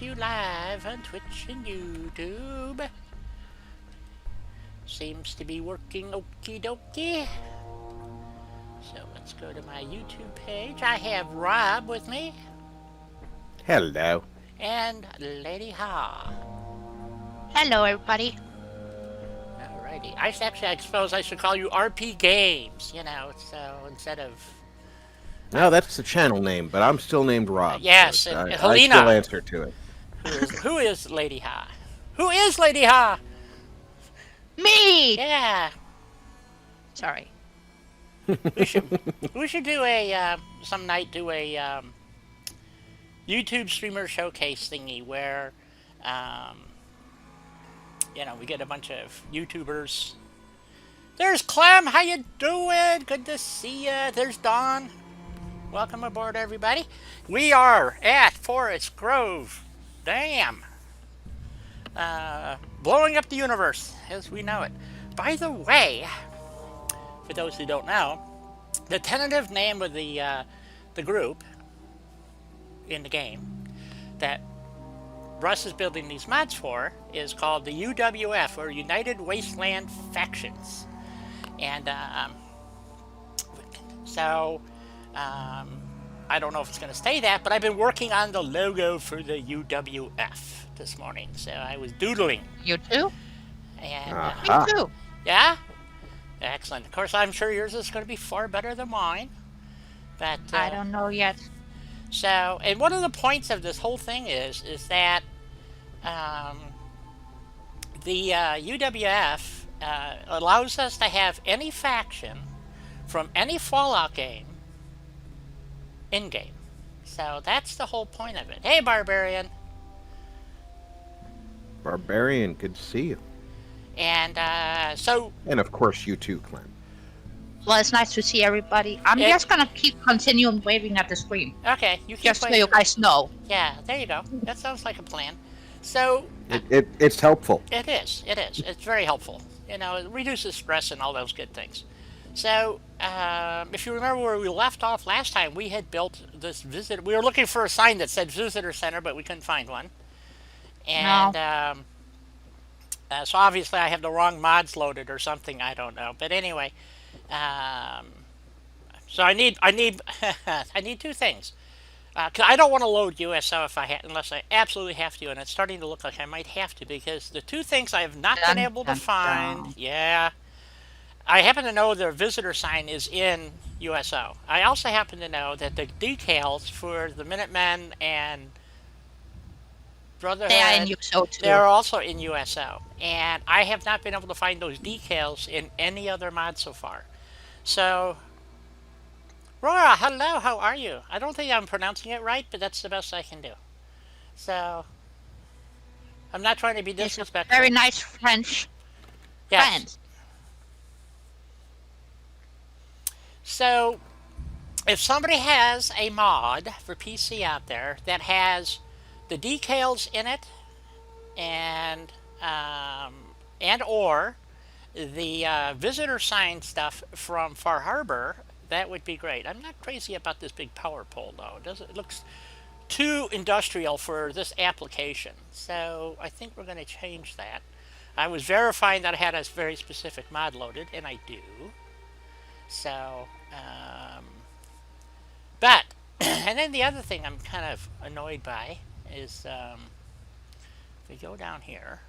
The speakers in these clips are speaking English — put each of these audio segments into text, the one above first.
to you live on Twitch and YouTube. Seems to be working okie dokie. So let's go to my YouTube page. I have Rob with me. Hello. And Lady Ha. Hello, everybody. Alrighty. I suppose I should call you RP Games, so instead of... No, that's the channel name, but I'm still named Rob. yes, so and I still Helena. answer to it. Who is Lady Ha? Who is Lady Ha? Me! Yeah. Sorry. We should do a some night do a YouTube streamer showcase thingy where um, we get a bunch of YouTubers. There's Clem, how you doing? Good to see ya. There's Dawn. Welcome aboard, everybody. We are at Forest Grove. Damn. Blowing up the universe as we know it. By the way, for those who don't know, the tentative name of the group in the game that Russ is building these mods for is called the UWF, or United Wasteland Factions. And so I don't know if it's going to stay that, but I've been working on the logo for the UWF this morning. So I was doodling. You too? And Me too. yeah? Excellent. Of course, I'm sure yours is going to be far better than mine. But I don't know yet. So, and one of the points of this whole thing is that the UWF allows us to have any faction from any Fallout game in-game. So that's the whole point of it. Hey, Barbarian. Barbarian, good to see you. And And of course, you too, Clem. Well, it's nice to see everybody. I'm just gonna keep continuing waving at the screen. Okay, you keep Just so playing. you guys know. Yeah, there you go. That sounds like a plan. So It's helpful. It is. It is. It's very helpful. It reduces stress and all those good things. So, if you remember where we left off last time, we had built this visit. We were looking for a sign that said Visitor Center, but we couldn't find one. And so obviously I have the wrong mods loaded or something. I don't know. But anyway, so I need I need two things. 'Cause I don't want to load USO unless I absolutely have to, and it's starting to look like I might have to, because the two things I have not been able to find. Yeah, I happen to know the visitor sign is in USO. I also happen to know that the decals for the Minutemen and Brotherhood, They are in USO too. they're also in USO, and I have not been able to find those decals in any other mod so far. So, Rora, hello, how are you? I don't think I'm pronouncing it right, but that's the best I can do. So, I'm not trying to be It's a disrespectful. very nice French Yes. friend. So, if somebody has a mod for PC out there that has the decals in it and or the visitor sign stuff from Far Harbor, that would be great. I'm not crazy about this big power pole though. It looks too industrial for this application. So I think we're going to change that. I was verifying that I had a very specific mod loaded, and I do. So, but, and then the other thing I'm kind of annoyed by is if we go down here,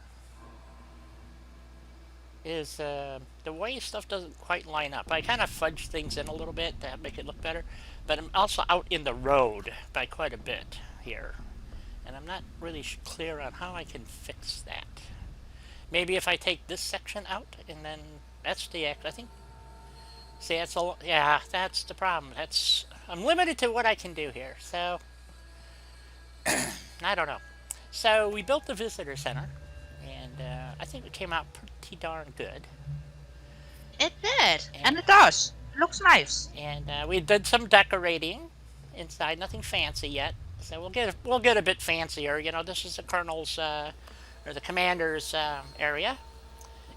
is the way stuff doesn't quite line up. I kind of fudge things in a little bit to make it look better, but I'm also out in the road by quite a bit here, and I'm not really clear on how I can fix that. Maybe if I take this section out, and then that's I think, see, that's the problem. I'm limited to what I can do here, so I don't know. So we built the visitor center, and I think it came out pretty darn good. It did, and it does. It looks nice. And we did some decorating inside, nothing fancy yet. So we'll get a bit fancier. This is the colonel's or the commander's area,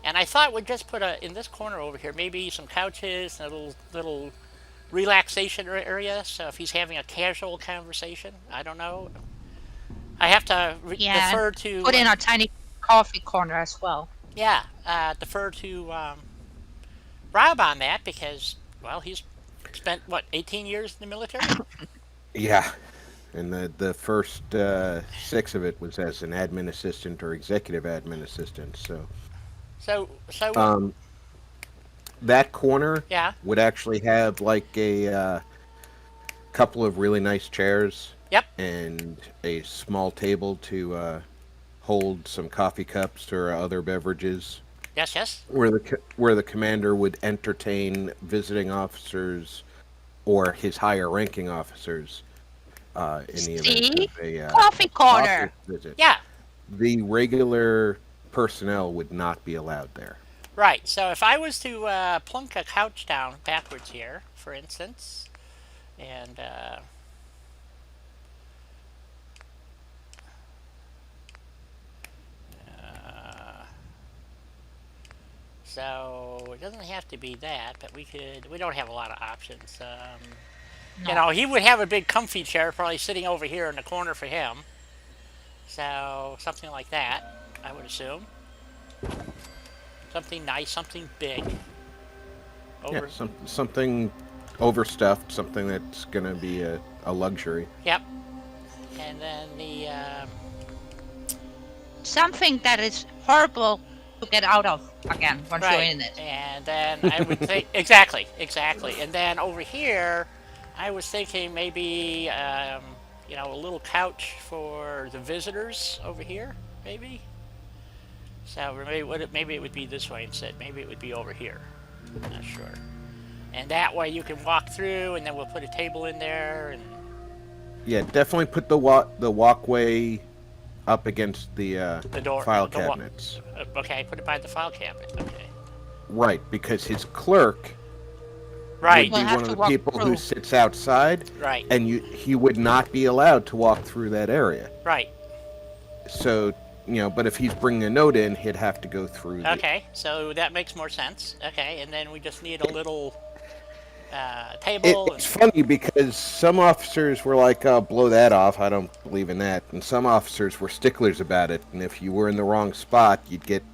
and I thought we'd just put in this corner over here maybe some couches and a little relaxation area. So if he's having a casual conversation, I don't know, I have to Yeah, and defer to put in a tiny coffee corner as well. yeah, defer to Rob on that because well, he's spent what 18 years in the military. Yeah, and the first 6 of it was as an admin assistant or executive admin assistant. So So what? um, that corner Yeah. would actually have like a couple of really nice chairs Yep. and a small table to hold some coffee cups or other beverages, Yes. Yes. where the commander would entertain visiting officers or his higher ranking officers in the event See? of a Coffee office corner. visit. Yeah. The regular personnel would not be allowed there. Right. So if I was to plunk a couch down backwards here, for instance, and so it doesn't have to be that, but we could. We don't have a lot of options. You No. know, he would have a big comfy chair probably sitting over here in the corner for him. So something like that, I would assume. Something nice, something big. Yeah, Over. something overstuffed, something that's going to be a luxury. Yep. And then the Something that is horrible to get out of again once you're right. in it. And then I would think exactly, exactly. And then over here, I was thinking maybe you know a little couch for the visitors over here, maybe. So maybe it would be this way instead. Maybe it would be over here. I'm not sure. And that way you can walk through, and then we'll put a table in there. And Yeah, definitely put the walkway up against the the door, file the wa- cabinets. Okay, put it by the file cabinet. Okay, Right, because his clerk right, would We'll be have one of to the walk people who through. sits outside, right, and he would not be allowed to walk through that area. right. So, but if he's bringing a note in, he'd have to go through the. Okay, so that makes more sense. Okay, and then we just need a little It, table it's and funny because some officers were like, "Oh, blow that off. I don't believe in that," and some officers were sticklers about it. And if you were in the wrong spot, you'd get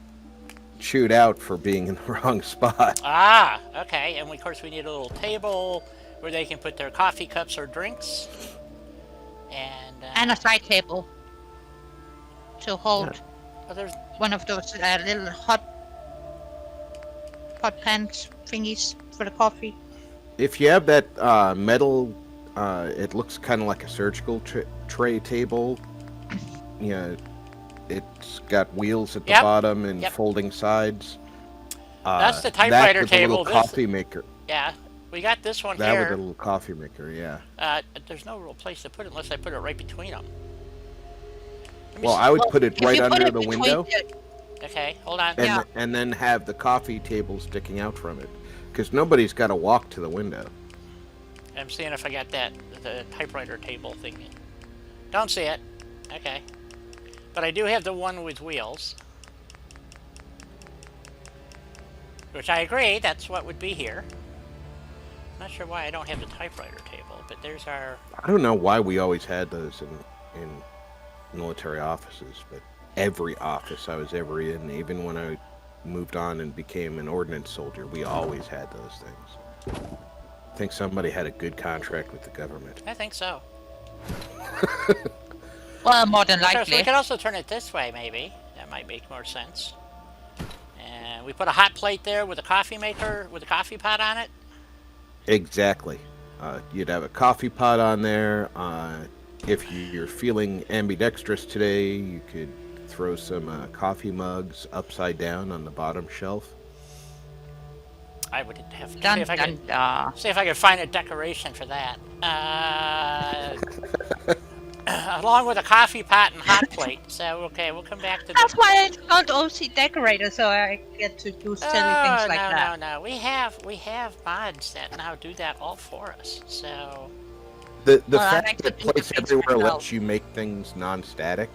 chewed out for being in the wrong spot. okay, and of course we need a little table where they can put their coffee cups or drinks, and And a side table to hold well, there's one of those little hot pans thingies for the coffee. If you have that metal, it looks kind of like a surgical tray table. It's got wheels at the Yep, bottom and yep. folding sides. That's the typewriter that with a table. little This, coffee maker. yeah, we got this one That with a here. little coffee maker, yeah. There's no real place to put it unless I put it right between them. Let me Well, see. I would Well, put it if right you put under it the between window, Okay, hold on. and Yeah. and then have the coffee table sticking out from it, because nobody's got to walk to the window. I'm seeing if I got the typewriter table thing. Don't see it. Okay. But I do have the one with wheels. Which I agree, that's what would be here. Not sure why I don't have the typewriter table, but there's our... I don't know why we always had those in military offices, but every office I was ever in, even when I moved on and became an ordnance soldier, we always had those things. I think somebody had a good contract with the government. I think so. Well, more than So we likely. could also turn it this way, maybe. That might make more sense. And we put a hot plate there with a coffee maker, with a coffee pot on it. Exactly. You'd have a coffee pot on there. If you're feeling ambidextrous today, you could throw some coffee mugs upside down on the bottom shelf. I would have to Dun see if I dun could dun. see if I could find a decoration for that. Along with a coffee pot and hot plate. So okay, we'll come back to That's the. why it's called OC Decorator, so I get to do silly things like no, that. no. We have mods that now do that all for us. So The Well, I fact like to that do the Place things Everywhere myself. lets you make things non-static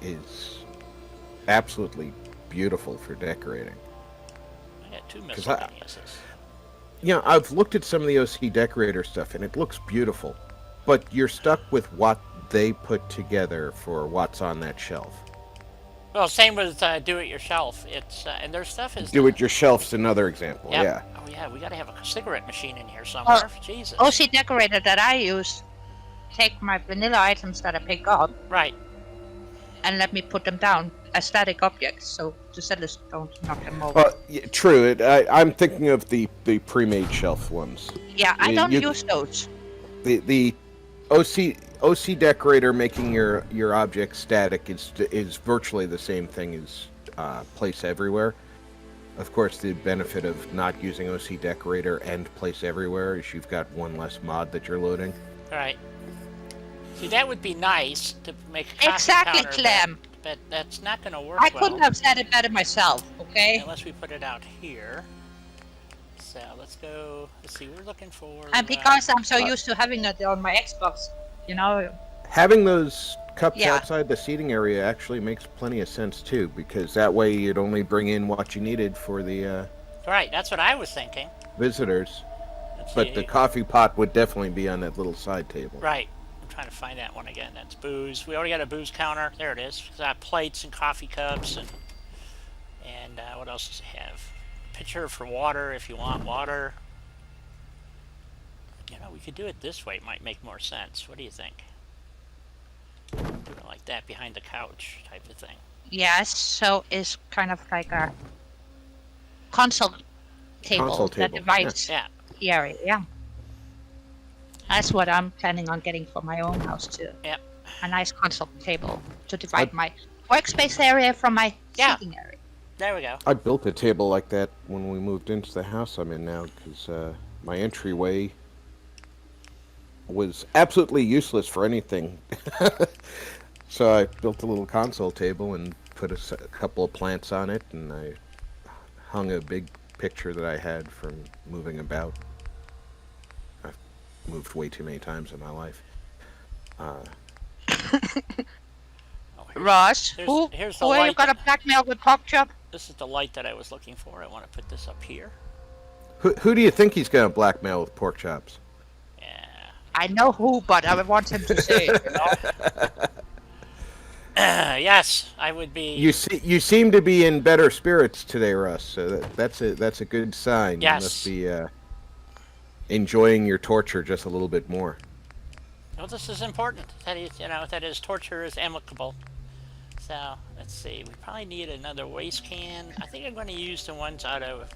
is absolutely beautiful for decorating. I got two 'Cause I- miscellaneouses. I've looked at some of the OC Decorator stuff, and it looks beautiful, but you're stuck with what they put together for what's on that shelf. Well, same with do-it-yourself. It's and their stuff is. Do it yourself's another example. Yep. Yeah. Oh yeah, we got to have a cigarette machine in here Oh, somewhere. Jesus. OC decorator that I use take my vanilla items that I pick up Right. and let me put them down as static objects, so the settlers don't knock them over. Well, yeah, true. I'm thinking of the pre-made shelf ones. Yeah, I don't you- use those. The OC decorator making your object static is virtually the same thing as place everywhere. Of course, the benefit of not using OC decorator and place everywhere is you've got one less mod that you're loading. Right. See, that would be nice to make a coffee Exactly, counter, Clem. but that's not going to work I well couldn't have said it better myself, okay? unless we put it out here. So let's go. Let's see. We're looking for. And because I'm so used to having it on my Xbox, you know. Having those cups Yeah. outside the seating area actually makes plenty of sense too, because that way you'd only bring in what you needed for the Right. That's what I was thinking. visitors. Let's But see. the coffee pot would definitely be on that little side table. Right. I'm trying to find that one again. That's booze. We already got a booze counter. There it is. It's got plates and coffee cups and what else does it have? Pitcher for water if you want water. You know, we could do it this way. It might make more sense. What do you think? Do it like that behind the couch type of thing. Yes, so it's kind of like a console table, Console that table, divides Yeah. the area. Yeah. That's what I'm planning on getting for my own house too. Yep. A nice console table to divide my workspace area from my Yeah. seating area. There we go. I built a table like that when we moved into the house I'm in now, because my entryway was absolutely useless for anything. So I built a little console table and put a couple of plants on it, and I hung a big picture that I had from moving about. I've moved way too many times in my life. Oh, Ross, here's the who are you light. gonna blackmail with pork chop? This is the light that I was looking for. I want to put this up here. Who do you think he's going to blackmail with pork chops? Yeah. I know who, but I want him to say it, you know? Yes, I would be. You seem to be in better spirits today, Russ. So that's a good sign. Yes. You must be enjoying your torture just a little bit more. Well, this is important. That is, that is torture is amicable. So let's see. We probably need another waste can. I think I'm going to use the ones out of.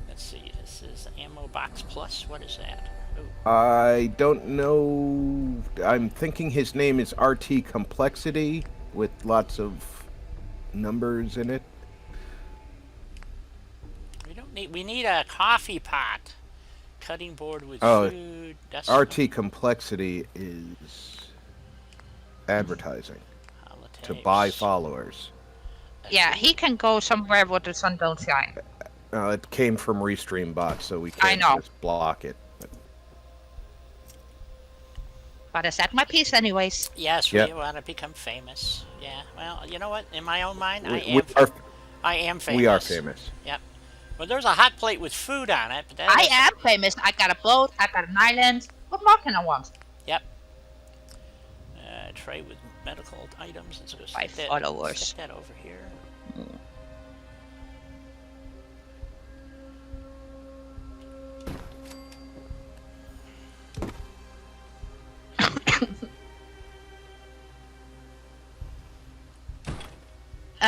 Let's see. This is Ammo Box Plus. What is that? Ooh. I don't know. I'm thinking his name is RT Complexity with lots of numbers in it. We need a coffee pot. Cutting board with Oh, food. RT Complexity is advertising to buy followers. Yeah, he can go somewhere where the sun don't shine. It came from Restream Bots, so we I can't know. just block it. But I said my piece anyways. Yes, Yep. we want to become famous. Yeah. Well, you know what? In my own mind, I am famous. We are famous. Yep. Well, there's a hot plate with food on it, but that I is- am famous. I got a boat. I got an island. What more can I want? Yep. Tray with medical items. Let's go Five stick followers. Stick that over here.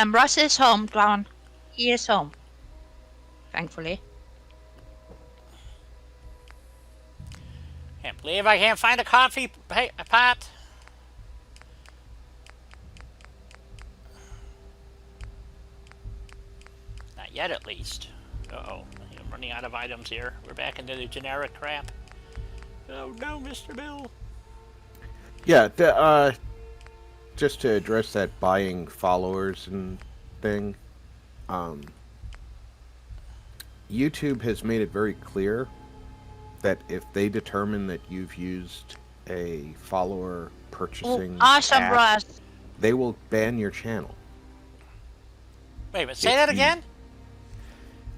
Russ is home, Dawn. He is home. Thankfully. Can't believe I can't find a coffee pot. Not yet, at least. Uh-oh. I'm running out of items here. We're back into the generic crap. Oh, no, Mr. Bill. Yeah, just to address that buying followers and thing, YouTube has made it very clear that if they determine that you've used a follower purchasing Awesome, app, Russ. they will ban your channel. Wait, but say If that you- again?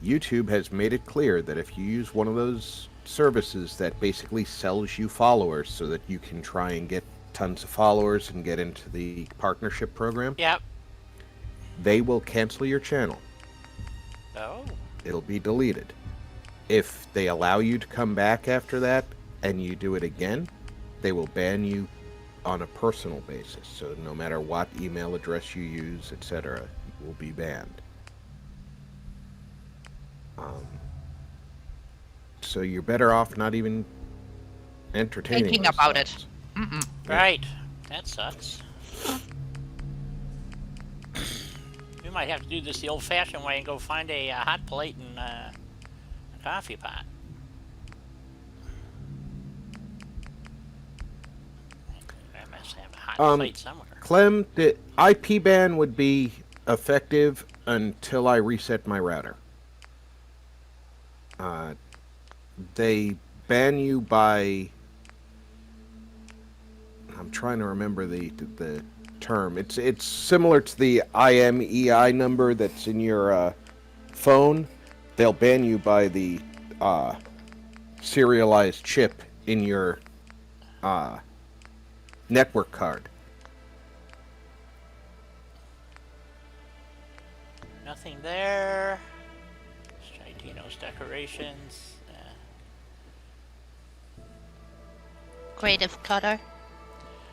YouTube has made it clear that if you use one of those services that basically sells you followers so that you can try and get tons of followers and get into the partnership program. Yep. They will cancel your channel. Oh. It'll be deleted. If they allow you to come back after that and you do it again, they will ban you on a personal basis. So no matter what email address you use, etc., you will be banned. So you're better off not even entertaining Thinking those about thoughts. it. Mm-mm. Right. That sucks. We might have to do this the old-fashioned way and go find a hot plate and a coffee pot. I must have a hot plate somewhere. Clem, the IP ban would be effective until I reset my router. They ban you by... I'm trying to remember the term. It's similar to the IMEI number that's in your phone. They'll ban you by the serialized chip in your network card. Nothing there. Stratino's decorations. Creative clutter.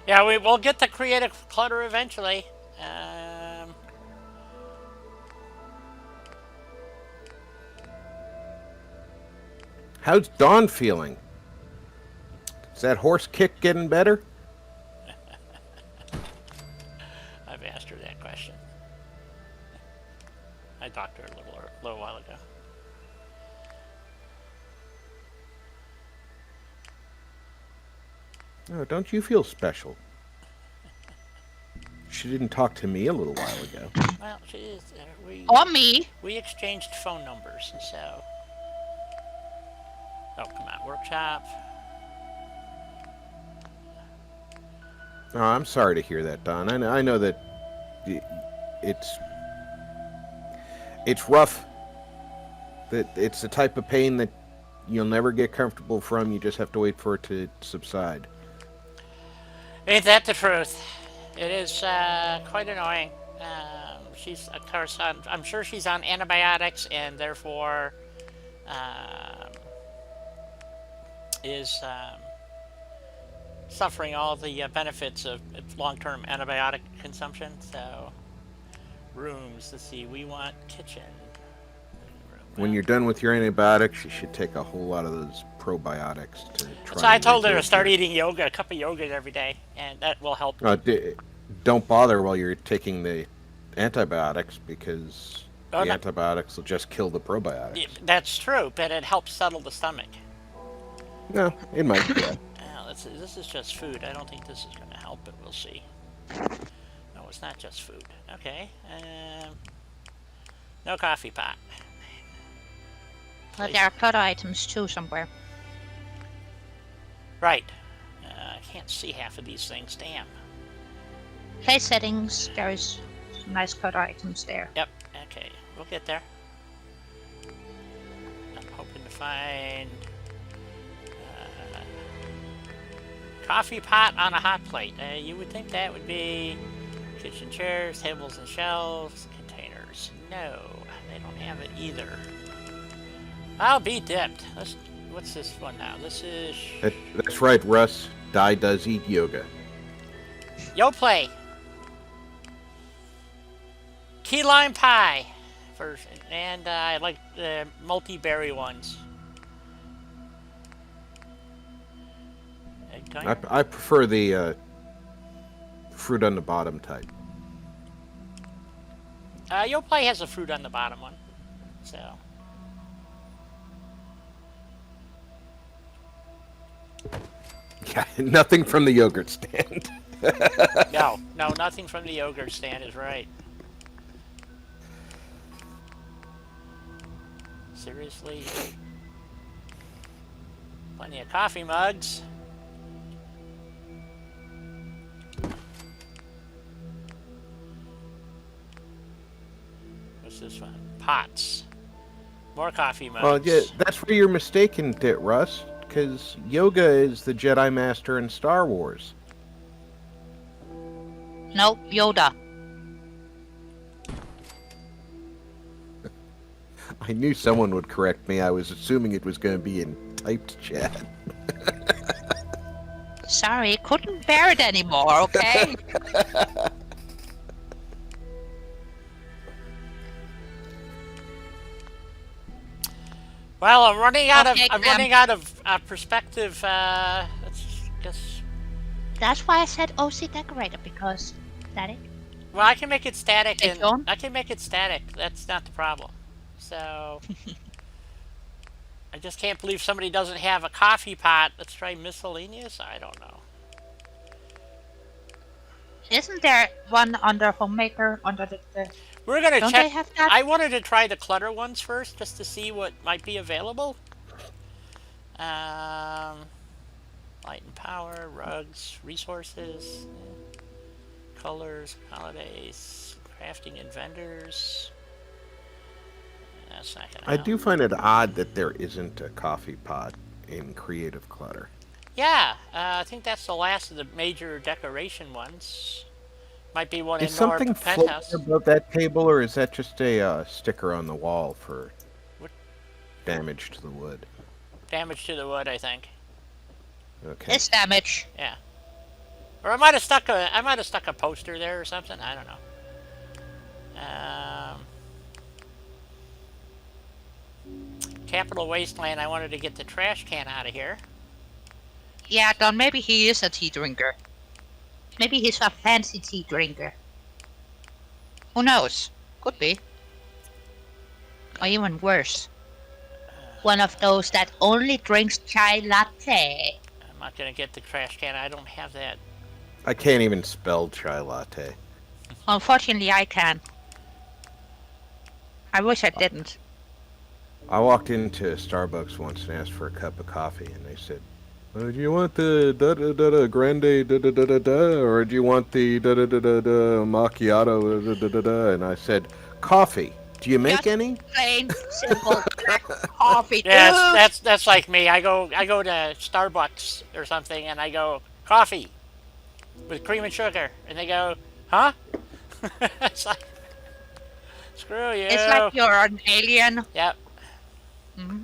Yeah, we'll get the creative clutter eventually. How's Dawn feeling? Is that horse kick getting better? I've asked her that question. I talked to her a little while ago. Oh, don't you feel special? She didn't talk to me a little while ago. Well, she is. Or me. We exchanged phone numbers, and so. Oh, come on, workshop. Oh, I'm sorry to hear that, Don. I know that it's rough. That it's the type of pain that you'll never get comfortable from. You just have to wait for it to subside. Ain't that the truth? It is quite annoying. She's, of course, I'm sure she's on antibiotics and therefore is suffering all the benefits of long-term antibiotic consumption. So, rooms. Let's see. We want kitchen. When you're done with your antibiotics, you should take a whole lot of those probiotics to try. So I and told her to rebuild start your... eating yoga, a cup of yogurt every day, and that will help. Don't bother while you're taking the antibiotics because the antibiotics will just kill the probiotics. That's true, but it helps settle the stomach. No, it might. Yeah. Let's see. This is just food. I don't think this is going to help, but we'll see. No, it's not just food. Okay. No coffee pot. Well, there are clutter items too somewhere. Right. I can't see half of these things. Damn. Place settings. There is some nice clutter items there. Yep. Okay. We'll get there. I'm hoping to find coffee pot on a hot plate. You would think that would be kitchen chairs, tables and shelves, containers. No, they don't have it either. I'll be dipped. What's this one now? This is... That's right, Russ. Di does eat yoga. Yo play. Key lime pie version. And I like the multi-berry ones. I prefer the fruit on the bottom type. Yo play has a fruit on the bottom one. So... Yeah, nothing from the yogurt stand. No, nothing from the yogurt stand is right. Seriously? Plenty of coffee mugs. What's this one? Pots. More coffee mugs. Well, yeah, that's where you're mistaken, Russ. because Yoga is the Jedi Master in Star Wars. No, Yoda. I knew someone would correct me. I was assuming it was going to be in typed chat. Sorry, couldn't bear it anymore, okay? Well, I'm running out Okay, of running out of perspective. Let's guess. That's why I said OC decorator, because static. Well, I can make it static, Hey, and John? I can make it static. That's not the problem. So I just can't believe somebody doesn't have a coffee pot. Let's try miscellaneous. I don't know. Isn't there one under homemaker under the We're gonna don't check. they have that? I wanted to try the clutter ones first, just to see what might be available. Light and power, rugs, resources, colors, holidays, crafting and vendors. That's not gonna I help. do find it odd that there isn't a coffee pot in Creative Clutter. Yeah, I think that's the last of the major decoration ones. Might be one Is in Nora something floating Penthouse. above that table, or is that just a sticker on the wall for What? damage to the wood? Damage to the wood, I think. Okay. It's damage. Yeah. Or I might have stuck a poster there or something. I don't know. Capital Wasteland. I wanted to get the trash can out of here. Yeah, Don, maybe he is a tea drinker. Maybe he's a fancy tea drinker. Who knows? Could be. Or even worse. One of those that only drinks chai latte. I'm not gonna get the trash can. I don't have that. I can't even spell chai latte. Unfortunately, I can. I wish I didn't. I walked into Starbucks once and asked for a cup of coffee, and they said, "Do you want the da da da da grande da da da da da, or do you want the da da da da da macchiato da da da da?" And I said, "Coffee. Do you make Just any?" plain, simple black coffee. Yeah, dude. that's like me. I go to Starbucks or something, and I go coffee with cream and sugar, and they go, huh? It's like, screw you. It's like you're an alien. Yep. Mhm.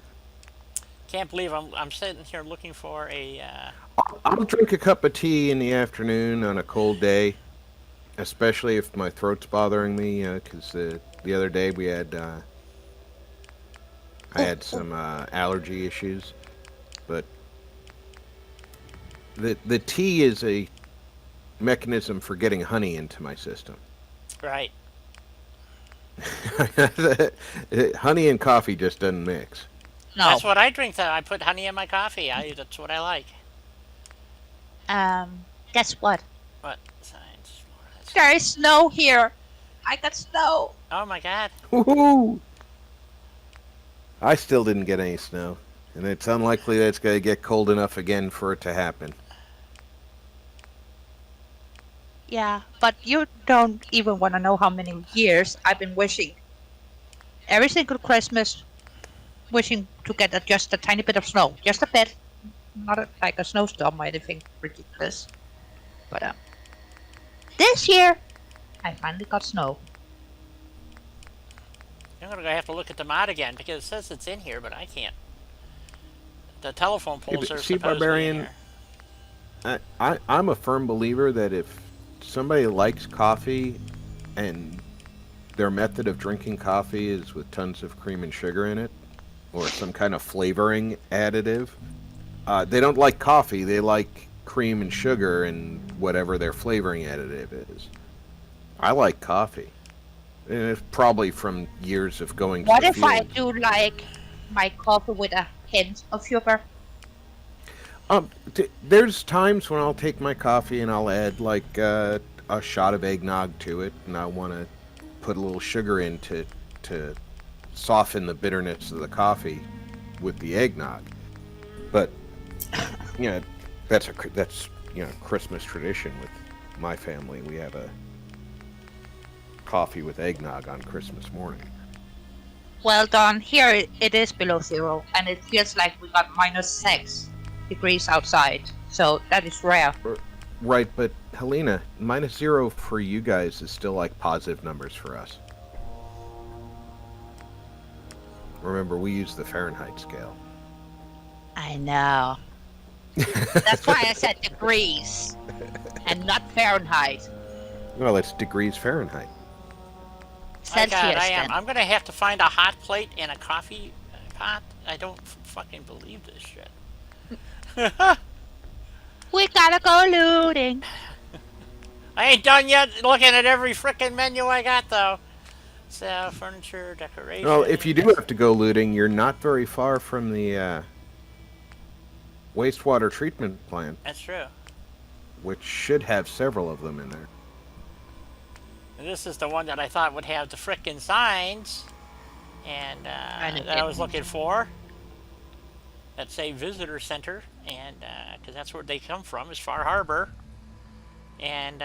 Can't believe I'm sitting here looking for a. I'll drink a cup of tea in the afternoon on a cold day, especially if my throat's bothering me. Because the other day we had I had some allergy issues, but the tea is a mechanism for getting honey into my system. Right. Honey and coffee just doesn't mix. No. That's what I drink. Though I put honey in my coffee. That's what I like. Guess what? What science? There is snow here. I got snow. Oh my God. Woohoo! I still didn't get any snow, and it's unlikely that it's going to get cold enough again for it to happen. Yeah, but you don't even want to know how many years I've been wishing. Every single Christmas, wishing to get just a tiny bit of snow. Just a bit. Not like a snowstorm or anything ridiculous. But this year, I finally got snow. I'm gonna have to look at the mod again because it says it's in here, but I can't. The telephone poles are See, supposedly in Barbarian, here. I'm a firm believer that if somebody likes coffee and their method of drinking coffee is with tons of cream and sugar in it, or some kind of flavoring additive, they don't like coffee, they like cream and sugar and whatever their flavoring additive is. I like coffee. And it's probably from years of going to What the if I field. do like my coffee with a hint of sugar? There's times when I'll take my coffee and I'll add like a shot of eggnog to it, and I want to put a little sugar in to soften the bitterness of the coffee with the eggnog. But you know, that's Christmas tradition with my family. We have a coffee with eggnog on Christmas morning. Well done. Here it is below zero, and it feels like we got -6. degrees outside, so that is rare. Right, but Helena, -0 for you guys is still like positive numbers for us. Remember, we use the Fahrenheit scale. I know. That's why I said degrees and not Fahrenheit. Well, it's degrees Fahrenheit. My God, Celsius then. I'm gonna have to find a hot plate and a coffee pot. I don't fucking believe this shit. We gotta go looting. I ain't done yet looking at every frickin' menu I got though. So furniture, decoration. Well, if you do have to go looting, you're not very far from the wastewater treatment plant, That's true. which should have several of them in there. And this is the one that I thought would have the frickin' signs, and that I was looking for. That say visitor center, and because that's where they come from, is Far Harbor, and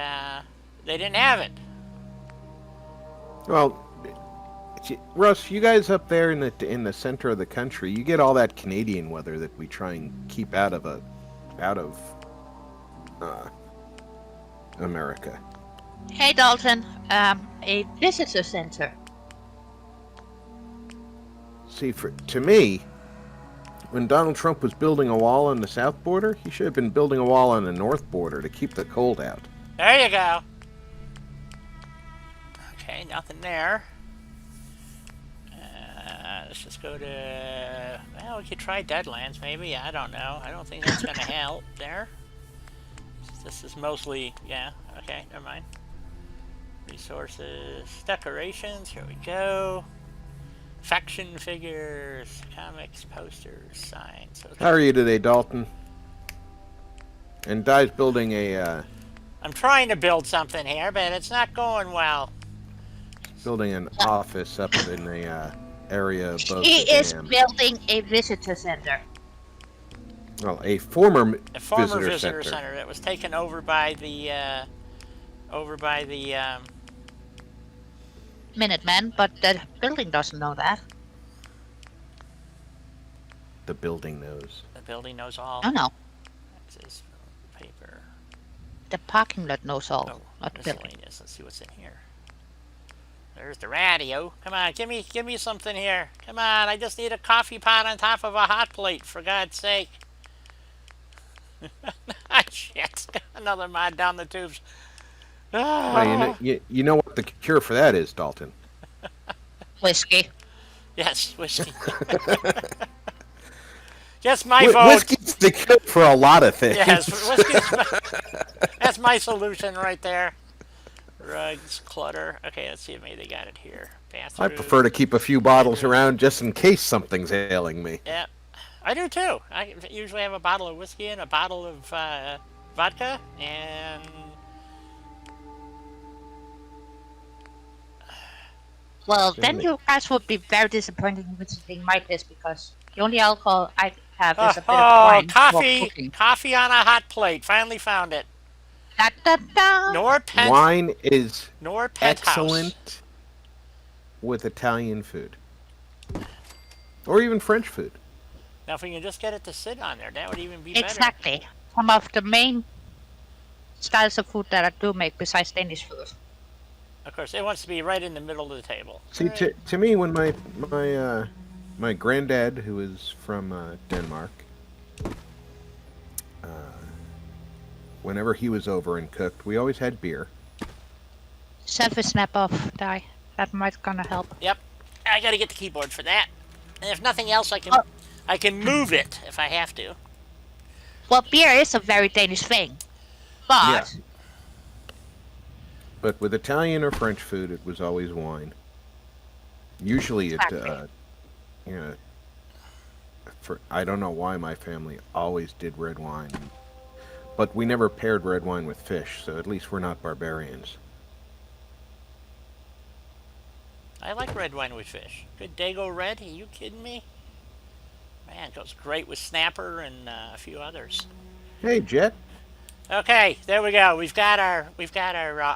they didn't have it. Well, Russ, you guys up there in the center of the country, you get all that Canadian weather that we try and keep out of America. Hey Dalton, a visitor center. See, to me, when Donald Trump was building a wall on the south border, he should have been building a wall on the north border to keep the cold out. There you go. Okay, nothing there. Let's just go to... Well, we could try Deadlands, maybe. I don't know. I don't think that's going to help there. This is mostly... Yeah, okay, never mind. Resources, decorations, here we go. Faction figures, comics, posters, signs. Okay. How are you today, Dalton? And Di's building a I'm trying to build something here, but it's not going well. an office up in the area above He the is dam. building a visitor center. Well, a former Visitor center that was taken over by the Minutemen, but the building doesn't know that. The building knows. The building knows all. Oh no, This is paper. the parking lot knows all, Oh, not the building. miscellaneous. Let's see what's in here. There's the radio. Come on, give me something here. Come on, I just need a coffee pot on top of a hot plate, for God's sake. Shit, another mod down the tubes. Well, you know what the cure for that is, Dalton? Whiskey. Yes, whiskey. Just my vote. Whiskey's the cure for a lot of things. Yes, that's my solution right there. Rugs, clutter. Okay, let's see if maybe they got it here. I Bathroom. prefer to keep a few bottles around just in case something's ailing me. Yeah, I do too. I usually have a bottle of whiskey and a bottle of vodka, and Well, then you guys would be very disappointed in visiting my place because the only alcohol I have is a bit of wine. for coffee! cooking. Coffee on a hot plate. Finally found it. Da, da, da. Wine is Nor penthouse. excellent with Italian food. Or even French food. Now, if we can just get it to sit on there, that would even be better. Exactly. Some of the main styles of food that I do make besides Danish food. Of course, it wants to be right in the middle of the table. See, to me, when my granddad, who is from Denmark, whenever he was over and cooked, we always had beer. Self a snap off die. That might gonna help. Yep. I gotta get the keyboard for that. And if nothing else, I can move it if I have to. Well, beer is a very Danish thing, but Yeah. But with Italian or French food, it was always wine. Usually, Exactly. I don't know why my family always did red wine, but we never paired red wine with fish, so at least we're not barbarians. I like red wine with fish. Good Dago Red. Are you kidding me? Man, it goes great with snapper and a few others. Hey, Jet. Okay, there we go. We've got our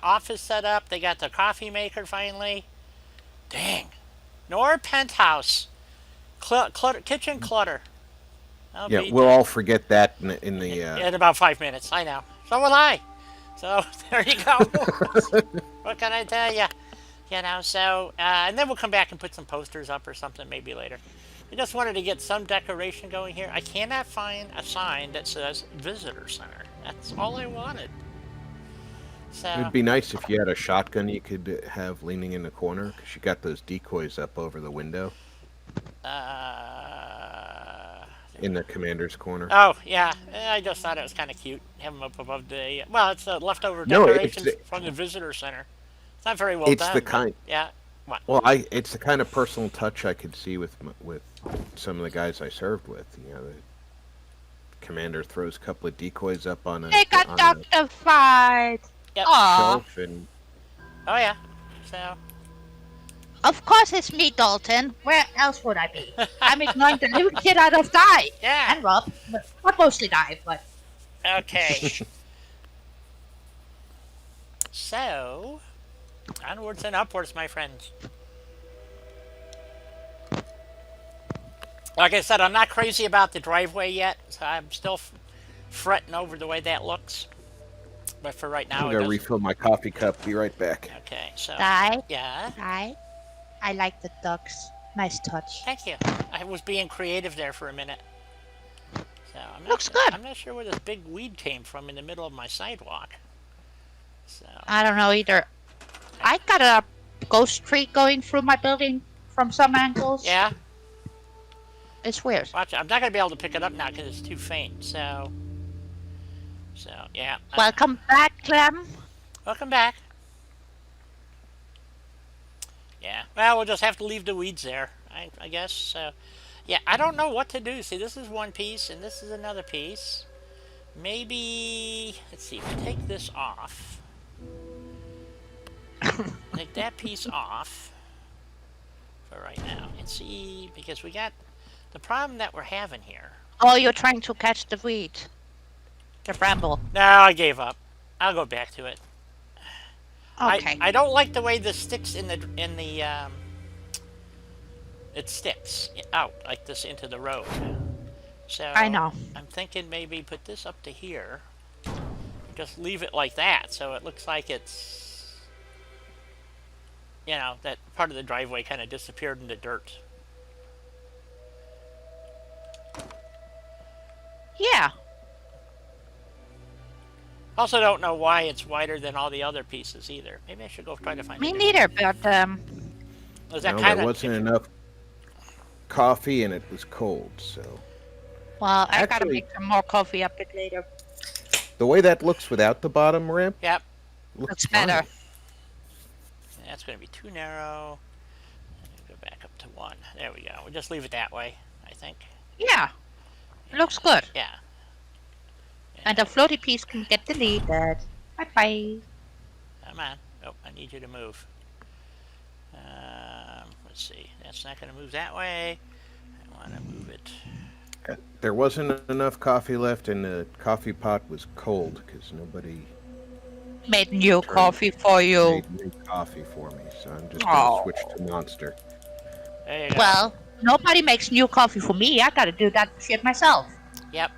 office set up. They got the coffee maker finally. Dang, nor penthouse, clutter, kitchen clutter. I'll Yeah, be we'll dead all forget that in the in about 5 minutes. I know. So will I. So there you go. What can I tell you? You know, so, and then we'll come back and put some posters up or something maybe later. I just wanted to get some decoration going here. I cannot find a sign that says Visitor Center. That's all I wanted. So, It'd be nice if you had a shotgun you could have leaning in the corner, because you got those decoys up over the window uh, in the commander's corner. oh, yeah. I just thought it was kind of cute. Have them up above the, well, it's the leftover No, decorations from the Visitor Center. It's not very well it's the done, but kind. yeah. What? Well, it's the kind of personal touch I could see with some of the guys I served with. You know, the commander throws a couple of decoys up on They got a doctified. Yep. Aw. shelf, and Oh, yeah. So, Of course it's me, Dalton. Where else would I be? I'm ignoring the living shit out of Di. yeah. And Rob. But not mostly Di, but Okay. So, onwards and upwards, my friends. Like I said, I'm not crazy about the driveway yet, so I'm still fretting over the way that looks. But for right now, I'm it gonna does. refill my coffee cup. Be right back. Okay, so Di. yeah, Di. I like the ducks. Nice touch. thank you. I was being creative there for a minute. So Looks good. I'm not sure where this big weed came from in the middle of my sidewalk. So I don't know either. I got a ghost tree going through my building from some angles. yeah, It's weird. watch it. I'm not gonna be able to pick it up now because it's too faint. So yeah. Welcome back, Clem. Welcome back. Yeah. Well, we'll just have to leave the weeds there, I guess. So, yeah, I don't know what to do. See, this is one piece, and this is another piece. Maybe, let's see, if we take this off. Take that piece off for right now. And see, because we got the problem that we're having here. Oh, you're trying to catch the weed. The bramble. No, I gave up. I'll go back to it. Okay. I don't like the way this sticks in the it sticks out like this into the road. So I know. I'm thinking maybe put this up to here. Just leave it like that so it looks like it's, you know, that part of the driveway kind of disappeared in the dirt. Yeah. Also don't know why it's wider than all the other pieces either. Maybe I should go try to find Me a neither, but Was that No, kind there of wasn't enough coffee, and it was cold. So well, I gotta Actually- make some more coffee a bit later. the way that looks without the bottom rim Yep. Looks fine. better. That's going to be too narrow. Go back up to 1. There we go. We'll just leave it that way, I think. Yeah. It looks good. Yeah. And the floaty piece can get deleted. Bye bye. Come on. Oh, I need you to move. Let's see. That's not going to move that way. I want to move it. There wasn't enough coffee left, and the coffee pot was cold because nobody Made new coffee for you. made new coffee for me. So I'm just Oh. gonna switch to Monster. There you go. Well, nobody makes new coffee for me. I gotta do that shit myself. Yep.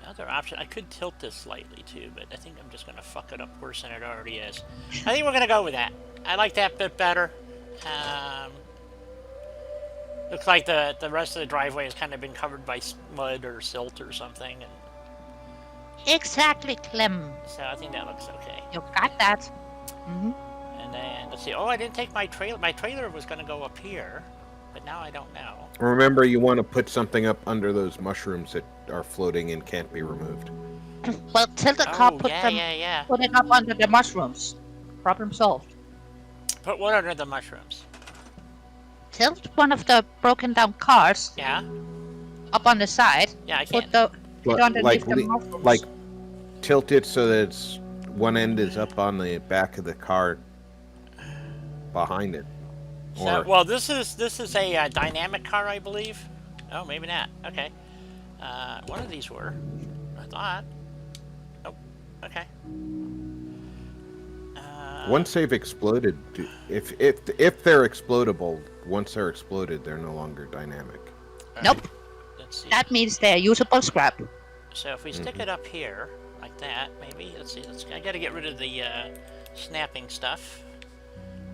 The other option, I could tilt this slightly too, but I think I'm just going to fuck it up worse than it already is. I think we're going to go with that. I like that bit better. Looks like the rest of the driveway has kind of been covered by mud or silt or something, and Exactly, Clem. so I think that looks okay. You got that. Hmm. And then, let's see. Oh, I didn't take my trailer. My trailer was going to go up here, but now I don't know. Remember, you want to put something up under those mushrooms that are floating and can't be removed. Well, tilt the car, Oh, put yeah, them, yeah. put it up under the mushrooms. Problem solved. Put what under the mushrooms? Tilt one of the broken down cars Yeah? up on the side. Yeah, I can't. Put the it underneath the Like, mushrooms. like tilt it so that it's one end is up on the back of the car behind it. So, well, this is a dynamic car, I believe. Oh, maybe not. Okay. One of these were. I thought. Oh, okay. Once they've exploded, if they're explodable, once they're exploded, they're no longer dynamic. All Nope. right. Let's see. That means they're usable scrap. So if we stick it up here, like that, maybe. Let's see. I gotta get rid of the snapping stuff.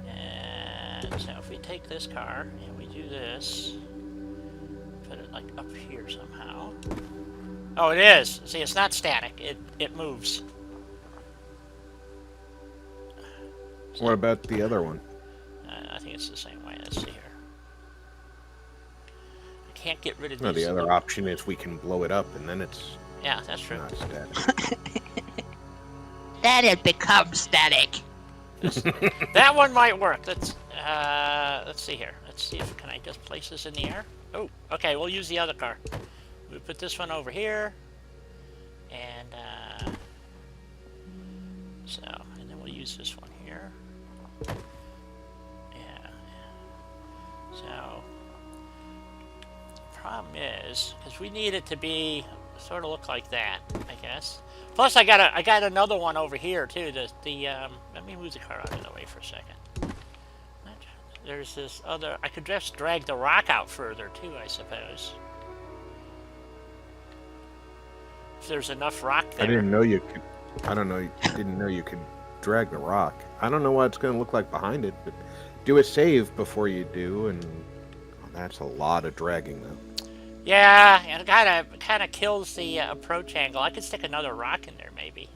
And so if we take this car and we do this, put it like up here somehow. Oh, it is. See, it's not static. It moves. What about the other one? I think it's the same way. Let's see here. I can't get rid of No, these. the other option is we can blow it up, and then it's Yeah, that's true. not static. Then it becomes static. That one might work. Let's see here. Let's see if can I just place this in the air. Oh, okay. We'll use the other car. We put this one over here, and and then we'll use this one here. Yeah. So the problem is because we need it to be sort of look like that, I guess. Plus, I got another one over here too. Let me move the car out of the way for a second. There's this other. I could just drag the rock out further too, I suppose. If there's enough rock there. I didn't know you could. I don't know. Didn't know you could drag the rock. I don't know what it's going to look like behind it, but do a save before you do, and that's a lot of dragging though. Yeah, and it kind of kills the approach angle. I could stick another rock in there, maybe.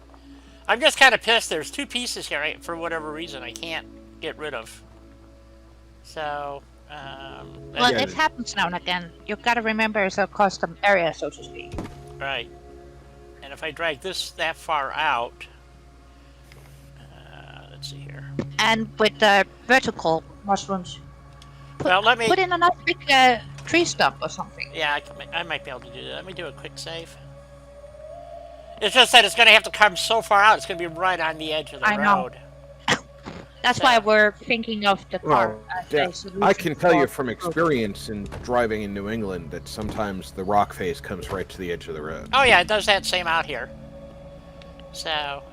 I'm just kind of pissed. There's two pieces here, for whatever reason, I can't get rid of. So, Well, it happens now and again. You've got to remember it's a custom area, so to speak. Right. And if I drag this that far out, let's see here. And with the vertical mushrooms, Well, put in a nice big tree stump or something. Yeah, I might be able to do that. Let me do a quick save. It's just that it's going to have to come so far out. It's going to be right on the edge of the road. That's why we're thinking of the car. Yeah, I can tell you from experience in driving in New England that sometimes the rock face comes right to the edge of the road. Oh yeah, it does that same out here. So,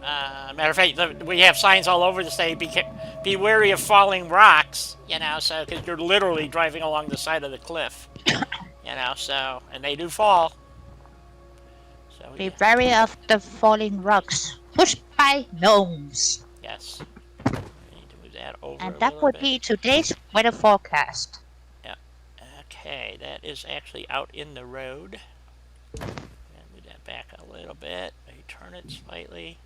matter of fact, we have signs all over to say be wary of falling rocks, you know, so because you're literally driving along the side of the cliff, you know, so, and they do fall. So Be wary of the falling rocks pushed by gnomes. Yes. We need to move that over And a that little would bit. be today's weather forecast. Yeah. Okay, that is actually out in the road. Move that back a little bit. Maybe turn it slightly.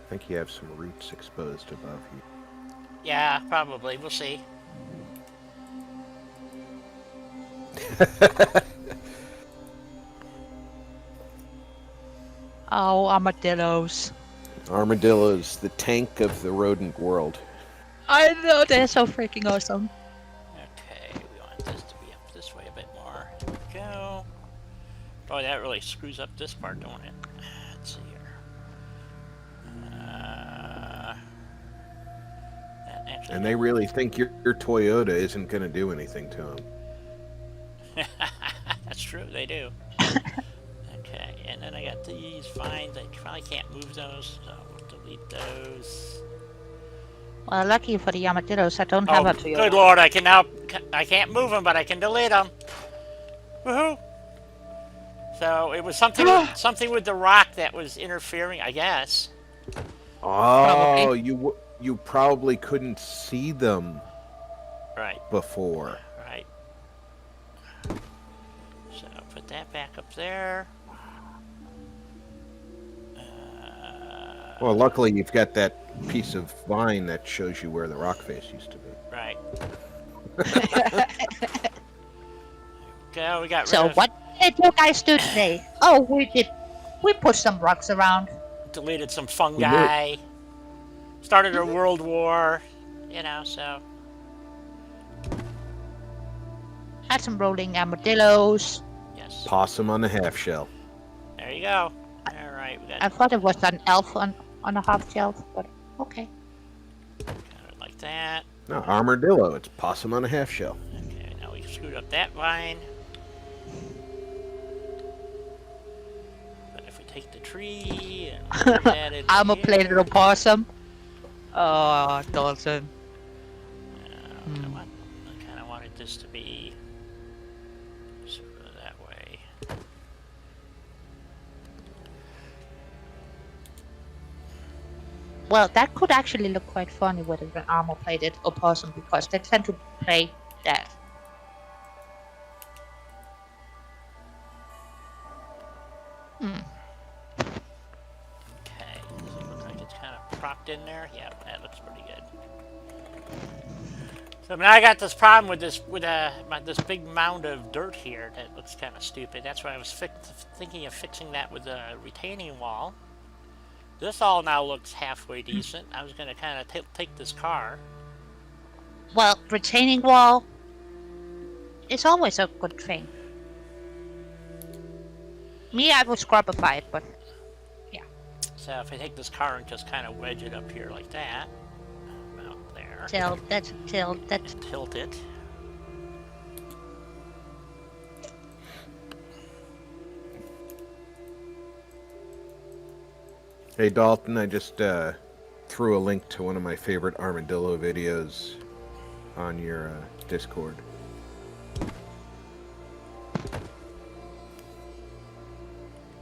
I think you have some roots exposed above you. Yeah, probably. We'll see. Oh, armadillos. Armadillos, the tank of the rodent world. I know, they're so freaking awesome. Okay, we want this to be up this way a bit more. There we go. Oh, that really screws up this part, don't it? Let's see here. That actually And they really think your Toyota isn't going to do anything to them. That's true, they do. Okay, and then I got these vines. I probably can't move those, so we'll delete those. Well, lucky for the armadillos, I don't have a Toyota. Good lord, I can't move them, but I can delete them. Woohoo! So it was something with the rock that was interfering, I guess. Oh, you probably couldn't see them Right, before. right. So put that back up there. Well, luckily you've got that piece of vine that shows you where the rock face used to be. Right. Go, we got rid So of, what did you guys do today? Oh, we pushed some rocks around. deleted some fungi, started a world war, you know, so. Had some rolling armadillos. Yes. Possum on the half shell. There you go. All right, we got I thought it was an elf on a half shelf, but okay. kind of like that. No, armadillo. It's possum on a half shell. Okay, now we screwed up that vine. But if we take the tree and move that in I'm a plated here, opossum. Oh, Dalton. I kind of wanted this to be sort of that way. Well, that could actually look quite funny with an armor-plated opossum because they tend to play that. Okay, does it look like it's kind of propped in there? Yeah, that looks pretty good. So now I got this problem with this this big mound of dirt here that looks kind of stupid. That's why I was thinking of fixing that with a retaining wall. This all now looks halfway decent. I was going to kind of take this car. Well, retaining wall is always a good thing. Me, I would scrubify it, but yeah. So if I take this car and just kind of wedge it up here like that, about there. Tilt that. And tilt it. Hey Dalton, I just threw a link to one of my favorite armadillo videos on your Discord.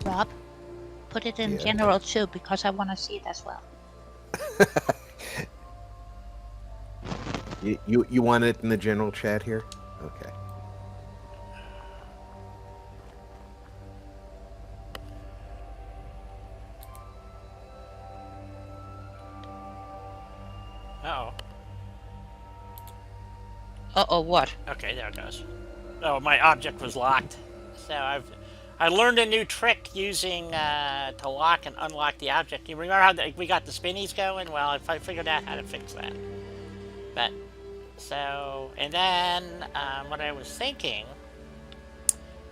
Rob, put it in Yeah. general too because I want to see it as well. You want it in the general chat here? Okay. Uh-oh. Uh-oh, what? Okay, there it goes. Oh, my object was locked. So I learned a new trick using to lock and unlock the object. You remember how we got the spinnies going? Well, I figured out how to fix that. But so, and then what I was thinking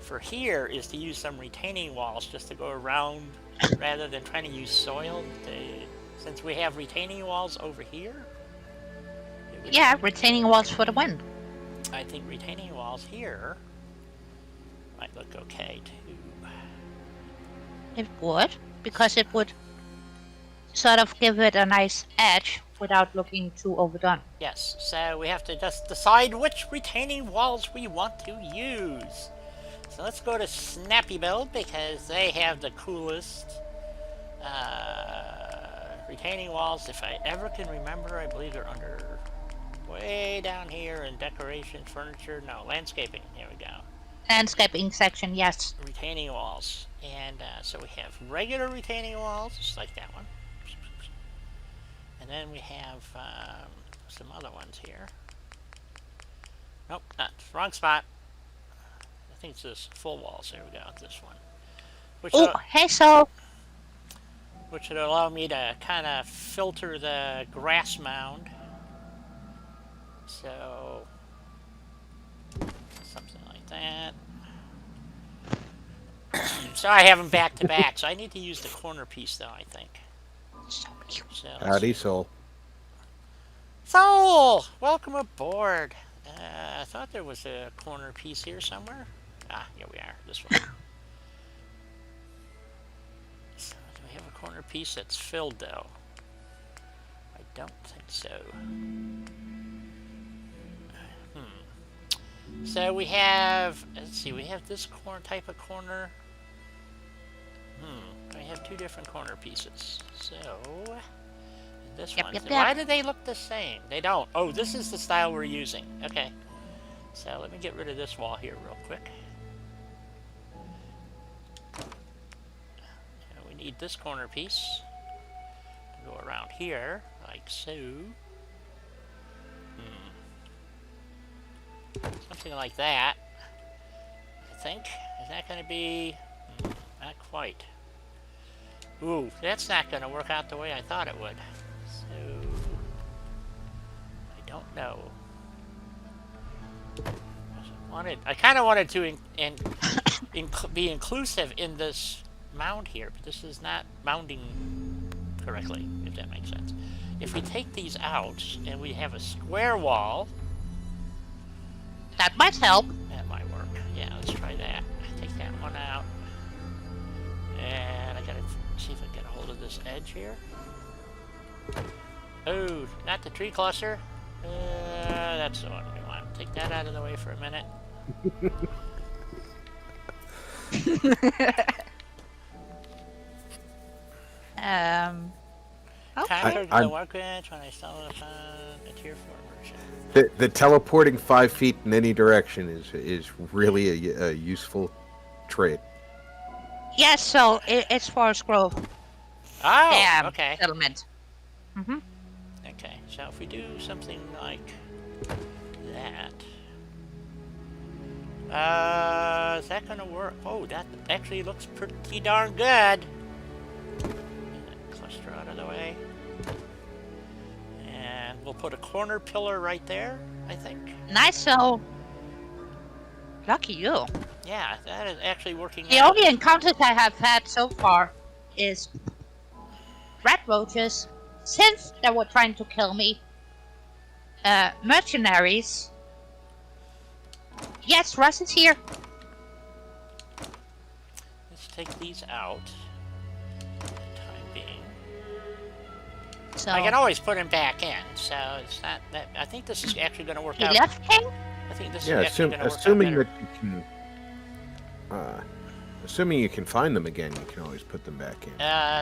for here is to use some retaining walls just to go around rather than trying to use soil. Since we have retaining walls over here. Yeah, retaining walls for the win. I think retaining walls here might look okay too. It would, because it would sort of give it a nice edge without looking too overdone. Yes, so we have to just decide which retaining walls we want to use. So let's go to Snappy Build because they have the coolest retaining walls. If I ever can remember, I believe they're under way down here in decoration, furniture, no, landscaping. Here we go. Landscaping section, yes. Retaining walls. And so we have regular retaining walls, just like that one. And then we have some other ones here. Nope, not wrong spot. I think it's this full walls. There we go, this one. Oh, hey, so Which would allow me to kind of filter the grass mound. So something like that. So I have them back to back. So I need to use the corner piece, though. I think. so cute. So Howdy, Soul. Soul, welcome aboard. I thought there was a corner piece here somewhere. Ah, here we are. This one. So, do we have a corner piece that's filled, though? I don't think so. So we have, let's see, we have this type of corner. We have two different corner pieces. So, this one. Why do they look the same? They don't. Oh, this is the style we're using. Okay. So let me get rid of this wall here real quick. And we need this corner piece to go around here, like so. Something like that, I think. Is that going to be... not quite. Ooh, that's not going to work out the way I thought it would. So... I don't know. I kind of wanted to be inclusive in this mound here, but this is not mounding correctly, if that makes sense. If we take these out and we have a square wall, That might help. that might work. Yeah, let's try that. Take that one out. And I gotta see if I can get a hold of this edge here. Oh, not the tree cluster. That's the one we want. Take that out of the way for a minute. Okay. Conquered the workbench when I stumbled upon a tier 4 merchant. The teleporting 5 feet in any direction is really a useful trait. Yes, so it's Forest Grove. Oh, Dam okay. settlement. Mm-hmm. Okay, so if we do something like that. Is that gonna work? Oh, that actually looks pretty darn good. Get that cluster out of the way. And we'll put a corner pillar right there, I think. Nice, so lucky you. Yeah, that is actually working The out. only encounters I have had so far is rat roaches, since they were trying to kill me, mercenaries. Yes, Russ is here. Let's take these out for the time being. So I can always put him back in, so it's not that. I think this is actually going to work he out. left King? I think this Yeah, is actually going to work assuming out that better. you can, assuming you can find them again, you can always put them back in.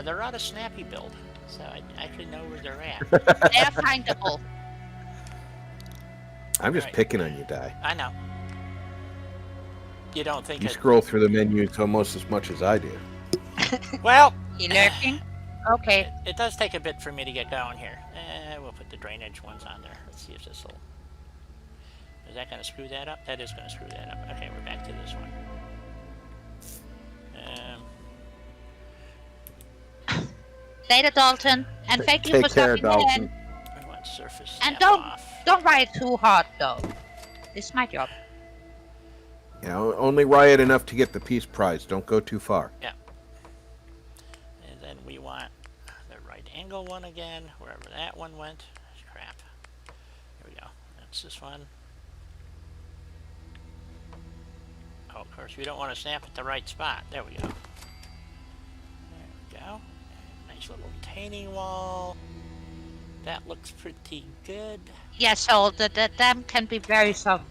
They're on a snappy build, so I actually know where they're at. They are findable. I'm just Right. picking on you, Di. I know. You don't think You it... scroll through the menus almost as much as I do. Well, He lurking? Okay. it does take a bit for me to get going here. We'll put the drainage ones on there. Let's see if this will... Is that going to screw that up? That is going to screw that up. Okay, we're back to this one. Later, Dalton, and thank you Take for care, stopping Dalton. in. We want surface And step off. don't ride too hard though. This is my job. You know, only riot enough to get the peace prize. Don't go too far. Yeah. And then we want the right angle one again, wherever that one went. Crap. Here we go. That's this one. Oh, of course, we don't want to snap at the right spot. There we go. There we go. Nice little retaining wall. That looks pretty good. Yeah, so the dam can be very soft,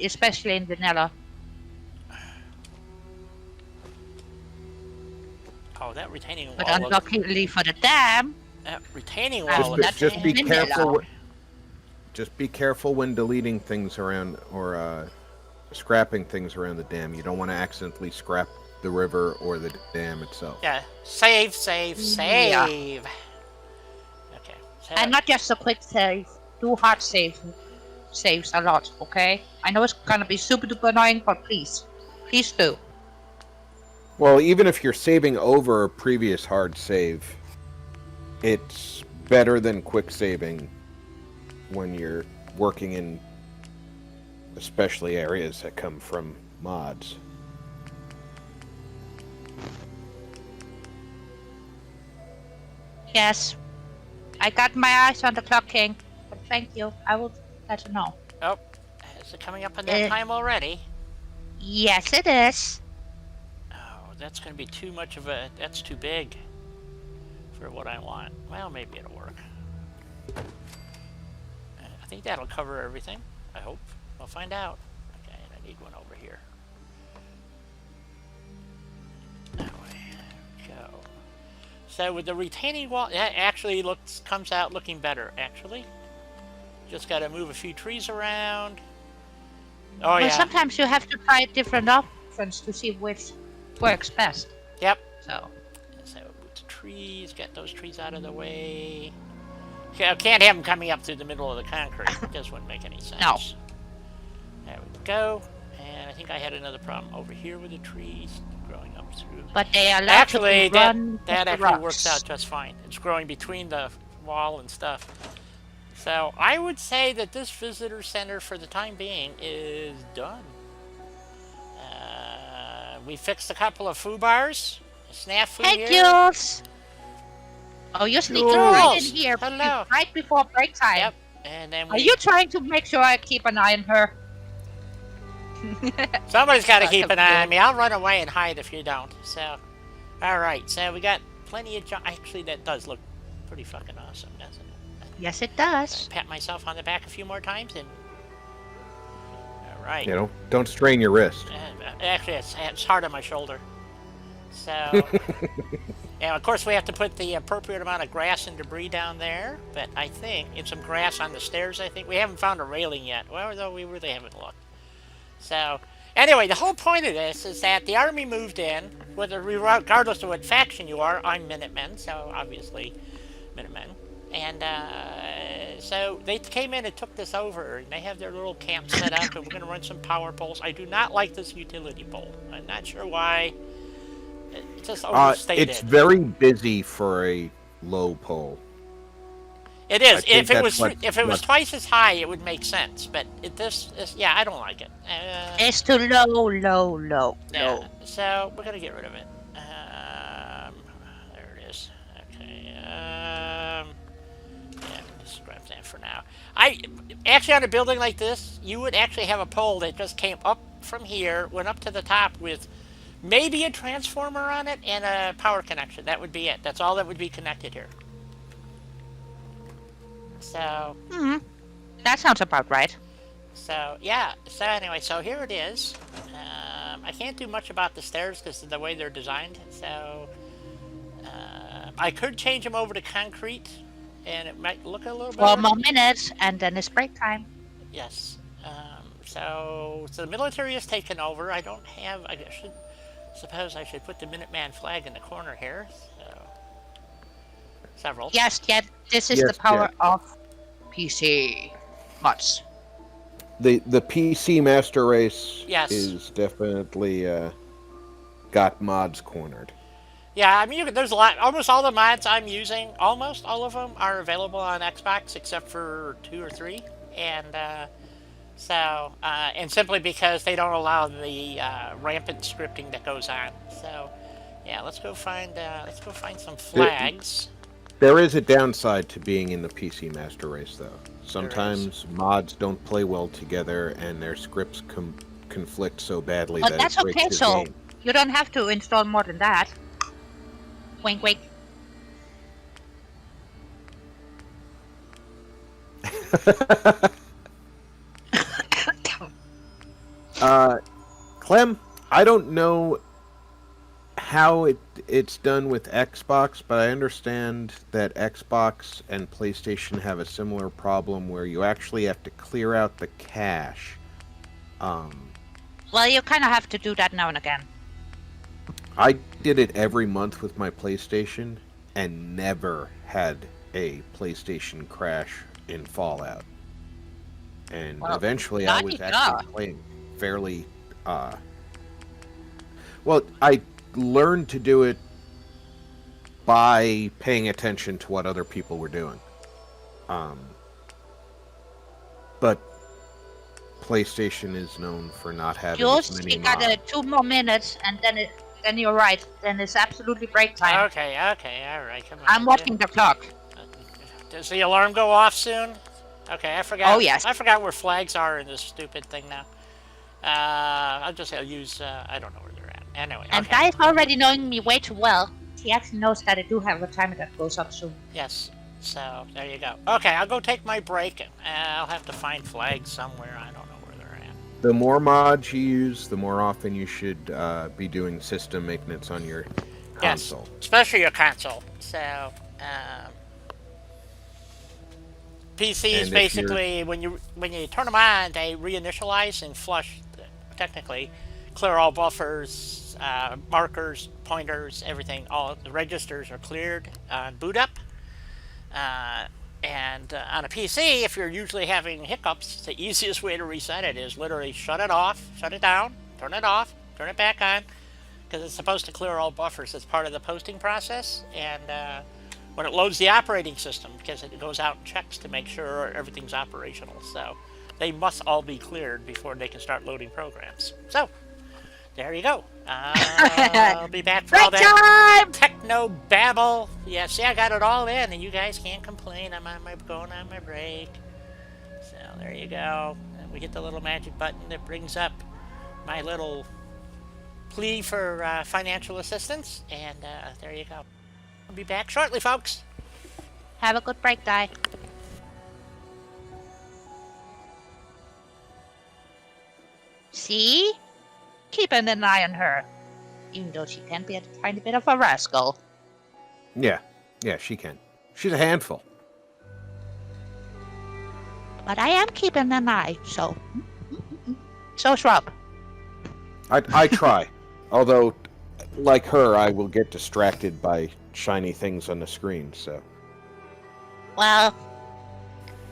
especially in vanilla. Oh, that retaining wall. But looks- unluckily for the dam, that retaining Just wall be- looks that's Just be vanilla. careful. Just be careful when deleting things around or scrapping things around the dam. You don't want to accidentally scrap the river or the dam itself. Yeah. Save, save, save. Yeah. Okay. So and not just a quick save. Do hard saves a lot, okay? I know it's gonna be super duper annoying, but please do. Well, even if you're saving over a previous hard save, it's better than quick saving when you're working in especially areas that come from mods. Yes, I got my eyes on the clock, King. But thank you. I will let you know. Oh, is it coming up on that time already? Yes, it is. Oh, that's going to be too much of a... That's too big for what I want. Well, maybe it'll work. I think that'll cover everything. I hope. We'll find out. Okay, and I need one over here. That way. Go. So with the retaining wall, that actually comes out looking better, actually. Just got to move a few trees around. Oh, Well, yeah. sometimes you have to try different options to see which works best. Yep. So, So with the trees, get those trees out of the way. Okay, I can't have them coming up through the middle of the concrete. It just wouldn't make any sense. No. There we go. And I think I had another problem over here with the trees growing up through. but they are allowed Actually, to run that with the actually rocks. works out just fine. It's growing between the wall and stuff. So I would say that this visitor center, for the time being, is done. We fixed a couple of foo bars. Snafu Thank here. you. Oh, you're sneaking right in Jules! here Hello! right before break time. Yep. And then Are we... you trying to make sure I keep an eye on her? Somebody's got to keep Welcome, an eye on Jules. me. I'll run away and hide if you don't. So, alright. So we got plenty of... Actually, that does look pretty fucking awesome, doesn't it? Yes, it does. Pat myself on the back a few more times and... Alright. You know, don't strain your wrist. Actually, it's hard on my shoulder. So... And of course we have to put the appropriate amount of grass and debris down there, but I think, and some grass on the stairs, I think. We haven't found a railing yet, well, though we really haven't looked. So, anyway, the whole point of this is that the army moved in, regardless of what faction you are. I'm Minutemen, so obviously Minutemen. And so they came in and took this over, and they have their little camp set up, and we're going to run some power poles. I do not like this utility pole. I'm not sure why. It's just overstated. It's very busy for a low pole. It is. think If it was twice as high, it would make sense. But yeah, I don't like it. It's too low. Yeah. So we're gonna get rid of it. There it is. Okay. Yeah, just grab that for now. I actually on a building like this, you would actually have a pole that just came up from here, went up to the top with maybe a transformer on it and a power connection. That would be it. That's all that would be connected here. So... That sounds about right. So, yeah. So, anyway, so here it is. I can't do much about the stairs because of the way they're designed. So, I could change them over to concrete, and it might look a little better. 4 more minutes, and then it's break time. Yes. So the military has taken over. I don't have... Suppose I should put the Minuteman flag in the corner here. So, several. Yes, this is Yes, the power Jet. of PC mods. The PC Master Race Yes. is definitely got mods cornered. Yeah, I mean, there's a lot. Almost all the mods I'm using, almost all of them are available on Xbox, except for 2 or 3. And and simply because they don't allow the rampant scripting that goes on. So, yeah, let's go find some flags. There is a downside to being in the PC Master Race, though. Sometimes mods don't play well together, and their scripts conflict so badly But that that's it breaks okay, the so game. you don't have to install more than that. Wink, wink. Clem, I don't know how it's done with Xbox, but I understand that Xbox and PlayStation have a similar problem where you actually have to clear out the cache. Well, you kind of have to do that now and again. I did it every month with my PlayStation and never had a PlayStation crash in Fallout. And Well, eventually I was la-di-da. actually playing fairly... Well, I learned to do it by paying attention to what other people were doing. But PlayStation is known for not having as Just, many you got mods. 2 more minutes, and then you're right. Then it's absolutely break time. Okay, all right, come on. I'm watching the clock. Does the alarm go off soon? Okay, I forgot. Oh, yes. I forgot where flags are in this stupid thing now. I'll use, I don't know where they're at. Anyway, And okay. Guy's already knowing me way too well. He actually knows that I do have a timer that goes up soon. Yes, so there you go. Okay, I'll go take my break. I'll have to find flags somewhere. I don't know where they're at. The more mods you use, the more often you should be doing system maintenance on your console. Yes, especially your console. So, PCs And if basically, when you turn them on, they reinitialize and flush, technically, clear all buffers, markers, pointers, everything. All the registers are cleared on boot up. And on a PC, if you're usually having hiccups, the easiest way to reset it is literally shut it off, shut it down, turn it off, turn it back on, because it's supposed to clear all buffers as part of the posting process. And when it loads the operating system, because it goes out and checks to make sure everything's operational. So they must all be cleared before they can start loading programs. So there you go. I'll be back for all Break that time! techno babble. Yeah, see, I got it all in, and you guys can't complain. I'm going on my break. So there you go. And we hit the little magic button that brings up my little plea for financial assistance, and there you go. I'll be back shortly, folks. Have a good break, Di. See? Keeping an eye on her. Even though she can be a tiny bit of a rascal. Yeah, yeah, she can. She's a handful. But I am keeping an eye, so. So's Rob. I try. Although, like her, I will get distracted by shiny things on the screen, so. Well,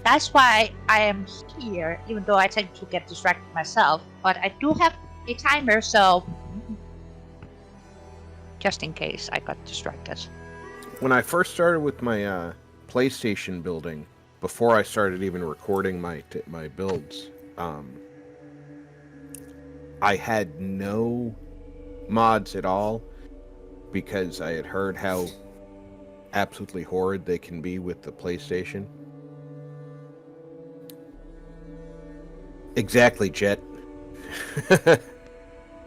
that's why I am here, even though I tend to get distracted myself. But I do have a timer, so. Just in case I got distracted. When I first started with my PlayStation building, before I started even recording my builds, I had no mods at all because I had heard how absolutely horrid they can be with the PlayStation. Exactly, Jet.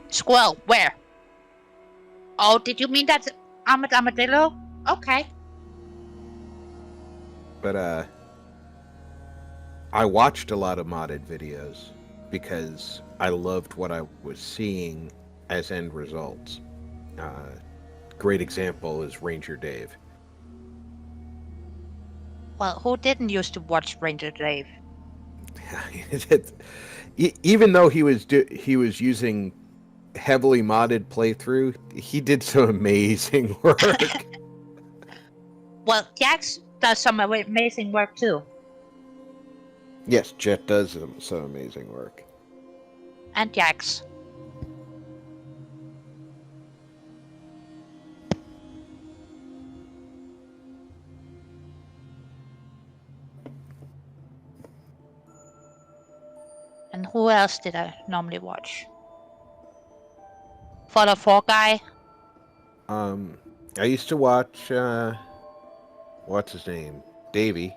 Squirrel, where? Oh, did you mean that armadillo? Okay. But I watched a lot of modded videos because I loved what I was seeing as end results. Great example is Ranger Dave. Well, who didn't used to watch Ranger Dave? Even though he was using heavily modded playthrough, he did some amazing work. Well, Jax does some amazing work too. Yes, Jet does some amazing work. And Jax. And who else did I normally watch? FO4 guy. I used to watch what's his name? Davey.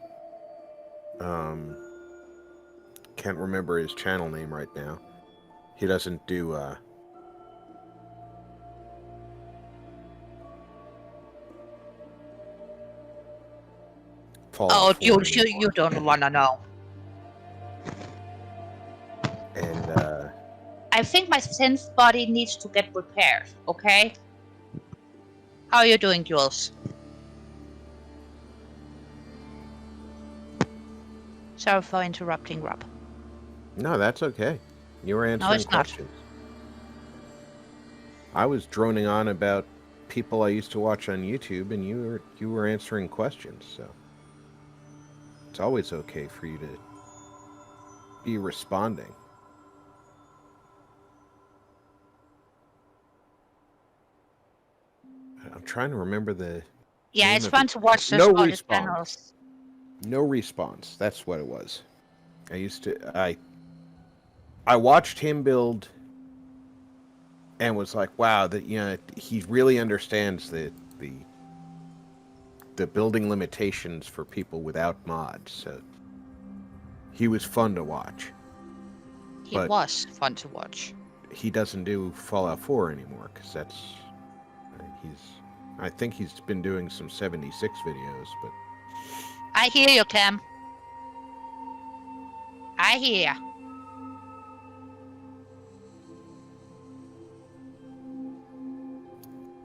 Can't remember his channel name right now. He doesn't do Oh, Fallout 4 you don't wanna know. And I think my synth body needs to get repaired, okay? How are you doing, Jules? Sorry for interrupting, Rob. no, that's okay. You were answering it's not. questions. I was droning on about people I used to watch on YouTube, and you were answering questions. So it's always okay for you to be responding. I'm trying to remember the. Yeah, name it's of fun it. to watch the No spotted respawn. panels. No response. That's what it was. I watched him build and was like, wow, that he really understands the building limitations for people without mods. So he was fun to watch. He But was fun to watch. he doesn't do Fallout 4 anymore because I think he's been doing some 76 videos, but I hear you, Cam. I hear.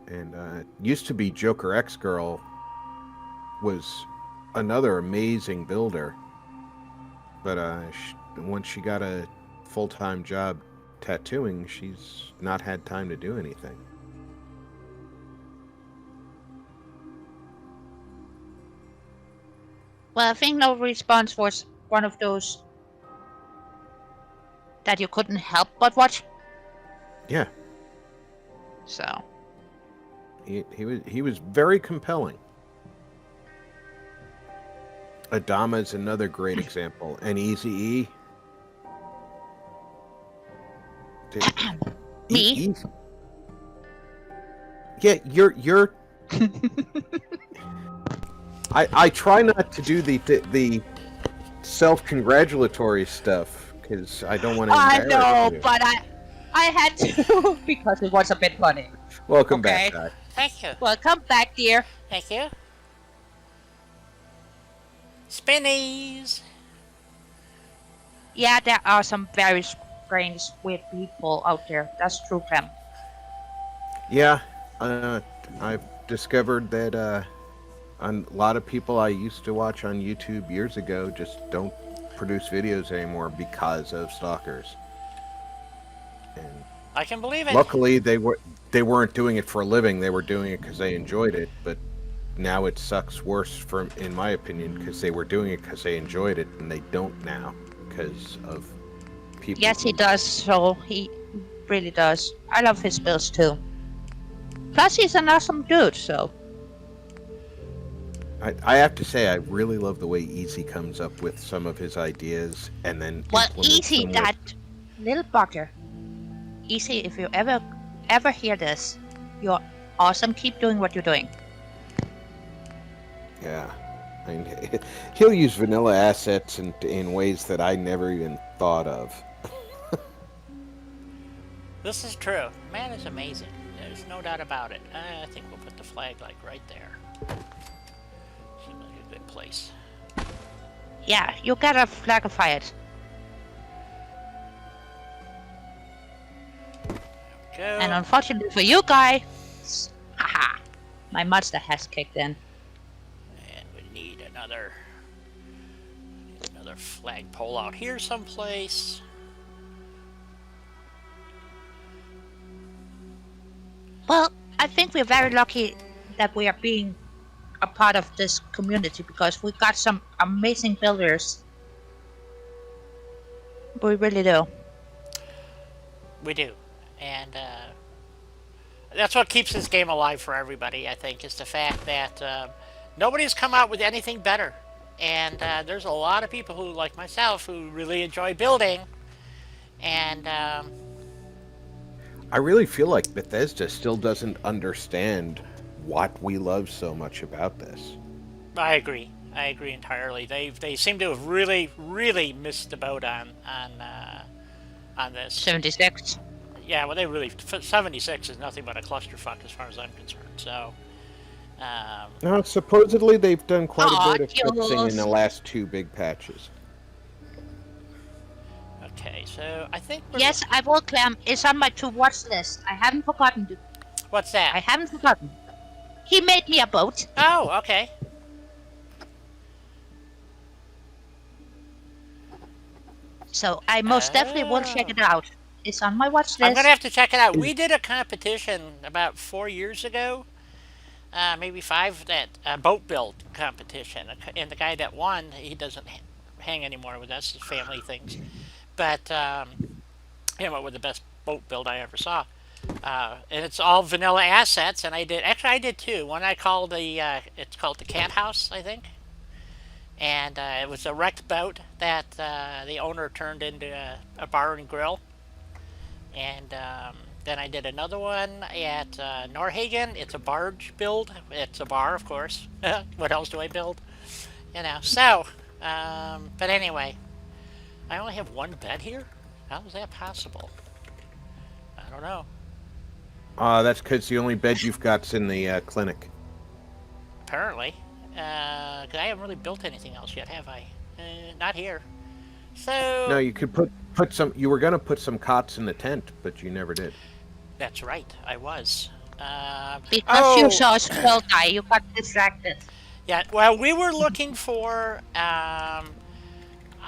and used to be Joker X Girl was another amazing builder, but once she got a full-time job tattooing, she's not had time to do anything. Well, I think no response was one of those that you couldn't help but watch. Yeah, So. he was very compelling. Adama is another great example, and Easy E. Me? E- yeah, you're. I try not to do the self-congratulatory stuff because I don't want to I embarrass know, you. but I had to because it was a bit funny. Welcome back, Okay. Guy. Thank you. Welcome back, dear. Thank you. Spinnies. Yeah, there are some very strange, weird people out there. That's true, Clem. Yeah, I've discovered that a lot of people I used to watch on YouTube years ago just don't produce videos anymore because of stalkers. And I can believe it. luckily, they weren't doing it for a living. They were doing it because they enjoyed it. But now it sucks worse, from in my opinion, because they were doing it because they enjoyed it, and they don't now because of people. Yes, he who- does. So he really does. I love his builds too. Plus, he's an awesome dude. So I have to say, I really love the way Easy comes up with some of his ideas and then well, implements easy them with- that little bugger. Easy, if you ever hear this, you're awesome. Keep doing what you're doing. Yeah. I mean, he'll use vanilla assets in ways that I never even thought of. This is true. Man is amazing. There's no doubt about it. I think we'll put the flag like right there. Seems like a good place. Yeah, you gotta flagify it. Go. And unfortunately for you guys, haha, my monster has kicked in. And we need another flagpole out here someplace. Well, I think we're very lucky that we are being a part of this community because we got some amazing builders. We really do. We do. And that's what keeps this game alive for everybody, I think, is the fact that nobody's come out with anything better. And there's a lot of people who, like myself, who really enjoy building. And I really feel like Bethesda still doesn't understand what we love so much about this. I agree. I agree entirely. They seem to have really missed the boat on this. 76. Yeah, well, they really 76 is nothing but a clusterfuck as far as I'm concerned. So, Now, supposedly they've done quite Aw, a bit of fixing in the Jules. last two big patches. okay, so I think we're, Yes, I will, Clem. It's on my to-watch list. I haven't forgotten. what's I that? haven't forgotten. He made me a boat. Oh, okay. So I most definitely will check it out. It's on my watch I'm list. gonna have to check it out. We did a competition about 4 years ago, maybe 5. That boat build competition, and the guy that won, he doesn't hang anymore with us. His family things, but you know, with the best boat build I ever saw. And it's all vanilla assets, and I did two. One I called it's called the Cat House, I think, and it was a wrecked boat that the owner turned into a bar and grill. And then I did another one at Norhagen. It's a barge build. It's a bar, of course. What else do I build? You know. So, but anyway, I only have one bed here. How is that possible? I don't know. That's because the only bed you've got's in the clinic. Apparently, 'cause I haven't really built anything else yet, have I? Not here. So No, you could put some. You were gonna put some cots in the tent, but you never did. that's right. I was. Because you saw a skull die, you got distracted. Yeah, well, we were looking for. I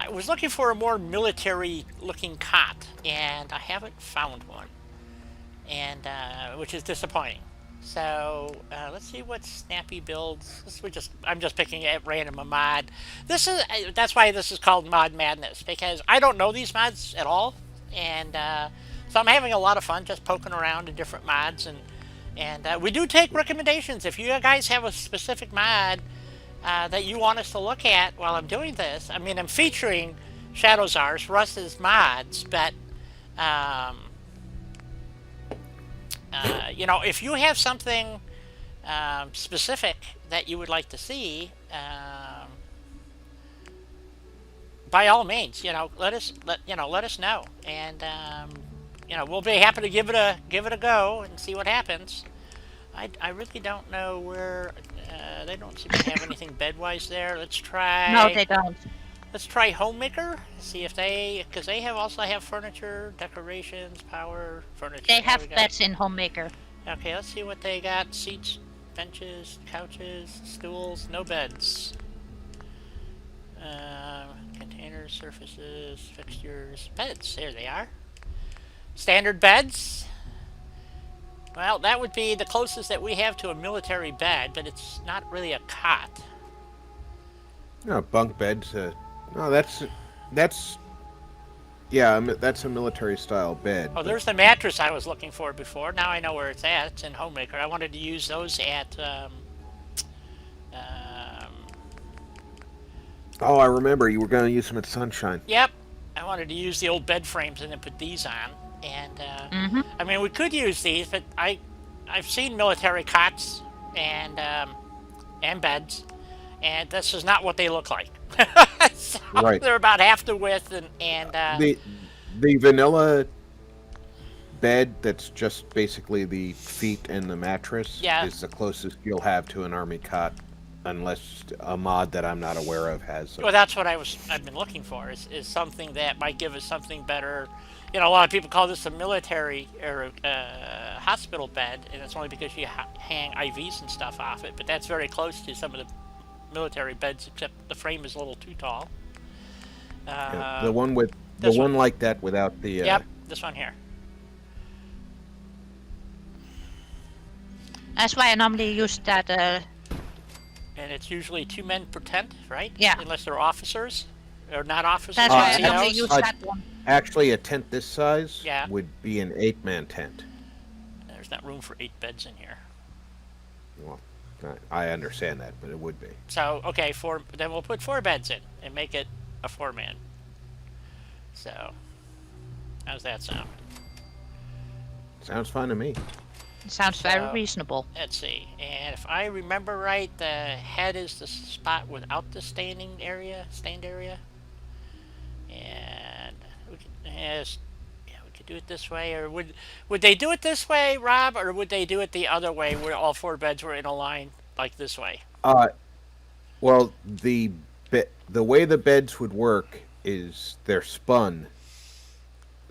was looking for a more military-looking cot, and I haven't found one, and which is disappointing. So let's see what Snappy builds. I'm just picking at random a mod. That's why this is called Mod Madness, because I don't know these mods at all, and so I'm having a lot of fun just poking around in different mods, and we do take recommendations. If you guys have a specific mod that you want us to look at while I'm doing this, I mean, I'm featuring Shadowzars, Russ's mods, but if you have something specific that you would like to see, by all means, let us know, and we'll be happy to give it a go and see what happens. I really don't know where they don't seem to have anything bedwise there. No, they don't. Let's try Homemaker. See if because they also have furniture, decorations, power, furniture. They Yeah, we have got. beds in Homemaker. Okay, let's see what they got. Seats, benches, couches, stools, no beds. Containers, surfaces, fixtures, beds. There they are. Standard beds. Well, that would be the closest that we have to a military bed, but it's not really a cot. No, bunk beds. No, that's yeah, that's a military style bed. Oh, But there's the mattress I was looking for before. Now I know where it's at. It's in Homemaker. I wanted to use those at. Um, oh, I remember you were going to use them at Sunshine. yep, I wanted to use the old bed frames and then put these on. And Mm-hmm. I mean, we could use these, but I've seen military cots and beds, and this is not what they look like. So Right. they're about half the width, and The vanilla bed that's just basically the feet and the mattress yeah. is the closest you'll have to an army cot, unless a mod that I'm not aware of has them. Well, that's what I've been looking for is something that might give us something better. A lot of people call this a military or hospital bed, and it's only because you hang IVs and stuff off it. But that's very close to some of the military beds, except the frame is a little too tall. Yeah, the one with the this one one. like that without the Yep, this one here. That's why I normally use that. And it's usually 2 men per tent, right? Yeah. Unless they're officers or not officers. That's why I no. normally NCOs. use Uh, that one. actually a tent this size Yeah. would be an 8-man tent. There's not room for 8 beds in here. Well, I understand that, but it would be. So okay, then we'll put 4 beds in and make it a 4-man. So, how's that sound? Sounds fine to me. Sounds very So- reasonable. Let's see. And if I remember right, the head is the spot without the stained area. And we could, yes, yeah, we could do it this way. Or would they do it this way, Rob, or would they do it the other way, where all 4 beds were in a line like this way? Well, the way the beds would work is they're spun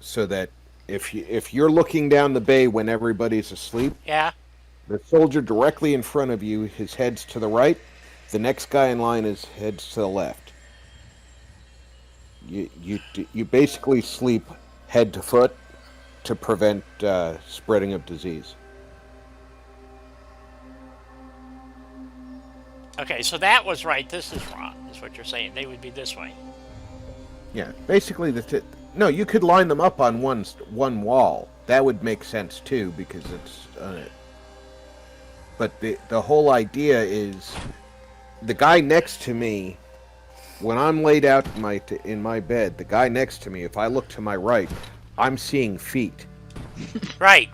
so that if you're looking down the bay when everybody's asleep, Yeah. the soldier directly in front of you, his head's to the right. The next guy in line is heads to the left. You basically sleep head to foot to prevent spreading of disease. Okay, so that was right. This is wrong. Is what you're saying? They would be this way. Yeah, basically no, you could line them up on one wall. That would make sense too because it's. But the whole idea is, the guy next to me, when I'm laid out in my bed, the guy next to me, if I look to my right, I'm seeing feet. Right.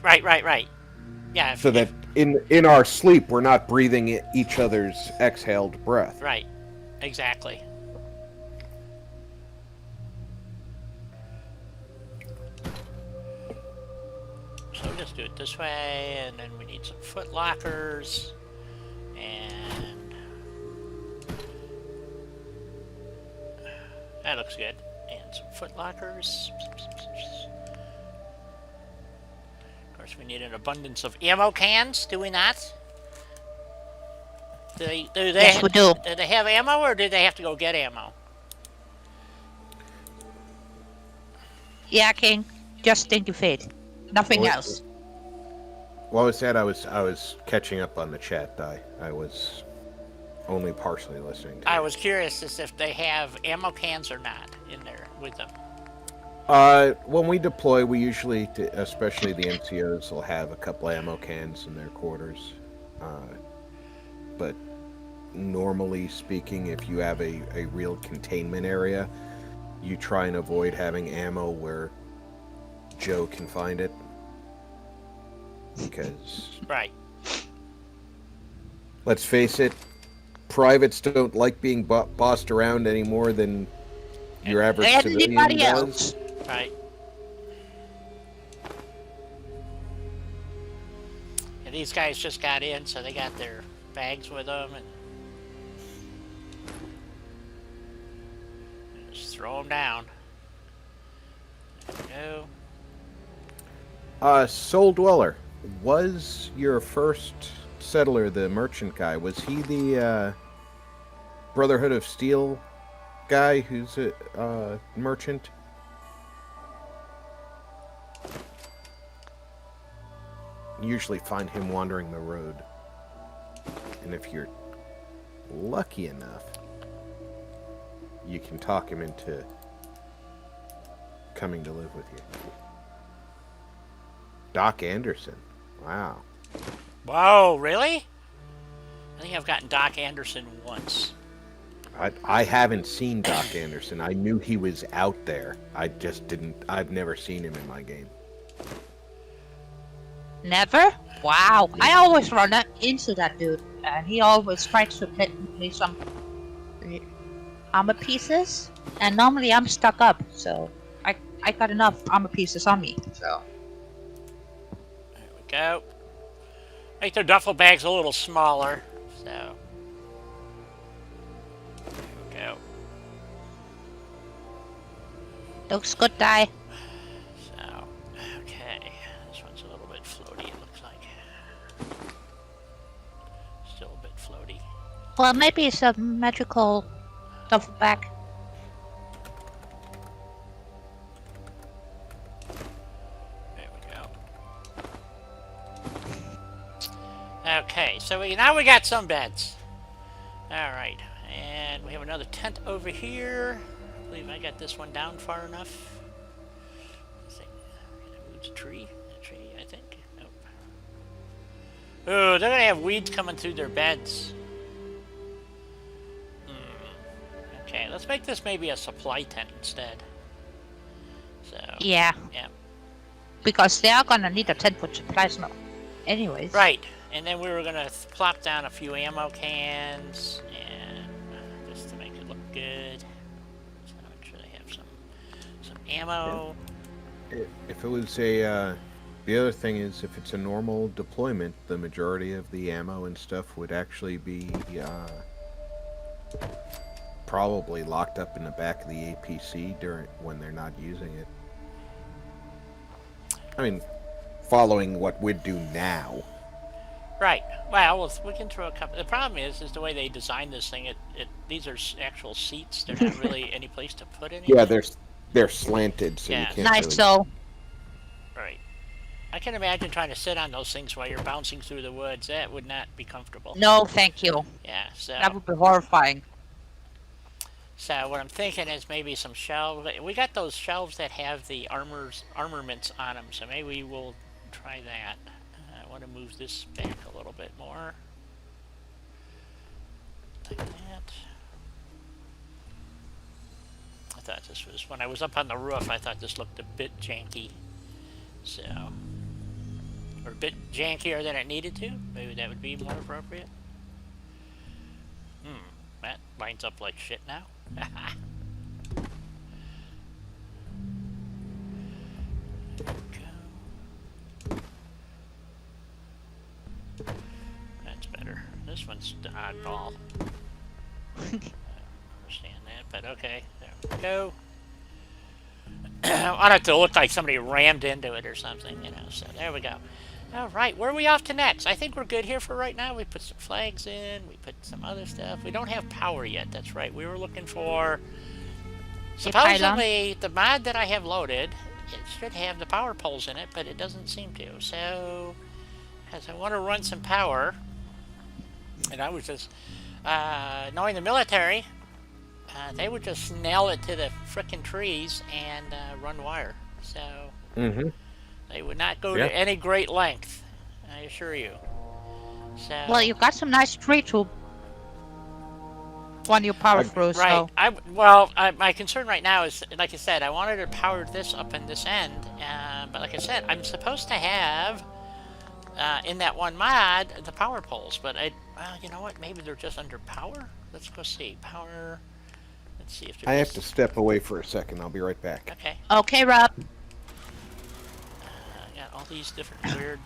Yeah. So that in our sleep, we're not breathing each other's exhaled breath. Right. Exactly. So we'll just do it this way, and then we need some foot lockers, and that looks good. And some foot lockers. Of course, we need an abundance of ammo cans, do we not? Yes, we do. Do they have ammo, or do they have to go get ammo? Yeah, King. Just think of it. Nothing else. What was that? I was catching up on the chat. I was only partially listening to I it. was curious as if they have ammo cans or not in there with them. When we deploy, we usually, especially the NCOs, will have a couple ammo cans in their quarters. But normally speaking, if you have a real containment area, you try and avoid having ammo where Joe can find it. because Right. let's face it, privates don't like being bossed around any more than your average civilian Anybody does. else? Right. And these guys just got in, so they got their bags with them, and just throw them down. There we go. Soul Dweller, was your first settler the merchant guy? Was he the Brotherhood of Steel guy who's a merchant? You usually find him wandering the road. And if you're lucky enough, you can talk him into coming to live with you. Doc Anderson. Wow. Whoa, really? I think I've gotten Doc Anderson once. I haven't seen Doc Anderson. I knew he was out there. I just didn't. I've never seen him in my game. Never? Wow. I always run into that dude, and he always tries to hit me some armor pieces, and normally I'm stuck up, so I got enough armor pieces on me, so. There we go. Make their duffel bags a little smaller, so. There we go. Looks good, die. So, okay. This one's a little bit floaty, it looks like. Still a bit floaty. Well, maybe it's a magical duffel bag. There we go. Okay, so now we got some beds. Alright, and we have another tent over here. I believe I got this one down far enough. Let's see. Can I move the tree? The tree, I think. Nope. Oh, they're gonna have weeds coming through their beds. Okay, let's make this maybe a supply tent instead. So, Yeah, yeah. because they are gonna need a 10-foot supplies now. Anyways. Right, and then we were gonna plop down a few ammo cans, and just to make it look good. So make sure they have some ammo. If it was a, the other thing is, if it's a normal deployment, the majority of the ammo and stuff would actually be probably locked up in the back of the APC when they're not using it. I mean, following what we'd do now. Right. Well, we can throw a couple. The problem is the way they designed this thing. These are actual seats. They're not really any place to put anything. Yeah, they're slanted, so Yeah. you can't. Nice, really... so. Right. I can imagine trying to sit on those things while you're bouncing through the woods. That would not be comfortable. No, thank you. Yeah. So. That would be horrifying. So what I'm thinking is maybe some shelves. We got those shelves that have the armaments on them, so maybe we'll try that. I want to move this back a little bit more. Like that. I thought this was, when I was up on the roof, I thought this looked a bit janky. So, or a bit jankier than it needed to. Maybe that would be more appropriate. That lines up like shit now. That's better. This one's the oddball. I don't understand that, but okay. There we go. I want it to look like somebody rammed into it or something, you know. So there we go. All right, where are we off to next? I think we're good here for right now. We put some flags in. We put some other stuff. We don't have power yet. That's right. We were looking for... Supposedly, the mod that I have loaded, it should have the power poles in it, but it doesn't seem to. So, as I want to run some power, and I was just... knowing the military, they would just nail it to the frickin' trees and run wire. So... Mm-hmm. They would not go to any great length, I assure you. So, Well, you've got some nice tree to run your power through, right. so. My concern right now is, like I said, I wanted to power this up in this end, but like I said, I'm supposed to have in that one mod, the power poles. But well, you know what? Maybe they're just under power. Let's go see power. Let's see if they're I have to just step away for a second. I'll be right back. okay. Okay, Rob. Got all these different weird.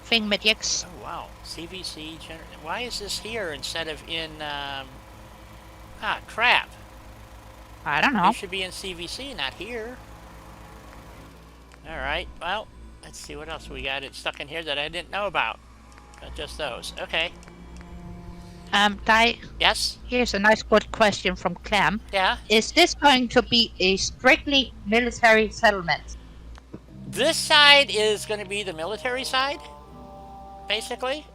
Thingamajig's. Oh wow, CVC. Why is this here instead of in? Crap. I don't know. It should be in CVC, not here. All right. Well, let's see what else we got. It's stuck in here that I didn't know about. Just those. Okay. Di, Yes. here's a nice good question from Clem. Yeah. Is this going to be a strictly military settlement? This side is going to be the military side, basically.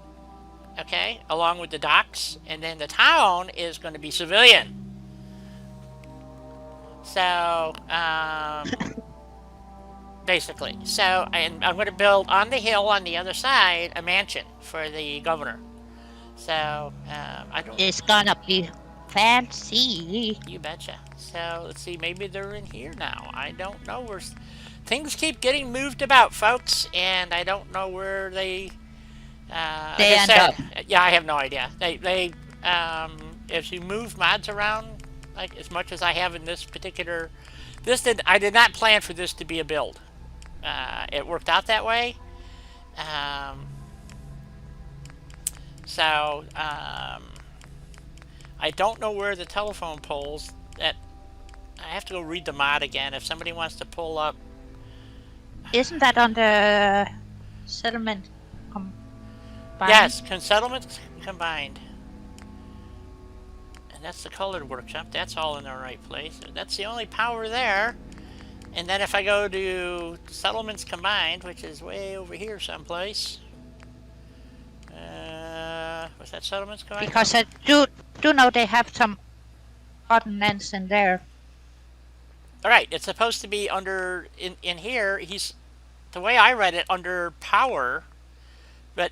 Okay, along with the docks, and then the town is going to be civilian. So, basically. So, and I'm going to build on the hill on the other side a mansion for the governor. So, I don't. It's gonna be fancy. You betcha. So, let's see. Maybe they're in here now. I don't know. Things keep getting moved about, folks, and I don't know where they. They like end I up. said, yeah, I have no idea. If you move mods around, like as much as I have in this particular, I did not plan for this to be a build. It worked out that way. So I don't know where the telephone poles. That I have to go read the mod again. If somebody wants to pull up, Isn't that on the settlement combined? yes, settlements combined. And that's the colored workshop. That's all in the right place. That's the only power there. And then if I go to settlements combined, which is way over here someplace. Was that settlements combined? Because I do know they have some ordnance in there. All right, it's supposed to be under in here. The way I read it, under power, but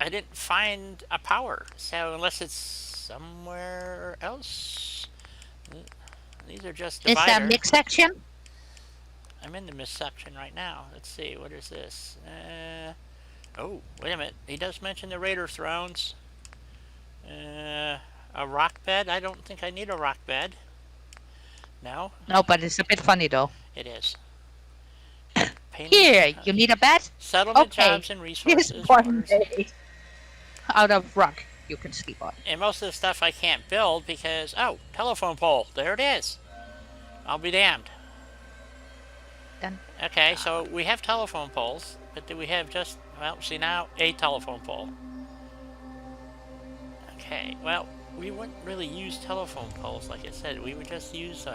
I didn't find a power. So unless it's somewhere else, these are just Is dividers. that mix section? I'm in the mist section right now. Let's see, what is this? Oh, wait a minute. He does mention the Raider Thrones. A rock bed? I don't think I need a rock bed. No? No, but it's a bit funny though. It is. Here, you need a bed? Settlement Okay. jobs and resources. Here's one orders. day out of rock you can sleep on. And most of the stuff I can't build because, oh, telephone pole. There it is. I'll be damned. Done. Okay, so we have telephone poles, but do we have just, well, see now, a telephone pole. Okay, well, we wouldn't really use telephone poles, like I said. We would just use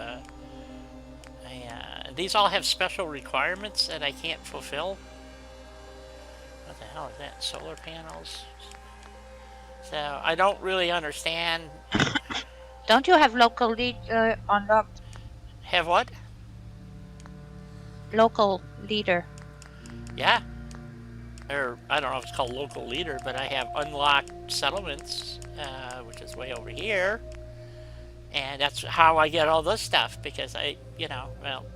these all have special requirements that I can't fulfill. What the hell is that? Solar panels? So, I don't really understand. Don't you have local lead unlocked? Have what? Local leader. Yeah. Or, I don't know if it's called local leader, but I have unlocked settlements, which is way over here. And that's how I get all this stuff, because well,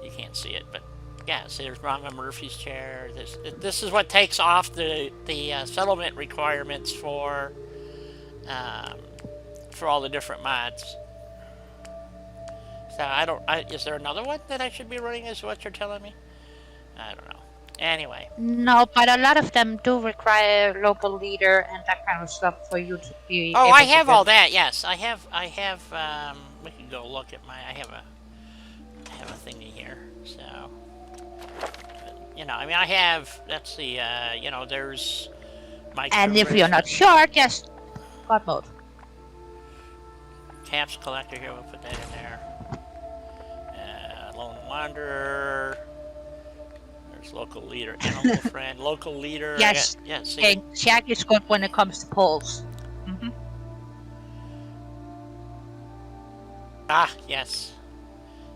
you can't see it, but yeah, see there's Rama Murphy's chair. This is what takes off the settlement requirements for all the different mods. So is there another one that I should be running, is what you're telling me? I don't know. Anyway. No, but a lot of them do require local leader and that kind of stuff for you to be. Oh, able I to have build. all that. Yes, I have. We can go look at I have a thingy here. So, I mean, I have. Let's see. There's my. And if you're not sure, just God mode. Caps collector here. We'll put that in there. Lone wanderer. There's local leader, animal friend, local leader. Yes. See. Okay, Shag is good when it comes to polls. Mm-hmm. Ah, yes.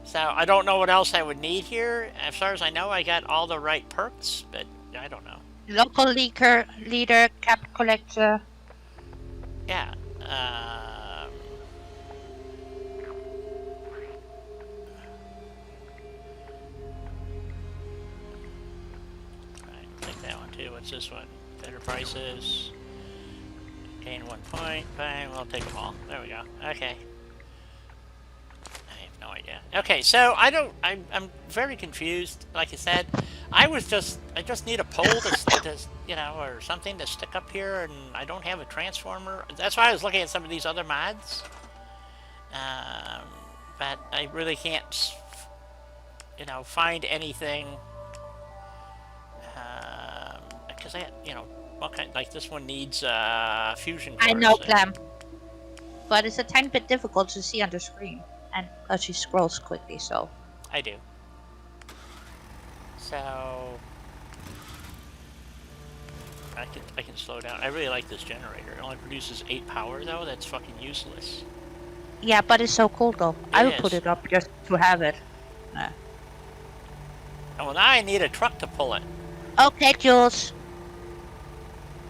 So I don't know what else I would need here. As far as I know, I got all the right perks, but I don't know. Local leader, cap collector. Yeah. to. What's this one? Better prices. Gain 1 point. Fine, we'll take them all. There we go. Okay. I have no idea. Okay, so I'm very confused. Like I said, I just need a pole to you know, or something to stick up here, and I don't have a transformer. That's why I was looking at some of these other mods. But I really can't, you know, find anything. Because you know, what kind, like this one needs fusion cores. I know, Clem. But it's a tiny bit difficult to see on the screen. And because she scrolls quickly, so. I do. So I can slow down. I really like this generator. It only produces 8 power though. That's fucking useless. Yeah, but it's so cool though. I would put is. it up just to have it. Oh, well, now I need a truck to pull it. Okay, Jules.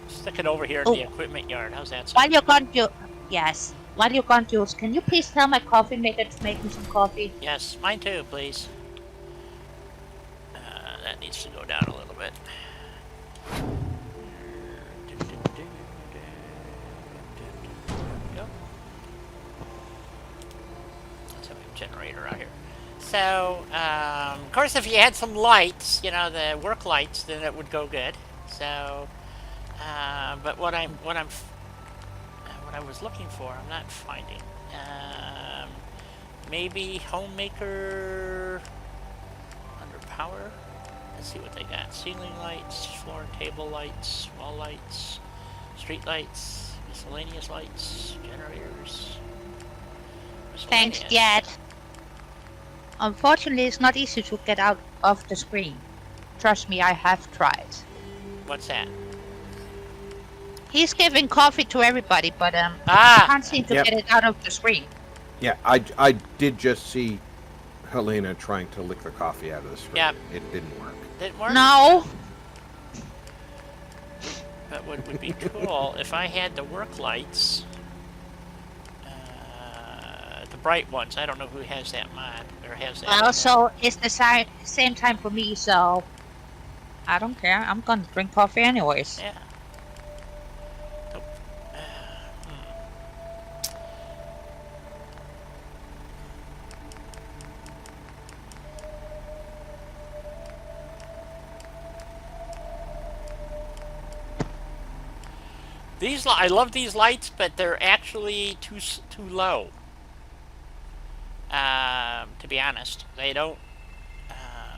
Stick it over here in the equipment yard. How's that sound? While you're gone, yes. While you're gone, Jules, can you please tell my coffee maker to make me some coffee? Yes, mine too, please. That needs to go down a little bit. Go. Let's have a generator out here. So, of course, if you had some lights, you know, the work lights, then it would go good. So, but what I was looking for, I'm not finding. Maybe homemaker under power. Let's see what they got. Ceiling lights, floor and table lights, wall lights, street lights, miscellaneous lights, generators. Thanks, Dad. Unfortunately, it's not easy to get out of the screen. Trust me, I have tried. What's that? He's giving coffee to everybody, but I can't seem to get it out of the screen. Yeah, I did just see Helena trying to lick the coffee out of the screen. Yep. It didn't work. Didn't work? No. But what would be cool if I had the work lights, the bright ones. I don't know who has that mod or has that. Well, so it's the same time for me, so I don't care. I'm gonna drink coffee anyways. Yeah. I love these lights, but they're actually too low. To be honest, they don't.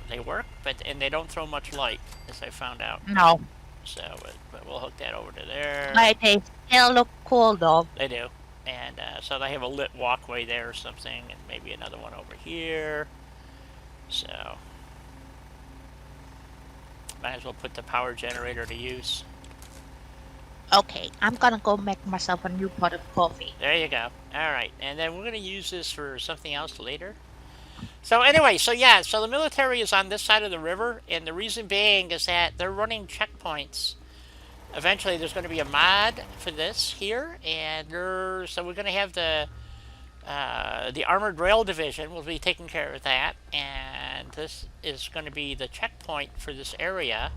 They work, and they don't throw much light, as I found out. No. So, but we'll hook that over to there. But they still look cool, though. They do, and so they have a lit walkway there or something, and maybe another one over here. So, might as well put the power generator to use. Okay, I'm gonna go make myself a new pot of coffee. There you go. Alright, and then we're gonna use this for something else later. So anyway, so the military is on this side of the river, and the reason being is that they're running checkpoints. Eventually there's going to be a mod for this here, and so we're going to have the Armored Rail Division will be taking care of that, and this is going to be the checkpoint for this area.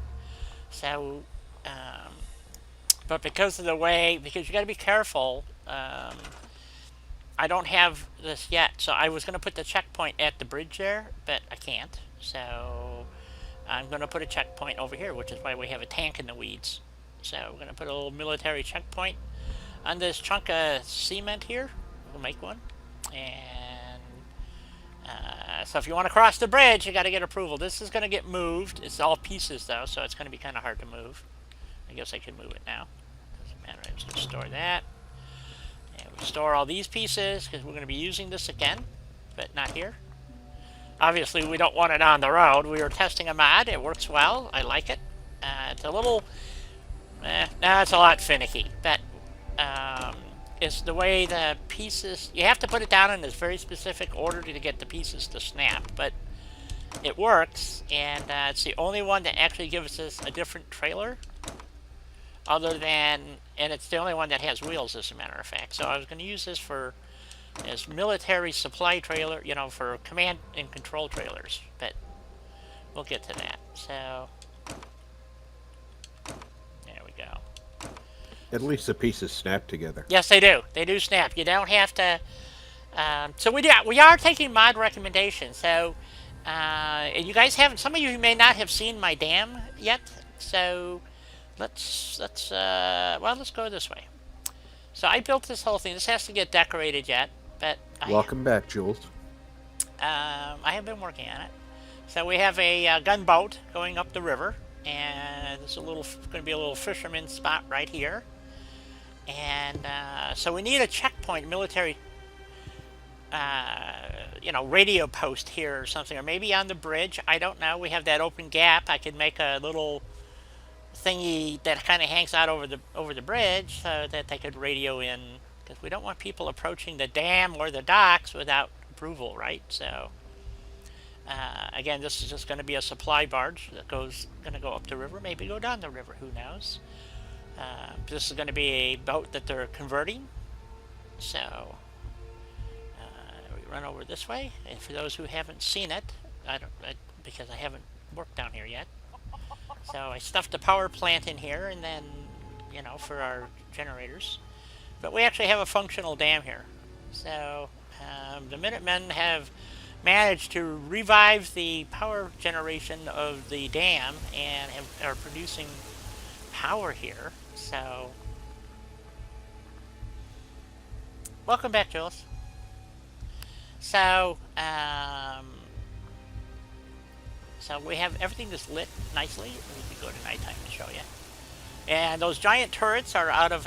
So, but because of the way, because you got to be careful, I don't have this yet, so I was going to put the checkpoint at the bridge there, but I can't. So I'm going to put a checkpoint over here, which is why we have a tank in the weeds. So we're going to put a little military checkpoint on this chunk of cement here. We'll make one. And so if you want to cross the bridge, you got to get approval. This is going to get moved. It's all pieces, though, so it's going to be kind of hard to move. I guess I can move it now. Doesn't matter. I'm just going to store that. And we store all these pieces because we're going to be using this again, but not here. Obviously, we don't want it on the road. We were testing a mod. It works well. I like it. It's a little... it's a lot finicky. But it's the way the pieces... You have to put it down in this very specific order to get the pieces to snap. But it works, and it's the only one that actually gives us a different trailer. Other than, and it's the only one that has wheels, as a matter of fact. So I was going to use this as military supply trailer, you know, for command and control trailers. But we'll get to that. So At least the pieces snap together. Yes, they do. They do snap. You don't have to. So we are taking mod recommendations. So you guys haven't. Some of you may not have seen my dam yet. So let's go this way. So I built this whole thing. This has to get decorated yet, but Welcome back, Jules. I have been working on it. So we have a gunboat going up the river, and there's going to be a little fisherman spot right here. And so we need a checkpoint, military, radio post here or something, or maybe on the bridge. I don't know. We have that open gap. I could make a little thingy that kind of hangs out over the bridge so that they could radio in, because we don't want people approaching the dam or the docks without approval, right? So again, this is just going to be a supply barge that going to go up the river, maybe go down the river, who knows. This is going to be a boat that they're converting. So we run over this way, and for those who haven't seen it, because I haven't worked down here yet. So I stuffed a power plant in here, and then for our generators. But we actually have a functional dam here. So the Minutemen have managed to revive the power generation of the dam and are producing power here. So welcome back, Jules. So so we have everything that's lit nicely. We can go to nighttime to show you. And those giant turrets are out of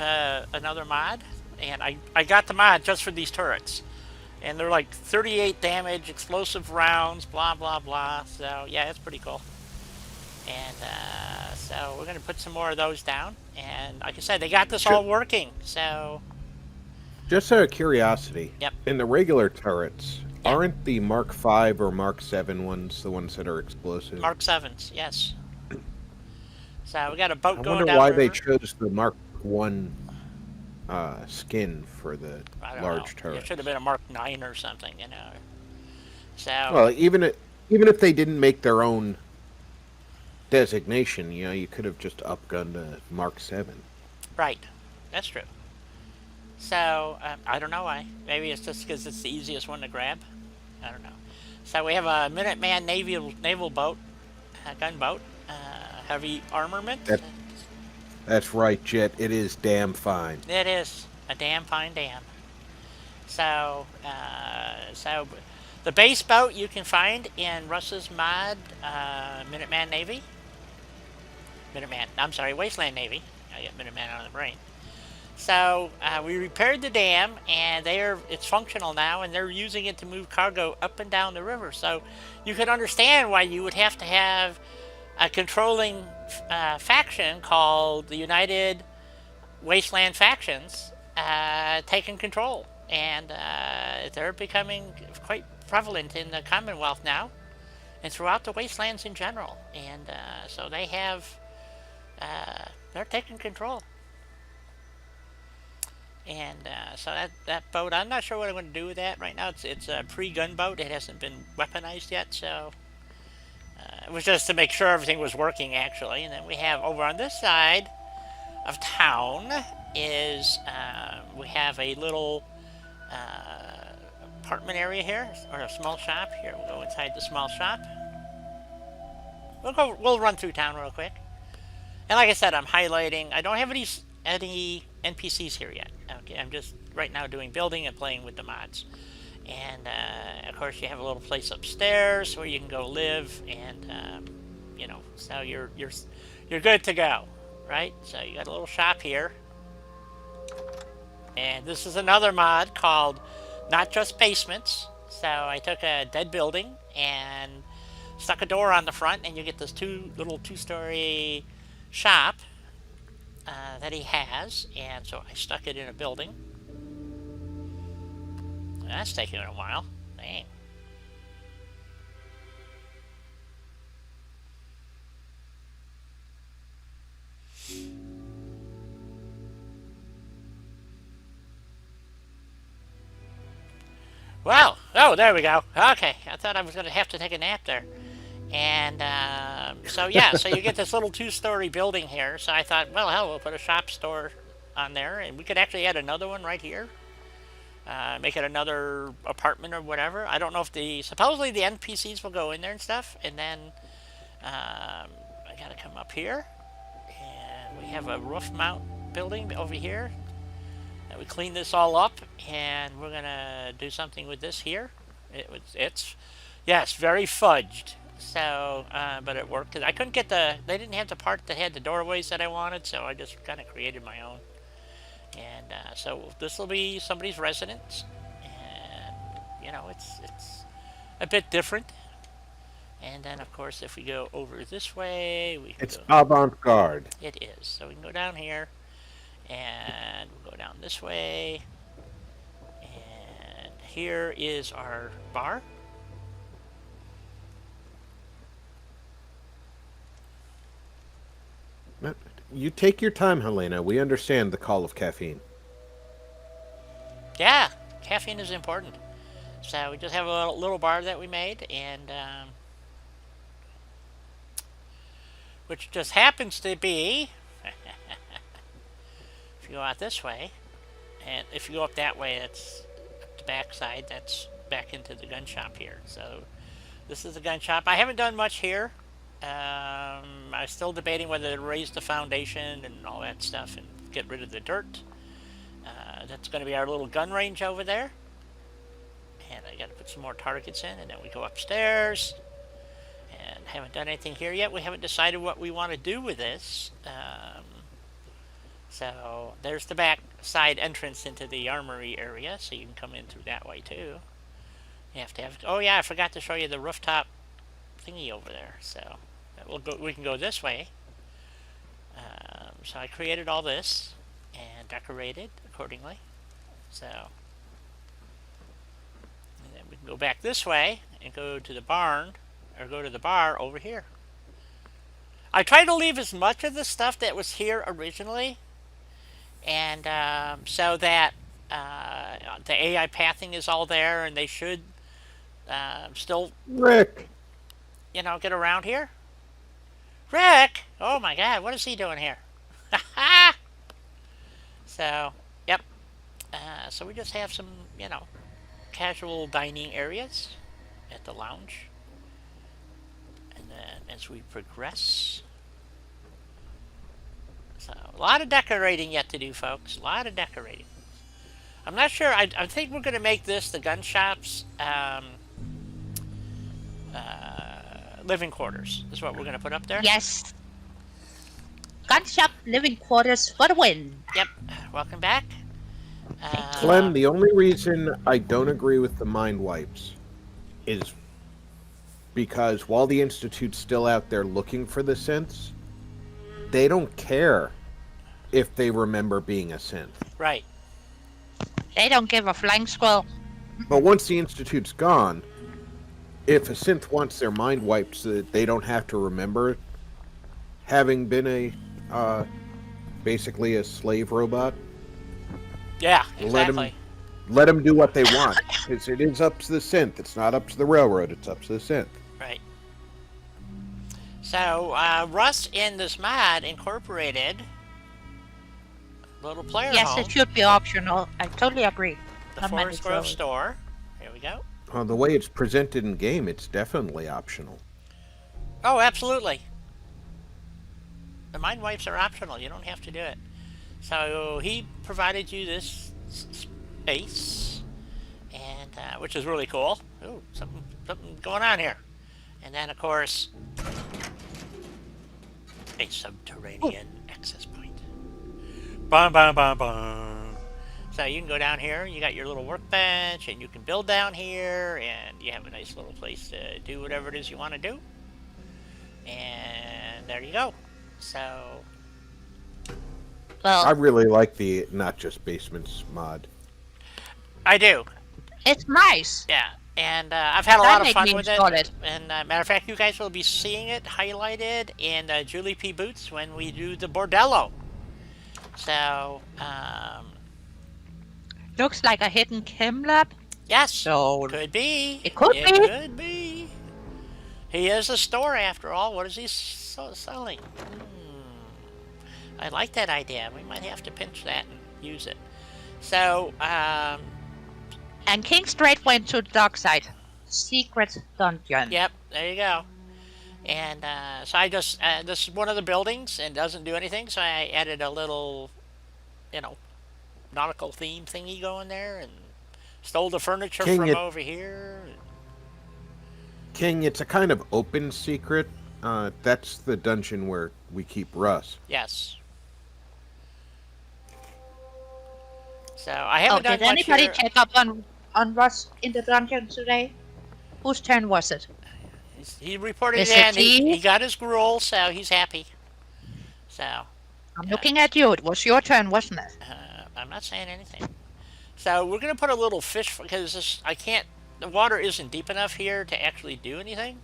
another mod, and I got the mod just for these turrets. And they're like 38 damage, explosive rounds, blah, blah, blah. So, yeah, it's pretty cool. And so we're going to put some more of those down. And like I said, they got this all working. So, Just out of curiosity, yep. in the regular turrets, Yep. aren't the Mark 5 or Mark 7 ones the ones that are explosive? Mark 7s, yes. So we got a boat I going wonder down why the they river. chose the Mark 1 skin for the I don't large know. turrets. It should have been a Mark 9 or something, So, Well, even if they didn't make their own designation, you could have just upgunned a Mark 7. right. That's true. So, I don't know why. Maybe it's just because it's the easiest one to grab. I don't know. So we have a Minuteman naval boat, gunboat, heavy armament. That's right, Jet. It is damn fine. It is a damn fine dam. So, so the base boat you can find in Russ's mod, Minuteman Navy. I'm sorry, Wasteland Navy. I get Minuteman out of the brain. So we repaired the dam, and it's functional now, and they're using it to move cargo up and down the river. So you can understand why you would have to have a controlling faction called the United Wasteland Factions taking control. And they're becoming quite prevalent in the Commonwealth now and throughout the wastelands in general. And so they're taking control. And so that boat, I'm not sure what I'm going to do with that right now. It's a pre-gun boat. It hasn't been weaponized yet, so it was just to make sure everything was working, actually. And then we have over on this side of town we have a little apartment area here, or a small shop. Here, we'll go inside the small shop. We'll run through town real quick. And like I said, I'm highlighting. I don't have any NPCs here yet. Okay, I'm just right now doing building and playing with the mods. And of course, you have a little place upstairs where you can go live, and so you're good to go, right? So you got a little shop here, and this is another mod called Not Just Basements. So I took a dead building and stuck a door on the front, and you get this two-story shop that he has, and so I stuck it in a building. That's taking a while. Dang. Well, oh, there we go. Okay, I thought I was going to have to take a nap there. And so yeah, so you get this little two-story building here. So I thought, well, hell, we'll put a shop store on there, and we could actually add another one right here. Make it another apartment or whatever. I don't know if supposedly the NPCs will go in there and stuff, and then I gotta come up here, and we have a roof mount building over here. And we clean this all up, and we're gonna do something with this here. It's yes, very fudged. So, but it worked because I couldn't get they didn't have the part that had the doorways that I wanted, so I just kind of created my own. And so this will be somebody's residence, and it's a bit different. And then of course, if we go over this way, we can It's go. avant-garde. It is. So we can go down here, and we'll go down this way. And here is our bar. You take your time, Helena. We understand the call of caffeine. Yeah, caffeine is important. So we just have a little bar that we made, and which just happens to be, if you go out this way, and if you go up that way, that's the back side. That's back into the gun shop here. So this is the gun shop. I haven't done much here. I'm still debating whether to raise the foundation and all that stuff and get rid of the dirt. That's going to be our little gun range over there. And I got to put some more targets in, and then we go upstairs. And haven't done anything here yet. We haven't decided what we want to do with this. So there's the back side entrance into the armory area, so you can come in through that way too. You have to have. Oh yeah, I forgot to show you the rooftop thingy over there. So we can go this way. So I created all this and decorated accordingly. So and then we can go back this way and go to the barn, or go to the bar over here. I tried to leave as much of the stuff that was here originally, and so that the AI pathing is all there, and they should still, Rick! get around here. Rick! Oh my God, what is he doing here? So, yep. So we just have some, casual dining areas at the lounge. And then as we progress, so a lot of decorating yet to do, folks. A lot of decorating. I'm not sure. I think we're going to make this the gun shop's living quarters. Is what we're going to put up there. Yes. Gun shop living quarters for the win. Yep. Welcome back. Clem, the only reason I don't agree with the mind wipes is because while the Institute's still out there looking for the synths, they don't care if they remember being a synth. Right. They don't give a flying squirrel. But once the Institute's gone, if a synth wants their mind wiped so that they don't have to remember having been basically a slave robot, Yeah, exactly. let them do what they want. Because it is up to the synth. It's not up to the railroad. It's up to the synth. Right. So, Russ in this mod incorporated little player Yes, home, it should be optional. I totally agree. the Not Forest Grove mandatory. store. Here we go. The way it's presented in game, it's definitely optional. Oh, absolutely. The mind wipes are optional. You don't have to do it. So he provided you this space, and which is really cool. Ooh, something going on here. And then, of course, a subterranean access point. Bum, bum, bum, bum. So you can go down here. You got your little workbench, and you can build down here, and you have a nice little place to do whatever it is you want to do. And there you go. So I Well, really like the not just basements mod. I do. it's nice. Yeah, and I've had a That lot of made fun me with install it. it. And matter of fact, you guys will be seeing it highlighted in Julie P. Boots when we do the Bordello. So, Looks like a hidden chem lab. yes, So could be. It could be. Could be. He is a store after all. What is he selling? I like that idea. We might have to pinch that and use it. So, And King straight went to the dark side. Secret dungeon. yep, there you go. And so I just, this is one of the buildings and doesn't do anything, so I added a little, you know, nautical theme thingy going there and stole the furniture King, from it over here. King, it's a kind of open secret. That's the dungeon where we keep Russ. Yes. So I Oh, haven't did done much anybody here. check up on Russ in the dungeon today? Whose turn was it? He reported Is in. it He T? got his gruel, so he's happy. So I'm yeah, looking at you. It was your turn, wasn't it? I'm not saying anything. So we're gonna put a little fish because this I can't. The water isn't deep enough here to actually do anything.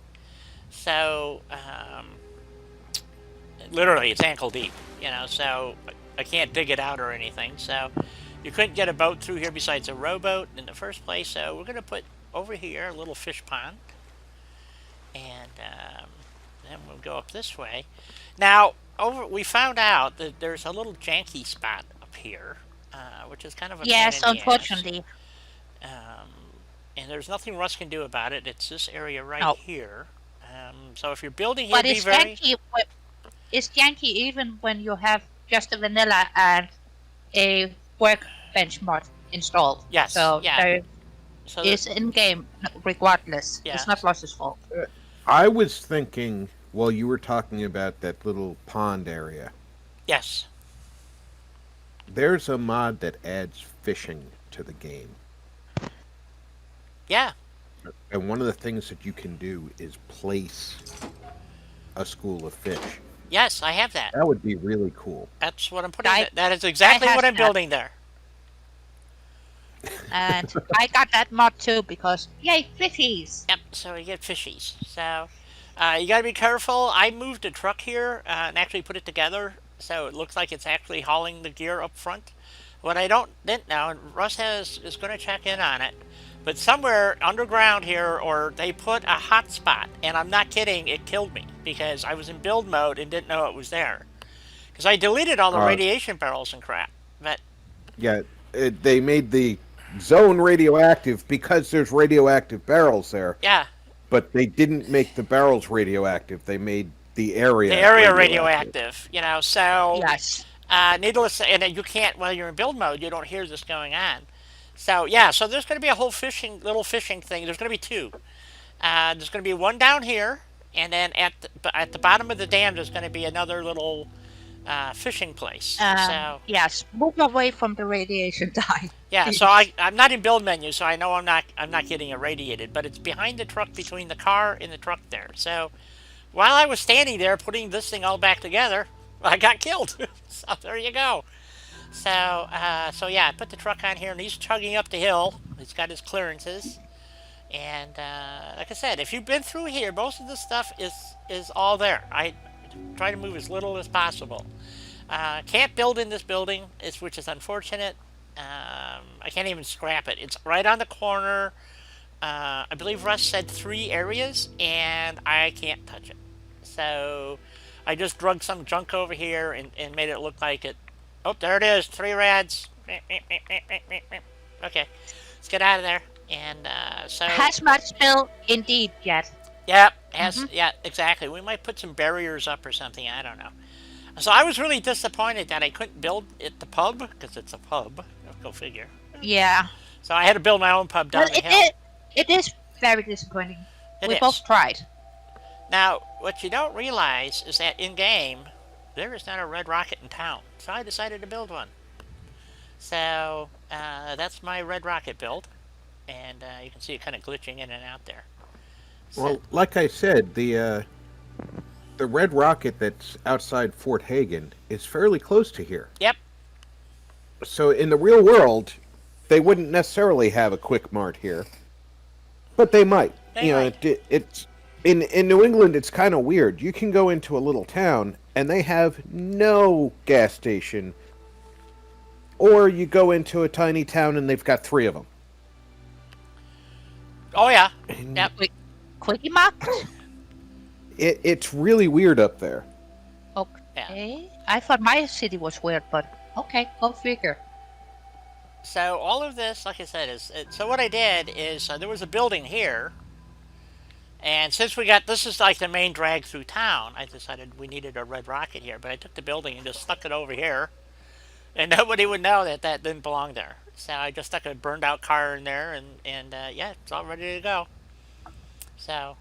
So literally, it's ankle deep. You know, so I can't dig it out or anything. So you couldn't get a boat through here besides a rowboat in the first place. So we're gonna put over here a little fish pond, and then we'll go up this way. Now, we found out that there's a little janky spot up here, which is kind of a pain Yes, in the ass. unfortunately. Um, and there's nothing Russ can do about it. It's this area right No. here. So if you're building here, But be very... it's janky even when you have just a vanilla and a workbench mod installed. Yes, So yeah. there So is in-game regardless. Yeah. It's not Ross's fault. I was thinking while you were talking about that little pond area, yes. there's a mod that adds fishing to the game. Yeah. And one of the things that you can do is place a school of fish. Yes, I have that. That would be really cool. That's what I'm putting. I- That is exactly I have what I'm that. building there. And I got that mod too because, yay, fishies! Yep, so you get fishies. So you got to be careful. I moved a truck here and actually put it together so it looks like it's actually hauling the gear up front. What I didn't know, and Russ is going to check in on it, but somewhere underground here, or they put a hot spot, and I'm not kidding, it killed me because I was in build mode and didn't know it was there. Because I deleted all the radiation barrels and crap. But Yeah, they made the zone radioactive because there's radioactive barrels there, yeah, but they didn't make the barrels radioactive. They made the area radioactive, you know, so Yes. needless, and you can't, while you're in build mode, you don't hear this going on. So, yeah, so there's going to be a whole little fishing thing. There's going to be two. There's going to be one down here, and then at the bottom of the dam, there's going to be another little fishing place. So, Yes, move away from the radiation dye. yeah, so I'm not in build menu, so I know I'm not getting irradiated, but it's behind the truck, between the car and the truck there. So, while I was standing there putting this thing all back together, I got killed. So there you go. So, so yeah, I put the truck on here, and he's chugging up the hill. He's got his clearances, and like I said, if you've been through here, most of the stuff is all there. I try to move as little as possible. Can't build in this building, which is unfortunate. I can't even scrap it. It's right on the corner. I believe Russ said 3 areas, and I can't touch it. So I just drug some junk over here and made it look like it. Oh, there it is. 3 rads. Okay, let's get out of there. And so Hazmat spill, indeed, yes. yeah, yeah, exactly. We might put some barriers up or something. I don't know. So I was really disappointed that I couldn't build at the pub because it's a pub. Go figure. Yeah. So I had to build my own pub down Well, the hill. it is very disappointing. It We is. both tried. Now, what you don't realize is that in-game, there is not a red rocket in town. So I decided to build one. So that's my red rocket build. And you can see it kind of glitching in and out there. So, Well, like I said, the red rocket that's outside Fort Hagen is fairly close to here. yep. So in the real world, they wouldn't necessarily have a quick mart here, but they might. They might. It's in New England. It's kind of weird. You can go into a little town and they have no gas station, or you go into a tiny town and they've got 3 of them. Oh, yeah. And Yep. Quickie mark? it's really weird up there. Okay. I thought my city was weird, but okay, go figure. So all of this, like I said, so what I did is there was a building here, and since we got this is like the main drag through town, I decided we needed a red rocket here. But I took the building and just stuck it over here, and nobody would know that that didn't belong there. So I just stuck a burned out car in there, and yeah, it's all ready to go. So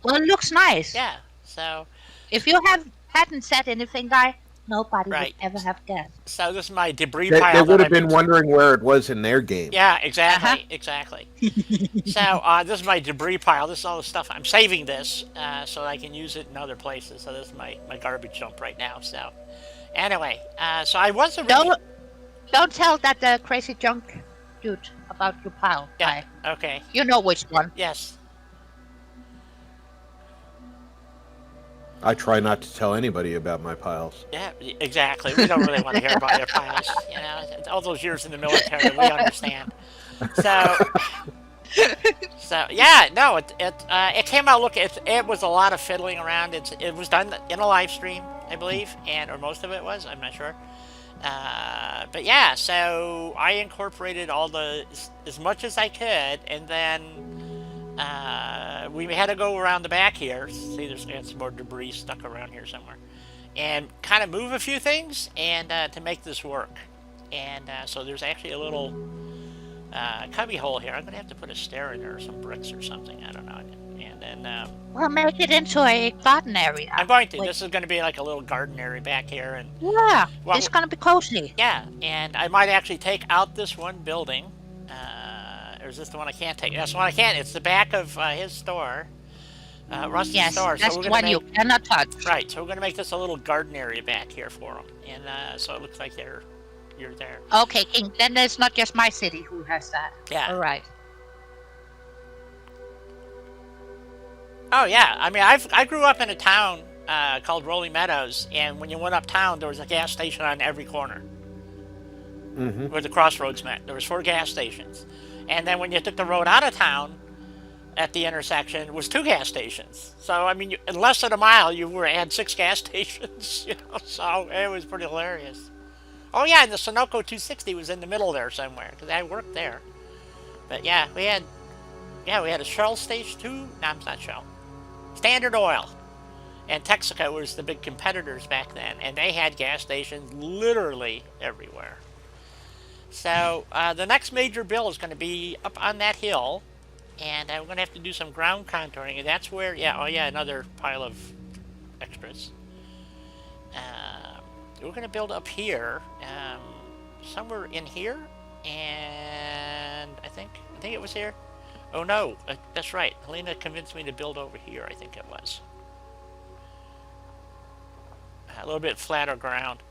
Well, it looks nice. yeah, so If you hadn't said anything, guy, nobody would right. ever have guessed. So this is my debris They pile would that I have been made. wondering where it was in their game. Yeah, Uh-huh. exactly, exactly. So this is my debris pile. This is all the stuff. I'm saving this so I can use it in other places. So this is my garbage dump right now. So anyway, so I was originally Don't don't tell that crazy junk dude about your pile, yeah guy. okay You know which one. yes I try not to tell anybody about my piles. yeah exactly. We don't really want to hear about your piles. You know, all those years in the military, we understand. So so yeah, no, it came out. Look, it was a lot of fiddling around. It was done in a live stream, I believe, and or most of it was. I'm not sure. But yeah, so I incorporated all the as much as I could, and then we had to go around the back here. See, there's got some more debris stuck around here somewhere, and kind of move a few things and to make this work. And so there's actually a little cubby hole here. I'm gonna have to put a stair in there or some bricks or something. I don't know. And then Well, make it into a garden area. I'm going to. Like, This is going to be like a little garden area back here, and yeah, well, it's gonna be cozy. yeah, and I might actually take out this one building. Or is this the one I can't take? That's the one I can't. It's the back of his store, Rusty's Yes, store. So that's we're the gonna one you make cannot touch. right. So we're gonna make this a little garden area back here for them, and so it looks like you're there. Okay, King. Then it's not just my city who has that. Yeah. All right. Oh yeah. I mean, I grew up in a town called Rolling Meadows, and when you went uptown, there was a gas station on every corner Hmm. where the crossroads met. There was 4 gas stations, and then when you took the road out of town, at the intersection was 2 gas stations. So I mean, in less than a mile, you were had 6 gas stations. You know, so it was pretty hilarious. Oh yeah, and the Sunoco 260 was in the middle there somewhere because I worked there. But yeah, we had a Shell station too. No, it's not Shell. Standard Oil and Texaco was the big competitors back then, and they had gas stations literally everywhere. So the next major bill is going to be up on that hill, and we're going to have to do some ground contouring, and that's where, yeah, oh yeah, another pile of extras. We're going to build up here, somewhere in here, and I think it was here. Oh no, that's right. Helena convinced me to build over here. I think it was a little bit flatter ground,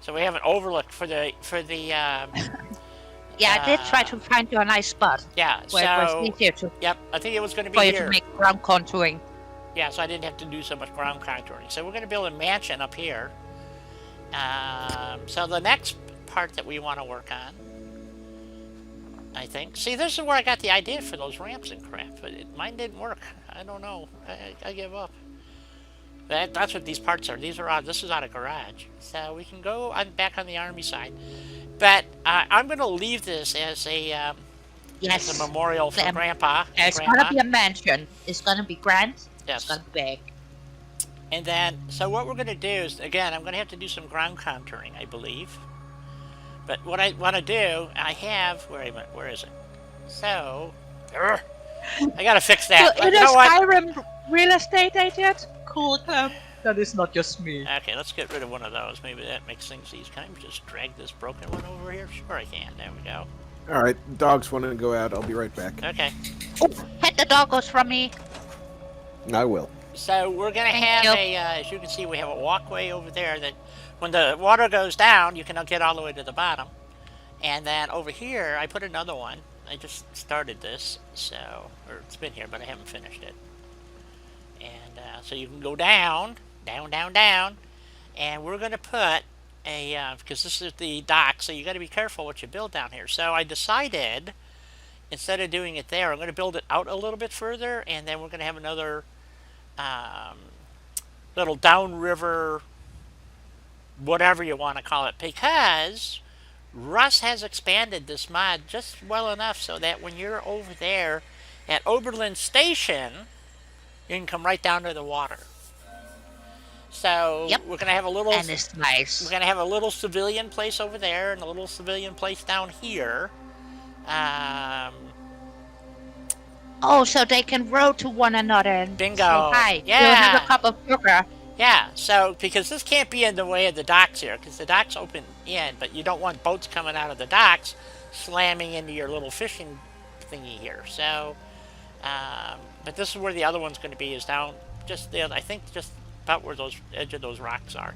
so we have an overlook for the. Yeah, I did try to find you a nice spot Yeah, where it was so easier to yep, I think it was going to be for you to here. make ground contouring. Yeah, so I didn't have to do so much ground contouring. So we're going to build a mansion up here. So the next part that we want to work on, I think. See, this is where I got the idea for those ramps and crap, but mine didn't work. I don't know. I give up. That's what these parts are. These are out. This is out of garage, so we can go back on the army side. But I'm going to leave this as a Yes. memorial for Um, Grandpa and It's Grandma. gonna be a mansion. It's gonna be grand. It's Yes. gonna be big. And then, so what we're going to do is, again, I'm going to have to do some ground contouring, I believe. But what I want to do, I have, where is it? So, I got to fix that. So, You know what? Skyrim real estate agent? Cool. That is not just me. Okay, let's get rid of one of those. Maybe that makes things easy. Can I just drag this broken one over here? Sure I can. There we go. All right, dogs want to go out. I'll be right back. Okay. Hit the doggos from me. I will. So we're going to Thank have you. as you can see, we have a walkway over there that when the water goes down, you can get all the way to the bottom. And then over here, I put another one. I just started this, so, or it's been here, but I haven't finished it. And so you can go down, down, down, down, and we're going to put a, because this is the dock, so you got to be careful what you build down here. So I decided, instead of doing it there, I'm going to build it out a little bit further, and then we're going to have another little downriver whatever you want to call it, because Russ has expanded this mod just well enough so that when you're over there at Oberlin Station, you can come right down to the water. So Yep. we're gonna have a little. And it's nice. We're gonna have a little civilian place over there and a little civilian place down here. Um, Oh, so they can row to one another and Bingo. say hi. Yeah. You'll have a cup of sugar. Yeah, so because this can't be in the way of the docks here, because the docks open in, but you don't want boats coming out of the docks slamming into your little fishing thingy here. So, but this is where the other one's going to be, is down just there. I think just about where those edge of those rocks are.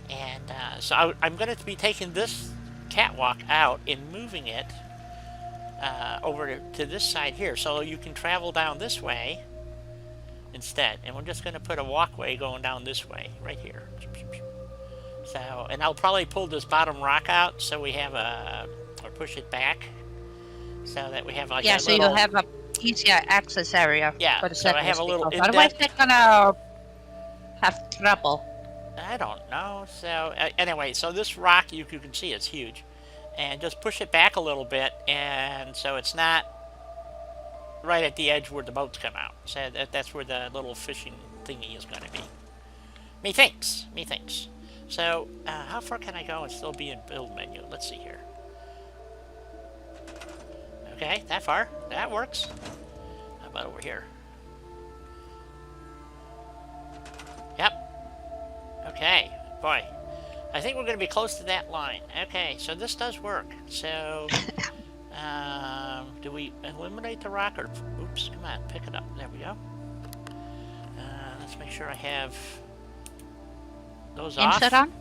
And so I'm going to be taking this catwalk out and moving it over to this side here, so you can travel down this way instead. And we're just going to put a walkway going down this way right here. So, and I'll probably pull this bottom rock out so we have or push it back so that we have like Yeah, a so little, you'll have a easier access area Yeah, for the so I have settlers. a little Because otherwise they're gonna have trouble. I don't know. So anyway, so this rock, you can see it's huge, and just push it back a little bit, and so it's not right at the edge where the boats come out. So that's where the little fishing thingy is going to be. Methinks. So how far can I go and still be in build menu? Let's see here. Okay, that far. That works. How about over here? Yep. Okay, boy. I think we're going to be close to that line. Okay, so this does work. So, do we eliminate the rock or... Oops, come on, pick it up. There we go. Let's make sure I have those off. Insert on?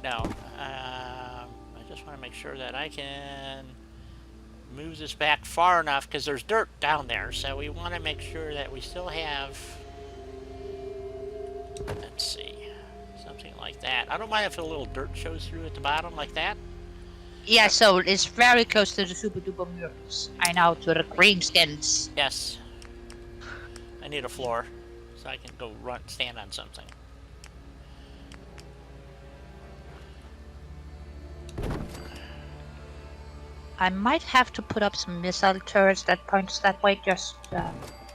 No. I just want to make sure that I can move this back far enough, because there's dirt down there. So we want to make sure that we still have... Let's see. Something like that. I don't mind if a little dirt shows through at the bottom like that. Yeah, so it's very close to the super duper murals. I know, to the green skins. Yes. I need a floor so I can go stand on something. I might have to put up some missile turrets that points that way, just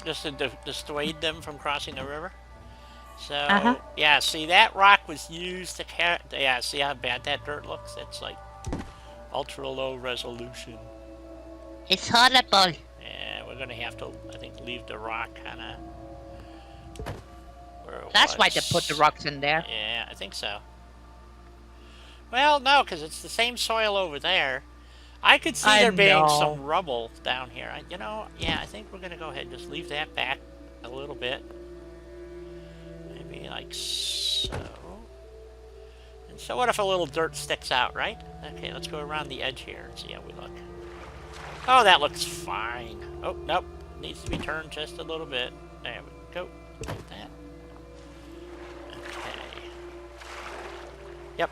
to dissuade them from crossing the river. So, Uh-huh. yeah, see, that rock was used to yeah, see how bad that dirt looks? It's like ultra low resolution. it's horrible. Yeah, we're gonna have to, I think, leave the rock kind of where it That's why they was. put the rocks in there. Yeah, I think so. Well, no, because it's the same soil over there. I could see there being some rubble down here. Yeah, I think we're going to go ahead and just leave that back a little bit. Maybe like so. And so what if a little dirt sticks out, right? Okay, let's go around the edge here and see how we look. Oh, that looks fine. Oh, nope. Needs to be turned just a little bit. There we go. Like that. Okay. Yep.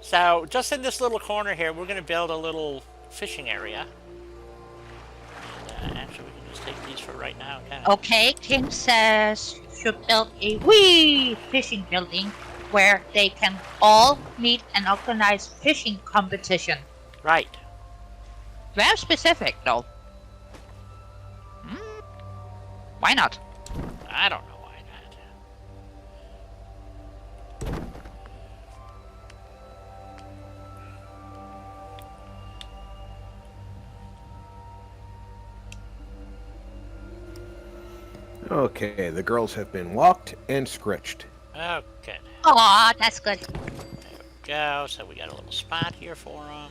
So, just in this little corner here, we're going to build a little fishing area. And actually, we can just take these for right now. Okay, King says should build a wee fishing building where they can all meet and organize fishing competition. Right. Very specific, though. Why not? I don't know why not. Okay, the girls have been walked and scritched. Okay. Aw, that's good. Go. So we got a little spot here for them.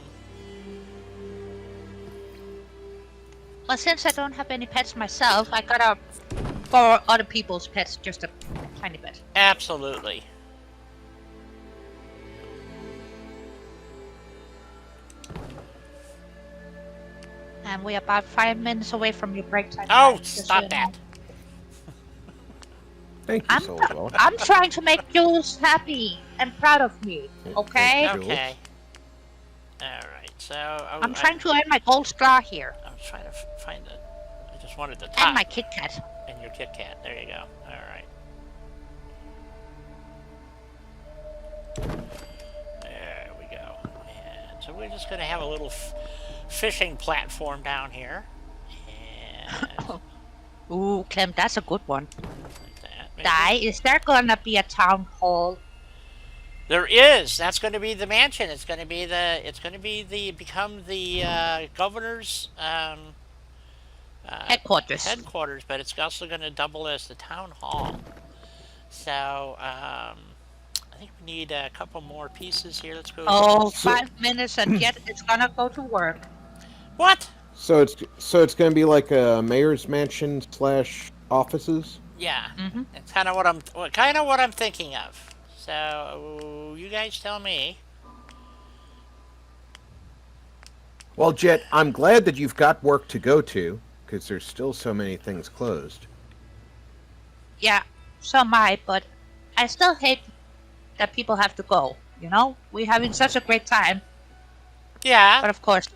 Well, since I don't have any pets myself, I gotta borrow other people's pets just a tiny bit. Absolutely. And we're about 5 minutes away from your break time. Oh, just so stop you that. know. Thank you, I'm, Soulswell. I'm trying to make Jules happy and proud of me, okay? Jules. Okay. Alright, so... I'm trying to earn my gold star here. I'm trying to find the... I just wanted the top. And my Kit Kat. And your Kit Kat. There you go. Alright. There we go. And so we're just going to have a little fishing platform down here. And Ooh, Clem, that's a good one. like that. Maybe. Di, is there gonna be a town hall? There is. That's going to be the mansion. It's going to be the. It's going to be the become the governor's Headquarters. but it's also going to double as the town hall. So I think we need a couple more pieces here. Let's go. Oh, 5 minutes and yet it's gonna go to work. What? So it's going to be like a mayor's mansion / offices. Yeah, Mm-hmm. it's kind of what I'm thinking of. So you guys tell me. Well, Jet, I'm glad that you've got work to go to because there's still so many things closed. Yeah, so am I, but I still hate that people have to go. You know, we're having such a great time, Yeah. but of course,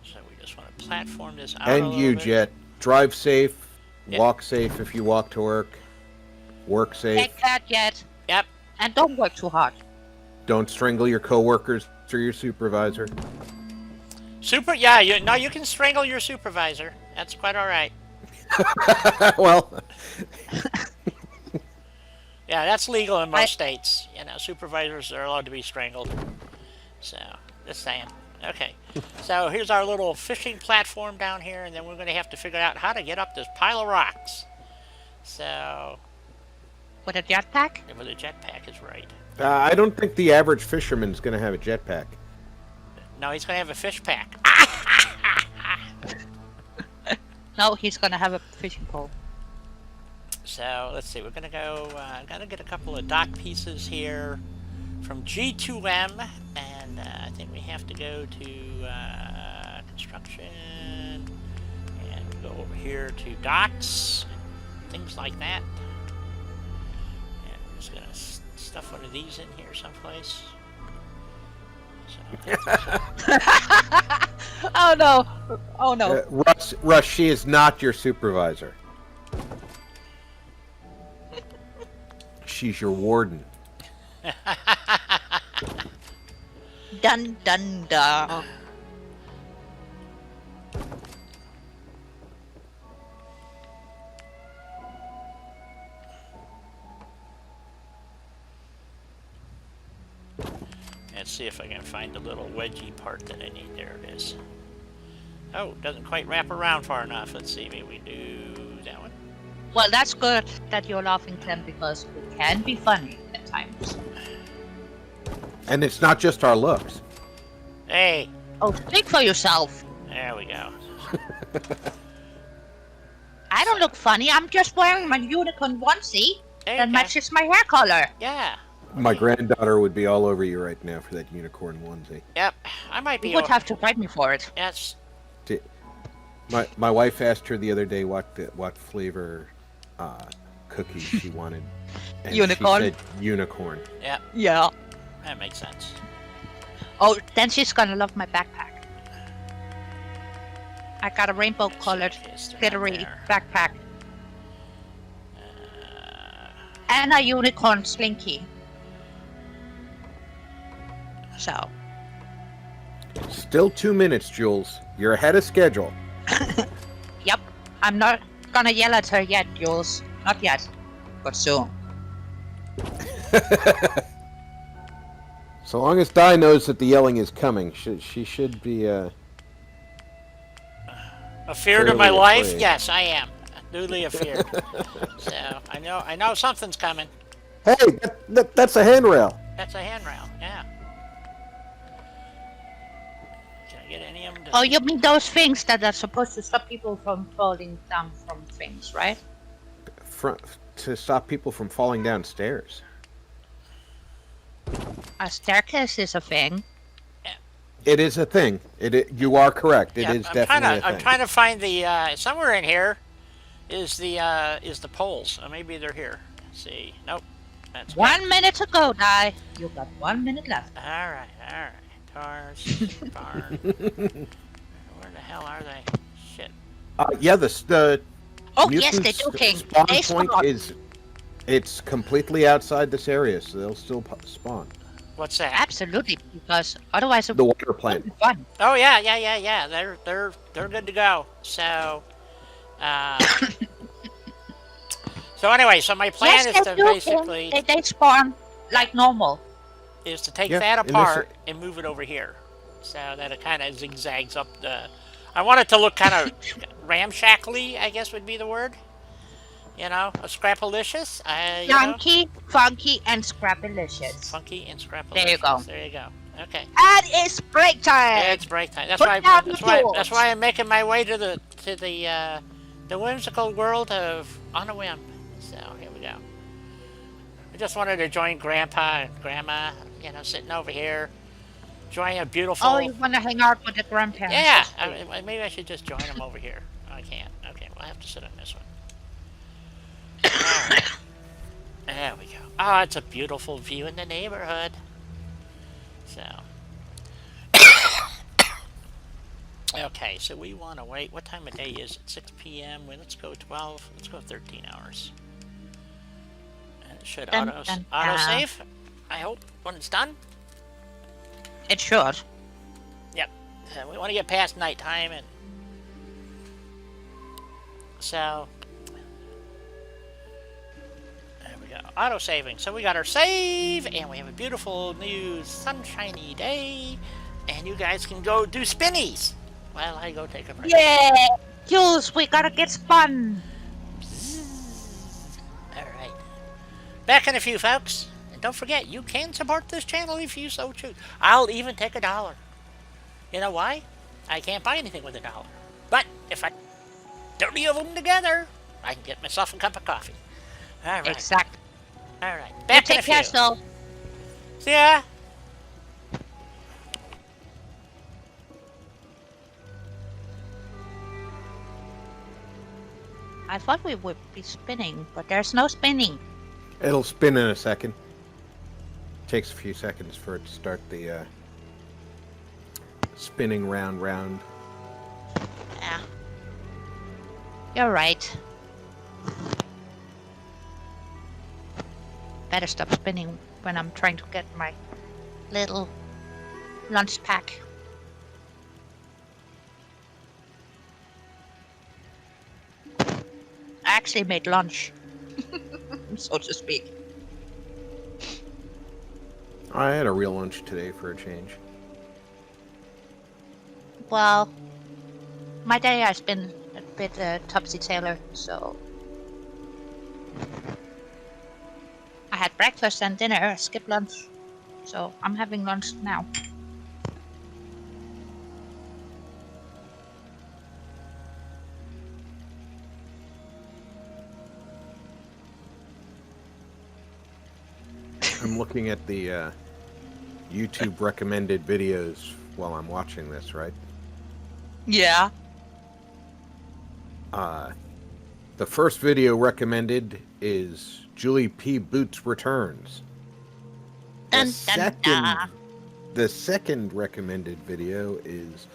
So we just want to platform this out. And you, Jet, drive safe, Yeah. walk safe if you walk to work safe. take that yet, Yep. and don't work too hard. Don't strangle your coworkers or your supervisor. Yeah. You can strangle your supervisor. That's quite all right. Well, Yeah, that's legal in most states. Supervisors are allowed to be strangled. So, just saying. Okay. So here's our little fishing platform down here, and then we're going to have to figure out how to get up this pile of rocks. So, With a jetpack? with a jetpack is right. I don't think the average fisherman's going to have a jetpack. No, he's going to have a fish pack. No, he's gonna have a fishing pole. So let's see. We're gonna go. Gotta get a couple of dock pieces here from G2M, and I think we have to go to construction and go over here to docks, things like that. And we're just gonna stuff one of these in here someplace. So, Oh no! Oh no! Russ, she is not your supervisor. She's your warden. Dun dun dun. let's see if I can find the little wedgie part that I need. There it is. Oh, it doesn't quite wrap around far enough. Let's see, maybe we do that one. Well, that's good that you're laughing, Clem, because we can be funny at times. And it's not just our looks. Hey, Oh, speak for yourself. there we go. I don't look funny. I'm just wearing my unicorn onesie There that you go. matches my hair color. Yeah. My granddaughter would be all over you right now for that unicorn onesie. Yep. I might be. You would have to fight me for it. Yes. My wife asked her the other day what flavor cookies she wanted. And Unicorn? She said unicorn. Yep. Yeah. That makes sense. Oh, then she's gonna love my backpack. I got a rainbow-colored Yes, they're not glittery there. backpack Uh, and a unicorn slinky. So, Still 2 minutes, Jules. You're ahead of schedule. yep. I'm not gonna yell at her yet, Jules. Not yet, but soon. So long as Di knows that the yelling is coming, she should be. afeared of my Fairly life? afraid. Yes, I am. Newly afeared. So I know something's coming. Hey, that's a handrail. That's a handrail. Yeah. Can I get any of them? Oh, you mean those things that are supposed to stop people from falling down from things, right? To stop people from falling downstairs. A staircase is a thing. It is a thing. You are correct. It is I'm definitely a thing. I'm trying to find the somewhere in here is the poles. Maybe they're here. Let's see. Nope. That's 1 minute to go, Di. You got 1 minute left. All right. Cars, barn. Where the hell are they? Shit. Yeah, the Oh, yes, they mutants' do, King. spawn They point spawn. is It's completely outside this area, so they'll still spawn. What's that? Absolutely, because otherwise it The water won't plant. be fun. Oh yeah, yeah, yeah, yeah. They're good to go. Um, so anyway, so my plan Yes, is they to do, Ken. basically They spawn like normal. is to take Yeah, that in this. apart and move it over here, so that it kind of zigzags up the. I want it to look kind of ramshackly, I guess would be the word. You know, a scrapalicious. Funky, and scrappylicious. Funky and There you go. scrapalicious. There you go. Okay. And it's break time. It's break time. Put down the That's tools. why I'm making my way to the whimsical world of on a whim. So here we go. I just wanted to join Grandpa and Grandma. You know, sitting over here, join a Oh, beautiful. you want to hang out with the grandparents? Yeah, That's sweet. maybe I should just join them over here. I can't. Okay, well I have to sit on this one. There we go. Oh, it's a beautiful view in the neighborhood. So. Okay, so we want to wait. What time of day is it? 6 p.m. Well, let's go 12. Let's go 13 hours. And it should Dun, auto dun, save. I hope when it's done. It should. Yep. So we want to get past nighttime, and so there we go. Auto saving. So we got our save, and we have a beautiful new sunshiny day, and you guys can go do spinnies while I go take a break. Yeah, Jules, we gotta get spun. Alright. Back in a few, folks. And don't forget, you can support this channel if you so choose. I'll even take $1. You know why? I can't buy anything with $1. But if I 30 of them together, I can get myself a cup of coffee. Alright. Exactly. Alright. You Back in a take few. care, Phil. See ya. I thought we would be spinning, but there's no spinning. It'll spin in a second. Takes a few seconds for it to start the spinning round. Yeah. You're right. Better stop spinning when I'm trying to get my little lunch pack. I actually made lunch, so to speak. I had a real lunch today for a change. Well, my day has been a bit topsy-tailor, so I had breakfast and dinner, skipped lunch, so I'm having lunch now. I'm looking at the YouTube recommended videos while I'm watching this, right? Yeah. The first video recommended is Julie P. Boots Returns. Dun, dun, dun. The second recommended video is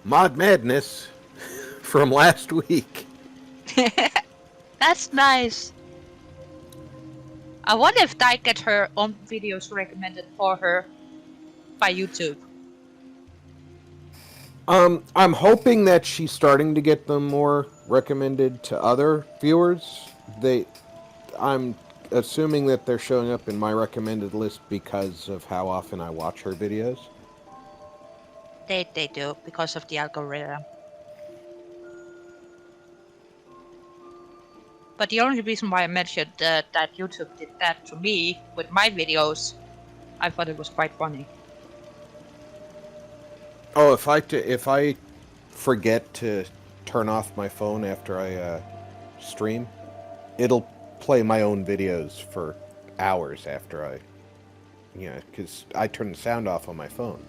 Mod Madness from last week. That's nice. I wonder if Di gets her own videos recommended for her by YouTube. I'm hoping that she's starting to get them more recommended to other viewers. I'm assuming that they're showing up in my recommended list because of how often I watch her videos. They do, because of the algorithm. But the only reason why I mentioned that YouTube did that to me with my videos, I thought it was quite funny. Oh, if I forget to turn off my phone after I stream, it'll play my own videos for hours after I, because I turn the sound off on my phone,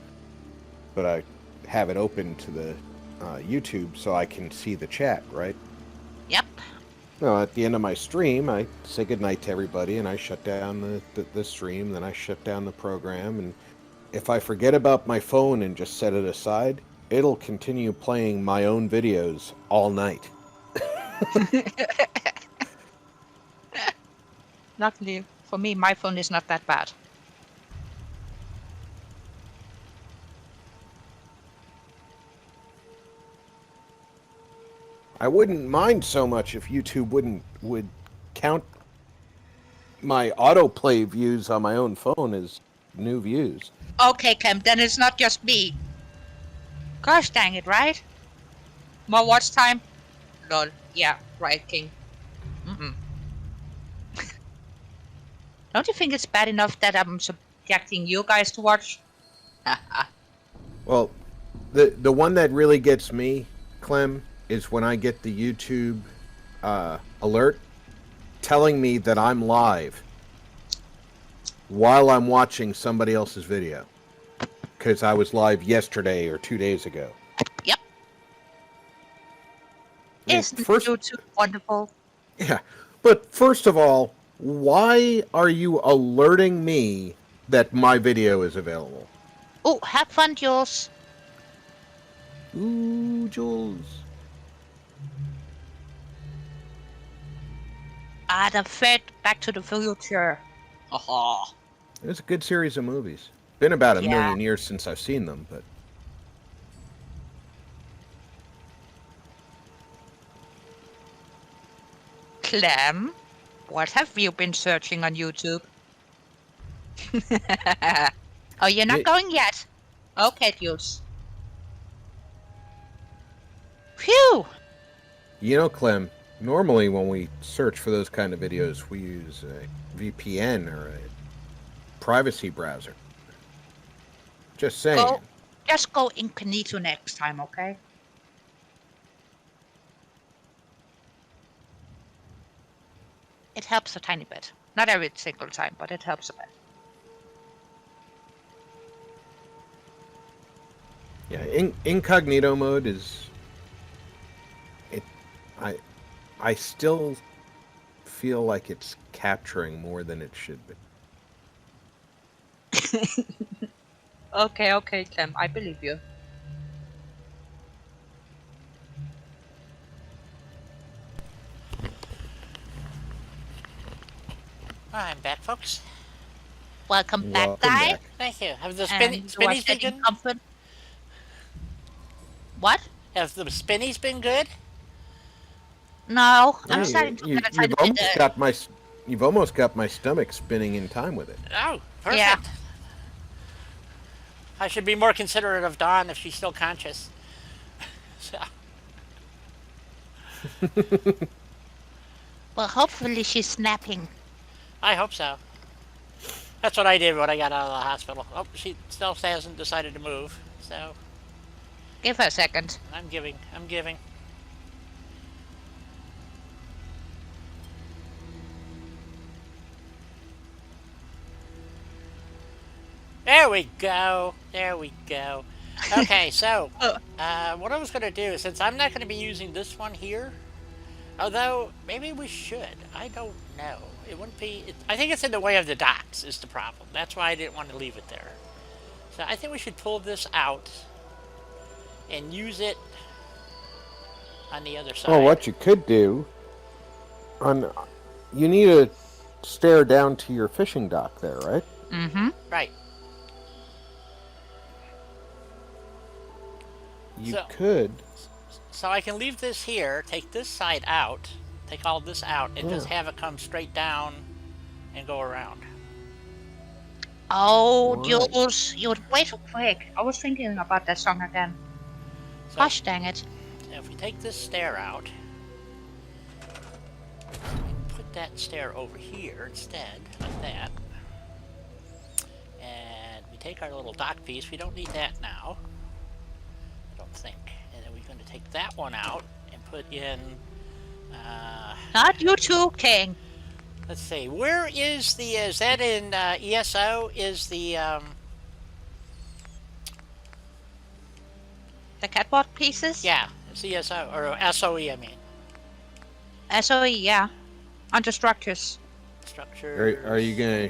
but I have it open to the YouTube so I can see the chat, right? Yep. No, at the end of my stream, I say goodnight to everybody, and I shut down the stream, then I shut down the program, and if I forget about my phone and just set it aside, it'll continue playing my own videos all night. Luckily for me, my phone is not that bad. I wouldn't mind so much if YouTube would count my autoplay views on my own phone as new views. Okay, Cam, then it's not just me. Gosh dang it, right? More watch time? Lol. Yeah, right, King. Mm-mm. Don't you think it's bad enough that I'm subjecting you guys to watch? Well, the one that really gets me, Clem, is when I get the YouTube alert telling me that I'm live while I'm watching somebody else's video because I was live yesterday or 2 days ago. Yep. I mean, Isn't first, YouTube wonderful? yeah, but first of all, why are you alerting me that my video is available? Oh, have fun, Jules. Ooh, Jules. The Fed Back to the Future. Haha. It was a good series of movies. Been about a Yeah. million years since I've seen them, but Clem, what have you been searching on YouTube? Oh, you're not Ye- going yet? Okay, Jules. Phew! you know, Clem, normally when we search for those kind of videos, we use a VPN or a privacy browser. Just saying. Just go incognito next time, okay? It helps a tiny bit. Not every single time, but it helps a bit. Yeah, incognito mode is it. I still feel like it's capturing more than it should be. Okay, Clem, I believe you. I'm back, folks. Welcome back, Welcome guy. back. Thank you. Have the And you are spinnies been getting good? comfort. What? Have the spinnies been good? No, I'm Hey, starting to get a you've tiny almost bit. got my you've almost got my stomach spinning in time with it. Oh, perfect. Yeah. I should be more considerate of Dawn if she's still conscious. So, Well, hopefully she's snapping. I hope so. That's what I did when I got out of the hospital. Oh, she still hasn't decided to move. So, Give her a second. I'm giving. I'm giving. There we go. There we go. Okay, so what I was going to do, since I'm not going to be using this one here, although maybe we should. I don't know. It wouldn't be. I think it's in the way of the docks is the problem. That's why I didn't want to leave it there. So I think we should pull this out and use it on the other side. Well, what you could do, you need to stare down to your fishing dock there, right? Mm-hmm. Right. You could. So I can leave this here, take this side out, take all this out, and just have it come straight down and go around. Oh, Right. Jules, you're way too quick. I was thinking about that song again. So Gosh dang it. if we take this stair out, put that stair over here instead, like that. And we take our little dock piece. We don't need that now. I don't think. And then we're going to take that one out and put in, Not you too, King. let's see, where is that in ESO? Is the, The catwalk pieces? yeah, it's ESO, or SOE, I mean. SOE, yeah. Under structures. Structure. Are you gonna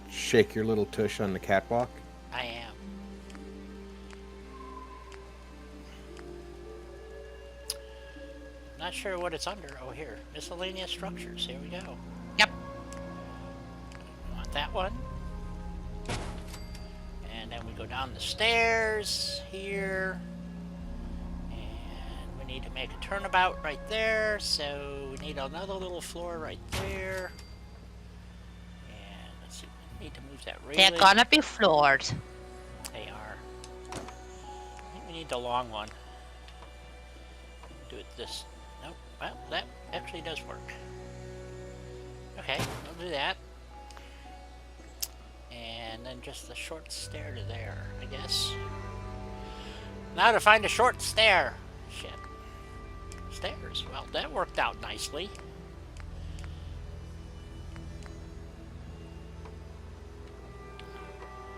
shake your little tush on the catwalk? I am. Not sure what it's under. Oh, here. Miscellaneous structures. Here we go. Yep. that one. And then we go down the stairs here. And we need to make a turnabout right there. So we need another little floor right there. And let's see, we need to move that railing. They're gonna be floored. They are. I think we need the long one. Do it this. Nope. Well, that actually does work. Okay, we'll do that. And then just the short stair to there, I guess. Now to find a short stair. Shit. Stairs. Well, that worked out nicely.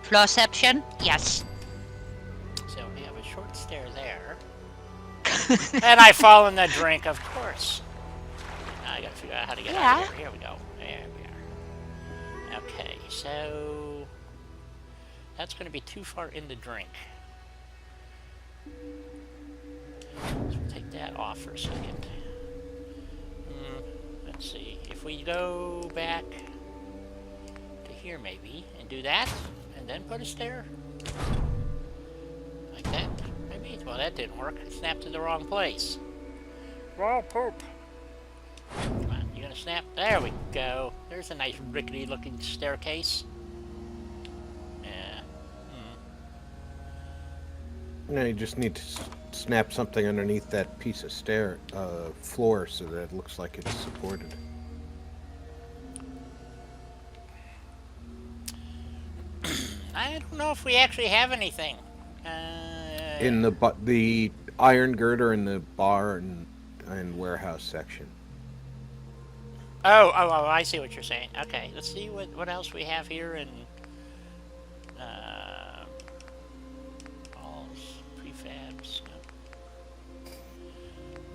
Floorception? Yes. So we have a short stair there. And I fall in the drink, of course. Now I gotta figure out how to get out of here. Here we go. There we are. Okay, so that's gonna be too far in the drink. So we'll take that off for a second. Let's see. If we go back to here maybe and do that and then put a stair. Like that, maybe? Well, that didn't work. It snapped to the wrong place. Raw poop. Come on, you gonna snap? There we go. There's a nice rickety looking staircase. Yeah. No, you just need to snap something underneath that piece of floor so that it looks like it's supported. I don't know if we actually have anything. In the iron girder in the bar and warehouse section. Oh, I see what you're saying. Okay, let's see what else we have here in walls, prefabs,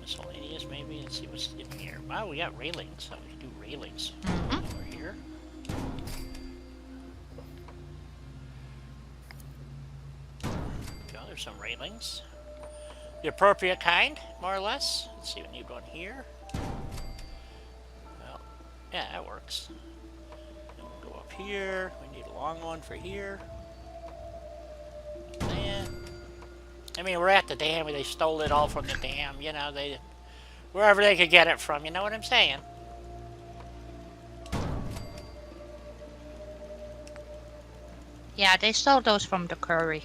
miscellaneous maybe. Let's see what's in here. Wow, we got railings, so we can do railings over here. There's some railings. The appropriate kind, more or less. Let's see, we need one here. Well, yeah, that works. Then we'll go up here. We need a long one for here. And I mean, we're at the dam. They stole it all from the dam. You know, wherever they could get it from. You know what I'm saying? Yeah, they stole those from the quarry.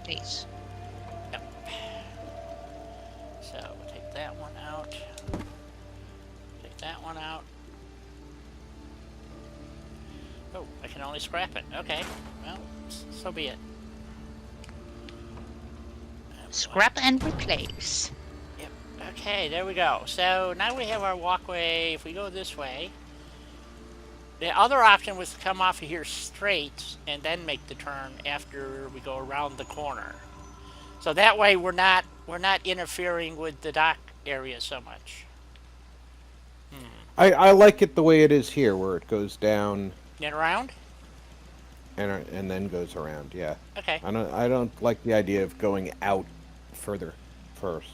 Place. Yep. So we'll take that one out. Take that one out. Oh, I can only scrap it. Okay. Well, so be it. Scrap and replace. Yep. Okay, there we go. So now we have our walkway. If we go this way, the other option was to come off of here straight and then make the turn after we go around the corner. So that way we're not interfering with the dock area so much. I like it the way it is here, where it goes down Get around? and then goes around. Yeah. Okay. I don't like the idea of going out further first.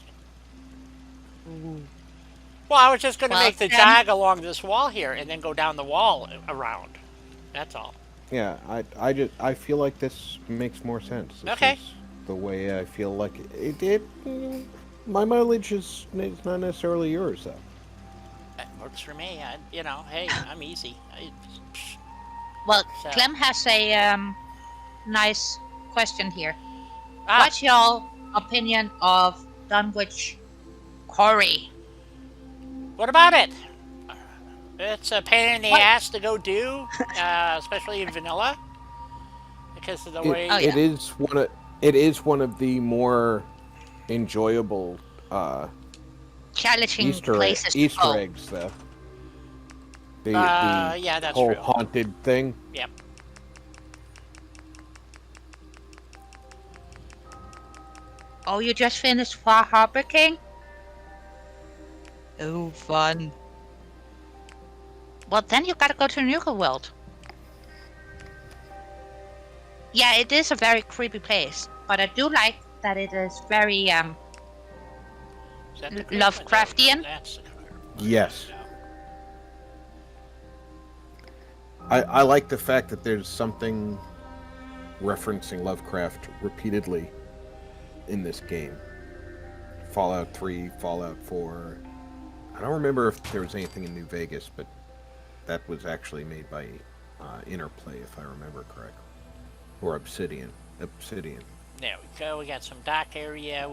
Well, I was just going to Well, make the jog along this wall here and then go down the wall around. That's all. Yeah, I feel like this makes more sense. This Okay. is the way I feel like it. My mileage is not necessarily yours, though. That works for me. Hey, I'm easy. Well, So- Clem has a nice question here. Ah, What's your opinion of Dunwich Quarry? what about it? It's a pain in the What? ass to go do, especially in vanilla, because of the way. Oh, yeah. It is one of the more enjoyable Challenging Easter places to go. eggs, though. The yeah, that's whole true. haunted thing. Yep. Oh, you just finished Far Harbor King? Oh, fun. Well, then you gotta go to Nuka World. Yeah, it is a very creepy place, but I do like that it is very Is that the Lovecraftian? That's the clear. Yes. I like the fact that there's something referencing Lovecraft repeatedly in this game. Fallout 3, Fallout 4. I don't remember if there was anything in New Vegas, but that was actually made by Interplay, if I remember correctly. Or Obsidian. Obsidian. There we go. We got some dock area.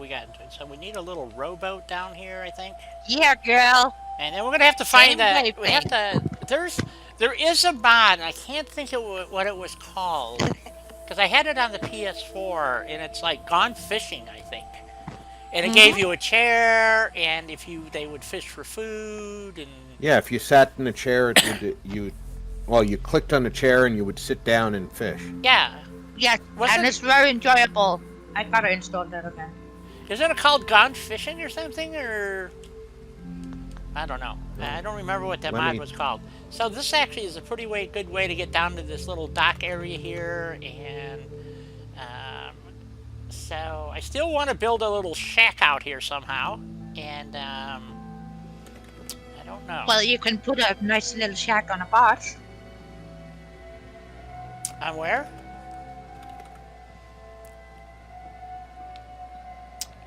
So we need a little rowboat down here, I think. Yeah, girl. And then we're gonna have to Same find a. We have wavelength. to. There is a mod, and I can't think of what it was called, because I had it on the PS4, and it's like Gone Fishing, I think. And it gave you a chair, and if they would fish for food, and Yeah, if you sat in a chair, you clicked on the chair and you would sit down and fish. yeah. Yes, Wasn't- and it's very enjoyable. I gotta install that again. Isn't it called Gone Fishing or something, or I don't know. I don't remember what that mod was called. So this actually is a pretty good way to get down to this little dock area here, and so I still want to build a little shack out here somehow, and I don't know. Well, you can put a nice little shack on a box. On where?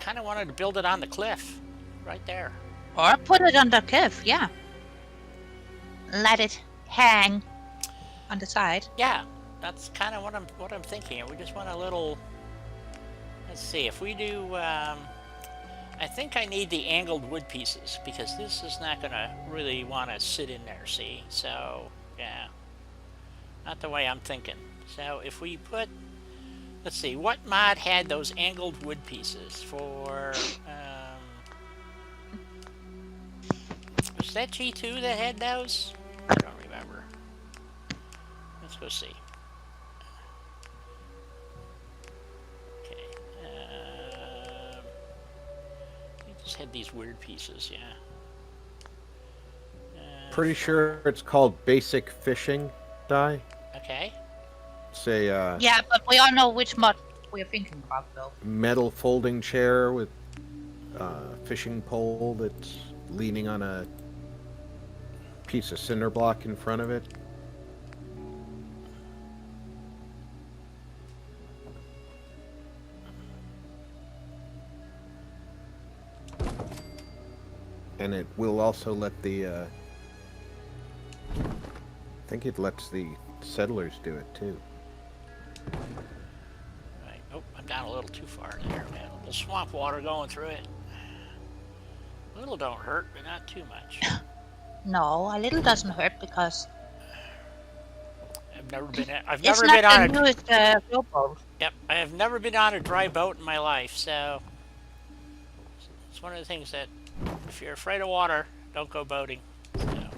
Kind of wanted to build it on the cliff, right there. Or put it on the cliff, yeah. Let it hang on the side. Yeah, that's kind of what I'm thinking. We just want a little. Let's see if we do. I think I need the angled wood pieces because this is not gonna really want to sit in there. See, so yeah, not the way I'm thinking. So if we put, let's see, what mod had those angled wood pieces for? Was that G2 that had those? I don't remember. Let's go see. Okay. You just had these weird pieces, yeah. Pretty sure it's called Basic Fishing Die. Okay. Say Yeah, but we all know which mod we're thinking about, though. metal folding chair with fishing pole that's leaning on a piece of cinder block in front of it. And it will also let the I think it lets the settlers do it too. Right. Oh, I'm down a little too far there, man. A little swamp water going through it. A little don't hurt, but not too much. No, a little doesn't hurt because I've never been it's on not a the newest rowboat. Yep, I have never been on a dry boat in my life, so it's one of the things that if you're afraid of water, don't go boating. So there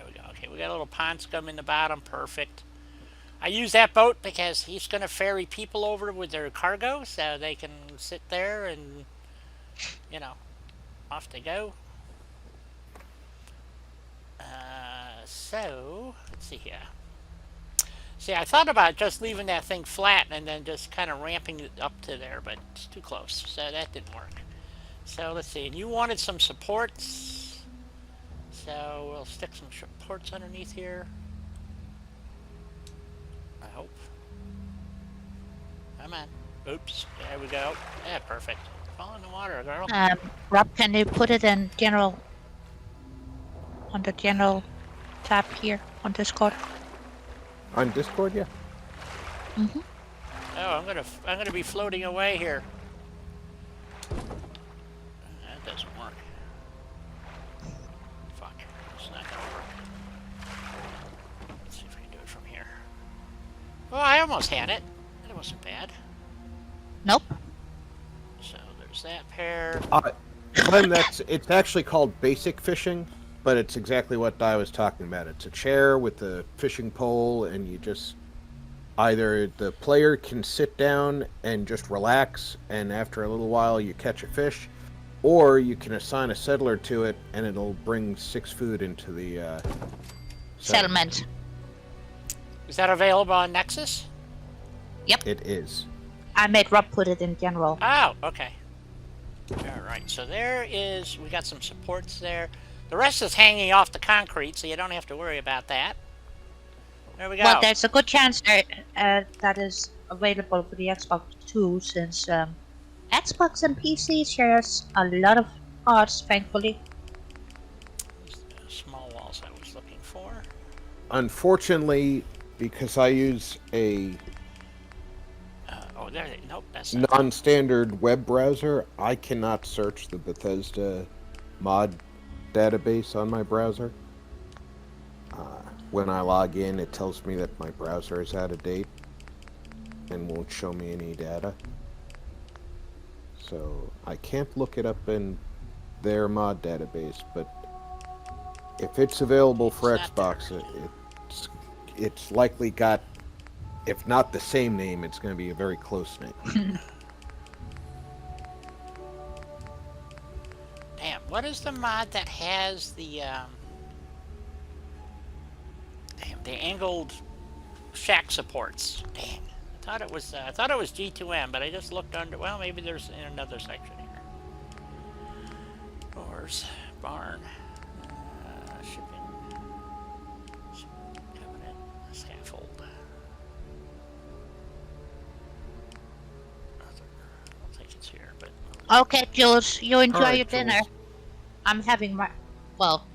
we go. Okay, we got a little pond scum in the bottom, perfect. I use that boat because he's going to ferry people over with their cargo, so they can sit there and, you know, off they go. So let's see here. See, I thought about just leaving that thing flat and then just kind of ramping it up to there, but it's too close, so that didn't work. So let's see, and you wanted some supports, so we'll stick some supports underneath here. I hope. Come on. Oops, there we go. Yeah, perfect. Fall in the water, girl. Rob, can you put it in general, on the general tab here on Discord? On Discord, yeah. Mm-hmm. Oh, I'm gonna be floating away here. That doesn't work. Fuck, it's not gonna work. Let's see if I can do it from here. Well, I almost had it. That wasn't bad. Nope. So there's that pair. Glenn, it's actually called Basic Fishing, but it's exactly what Di was talking about. It's a chair with a fishing pole, and you just either the player can sit down and just relax, and after a little while you catch a fish, or you can assign a settler to it, and it'll bring 6 food into the Settlement. Is that available on Nexus? It is. I made Rob put it in general. Oh, okay. Alright, so we got some supports there. The rest is hanging off the concrete, so you don't have to worry about that. There we go. Well, there's a good chance that is available for the Xbox too, since Xbox and PC shares a lot of parts, thankfully. These small walls I was looking for. Unfortunately, because I use a Oh, there they. Nope, that's not. non-standard web browser, I cannot search the Bethesda mod database on my browser. When I log in, it tells me that my browser is out of date and won't show me any data. So I can't look it up in their mod database, but if it's available for It's not Xbox, it's likely got, if not the same name, it's going to be a very close name. Damn, what is the mod that has the damn, the angled shack supports? Dang. I thought it was G2M, but I just looked under. Well, maybe there's in another section here. Doors, barn, shipping, cabinet, scaffold. I don't think it's here, but Okay, Jules, you enjoy Alright, your dinner. Jules. I'm having my, well,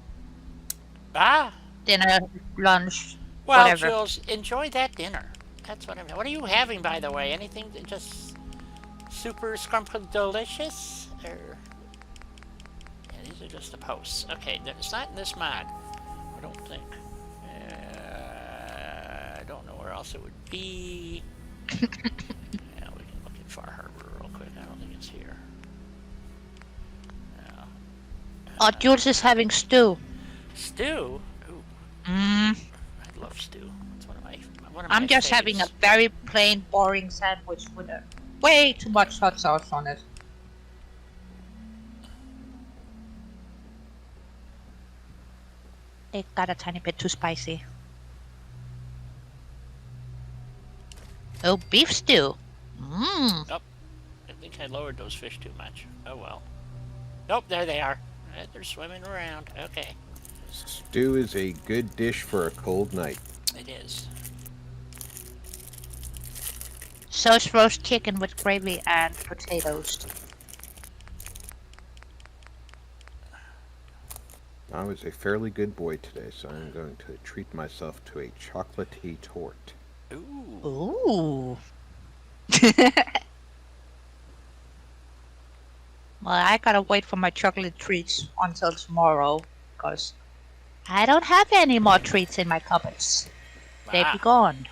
ah. dinner, lunch, Well, whatever. Jules, enjoy that dinner. That's what I'm. What are you having, by the way? Anything that just super delicious? Or yeah, these are just the posts. Okay, it's not in this mod. I don't think. I don't know where else it would be. Yeah, we can look at Far Harbor real quick. I don't think it's here. No. Oh, Jules is having stew. Stew. Ooh, Mm, I love stew. It's one of my I'm just having a faves. very plain, boring sandwich with way too much hot sauce on it. It got a tiny bit too spicy. Oh, beef stew. Mmm. I think I lowered those fish too much. Oh well. Nope, there they are. They're swimming around. Okay, Stew is a good dish for a cold night. it is. So's roast chicken with gravy and potatoes. I was a fairly good boy today, so I'm going to treat myself to a chocolatey tort. Ooh. Ooh. Well, I gotta wait for my chocolate treats until tomorrow, because I don't have any more treats in my cupboards. They'd be gone.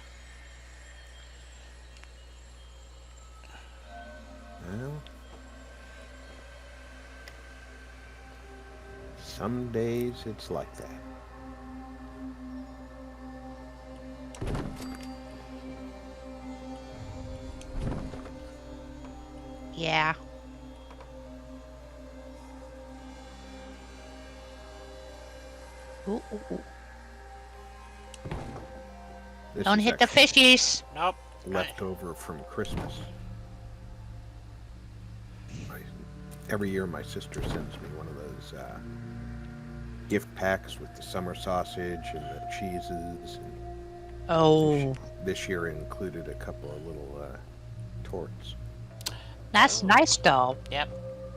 Well, some days it's like that. Yeah. Ooh, ooh, ooh. This Don't is hit the actually fishies. Nope. leftover from Christmas. Every year my sister sends me one of those gift packs with the summer sausage and the cheeses. And Oh, this year included a couple of little torts. that's nice though. Yep.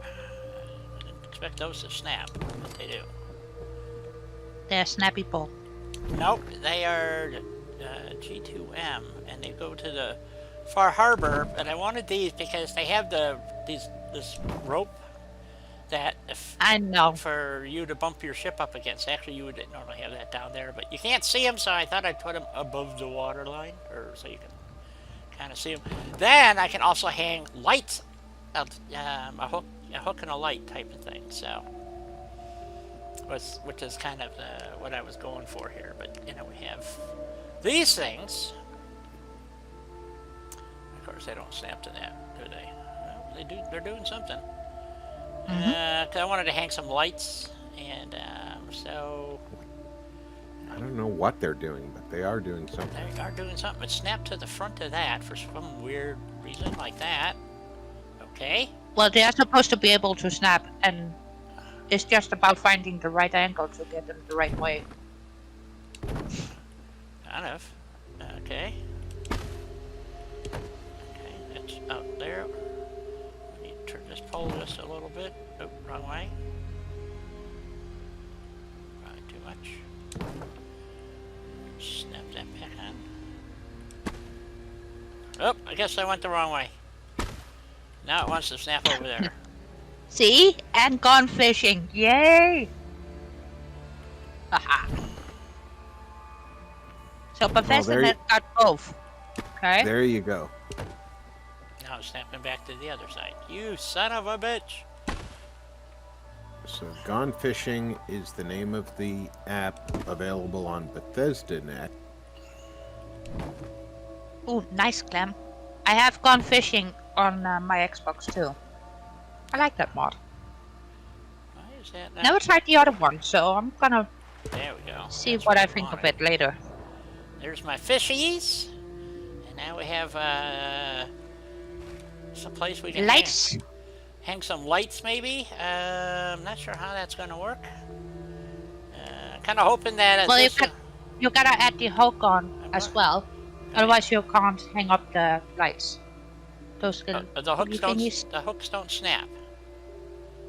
I didn't expect those to snap, but they do. They're snappy ball. Nope, they are G2M, and they go to the Far Harbor. And I wanted these because they have this rope that I know. for you to bump your ship up against. Actually, you would normally have that down there, but you can't see them, so I thought I'd put them above the water line, or so you can kind of see them. Then I can also hang lights, a hook and a light type of thing. So, which is kind of what I was going for here. But you know, we have these things. Of course, they don't snap to that, do they? Well, they do. They're doing something. 'Cause I wanted to hang some lights, and so I don't know what they're doing, but they are doing something. they are doing something. It snapped to the front of that for some weird reason like that. Okay. Well, they are supposed to be able to snap, and it's just about finding the right angle to get them the right way. Kind of. twist a little bit. Oh, wrong way. Probably too much. Snap that back on. Oh, I guess I went the wrong way. Now it wants to snap over there. See? And gone fishing. Yay! Haha. So Professor there you- has got both. Okay? There you go. Now it's snapping back to the other side. You son of a bitch! So, Gone Fishing is the name of the app available on BethesdaNet. Ooh, nice, Clem. I have gone fishing on my Xbox too. I like that mod. Why is that now? Never tried the other one, so I'm gonna There we go. see That's what I we think of wanted. it later. There's my fishies. And now we have some place we can Lights. hang some lights maybe. I'm not sure how that's going to work. Kind of hoping that Well, this, you gotta add the hook on as well. Otherwise, you can't hang up the lights. Those little the hooks thingies. don't snap.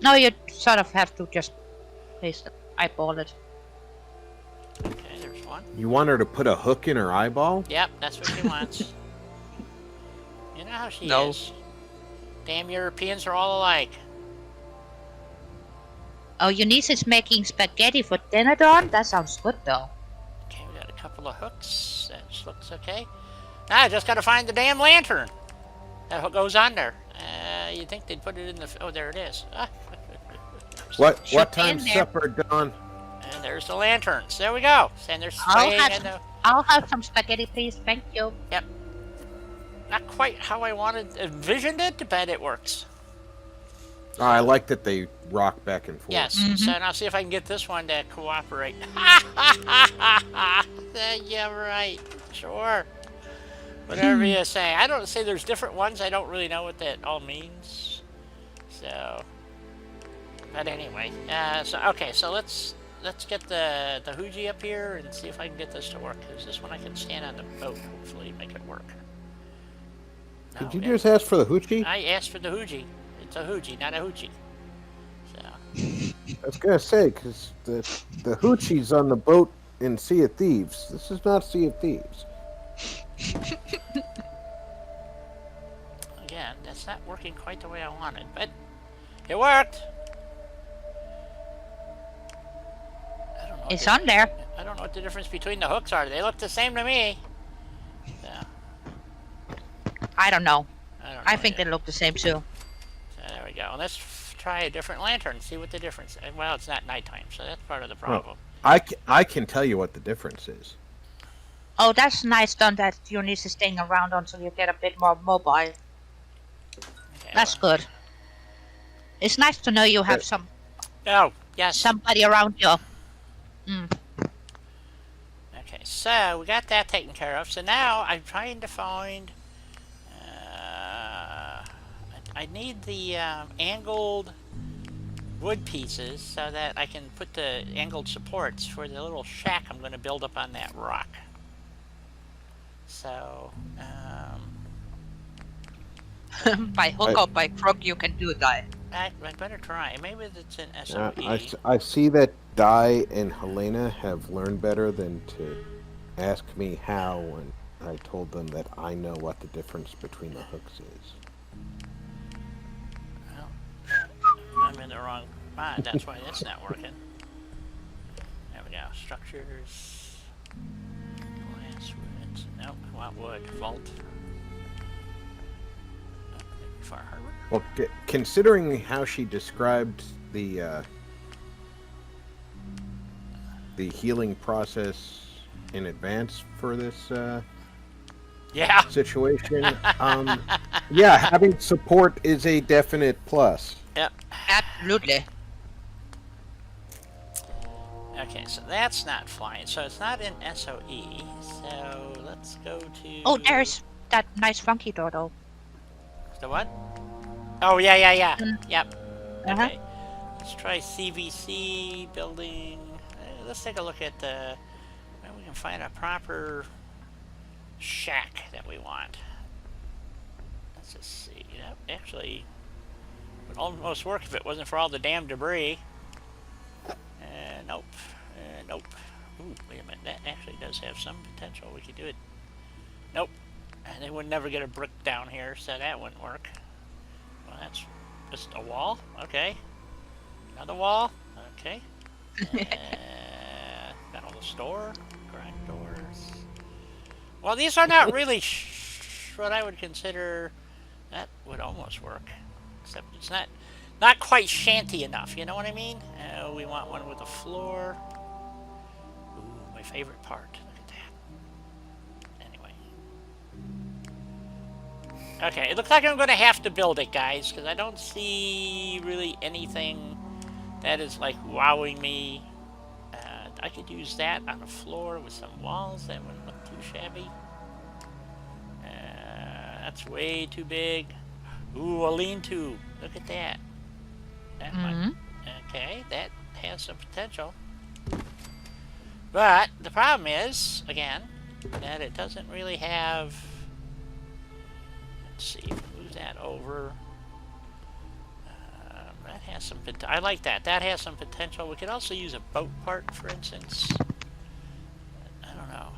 No, you sort of have to just paste it, eyeball it. Okay, there's one. You want her to put a hook in her eyeball? Yep, that's what she wants. You know how she No. is. Damn Europeans are all alike. Oh, your niece is making spaghetti for dinner, Dawn? That sounds good, though. Okay, we got a couple of hooks. That looks okay. Now I just gotta find the damn lantern. That hook goes on there. You'd think they'd put it in the... Oh, there it is. Ah. What Should what be in time's there. supper, Dawn? And there's the lanterns. There we go. And they're I'll swaying have, in the... I'll have some spaghetti, please. Thank you. Yep. Not quite how I envisioned it, but it works. Oh, I like that they rock back and forth. Yes. Mhm. So now see if I can get this one to cooperate. Yeah, right. Sure. Whatever you say. I don't say there's different ones. I don't really know what that all means. So, but anyway. So let's get the Hooji up here and see if I can get this to work. Because this one I can stand on the boat. Hopefully make it work. Did No, you yeah. just ask for the hoochie? I asked for the Hooji. It's a Hooji, not a Hoochie. So. I was gonna say, because the hoochie's on the boat in Sea of Thieves. This is not Sea of Thieves. Again, that's not working quite the way I wanted, but it worked. I don't know. It's on there. I don't know what the difference between the hooks are. They look the same to me. So, I don't know. I don't know. I think they either. look the same too. So there we go. Let's try a different lantern. See what the difference. Well, it's not nighttime, so that's part of the problem. I can tell you what the difference is. Oh, that's nice, Don, that your niece is staying around until you get a bit more mobile. Okay, That's good. It's nice to know you have Oh, yes. somebody around you. Mm. Okay, so we got that taken care of. So now I'm trying to find. I need the angled wood pieces so that I can put the angled supports for the little shack I'm going to build up on that rock. So, By hook or by crook, you can do that. I better try. Maybe it's an I, SOE. I see that Di and Helena have learned better than to ask me how when I told them that I know what the difference between the hooks is. Well, I'm in the wrong mod. That's why that's not working. There we go. Structures. Glass wood. Nope. I want wood. Vault. Oh, maybe Far Harbor. Well, considering how she described the healing process in advance for this Yeah. situation, yeah, having support is a definite plus. Yep. Absolutely. Okay, so that's not flying. So it's not in SOE. So let's go to. Oh, there's that nice funky dodo. The what? Oh, yeah. Mm. Yep. Uh-huh. Okay. Let's try CVC building. Let's take a look at the. Well, we can find a proper shack that we want. Let's just see. Yep. Actually, Would almost work if it wasn't for all the damn debris. Nope. Nope. Ooh, wait a minute. That actually does have some potential. We could do it. Nope. And they would never get a brick down here, so that wouldn't work. Well, that's just a wall. Okay. Another wall. Okay. Metal store. Garage doors. Well, these are not really what I would consider. That would almost work. Except it's not quite shanty enough. You know what I mean? We want one with a floor. Ooh, my favorite part. Look at that. Anyway. Okay, it looks like I'm going to have to build it, guys, because I don't see really anything that is, like, wowing me. I could use that on the floor with some walls. That wouldn't look too shabby. That's way too big. Ooh, a lean-to. Look at that. That might, okay, that has some potential. But the problem is, again, that it doesn't really have... Let's see, move that over. That has some potential. I like that. That has some potential. We could also use a boat part, for instance. I don't know.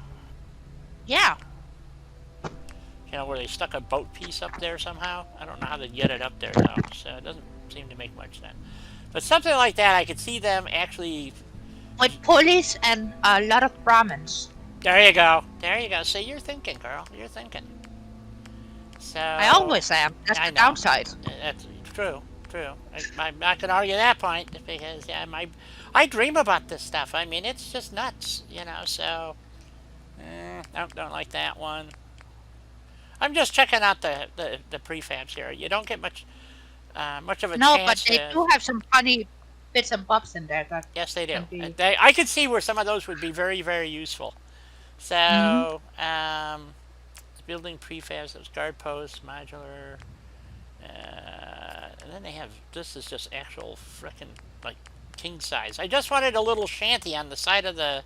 Yeah. You know, where they stuck a boat piece up there somehow. I don't know how they get it up there, though. So it doesn't seem to make much sense. But something like that, I could see them actually... With pulleys and a lot of Brahmins. There you go. There you go. See, you're thinking, girl. You're thinking. So... I always am. That's the downside. That's true. True. I'm not going to argue that point, because, yeah, I dream about this stuff. I mean, it's just nuts, you know, so... don't like that one. I'm just checking out the prefabs here. You don't get much of a chance. No, but they do have some funny bits and bobs in there. That yes, they do. be... I could see where some of those would be very, very useful. So, building prefabs, those guard posts, modular, and then they have, this is just actual frickin' like king size. I just wanted a little shanty on the side of the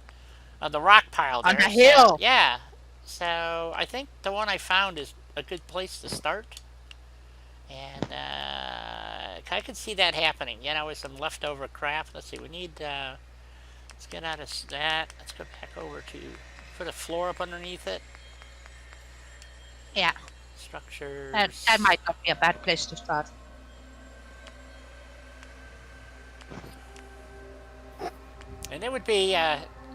rock pile there. On the hill. So, yeah. So I think the one I found is a good place to start. And I could see that happening, you know, with some leftover crap. Let's see, we need, let's get out of that. Let's go back over to, put a floor up underneath it. Yeah. Structures. That might not be a bad place to start. And it would be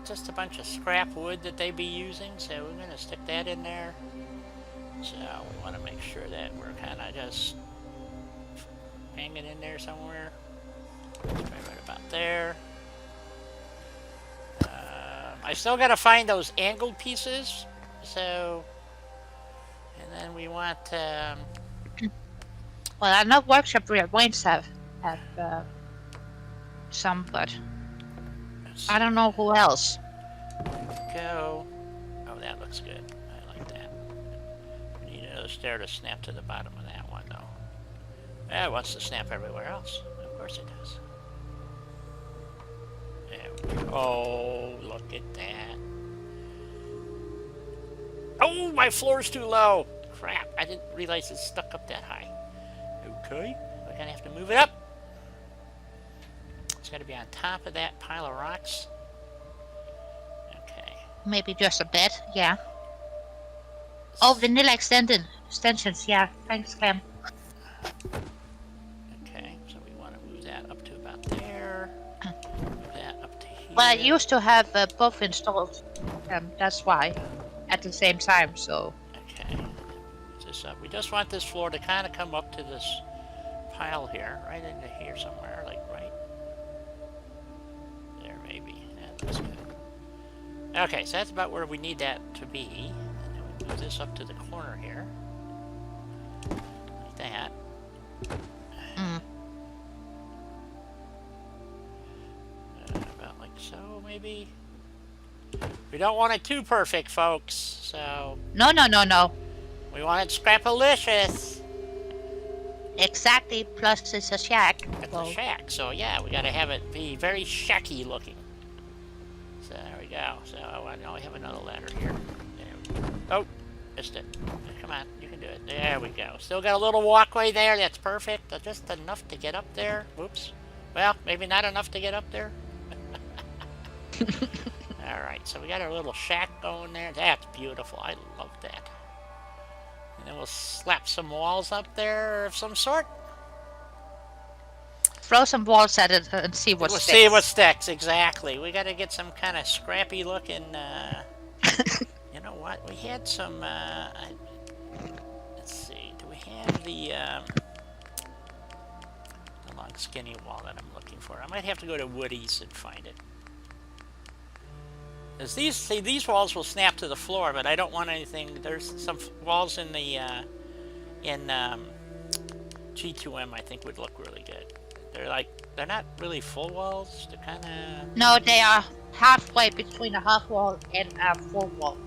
just a bunch of scrap wood that they'd be using, so we're going to stick that in there. So we want to make sure that we're kind of just hanging in there somewhere. Right about there. I still got to find those angled pieces, so... And then we want... Well, I know Workshop Real Waynes have some, but I don't know who else. Go. Oh, that looks good. I like that. We need another stair to snap to the bottom of that one, though. It wants to snap everywhere else. Of course it does. There we go. Oh, look at that. Oh, my floor's too low. Crap, I didn't realize it's stuck up that high. Okay, we're gonna have to move it up. It's gotta be on top of that pile of rocks. Okay. Maybe just a bit, yeah. Oh, vanilla extensions, yeah. Thanks, Clem. Okay, so we want to move that up to about there. Move that up to here. Well, I used to have both installed. That's why. At the same time, so... Okay, move this up. We just want this floor to kind of come up to this pile here, right into here somewhere, like right there, maybe. That looks good. Okay, so that's about where we need that to be. And then we move this up to the corner here, like that. About like so, maybe. We don't want it too perfect, folks, so... No. We want it scrapalicious. Exactly, plus it's a shack. It's a shack, so yeah, we gotta have it be very shacky looking. So there we go. So I know I have another ladder here. There we go. Oh, missed it. Come on, you can do it. There we go. Still got a little walkway there. That's perfect. Just enough to get up there. Whoops. Well, maybe not enough to get up there. Alright, so we got our little shack going there. That's beautiful. I love that. And then we'll slap some walls up there of some sort. Throw some walls at it and see what We'll sticks. see what sticks, exactly. We gotta get some kind of scrappy looking, you know what? We had some, let's see. Do we have the long skinny wall that I'm looking for? I might have to go to Woody's and find it. As these walls will snap to the floor, but I don't want anything. There's some walls in the G2M I think would look really good. They're not really full walls. They're kind of... No, they are halfway between a half wall and a full wall.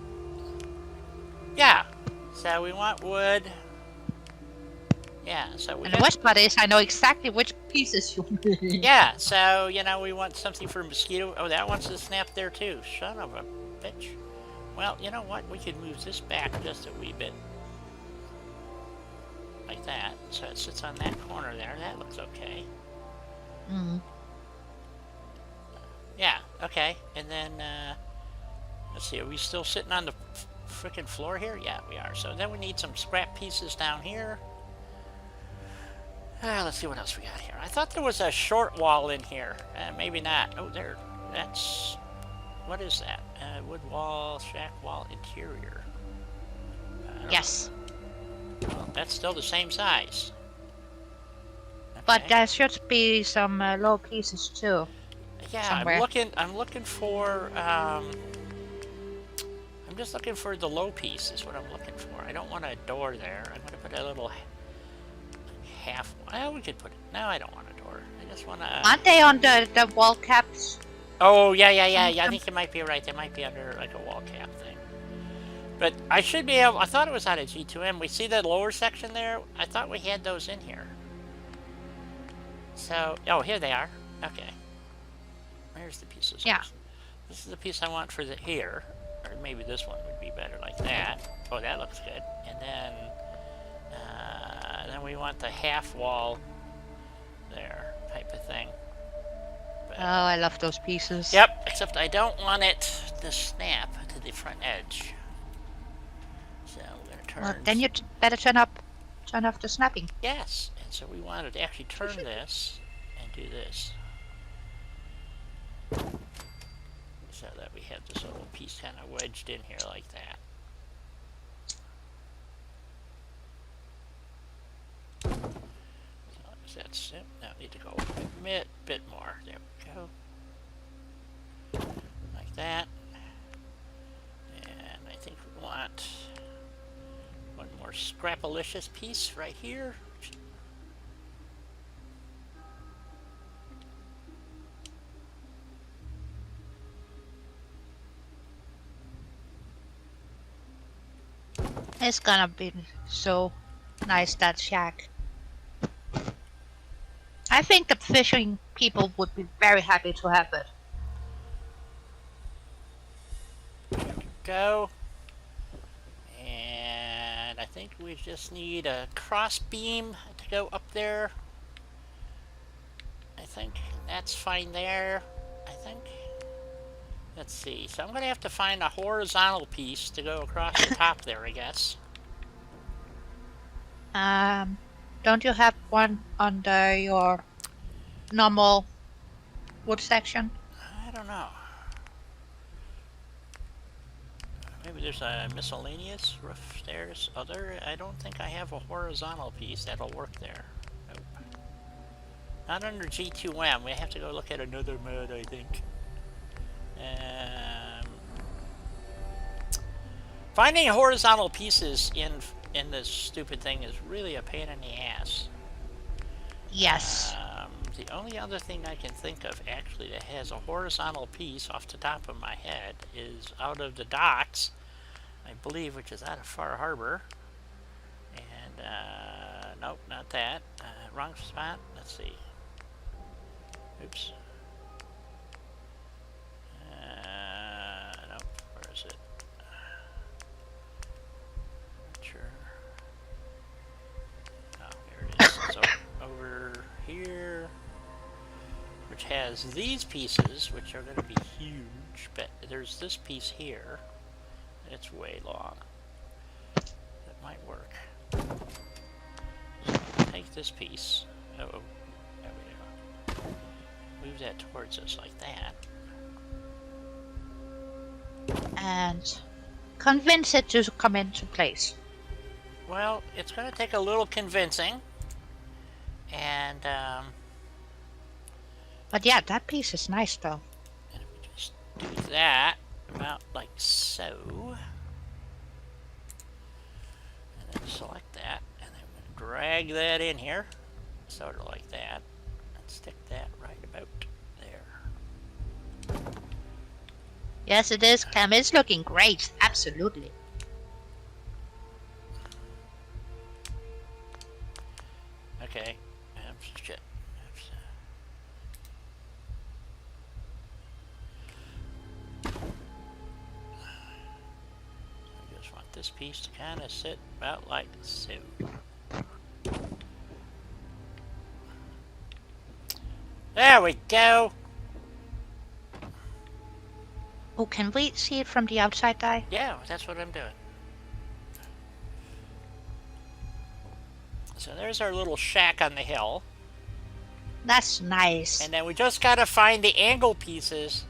Yeah. So we want wood. Yeah. So we. And the worst part is, I know exactly which pieces you need. Yeah. So you know we want something for mosquito. Oh, that wants to snap there too. Son of a bitch. Well, you know what? We could move this back just a wee bit. Like that. So it sits on that corner there. That looks okay. Yeah, okay. And then, let's see, are we still sitting on the frickin' floor here? Yeah, we are. So then we need some scrap pieces down here. Let's see what else we got here. I thought there was a short wall in here. Maybe not. Oh, there. That's... What is that? Wood wall, shack wall, interior. Yes. Well, that's still the same size. But Okay. there should be some low pieces too. Yeah, somewhere. I'm looking for, I'm just looking for the low piece is what I'm looking for. I don't want a door there. I'm going to put a little half, well, we could put it, no, I don't want a door. I just want to, Aren't they on the wall caps? oh, yeah, I think you might be right. They might be under like a wall cap thing. But I should be able, I thought it was out of G2M. We see that lower section there? I thought we had those in here. So, oh, here they are. Okay. Where's the pieces? Yeah. This is the piece I want for the here. Or maybe this one would be better like that. Oh, that looks good. And then we want the half wall there type of thing. But, Oh, I love those pieces. yep, except I don't want it to snap to the front edge. So we're going to turn... Well, then you better turn off the snapping. Yes, and so we wanted to actually turn this and do this. So that we have this little piece kind of wedged in here like that. So that's it. Now we need to go a bit more. There we go. Like that. And I think we want one more scrapalicious piece right here. It's gonna be so nice, that shack. I think the fishing people would be very happy to have it. Go. And I think we just need a cross beam to go up there. I think that's fine there. I think. Let's see. So I'm going to have to find a horizontal piece to go across the top there, I guess. Don't you have one under your normal wood section? I don't know. Maybe there's a miscellaneous roof, stairs, other. I don't think I have a horizontal piece that'll work there. Nope. Not under G2M. We have to go look at another mod, I think. Finding horizontal pieces in this stupid thing is really a pain in the ass. Yes. The only other thing I can think of actually that has a horizontal piece off the top of my head is out of the docks, I believe, which is out of Far Harbor. And nope, not that. Wrong spot. Let's see. Oops. Nope. Where is it? which has these pieces, which are going to be huge, but there's this piece here. It's way long. That might work. So take this piece. Oh, there we go. Move that towards us like that. And convince it to come into place. Well, it's going to take a little convincing. And, But yeah, that piece is nice though. and if we just do that, about like so. And then select that, and then we're going to drag that in here, sort of like that, and stick that right about there. Yes, it is, Clem. It's looking great. Absolutely. Okay. Shit. I just want this piece to kind of sit about like so. There we go. Oh, can we see it from the outside, Di? Yeah, that's what I'm doing. So there's our little shack on the hill. That's nice. And then we just gotta find the angle pieces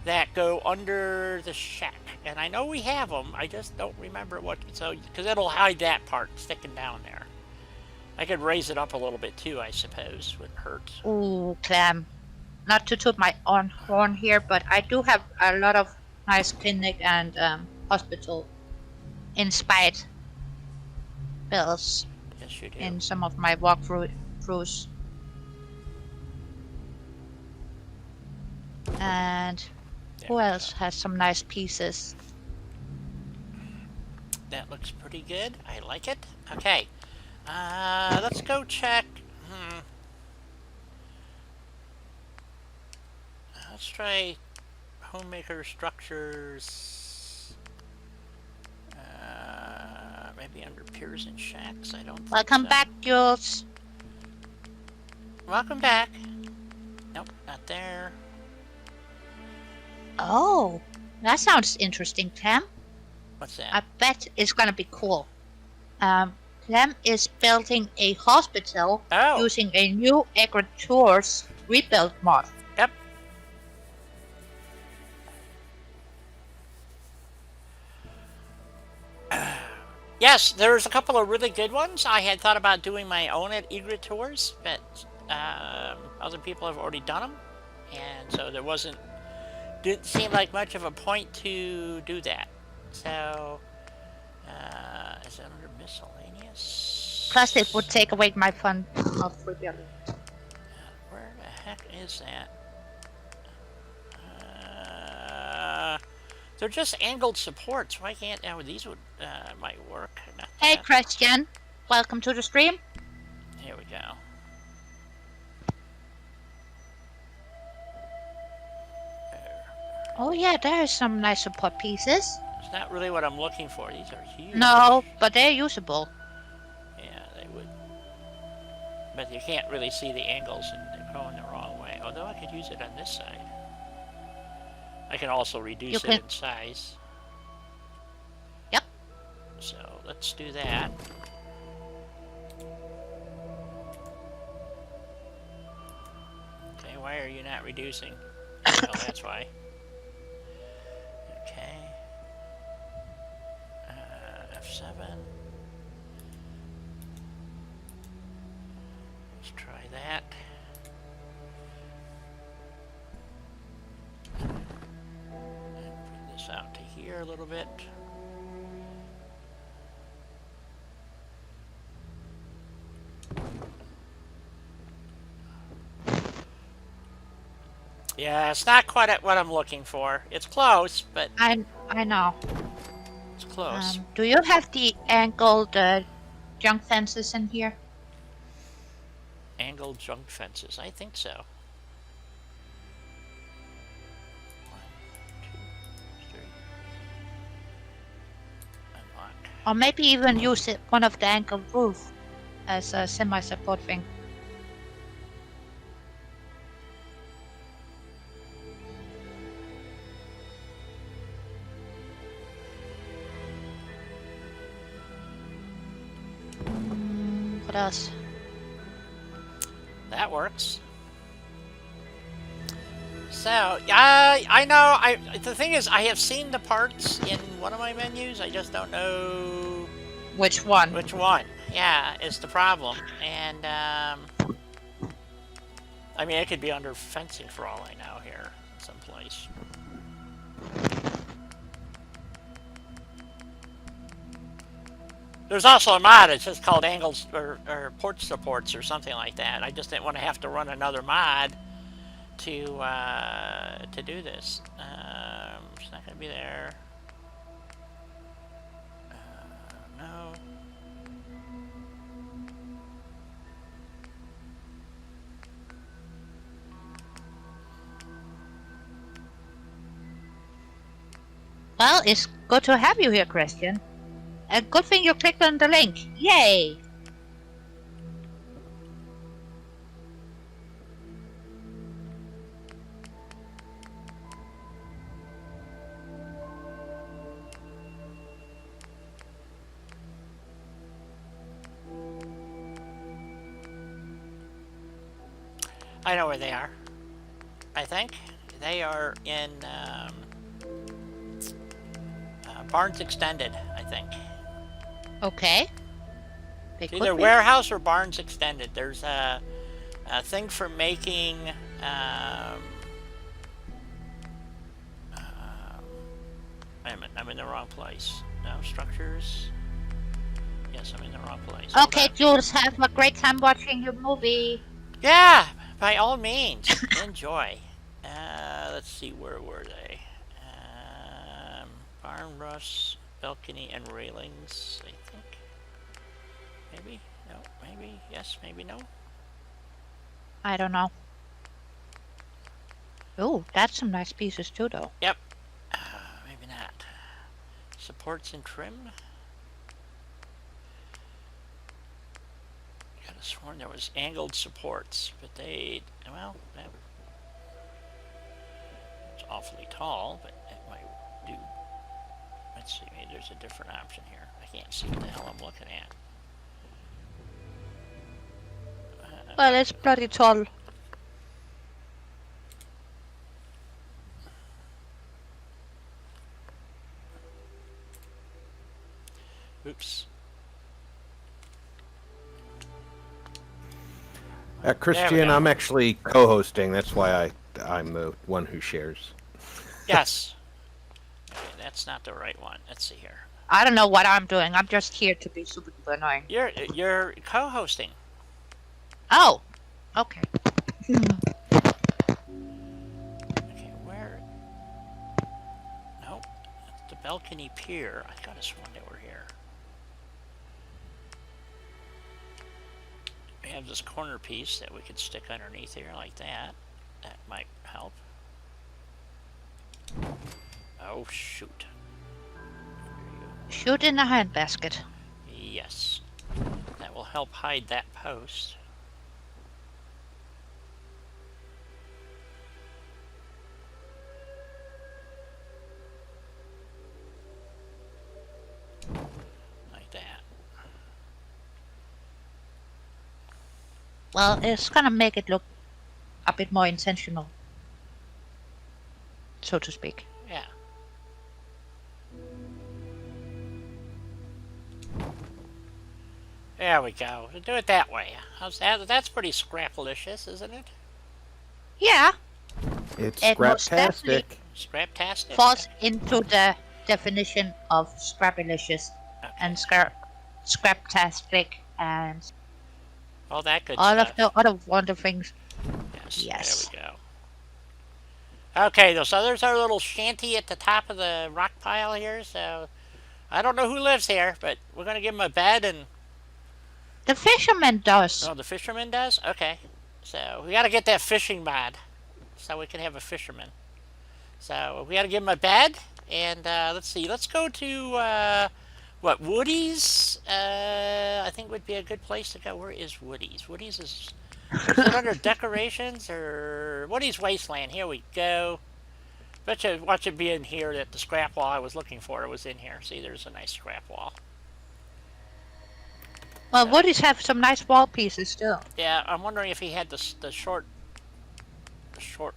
that go under the shack. And I know we have them, I just don't remember what, so, because it'll hide that part sticking down there. I could raise it up a little bit too, I suppose, wouldn't hurt. Oh, Clem. Not to toot my own horn here, but I do have a lot of nice clinic and hospital inspired bills Yes, you do. in some of my walkthroughs. And There who we else has some nice pieces? That looks pretty good. I like it. Okay. Let's go check. Let's try homemaker structures. Maybe under piers and shacks. I don't think Welcome so. back, Jules. Welcome back. Nope, not there. Oh, that sounds interesting, Clem. What's that? I bet it's gonna be cool. Clem is building a hospital Oh. using a new Tours rebuild mod. Yep. Yes, there's a couple of really good ones. I had thought about doing my own at Egret Tours, but other people have already done them, and so didn't seem like much of a point to do that. So, is it under miscellaneous? Plus, it would take away my fun of rebuilding. Where the heck is that? They're just angled supports. Why can't these would might work? Not Hey, that. Christian. Welcome to the stream. Here we go. Oh yeah, there are some nice support pieces. It's not really what I'm looking for. These are huge. No, but they're usable. Yeah, they would. But you can't really see the angles and they're going the wrong way. Although I could use it on this side. I can also reduce it in size. Yep. So let's do that. Okay, why are you not reducing? Oh, that's why. Okay. F7. Let's try that. And bring this out to here a little bit. Yeah, it's not quite at what I'm looking for. It's close, but I know. it's close. Do you have the angled junk fences in here? Angled junk fences. I think so. 1, 2, 3. Unlock. Or maybe even use one of the angled roof as a semi-support thing. What else? That works. So, I know, the thing is, I have seen the parts in one of my menus, I just don't know Which one? which one. Yeah, is the problem. And, I mean, it could be under fencing for all I know here, someplace. There's also a mod, it's just called angles, or port supports, or something like that. I just didn't want to have to run another mod to do this. It's not gonna be there. No. Well, it's good to have you here, Christian. A good thing you clicked on the link. Yay! I know where they are. I think they are in Barnes Extended. I think Okay. They it's could either be. Warehouse or Barnes Extended. There's a thing for making. Wait a minute, I'm in the wrong place. No structures. Yes, I'm in the wrong place. Hold Okay, on. Jules, have a great time watching your movie. Yeah, by all means, enjoy. Let's see, where were they? Barn roofs, balcony, and railings, I think. Maybe? No, maybe? Yes, maybe no? I don't know. Oh, that's some nice pieces too, though. Yep. Maybe not. Supports and trim? I could have sworn there was angled supports, but they, well, that, it's awfully tall, but it might do. Let's see, maybe there's a different option here. I can't see what the hell I'm looking at. Well, it's bloody tall. Oops. Christian, go. I'm actually co-hosting. That's why I'm the one who shares. Yes. Okay, that's not the right one. Let's see here. I don't know what I'm doing. I'm just here to be super duper annoying. You're co-hosting. Oh, okay. Okay, where? Nope. The balcony pier. I could have sworn they were here. We have this corner piece that we could stick underneath here like that. That might help. Oh shoot. Shoot in the handbasket. Yes. That will help hide that post. Like that. Well, it's gonna make it look a bit more intentional, so to speak. Yeah. There we go. Do it that way. How's that? That's pretty scrapalicious, isn't it? Yeah, It's it most scraptastic. definitely Scraptastic? falls into the definition of scrapalicious Okay. and scraptastic and All that good all stuff. of the other wonderful things. Yes. Yes. There we go. Okay, so there's our little shanty at the top of the rock pile here. So I don't know who lives here, but we're gonna give him a bed and. The fisherman does. Oh, the fisherman does. Okay. So we got to get that fishing mod, so we can have a fisherman. So we got to give him a bed, and let's see. Let's go to what, Woody's? I think would be a good place to go. Where is Woody's? Woody's is it under decorations or Woody's Wasteland? Here we go. Bet you watch it be in here that the scrap wall I was looking for was in here. See, there's a nice scrap wall. Well, So, Woody's have some nice wall pieces too. yeah, I'm wondering if he had the short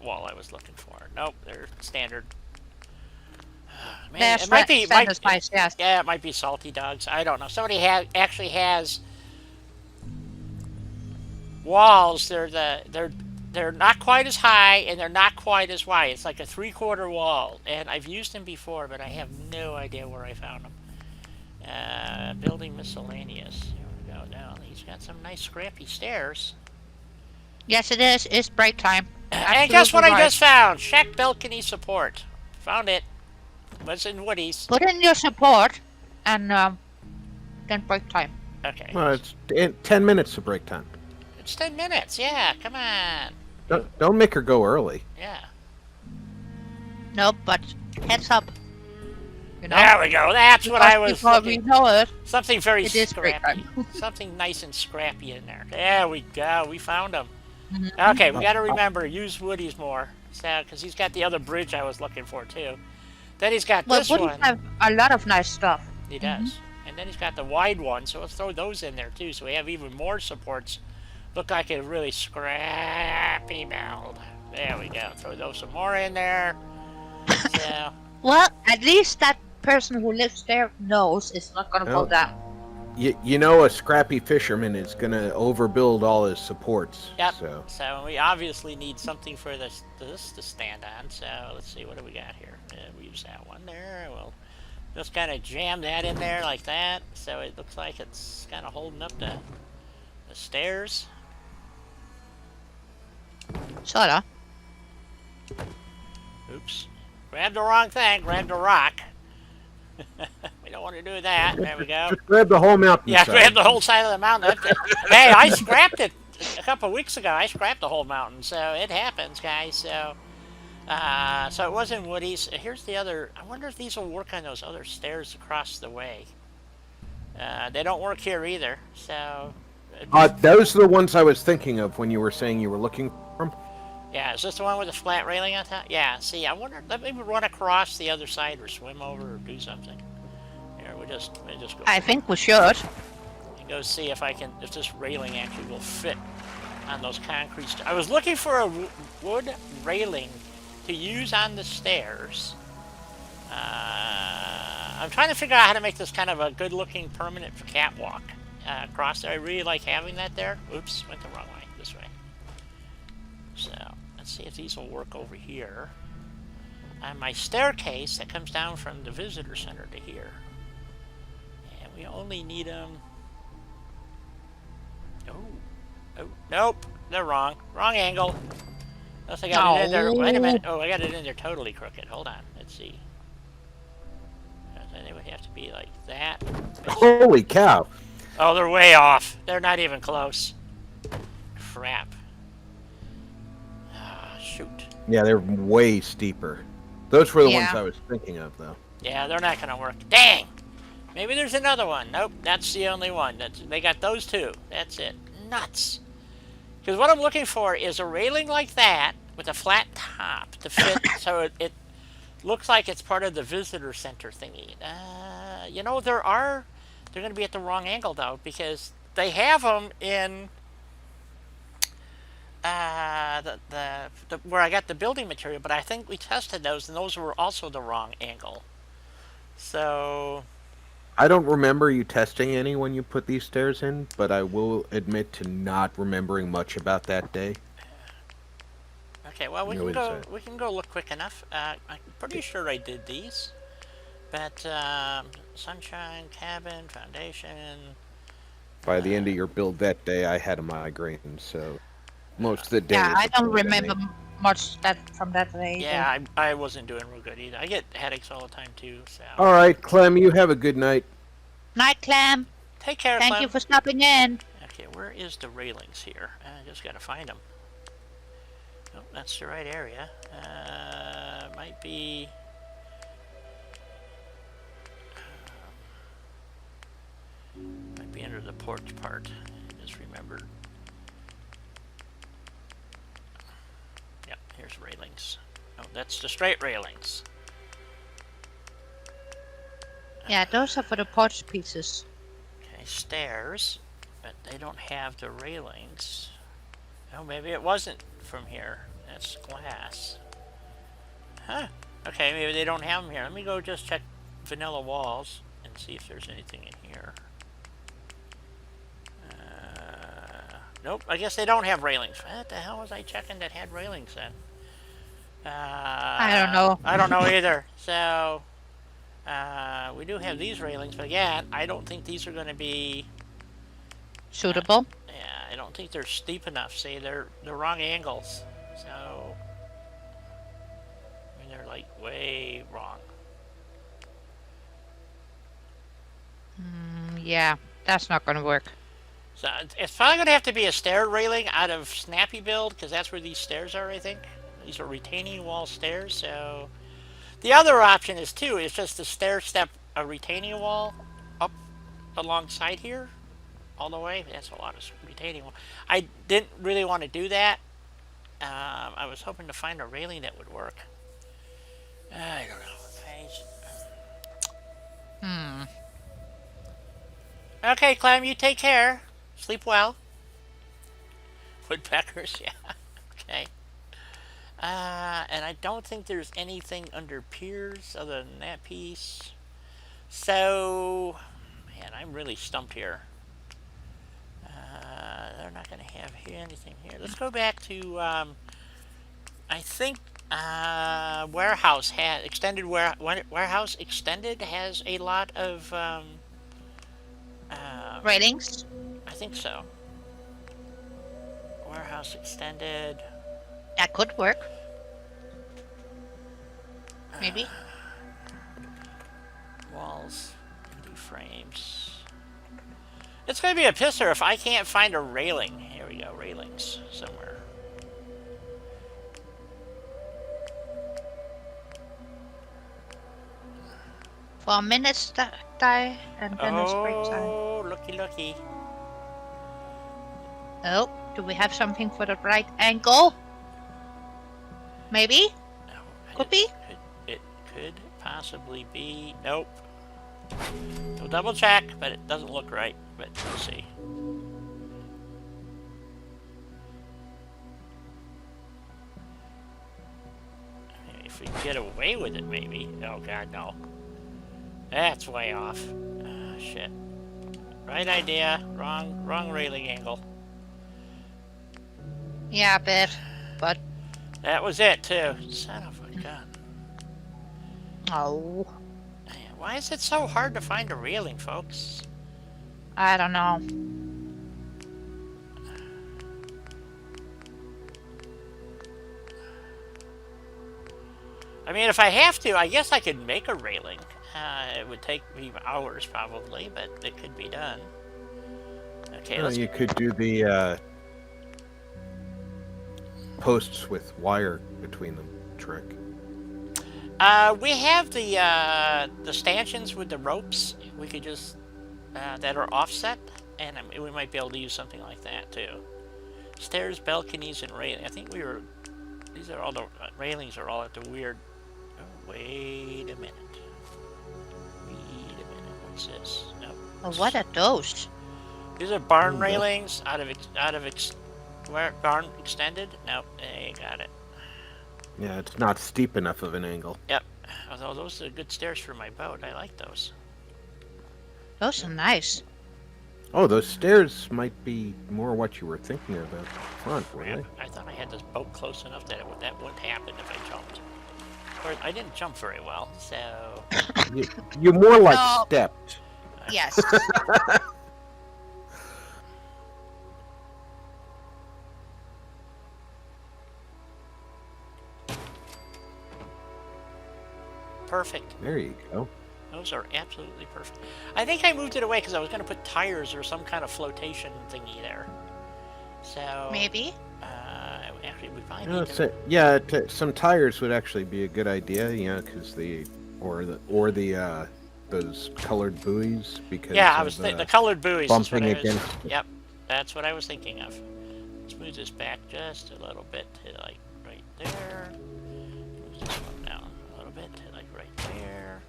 wall I was looking for. Nope, they're standard. Maybe They're it might be standard size, yes. yeah, it might be salty dogs. I don't know. Somebody actually has walls. They're not quite as high and they're not quite as wide. It's like a 3/4 wall, and I've used them before, but I have no idea where I found them. Building miscellaneous. Here we go. Now he's got some nice scrappy stairs. Yes, it is. It's break time. And guess what Absolutely I right. just found? Shack balcony support. Found it. Was in Woody's. Put in your support, and then break time. Okay. Well, it's 10 minutes to break time. It's 10 minutes. Yeah, come on. Don't make her go early. Yeah. Nope, but heads up. You know, There we go. That's what I was before we looking. know it, Something very it is break scrappy. time. Something nice and scrappy in there. There we go. We found him. Mhm. Okay, we got to remember use Woody's more, so because he's got the other bridge I was looking for too. Then he's got Well, this Woody's one. have a lot of nice stuff. He does. And then he's got the wide one, so let's throw those in there too, so we have even more supports. Look like a really scrappy build. There we go. Throw those some more in there. So, Well, at least that person who lives there knows it's not gonna go Oh. down. You know a scrappy fisherman is going to overbuild all his supports. yep. So So we obviously need something for this to stand on. So let's see, what do we got here? We use that one there. We'll just kind of jam that in there like that, so it looks like it's kind of holding up the stairs. Sorta. Oops. Grabbed the wrong thing. Grabbed a rock. We don't want to do that. There we go. just grab the whole mountain. Yeah, grab the whole side of the mountain. Hey, I scrapped it a couple weeks ago. I scrapped the whole mountain, so it happens, guys. So, so it was in Woody's. Here's the other. I wonder if these will work on those other stairs across the way. They don't work here either. So, Those are the ones I was thinking of when you were saying you were looking for them. yeah, is this the one with the flat railing on top? Yeah. See, I wonder. Let me run across the other side, or swim over, or do something. Here, we just go. I think we should. And go see if if this railing actually will fit on those concrete stairs. I was looking for a wood railing to use on the stairs. I'm trying to figure out how to make this kind of a good-looking permanent catwalk across there. I really like having that there. Oops, went the wrong way. This way. So let's see if these will work over here. On my staircase that comes down from the visitor center to here. And we only need them. Oh, nope, they're wrong. Wrong angle. Unless I got it in there. Wait a minute. Oh, I got it in there totally crooked. Hold on. Let's see. Then it would have to be like that. Holy cow! Oh, they're way off. They're not even close. Crap. Ah, shoot. Yeah, they're way steeper. Those were the ones Yeah. I was thinking of, though. Yeah, they're not gonna work. Dang! Maybe there's another one. Nope, that's the only one. They got those two. That's it. Nuts. Because what I'm looking for is a railing like that with a flat top to fit so it looks like it's part of the visitor center thingy. You know, they're going to be at the wrong angle though, because they have them in where I got the building material, but I think we tested those and those were also the wrong angle. So I don't remember you testing any when you put these stairs in, but I will admit to not remembering much about that day. okay, well we No can go. insight. We can go look quick enough. I'm pretty sure I did these, but sunshine, cabin, foundation. By the end of your build that day, I had a migraine, so most of the day. Yeah, was I a don't build remember anyway. much from that day. Yeah, I wasn't doing real good either. I get headaches all the time too. So All right, Clem, you have a good night. Night, Clam. take care, Thank Clem. you for stopping in. Okay, where is the railings here? I just gotta find them. Oh, that's the right area. Might be. Might be under the porch part. I just remembered. Yep, here's railings. Oh, that's the straight railings. Yeah, those are for the porch pieces. Okay, stairs. but they don't have the railings. Oh, maybe it wasn't from here. That's glass. Huh. Okay, maybe they don't have them here. Let me go just check vanilla walls and see if there's anything in here. Nope, I guess they don't have railings. What the hell was I checking that had railings then? I don't know. I don't know either. So, we do have these railings, but again, I don't think these are going to be... Suitable. Yeah, I don't think they're steep enough. See, they're the wrong angles. So, I mean, they're like way wrong. Yeah, that's not going to work. So it's probably going to have to be a stair railing out of Snappy Build, because that's where these stairs are, I think. These are retaining wall stairs, so... The other option is, too, is just to stair step a retaining wall up alongside here, all the way. That's a lot of retaining wall. I didn't really want to do that. I was hoping to find a railing that would work. I don't know. Okay, Clem, you take care. Sleep well. Woodpeckers, yeah. Okay. And I don't think there's anything under piers other than that piece. So, man, I'm really stumped here. They're not going to have anything here. Let's go back to, I think, warehouse has extended warehouse extended has a lot of Railings. I think so. Warehouse extended. That could work. Maybe. Walls, empty frames. It's gonna be a pisser if I can't find a railing. Here we go, railings somewhere. For a minute die, and then it's break time. Oh, looky. Oh, do we have something for the right angle? Maybe? No, Could be? It could possibly be. Nope. We'll double check, but it doesn't look right. But we'll see. If we get away with it, maybe. Oh god, no. That's way off. Shit. Right idea, wrong railing angle. Yeah, a bit. But That was it too. Son of a gun. oh, Man, why is it so hard to find a railing, folks? I don't know. I mean, if I have to, I guess I could make a railing. It would take me hours probably, but it could be done. Okay, Well, let's... you could do the posts with wire between them trick. We have the stanchions with the ropes. We could just that are offset, and we might be able to use something like that too. Stairs, balconies, and railing. I think we were. These are all the railings are all at the weird. Oh, wait a minute. What's this? Nope. Oh, what are those? These are barn Hmm, railings where barn extended. Nope, they got it. Yeah, it's not steep enough of an angle. Yep. Although those are good stairs for my boat. I like those. Those are nice. Oh, those stairs might be more what you were thinking of at the front, were Crap. they? I thought I had this boat close enough that that wouldn't happen if I jumped. Of course, I didn't jump very well, so... You're more like No. stepped. Yes. Perfect. There you go. Those are absolutely perfect. I think I moved it away because I was going to put tires or some kind of flotation thingy there. So... Maybe. Actually, we probably You know, need to... some tires would actually be a good idea, because those colored buoys, because Yeah, I was the colored buoys. Is what bumping I was, against. Yep, that's what I was thinking of. Let's move this back just a little bit to like right there. Move this one down a little bit to like right there.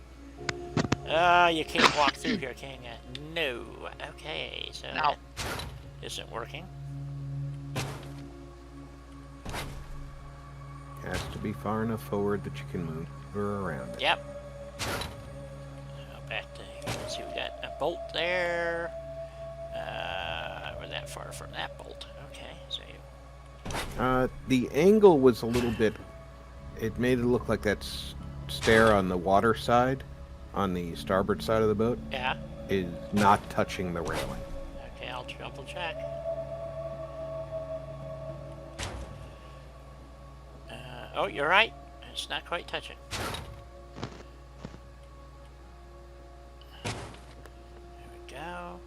You can't walk through here, can you? No. Okay, so No. that isn't working. Has to be far enough forward that you can move around it. Yep. So back to, let's see, we got a bolt there. We're that far from that bolt. Okay, so you... The angle was a little bit. It made it look like that stair on the water side, on the starboard side of the boat, Yeah. is not touching the railing. Okay, I'll double check. Oh, you're right. It's not quite touching. There we go.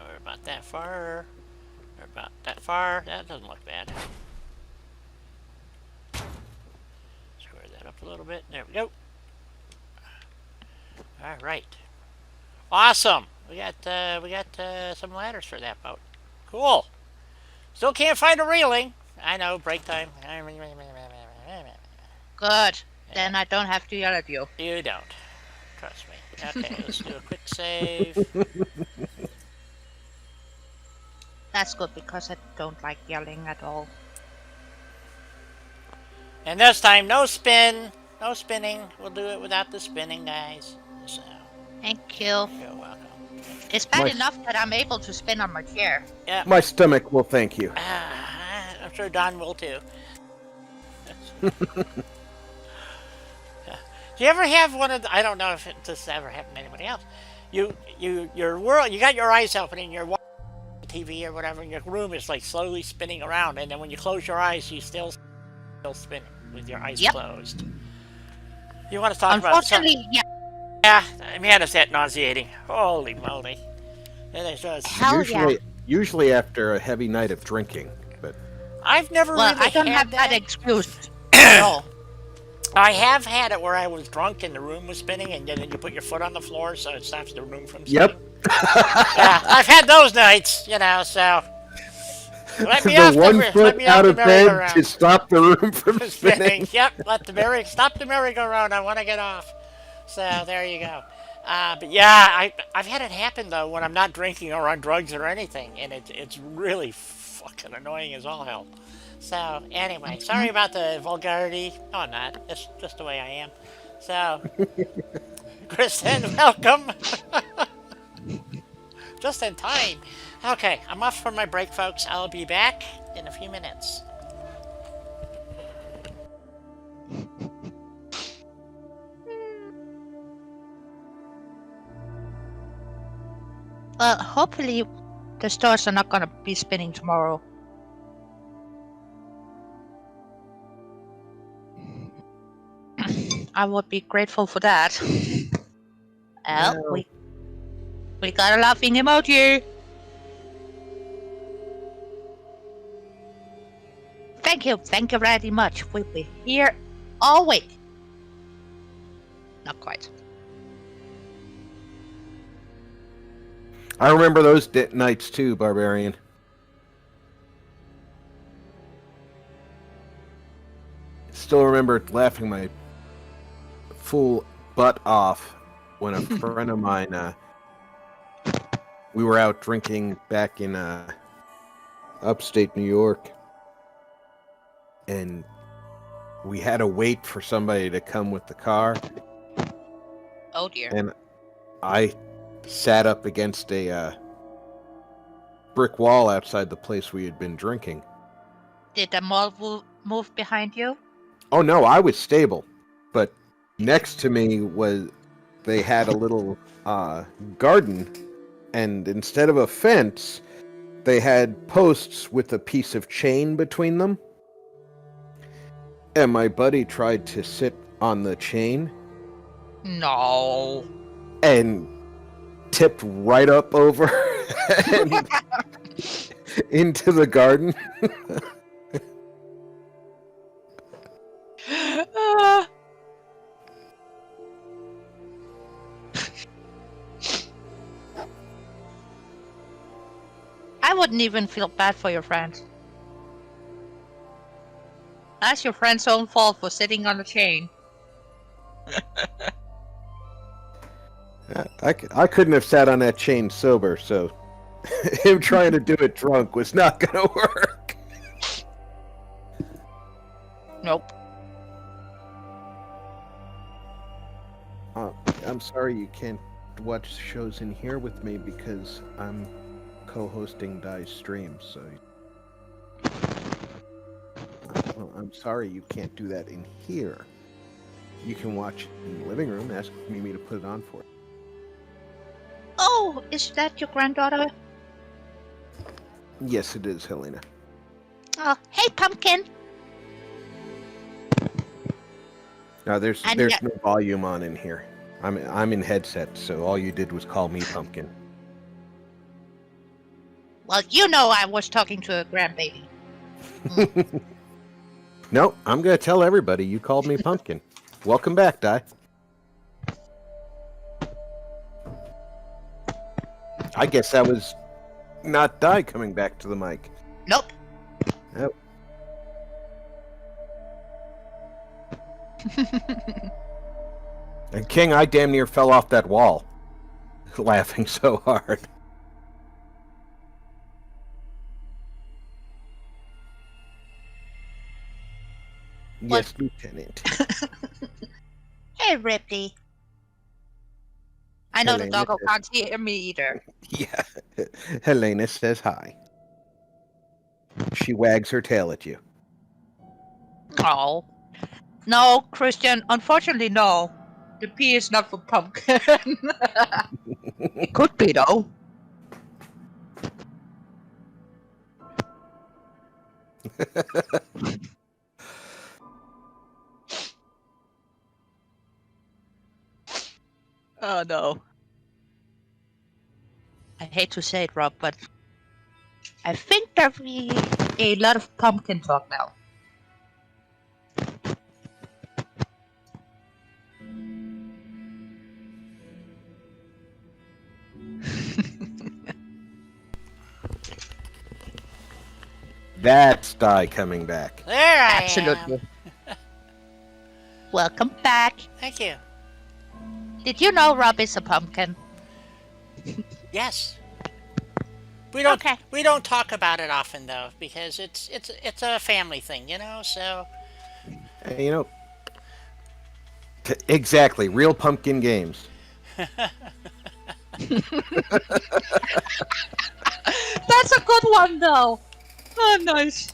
We're about that far. We're about that far. That doesn't look bad. Square that up a little bit. There we go. All right. Awesome. We got some ladders for that boat. Cool. Still can't find a railing. I know, break time. Good. Then I don't have to yell at you. You don't. Trust me. Okay, let's do a quick save. That's good because I don't like yelling at all. And this time, no spin. No spinning. We'll do it without the spinning, guys. So, Thank you. you're welcome. It's bad My- enough that I'm able to spin on my chair. Yeah. My stomach will thank you. I'm sure Don will too. Do you ever have one of the, I don't know if this ever happened to anybody else. You got your eyes open and you're watching TV or whatever, and your room is like slowly spinning around, and then when you close your eyes, you still spinning with your eyes Yep. closed. You want to talk about something? Unfortunately, yeah. Yeah, man, is that nauseating. Holy moly. It is just, Hell yeah. Usually after a heavy night of drinking, but I've never Well, really I don't had have that that. excuse at all. I have had it where I was drunk and the room was spinning, and then you put your foot on the floor so it stops the room from spinning. Yep. Yeah, I've had those nights, you know, so. Let me the off one let foot me out off of the bed merry-go-round. to stop the room from spinning. Yep, stop the merry-go-round. I want to get off. So there you go. But yeah, I've had it happen though when I'm not drinking or on drugs or anything, and it's really fucking annoying as all hell. So anyway, sorry about the vulgarity. No, I'm not. It's just the way I am. So, Kristen, welcome. Just in time. Okay, I'm off for my break, folks. I'll be back in a few minutes. Well, hopefully the stores are not gonna be spinning tomorrow. I would be grateful for that. Oh, Well. we got a laughing emoji. Thank you very much. We'll be here all week. Not quite. I remember those nights too, Barbarian. Still remember laughing my full butt off when a friend of mine, we were out drinking back in upstate New York, and we had to wait for somebody to come with the car, Oh dear. and I sat up against a brick wall outside the place we had been drinking. Did the mall move behind you? Oh no, I was stable, but next to me they had a little garden, and instead of a fence, they had posts with a piece of chain between them. And my buddy tried to sit on the chain No. and tipped right up over and into the garden. I wouldn't even feel bad for your friend. That's your friend's own fault for sitting on the chain. I couldn't have sat on that chain sober, so him trying to do it drunk was not gonna work. Nope. I'm sorry you can't watch shows in here with me because I'm co-hosting Dai's stream, so well, I'm sorry you can't do that in here. You can watch in the living room, ask Mimi to put it on for you. Oh, is that your granddaughter? Yes, it is, Helena. Oh, hey, Pumpkin. No, there's And no volume on in here. I'm in headset, so all you did was call me Pumpkin. Well, you know I was talking to a grandbaby. No, I'm gonna tell everybody you called me Pumpkin. Welcome back, Dai. I guess that was not Dai coming back to the mic. Nope. Nope. And King, I damn near fell off that wall, laughing so hard. What? Yes, Lieutenant. Hey, Ripley. I know the Helena doggo says- can't hear me either. Yeah. Helena says hi. She wags her tail at you. Oh. No, Christian, unfortunately, no. The P is not for pumpkin. It could be, though. Oh, no. I hate to say it, Rob, but I think there'll be a lot of pumpkin talk now. That's Dai coming back. There I Absolutely. am. Welcome back. Thank you. Did you know Rob is a pumpkin? Yes. We don't Okay. we don't talk about it often though because it's a family thing, you know. So Hey, exactly, real pumpkin games. That's a good one, though. Oh, nice.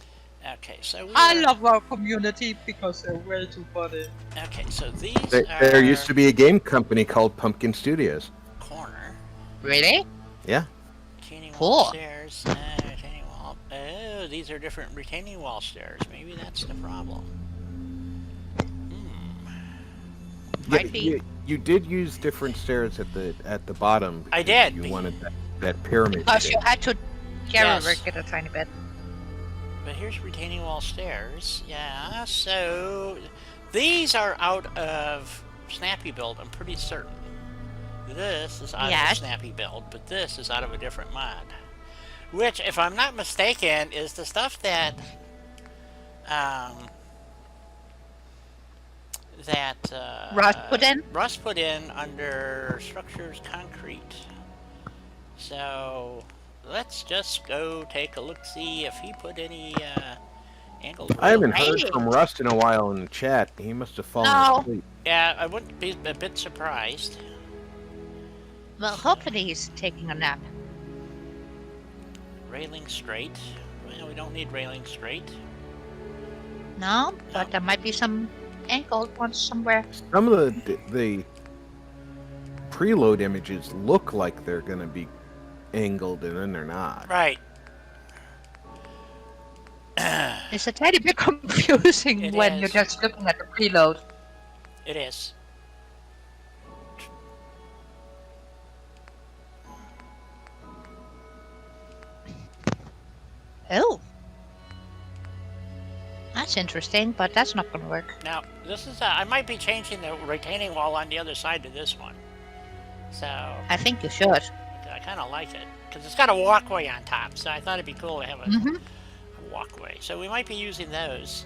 okay, so I love our community because they're way too funny. Okay, so these There are used to be a game company called Pumpkin Studios. corner. Really? Yeah. Retaining Cool. wall stairs. Retaining wall. Oh, these are different retaining wall stairs. Maybe that's the problem. Might be. You did use different stairs at the bottom. I because did. You wanted that pyramid. Because shape. you had to Yes. work it a tiny bit. But here's retaining wall stairs. Yeah, so these are out of Snappy Build, I'm pretty certain. This is out of Yes. a Snappy Build, but this is out of a different mod. Which, if I'm not mistaken, is the stuff that Russ put in under structures concrete. So let's just go take a look, see if he put any angled. I haven't heard Right. from Rust in a while in the chat. He must have fallen No. asleep. Yeah, I wouldn't be a bit surprised. Well, hopefully he's taking a nap. Railing straight. Well, we don't need railing straight. No, but there might be some angled ones somewhere. Some of the preload images look like they're going to be angled, and then they're not. Right. It's a tiny bit confusing It when is. you're just looking at the preload. It is. Oh. That's interesting, but that's not going to work. Now, this is I might be changing the retaining wall on the other side to this one. So, I think you should. I kind of like it. Because it's got a walkway on top, so I thought it'd be cool to have a Mm-hmm. walkway. So we might be using those.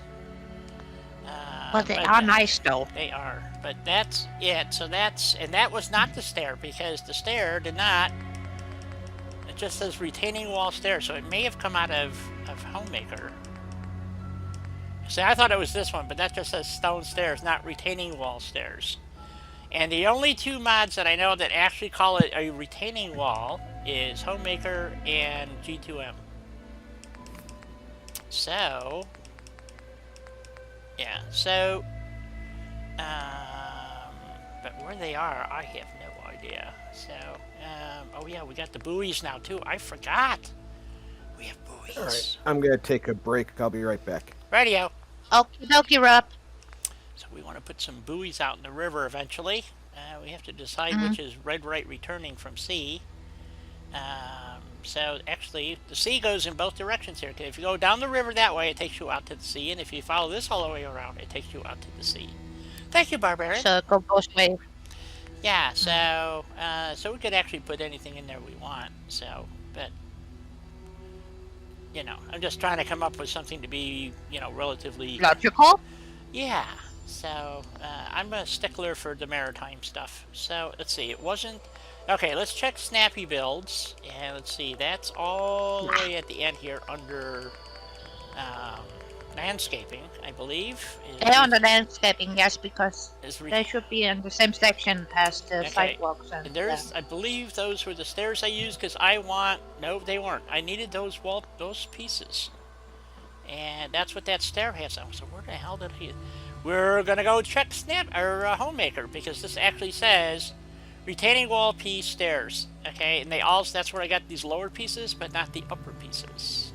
Well, they But are nice though. they are. But that's it. So and that was not the stair because the stair did not. It just says retaining wall stair, so it may have come out of Homemaker. See, I thought it was this one, but that just says stone stairs, not retaining wall stairs. And the only two mods that I know that actually call it a retaining wall is Homemaker and G2M. So, yeah, so, but where they are, I have no idea. So, oh yeah, we got the buoys now too. I forgot. We have buoys. All right, I'm gonna take a break. I'll be right back. Radio. Okie dokie, Rob. So we want to put some buoys out in the river eventually. We have to decide which is red right returning from sea. So actually, the sea goes in both directions here. If you go down the river that way, it takes you out to the sea, and if you follow this all the way around, it takes you out to the sea. Thank you, Barbarian. So go both ways. Yeah, so so we could actually put anything in there we want. So, but you know, I'm just trying to come up with something to be, you know, relatively Logical. yeah. So I'm a stickler for the maritime stuff. So let's see, it wasn't okay. Let's check snappy builds, and let's see. That's all the way at the end here under landscaping, I believe. They're on the landscaping, yes, because Is they should be in the same section as the Okay. sidewalks and And there's, I believe those were the stairs I used because I want. No, they weren't. I needed those those pieces, and that's what that stair has. So where the hell did he? We're gonna go check Snap or Homemaker because this actually says retaining wall piece stairs. Okay, and they all. That's where I got these lower pieces, but not the upper pieces.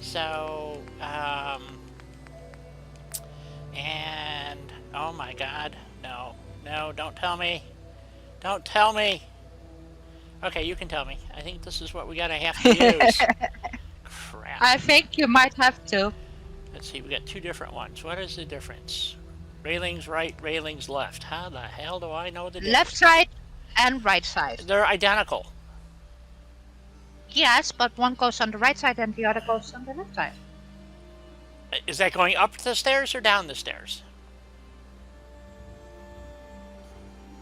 So, and oh my God, no, don't tell me. Don't tell me. Okay, you can tell me. I think this is what we gotta have to use. Crap. I think you might have to. Let's see, we got two different ones. What is the difference? Railings right, railings left. How the hell do I know the difference? Left side and right side. They're identical. Yes, but one goes on the right side and the other goes on the left side. Is that going up the stairs or down the stairs?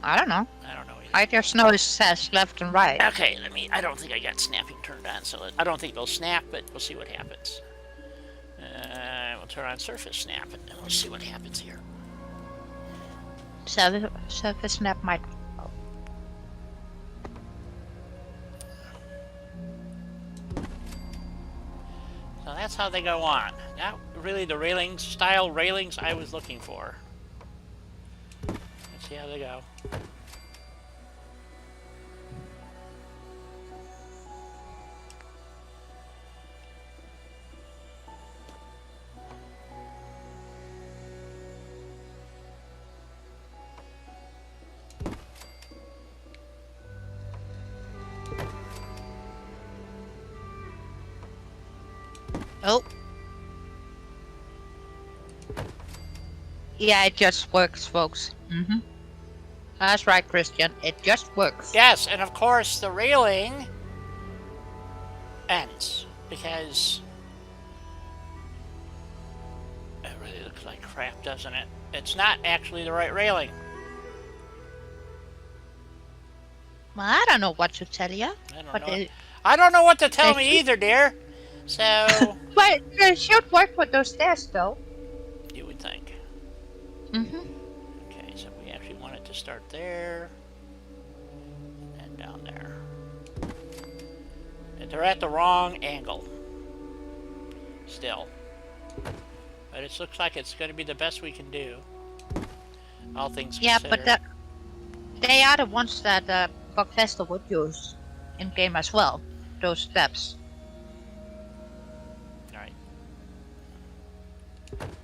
I don't know. I don't know either. I just know it says left and right. Okay, I don't think I got snapping turned on, so I don't think they'll snap, but we'll see what happens. We'll turn on surface snap, and we'll see what happens here. Surface snap might. So that's how they go on. Not really the railings, style railings I was looking for. Let's see how they go. Oh. Yeah, it just works, folks. That's right, Christian. It just works. Yes, and of course the railing ends because it really looks like crap, doesn't it? It's not actually the right railing. Well, I don't know what to tell you. I don't know what to tell me either, dear. So But it should work with those stairs, though. you would think. Mm-hmm. Okay, so we actually want it to start there and down there. And they're at the wrong angle. Still. But it looks like it's going to be the best we can do. All things Yeah, considered. but they are the ones that Bugfester would use in game as well. Those steps. Right.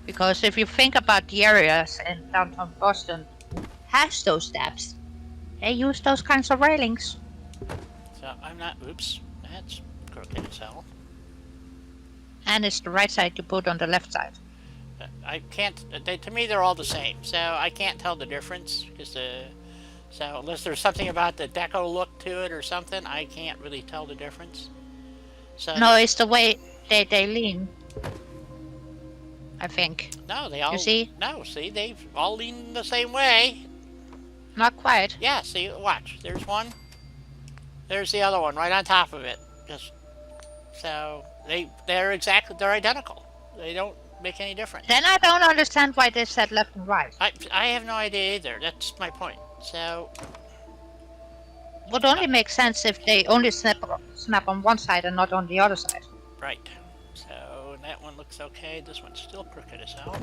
Because if you think about the areas in downtown Boston has those steps, they use those kinds of railings. So I'm not. Oops. That's crooked as hell. And it's the right side you put on the left side. I can't. To me, they're all the same. So I can't tell the difference because so unless there's something about the deco look to it or something, I can't really tell the difference. So No, it's the way they lean. I think. No, they You all see? no. See, they all lean the same way. Not quite. Yeah. See, watch. There's one. There's the other one right on top of it. Just so they're identical. They don't make any difference. Then I don't understand why they said left and right. I have no idea either. That's my point. So Would only make sense if they only snap on one side and not on the other side. right. So that one looks okay. This one's still crooked as hell.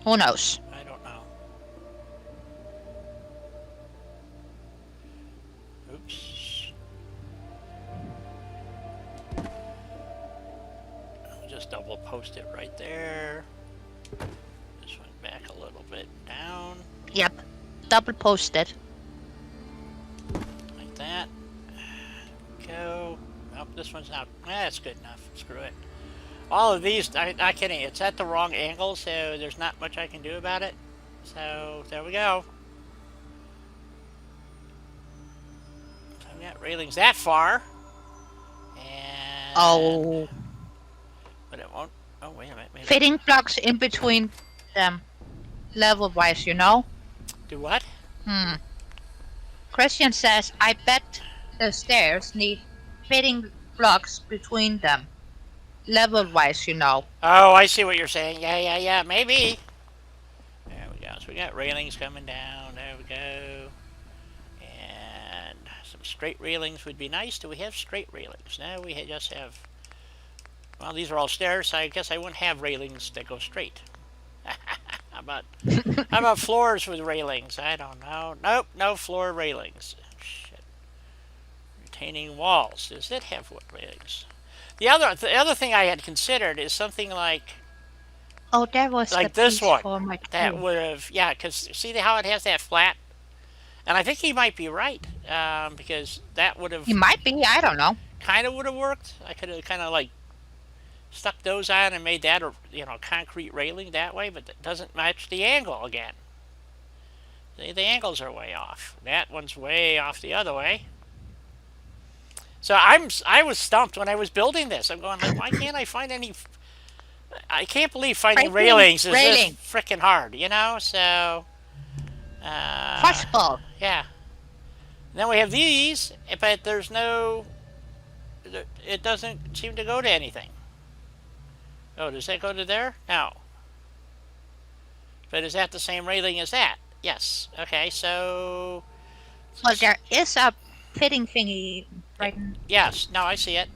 Who knows? I don't know. Oops. I'll just double post it right there. This one back a little bit down, Yep. Double posted. like that. Go. Oh, this one's not. That's good enough. Screw it. All of these, not kidding. It's at the wrong angle, so there's not much I can do about it. So there we go. So we got railings that far, and Oh. but it won't. Oh wait a minute. Maybe Fitting blocks in between them. Level wise, you know? do what? Christian says, I bet the stairs need fitting blocks between them. Level wise, you know. Oh, I see what you're saying. Yeah. Maybe. There we go. So we got railings coming down. There we go. And some straight railings would be nice. Do we have straight railings? No, we just have. Well, these are all stairs, so I guess I wouldn't have railings that go straight. How about floors with railings? I don't know. Nope, no floor railings. Shit. Retaining walls. Does it have wood railings? The other thing I had considered is something like Oh, there was like the this piece one for my that tool. would have, yeah, because see how it has that flat, and I think he might be right, because that would have He might be, I don't know. kind of would have worked. I could have kind of like stuck those on and made that a concrete railing that way, but that doesn't match the angle again. The angles are way off. That one's way off the other way. So I was stumped when I was building this. I'm going like, why can't I find any? I can't believe finding Railing, railings is railing. this freaking hard, So, Possible. yeah. Then we have these, but there's no. It doesn't seem to go to anything. Oh, does that go to there? No. But is that the same railing as that? Yes. Okay, so. Well, there is a fitting thingy right in. Yes. No, I see it.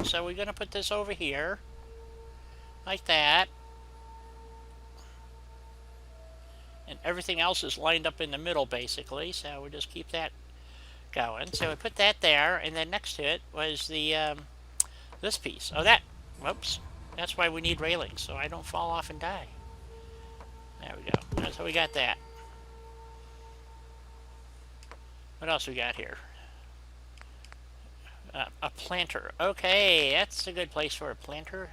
So we're gonna put this over here, like that, and everything else is lined up in the middle basically. So we'll just keep that going. So we put that there, and then next to it was the this piece. Oh, that. Whoops. That's why we need railings, so I don't fall off and die. There we go. So we got that. What else we got here? A planter. Okay, that's a good place for a planter.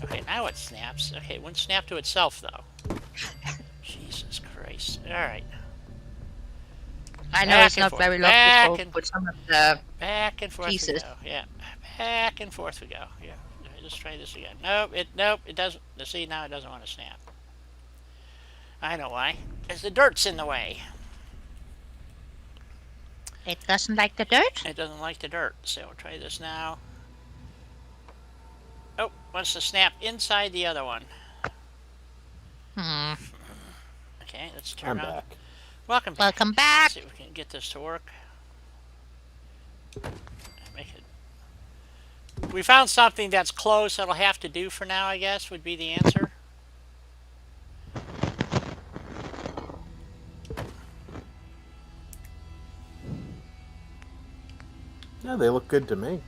Okay, now it snaps. Okay, it wouldn't snap to itself, though. Jesus Christ. Alright. I know Back it's and not forth. very Back logical and- with some of the Back and forth pieces. we go. Yeah. Back and forth we go. Yeah. Let's try this again. Nope, it doesn't. See, now it doesn't want to snap. I know why. Because the dirt's in the way. It doesn't like the dirt. It doesn't like the dirt. So we'll try this now. Oh, wants to snap inside the other one. Okay, let's turn I'm on. back. Welcome back. Welcome back. Let's see if we can get this to work. Make it. We found something that's close that'll have to do for now, I guess, would be the answer. Yeah, they look good to me.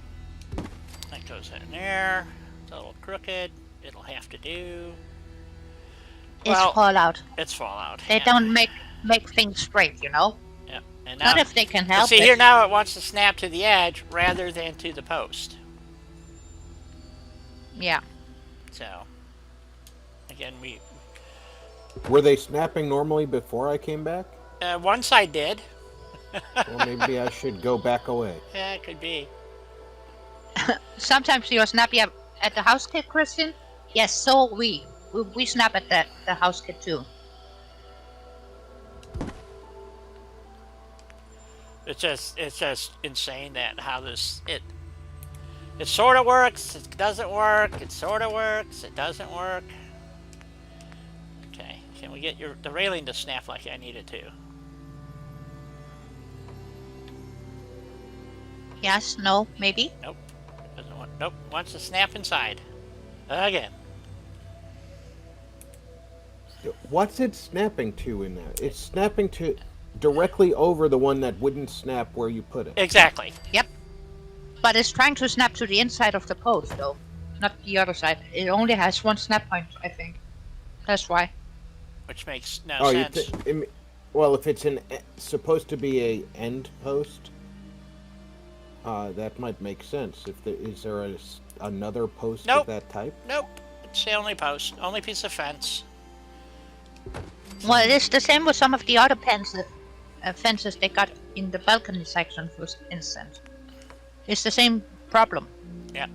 That goes in there. It's a little crooked. It'll have to do. It's Well, fallout. it's fallout. They yeah. don't make things straight, you know. Yeah. And now, Not if they can but help see it. here now it wants to snap to the edge rather than to the post. Yeah. So again, Were they snapping normally before I came back? one side did. Well, maybe I should go back away. Yeah, it could be. Sometimes you're snappy at the house kit, Christian. Yes, so we snap at the house kit too. It's just insane that how it sort of works, it doesn't work, it sort of works, it doesn't work. Okay, can we get the railing to snap like I need it to? Yes, no, maybe. Nope. Nope. Wants to snap inside. Again. What's it snapping to in there? It's snapping to directly over the one that wouldn't snap where you put it. Exactly. Yep. But it's trying to snap to the inside of the post, though, not the other side. It only has one snap point, I think. That's why. Which makes no sense. Well, if it's supposed to be a end post, that might make sense. Is there another post Nope. of that type? Nope. It's the only post, only piece of fence. Well, it is the same with some of the other fences they got in the balcony section, for instance. It's the same problem. Yeah.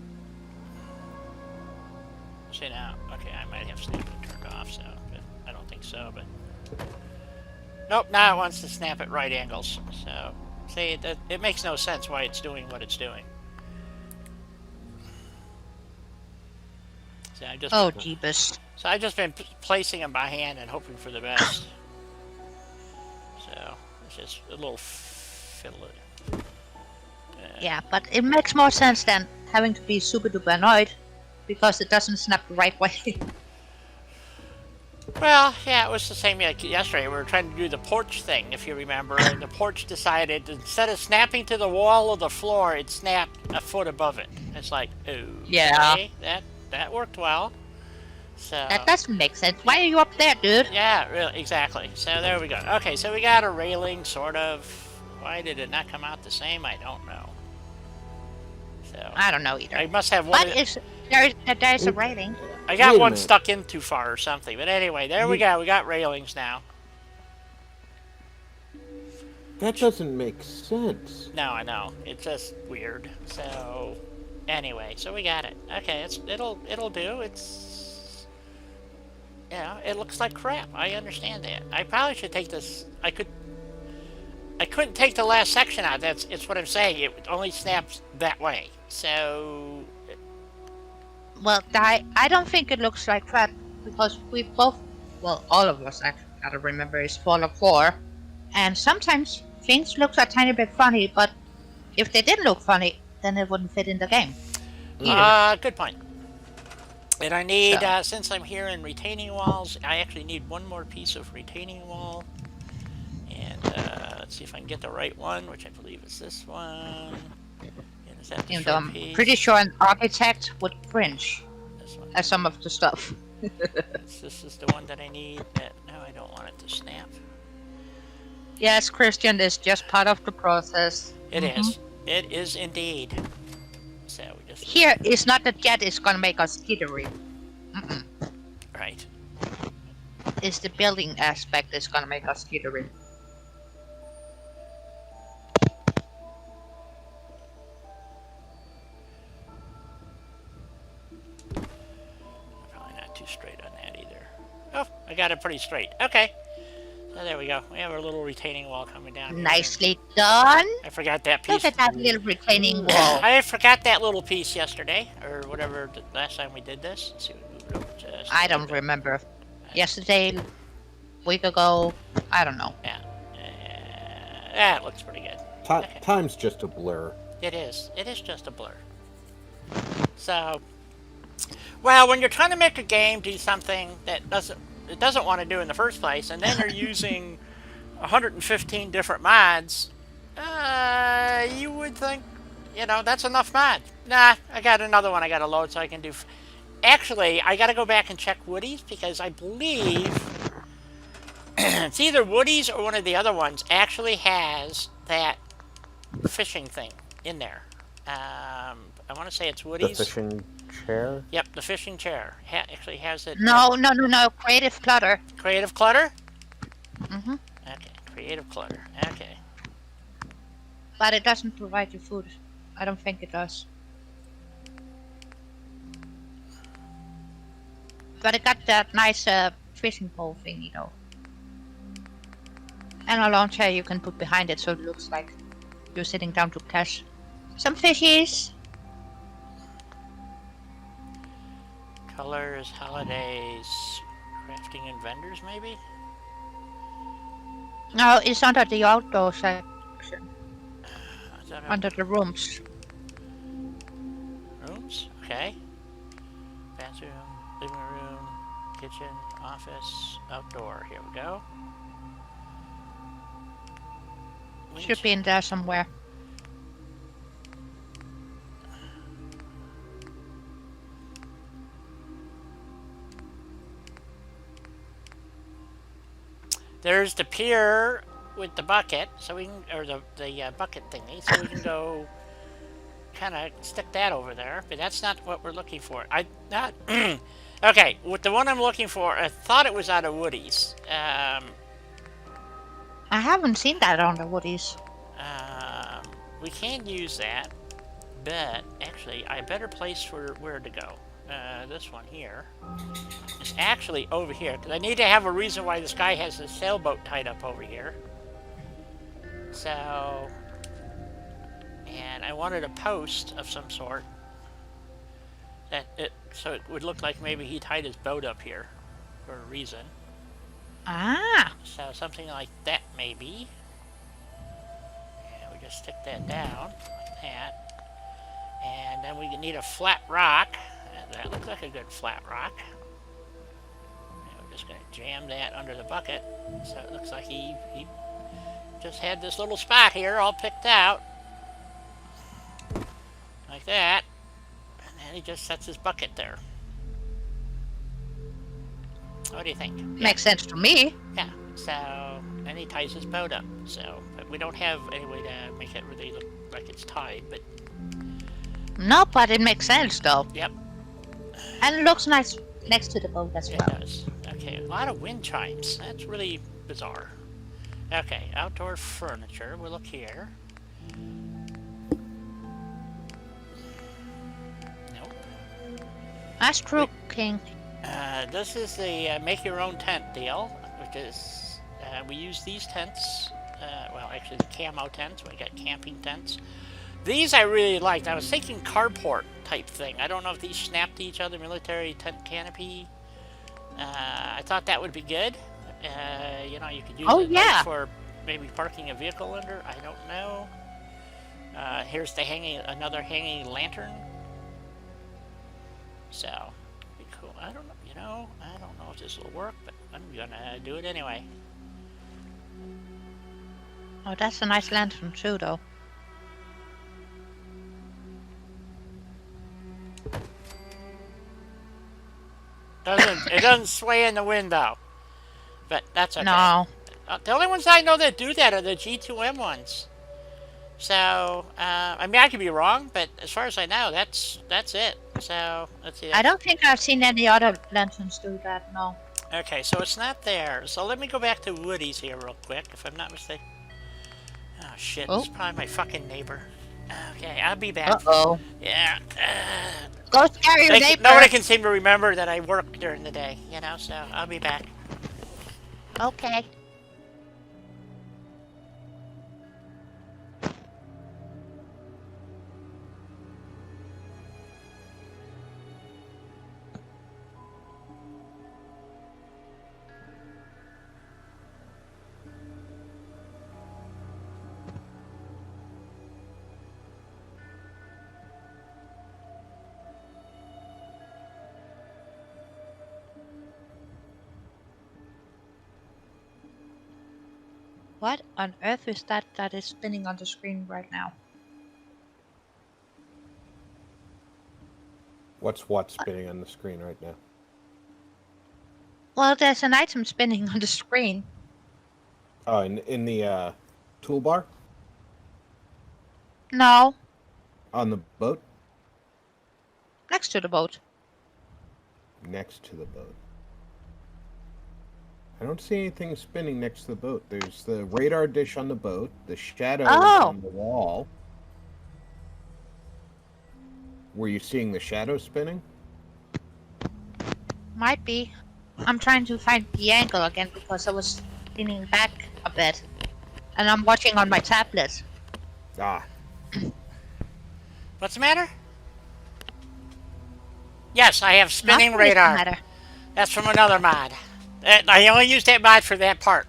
See now, okay, I might have snapping turned off, so I don't think so, but nope. Now it wants to snap at right angles. So see, it makes no sense why it's doing what it's doing. So Jeebus. So I've just been placing them by hand and hoping for the best. So it's just a little fiddle. Yeah, but it makes more sense than having to be super duper annoyed because it doesn't snap the right way. Well, yeah, it was the same like yesterday. We were trying to do the porch thing, if you remember, and the porch decided instead of snapping to the wall or the floor, it snapped a foot above it. It's like, okay, Yeah. that worked well. So That doesn't make sense. Why are you up there, dude? yeah, really, exactly. So there we go. Okay, so we got a railing, sort of. Why did it not come out the same? I don't know. So I don't know either. I must have one. But there's a railing. I got Wait a one minute. stuck in too far or something. But anyway, there we go. We got railings now. That doesn't make sense. No, I know. It's just weird. So anyway, so we got it. Okay, it'll do. It's it looks like crap. I understand that. I probably should take this. I couldn't take the last section out. It's what I'm saying. It only snaps that way. So Well, I don't think it looks like crap because we both, well, all of us actually, gotta remember, is FO4, and sometimes things look a tiny bit funny, but if they didn't look funny, then it wouldn't fit in the game. good point. And I need, since I'm here in retaining walls, I actually need one more piece of retaining wall. And let's see if I can get the right one, which I believe is this one. And is that the And short I'm piece? pretty sure an architect would cringe This one. at some of the stuff. This is the one that I need. No, I don't want it to snap. Yes, Christian, is just part of the process. It is. It is indeed. So we just Here is not the jet is gonna make us skittery. right. It's the building aspect that's gonna make us skittery. Probably not too straight on that either. Oh, I got it pretty straight. Okay. So there we go. We have our little retaining wall coming down here. Nicely done. I forgot that piece. Look at that little retaining wall. I forgot that little piece yesterday, or whatever, the last time we did this. Let's see, we moved it over just I a little don't bit. remember. Yesterday, week ago, I don't know. Yeah. That looks pretty good. Okay. Time's just a blur. It is. It is just a blur. So, well, when you're trying to make a game do something that it doesn't want to do in the first place, and then you're using 115 different mods, you would think, that's enough mods. Nah, I got another one I got to load so I can do. Actually, I got to go back and check Woody's because I believe it's either Woody's or one of the other ones actually has that fishing thing in there. I want to say it's The Woody's. fishing chair? Yep, the fishing chair actually has it. No. Creative clutter. Creative clutter? Mm-hmm. Okay, creative clutter. Okay. But it doesn't provide you food. I don't think it does. But I got that nice fishing pole thingy though. And a lawn chair you can put behind it so it looks like you're sitting down to catch some fishies. Colors, holidays, crafting and vendors, maybe? No, it's under the outdoor section, Is that under the rooms. rooms? Okay. Bathroom, living room, kitchen, office, outdoor. Here we go. Should be in there somewhere. There's the pier with the bucket, so we can, or the bucket thingy, so we can go kind of stick that over there. But that's not what we're looking for. Okay, with the one I'm looking for, I thought it was out of Woody's. I haven't seen that on the woodies. We can use that, but actually, a better place for where to go. This one here is actually over here, because I need to have a reason why this guy has his sailboat tied up over here. So, and I wanted a post of some sort so it would look like maybe he tied his boat up here for a reason. Ah. So something like that maybe. And we just stick that down like that. And then we need a flat rock. That looks like a good flat rock. And we're just going to jam that under the bucket. So it looks like he just had this little spot here all picked out. Like that. And then he just sets his bucket there. What do you think? Makes sense to me. Yeah. So then he ties his boat up. So, but we don't have any way to make it really look like it's tied, but No, but it makes sense though. yep. And it looks nice next to the boat as It well. does. Okay, a lot of wind chimes. That's really bizarre. Okay, outdoor furniture. We'll look here. Nope. That's true, King. This is the make your own tent deal, which is we use these tents. Well, actually, the camo tents. We got camping tents. These I really liked. I was thinking carport type thing. I don't know if these snap to each other. Military tent canopy. I thought that would be good. You know, you could use it like for maybe parking a vehicle under. I don't know. Here's the another hanging lantern. So, be cool. I don't know. You know, I don't know if this will work, but I'm gonna do it anyway. Oh, that's a nice lantern too, though. It doesn't sway in the wind though, but that's okay. No. The only ones I know that do that are the G2M ones. So, I mean, I could be wrong, but as far as I know, that's it. So, let's see. I don't think I've seen any other lanterns do that, no. Okay, so it's not there. So let me go back to Woody's here real quick, if I'm not mistaken. Oh, shit. This is probably my fucking neighbor. Okay, I'll be back. Uh-oh. Yeah. Go scare your neighbor. Nobody can seem to remember that I work during the day, you know, so I'll be back. Okay. What on earth is that is spinning on the screen right now? What's spinning on the screen right now? Well, there's an item spinning on the screen. Oh, in the toolbar? No, On the boat? next to the boat. Next to the boat. I don't see anything spinning next to the boat. There's the radar dish on the boat, the shadows on the wall. Were you seeing the shadow spinning? Might be. I'm trying to find the angle again because I was leaning back a bit. And I'm watching on my tablet. Ah, What's the matter? Yes, I have spinning Nothing is the radar. matter. That's from another mod. I only used that mod for that part.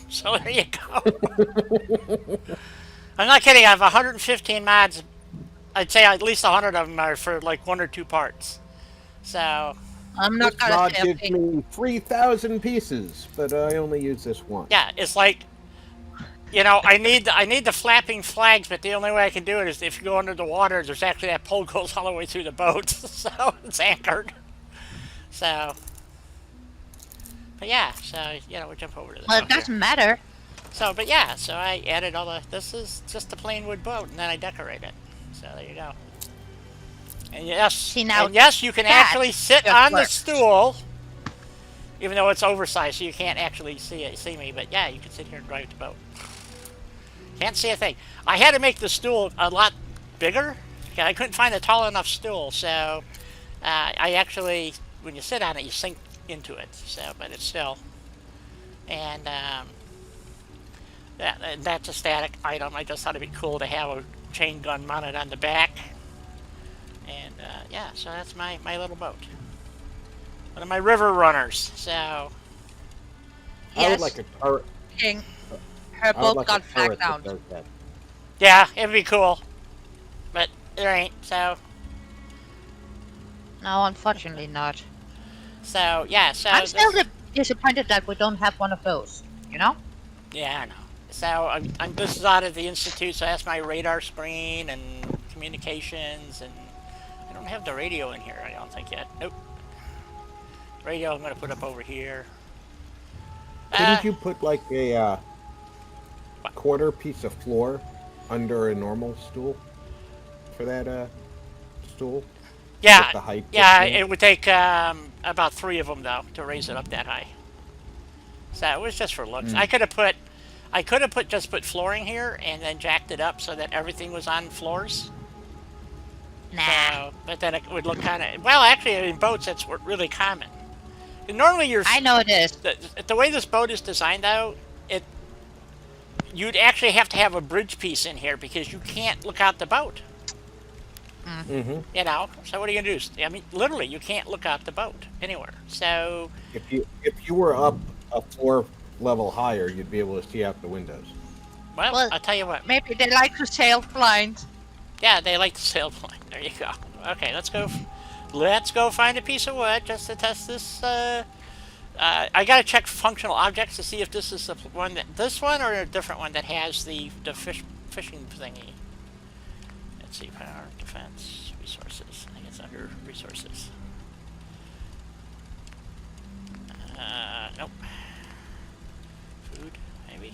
So there you go. I'm not kidding. I have 115 mods. I'd say at least 100 of them are for like one or two parts. So I'm this not gonna mod say a gives thing. me 3,000 pieces, but I only use this once. yeah, it's like, I need the flapping flags, but the only way I can do it is if you go under the water. There's actually that pole goes all the way through the boat, so it's anchored. So, but yeah, so we'll jump over to the Well, boat it here. doesn't matter. So, but yeah, so I added all the. This is just a plain wood boat, and then I decorate it. So there you go. And See, now you can that actually sit just on the works. stool, even though it's oversized, so you can't actually see me. But yeah, you can sit here and drive the boat. Can't see a thing. I had to make the stool a lot bigger. Okay, I couldn't find a tall enough stool, so I actually, when you sit on it, you sink into it. So, but it's still, and that's a static item. I just thought it'd be cool to have a chain gun mounted on the back. And yeah, so that's my little boat. One of my river runners. So I would Yes, like a turret. King. Her I would boat like got a flagged turret down. that does that. yeah, it'd be cool, but there ain't. No, unfortunately not. So yeah, so I'm still disappointed that we don't have one of those. You know? yeah, I know. So this is out of the institute, so that's my radar screen and communications, and I don't have the radio in here. I don't think yet. Nope. Radio I'm gonna put up over here. Didn't you put like a quarter piece of floor under a normal stool for that stool? Yeah, With the height yeah. difference? It would take about 3 of them though to raise it up that high. So it was just for looks. I could have put flooring here and then jacked it up so that everything was on floors. Nah. So, but then it would look kind of well. Actually, in boats, that's really common. And normally, I know this. the way this boat is designed, though, you'd actually have to have a bridge piece in here because you can't look out the boat. Mm-hmm. So what are you gonna do? I mean, literally, you can't look out the boat anywhere. So If you were up a floor level higher, you'd be able to see out the windows. Well, I'll tell you what. Maybe they like to sail blind. Yeah, they like the sail plane. There you go. Okay, let's go. Let's go find a piece of wood just to test this. I gotta check functional objects to see if this is the one this one or a different one that has the fishing thingy. Let's see, power, defense, resources. I think it's under resources. Nope. Food, maybe.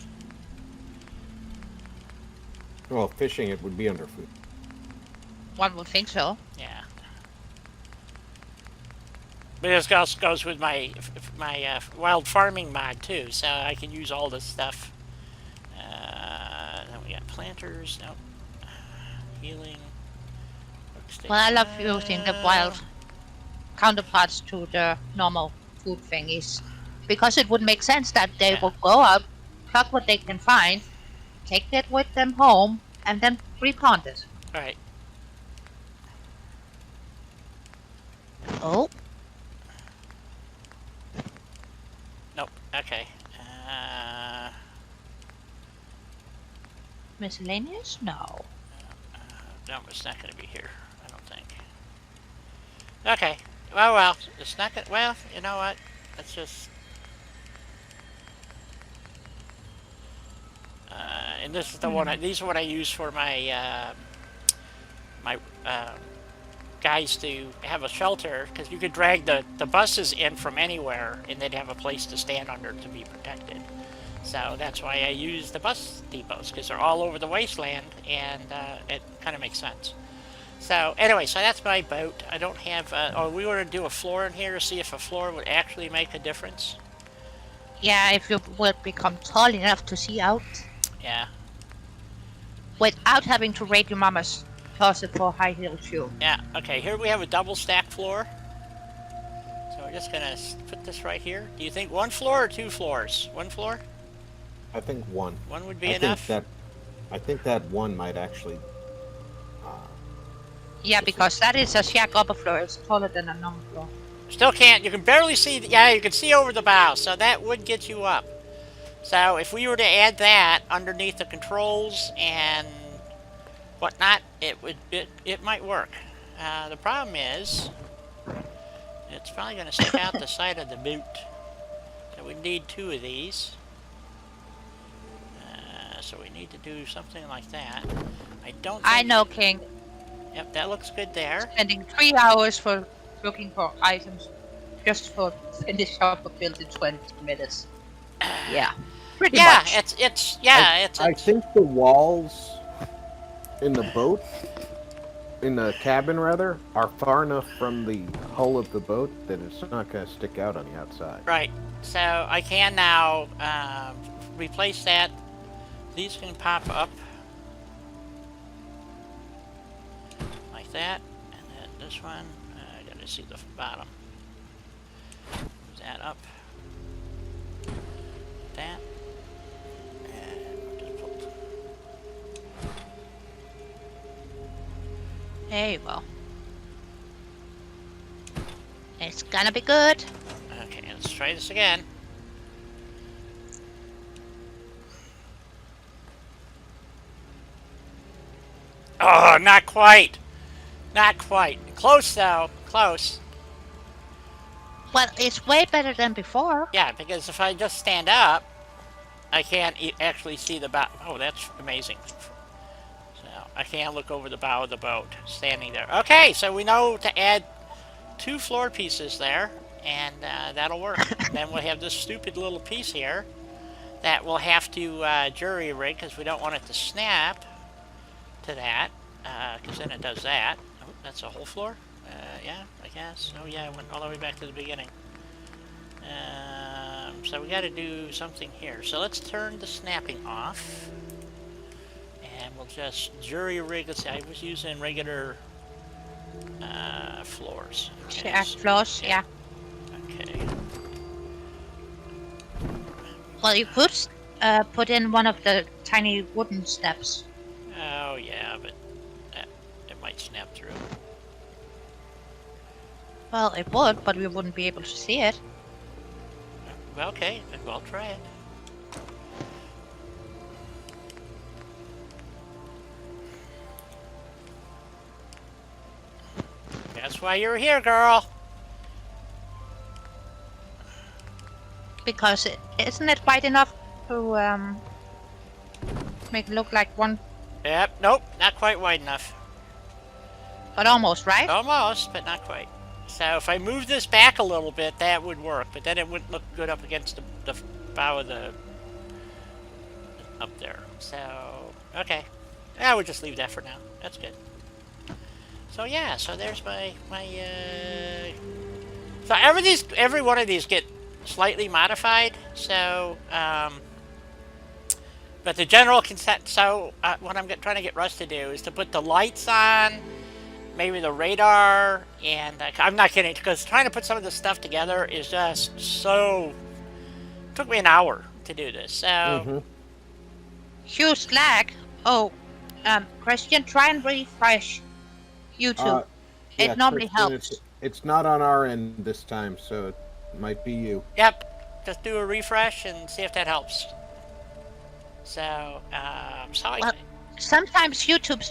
Well, fishing it would be under food. One would think so. Yeah. But this also goes with my wild farming mod too, so I can use all this stuff. Then we got planters. Nope. Healing. Workstation. Well, I love using the wild counterparts to the normal food thingies. Because it would make sense that they Yeah. will go out, pluck what they can find, take it with them home, and then replant it. Right. Oh, Nope. Okay. miscellaneous? No. No, it's not going to be here. I don't think. Okay. Well, it's not going. Well, you know what? Let's just. And this is the one. These are what I use for my my guys to have a shelter, because you could drag the buses in from anywhere and they'd have a place to stand under to be protected. So that's why I use the bus depots, because they're all over the wasteland, and it kind of makes sense. So anyway, so that's my boat. I don't have. We were to do a floor in here to see if a floor would actually make a difference. Yeah, if you would become tall enough to see out Yeah. without having to raid your mama's closet for high heel shoe. Yeah. Okay. Here we have a double stack floor. So we're just gonna put this right here. Do you think 1 floor or 2 floors? 1 floor? I think one. One would be I think enough? that I think that one might actually. Yeah, Let's see. because that is a shack upper floor. It's taller than a normal floor. Still can't. You can barely see. Yeah, you can see over the bow, so that would get you up. So if we were to add that underneath the controls and whatnot, it might work. The problem is, it's probably going to stick out the side of the boot. So we need 2 of these. So we need to do something like that. I don't think... I know, King. Yep, that looks good there. Spending 3 hours for looking for items just for finish up a build in 20 minutes. Yeah, pretty Yeah, much. I think the walls in the boat, in the cabin rather, are far enough from the hull of the boat that it's not going to stick out on the outside. Right. So I can now replace that. These can pop up like that, and then this one. I gotta see the bottom. Move that up. That. And we'll just pull. There you go. It's gonna be good. Okay, let's try this again. Oh, not quite. Not quite. Close though. Close. Well, it's way better than before. Yeah, because if I just stand up, I can't actually see the bow. Oh, that's amazing. So I can't look over the bow of the boat standing there. Okay, so we know to add 2 floor pieces there, and that'll work. Then we'll have this stupid little piece here that we'll have to jury rig because we don't want it to snap to that, because then it does that. Oh, that's a whole floor? Yeah, I guess. Oh yeah, I went all the way back to the beginning. So we got to do something here. So let's turn the snapping off, and we'll just jury rig. Let's see, I was using regular floors. Okay, Shack floors, yeah. Okay. Well, you could put in one of the tiny wooden steps. Oh yeah, but it might snap through. Well, it would, but we wouldn't be able to see it. Well, okay, I'll try it. That's why you're here, girl. Because isn't it wide enough to make it look like one, Yep, nope, not quite wide enough. but almost, right? Almost, but not quite. So if I move this back a little bit, that would work, but then it wouldn't look good up against the bow of the... up there. So, okay. I would just leave that for now. That's good. So yeah, so there's my so every one of these get slightly modified. So but the general consent. So what I'm trying to get Russ to do is to put the lights on, maybe the radar, and I'm not kidding, because trying to put some of this stuff together is just so. It took me an hour to do this. So Huge lag. Oh, Christian, try and refresh YouTube. Yeah, It normally Kristen, helps. It's not on our end this time, so it might be you. yep, just do a refresh and see if that helps. So Well, sometimes YouTube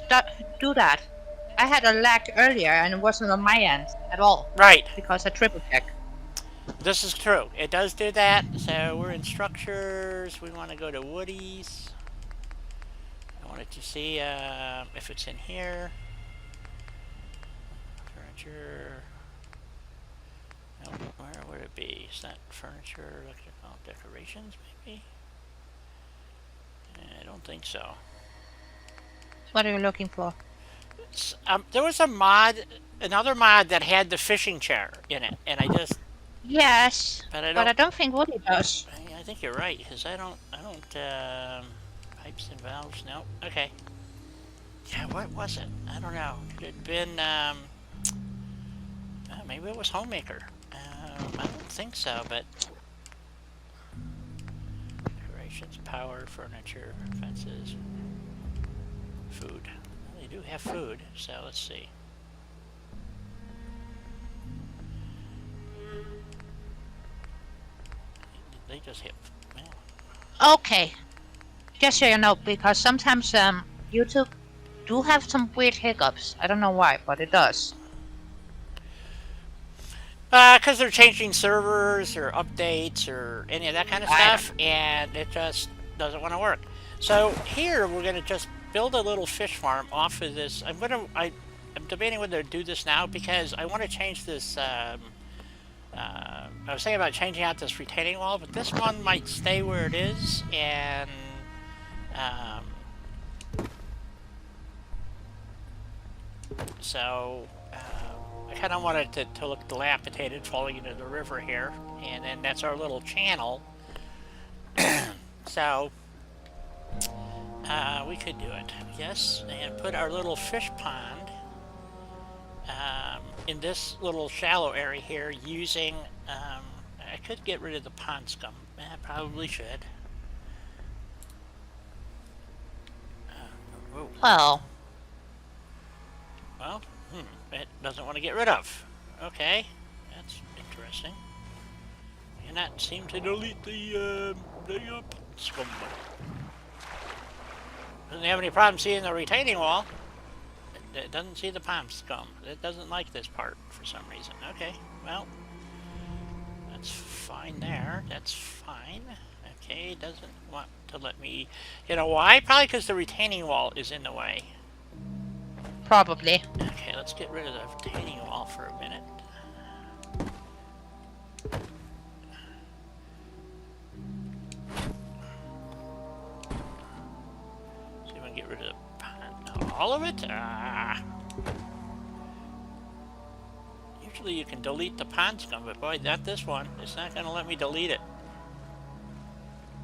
do that. I had a lag earlier and it wasn't on my end at all right. because I triple check. This is true. It does do that. So we're in structures. We want to go to Woody's. I wanted to see if it's in here. Furniture. No, where would it be? Is that furniture? Oh, decorations, maybe? I don't think so. What are you looking for? There was a mod, another mod that had the fishing chair in it, and I just... Yes, But I but I don't... don't think Woody does. I think you're right, because I don't, pipes and valves, no, okay. Yeah, what was it? I don't know. Could it have been, maybe it was Homemaker. I don't think so, but decorations, power, furniture, fences, food. Well, they do have food, so let's see. They just hit. Well, Okay, just so you know, because sometimes YouTube do have some weird hiccups. I don't know why, but it does. because they're changing servers or updates or any of that kind of I don't stuff, and it just doesn't want to work. So here we're going to just build a little fish farm off of this. I'm debating whether to do this now because I want to change this. I was thinking about changing out this retaining wall, but this one might stay where it is, and so I kind of wanted it to look dilapidated, falling into the river here, and then that's our little channel. So we could do it, yes, and put our little fish pond in this little shallow area here using, I could get rid of the pond scum. I probably should. Well, Well, it doesn't want to get rid of. Okay, that's interesting. And that seemed to delete the scum. Doesn't have any problem seeing the retaining wall. It doesn't see the palm scum. It doesn't like this part for some reason. Okay, well, that's fine there. That's fine. Okay, it doesn't want to let me... You know why? Probably because the retaining wall is in the way. probably. Okay, let's get rid of the retaining wall for a minute. See if I can get rid of the pond. No, all of it? Usually you can delete the pond scum, but boy, not this one. It's not going to let me delete it.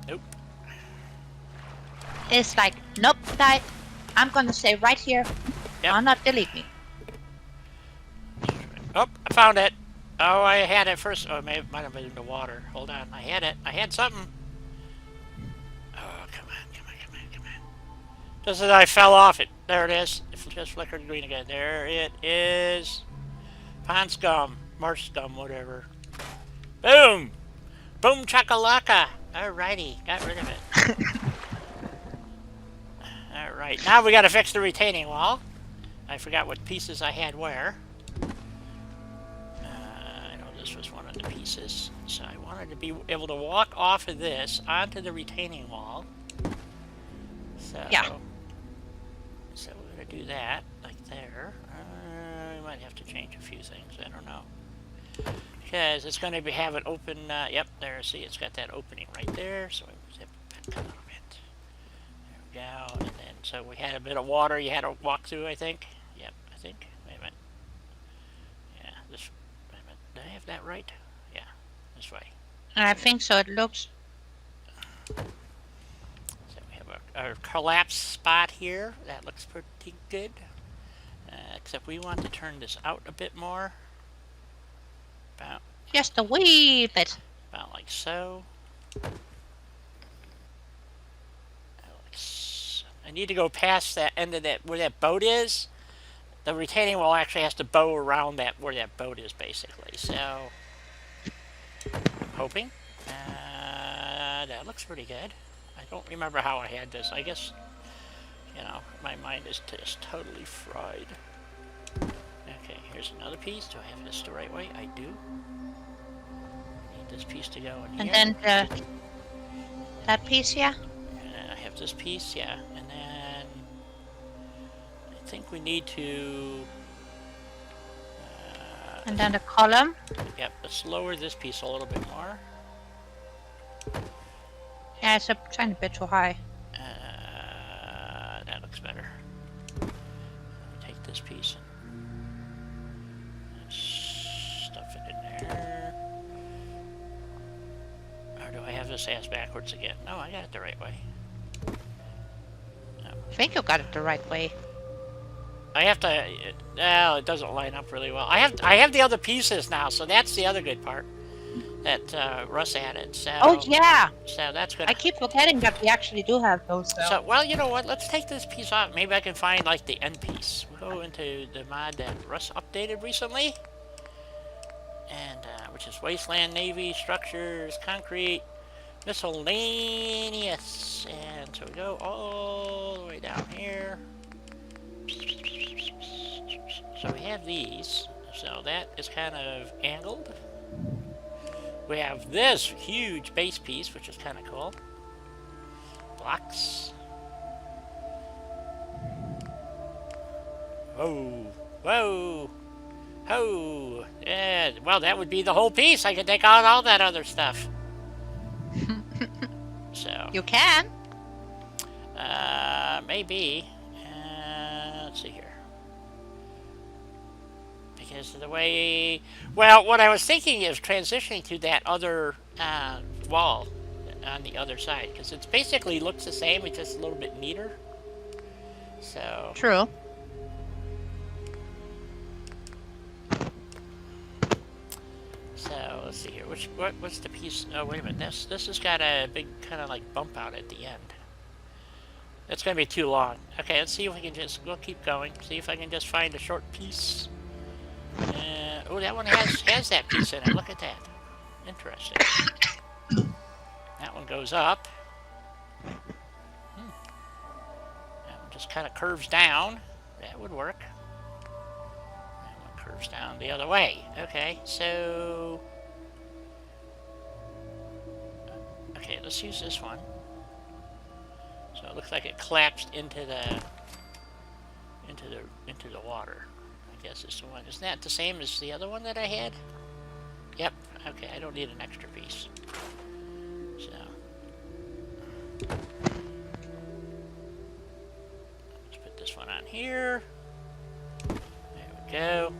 Nope. It's like, nope, guy. I'm gonna stay right here. Yep. I'll not delete me. Oh, I found it. Oh, I had it first. Oh, it might have been in the water. Hold on. I had it. I had something. Oh, come on. Just as I fell off it. There it is. It just flickered green again. There it is. Pond scum. Marsh scum, whatever. Boom! Boom chakalaka! Alrighty. Got rid of it. Alright. Now we gotta fix the retaining wall. I forgot what pieces I had where. I know this was one of the pieces. So I wanted to be able to walk off of this onto the retaining wall. So, Yeah. So we're going to do that, like there. We might have to change a few things, I don't know. Because it's going to have an open, yep, there, see, it's got that opening right there. So we zip back a little bit. There we go. And then, so we had a bit of water you had to walk through, I think. Yep, I think. Wait a minute. Yeah, this, wait a minute. Did I have that right? Yeah, this way. I think so. It looks. So we have our collapse spot here. That looks pretty good. Except we want to turn this out a bit more. Just a wee bit. About like so. I need to go past that end of that, where that boat is. The retaining wall actually has to bow around that, where that boat is, basically. So, I'm hoping. That looks pretty good. I don't remember how I had this. I guess, you know, my mind is just totally fried. Okay, here's another piece. Do I have this the right way? I do. Need this piece to go in here. And then that piece here. And then I have this piece, yeah. And then I think we need to... And then the column. Yep, let's lower this piece a little bit more. Yeah, it's a tiny bit too high. That looks better. Take this piece and stuff it in there. Or do I have this ass backwards again? No, I got it the right way. No. I think you got it the right way. I have to. Well, it doesn't line up really well. I have the other pieces now, so that's the other good part. that Russ added. Oh yeah, So that's I gonna. keep forgetting that we actually do have those though. So well, you know what? Let's take this piece off. Maybe I can find like the end piece. We'll go into the mod that Russ updated recently, and which is Wasteland Navy Structures Concrete Miscellaneous. And so we go all the way down here. So we have these. So that is kind of angled. We have this huge base piece, which is kind of cool. Blocks. Whoa. Whoa. Oh. Yeah. Well, that would be the whole piece. I could take out all that other stuff. So. You can. Maybe. Let's see here. Because of the way... Well, what I was thinking is transitioning to that other wall on the other side. Because it basically looks the same, it's just a little bit neater. So... True. So, let's see here. What's the piece? Oh, wait a minute. This has got a big kind of like bump out at the end. That's going to be too long. Okay, let's see if we can just... We'll keep going. See if I can just find a short piece. Oh, that one has that piece in it. Look at that. Interesting. That one goes up. That one just kind of curves down. That would work. That one curves down the other way. Okay, so... Okay, let's use this one. So it looks like it collapsed into the water. I guess it's the one. Isn't that the same as the other one that I had? Yep. Okay, I don't need an extra piece. So let's put this one on here. There we go.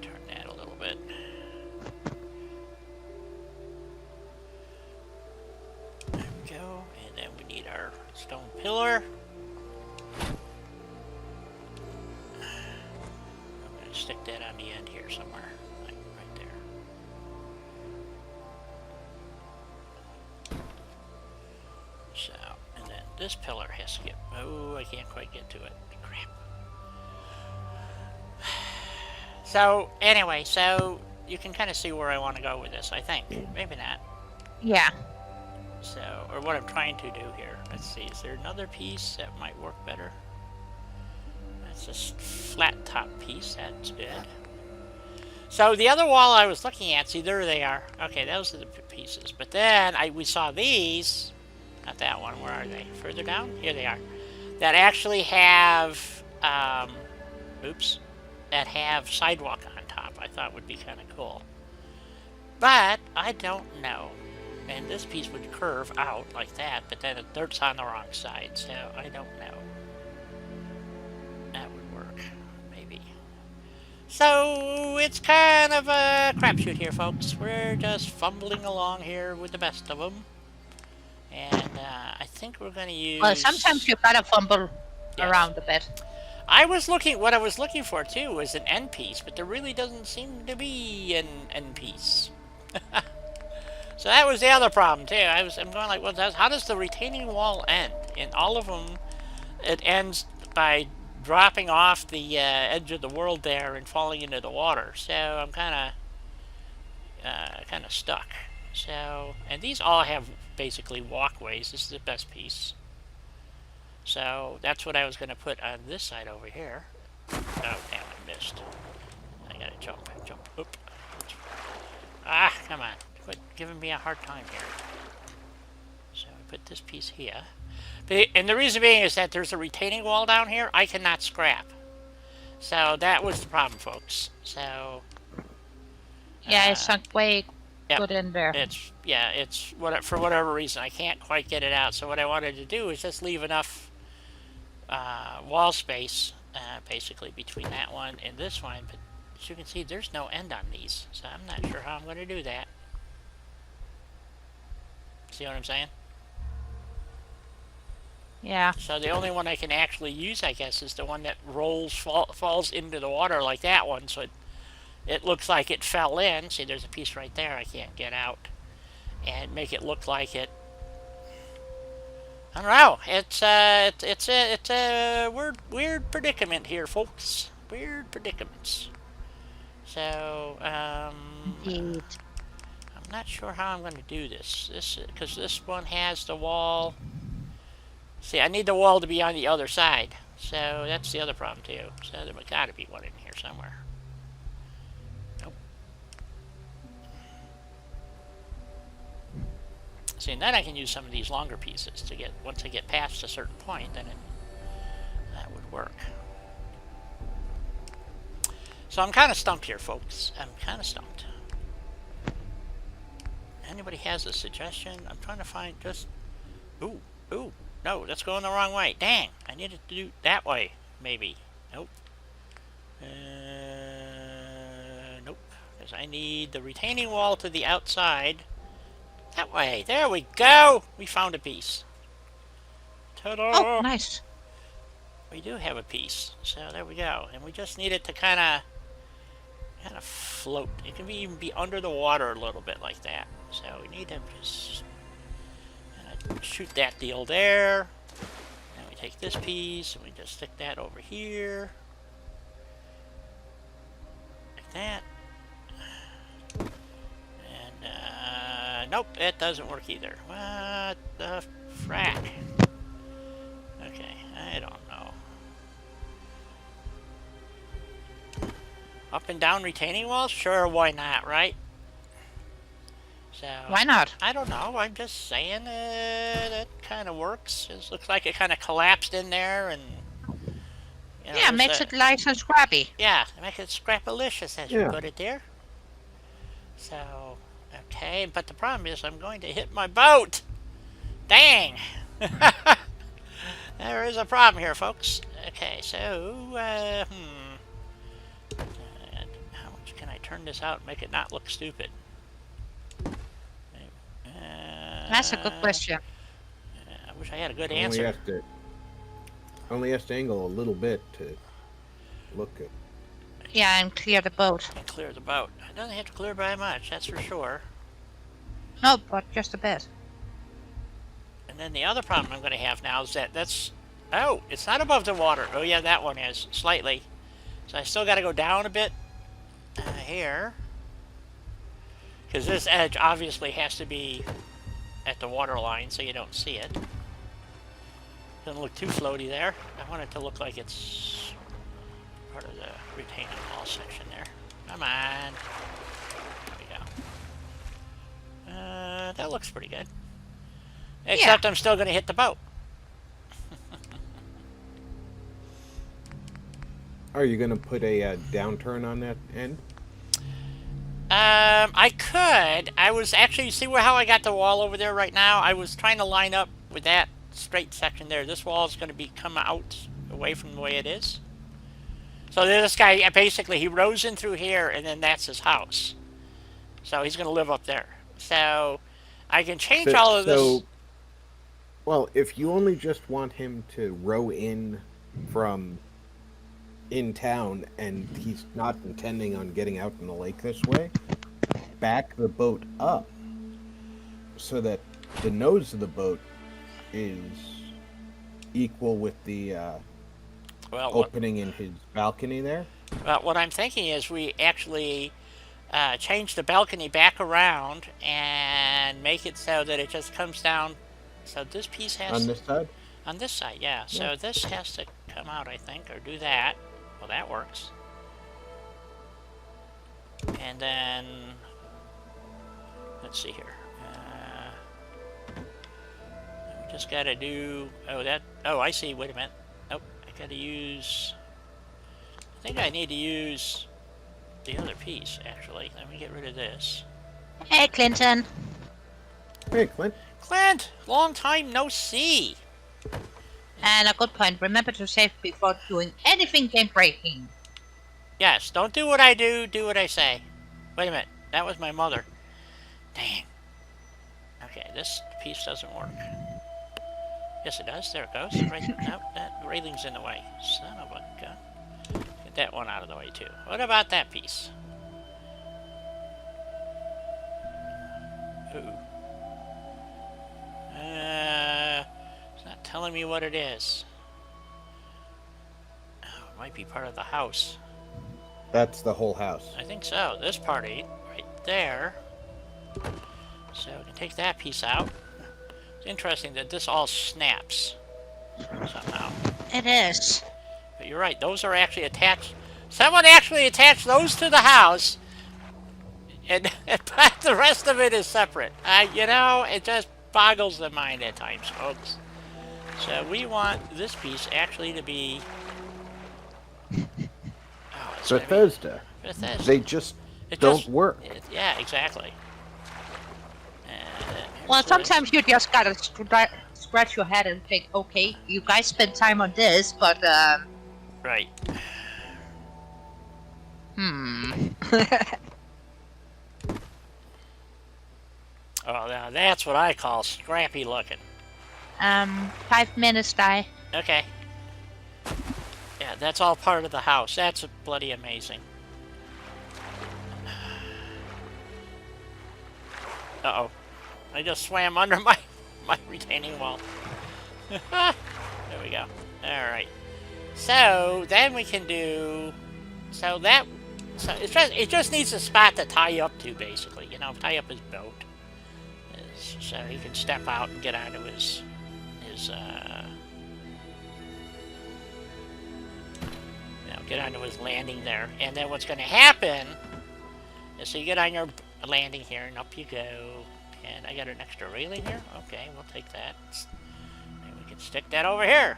Turn that a little bit. There we go. And then we need our stone pillar. I'm going to stick that on the end here somewhere. Like right there. So, and then this pillar has to get... Oh, I can't quite get to it. Crap. So, anyway, so you can kind of see where I want to go with this, I think. Maybe not. Yeah. So, or what I'm trying to do here. Let's see, is there another piece that might work better? That's a flat top piece, that's good. So the other wall I was looking at, see, there they are. Okay, those are the pieces. But then we saw these, not that one, where are they? Further down? Here they are. That actually have, that have sidewalk on top. I thought would be kind of cool. But I don't know. And this piece would curve out like that, but then the dirt's on the wrong side, so I don't know. That would work, maybe. So it's kind of a crapshoot here, folks. We're just fumbling along here with the best of them. And I think we're going to use... Well, sometimes you gotta fumble around a bit. What I was looking for, too, was an end piece, but there really doesn't seem to be an end piece. So that was the other problem, too. I'm going like, well, how does the retaining wall end? In all of them, it ends by dropping off the edge of the world there and falling into the water. So I'm kind of stuck. So, and these all have basically walkways. This is the best piece. So that's what I was going to put on this side over here. Oh, damn, I missed. I gotta jump. Oop. Ah, come on. Quit giving me a hard time here. So I put this piece here. And the reason being is that there's a retaining wall down here I cannot scrap. So that was the problem, folks. So... Yeah, it's sunk way good in there. It's for whatever reason I can't quite get it out. So what I wanted to do is just leave enough wall space, basically between that one and this one. But as you can see, there's no end on these, so I'm not sure how I'm going to do that. See what I'm saying? Yeah. So the only one I can actually use, I guess, is the one that falls into the water like that one. So it looks like it fell in. See, there's a piece right there I can't get out. And make it look like it. I don't know. It's a weird predicament here, folks. Weird predicaments. So Indeed. I'm not sure how I'm going to do this. Because this one has the wall. See, I need the wall to be on the other side. So that's the other problem too. So there's got to be one in here somewhere. Nope. See, and then I can use some of these longer pieces to get, once I get past a certain point, then that would work. So I'm kind of stumped here, folks. I'm kind of stumped. Anybody has a suggestion? I'm trying to find just... Ooh, no, that's going the wrong way. Dang, I needed to do that way, maybe. Nope. Nope. Because I need the retaining wall to the outside. That way. There we go. We found a piece. Ta-da! Oh, nice. We do have a piece. So there we go. And we just need it to kind of float. It can even be under the water a little bit like that. So we need to just shoot that deal there. And we take this piece and we just stick that over here. Like that. And nope, it doesn't work either. What the frack? Okay, I don't know. Up and down retaining walls? Sure, why not, right? So Why not? I don't know. I'm just saying that kind of works. It looks like it kind of collapsed in there, and you know, Yeah, makes it light and scrappy. Yeah, make it scrapalicious, as you Yeah. put it there. So okay, but the problem is I'm going to hit my boat. Dang. There is a problem here, folks. Okay, so how much can I turn this out and make it not look stupid? That's a good question. I wish I had a good Only answer. has to angle a little bit to look good. Yeah, and clear the boat. And clear the boat. It doesn't have to clear by much, that's for sure. No, but just a bit. And then the other problem I'm going to have now is that's... Oh, it's not above the water. Oh yeah, that one is, slightly. So I still got to go down a bit here. Because this edge obviously has to be at the water line so you don't see it. Doesn't look too floaty there. I want it to look like it's part of the retaining wall section there. Come on. There we go. That looks pretty good. Except I'm still going to hit the boat. Are you going to put a downturn on that end? I could. I was actually, see how I got the wall over there right now? I was trying to line up with that straight section there. This wall is going to come out away from the way it is. So this guy, basically, he rose in through here, and then that's his house. So he's going to live up there. So I can change all of this. Well, if you only just want him to row in from in town and he's not intending on getting out in the lake this way, back the boat up so that the nose of the boat is equal with the opening in his balcony there. Well, what I'm thinking is we actually change the balcony back around and make it so that it just comes down. So this piece has... On this side? On this side, yeah. So this has to come out, I think, or do that. Well, that works. And then... Let's see here. We just gotta do... Oh, I see. Wait a minute. Nope. I gotta use... I think I need to use the other piece, actually. Let me get rid of this. Hey, Clinton. Hey, Clint. Clint! Long time no see! And a good point. Remember to save before doing anything game breaking. Yes, don't do what I do, do what I say. Wait a minute. That was my mother. Dang. Okay, this piece doesn't work. Yes, it does. There it goes. Right. Nope, that railing's in the way. Son of a gun. Get that one out of the way, too. What about that piece? Ooh. It's not telling me what it is. Oh, it might be part of the house. That's the whole house. I think so. This party, right there. So we can take that piece out. It's interesting that this all snaps somehow. It is. But you're right, those are actually attached. Someone actually attached those to the house, and but the rest of it is separate. You know, it just boggles the mind at times, folks. So we want this piece actually to be... Oh, it's gonna be Bethesda. Bethesda. They just It don't just- work. Yeah, exactly. Well, Here's where- sometimes you just gotta scratch your head and think, okay, you guys spend time on this, but Right. Oh, now that's what I call scrappy looking. 5 minutes, die. Okay. Yeah, that's all part of the house. That's bloody amazing. Uh-oh. I just swam under my retaining wall. There we go. Alright. So, then we can do... So it just needs a spot to tie up to, basically. You know, tie up his boat. So he can step out and get onto his get onto his landing there. And then what's going to happen is, so you get on your landing here, and up you go. And I got an extra railing here. Okay, we'll take that. And we can stick that over here.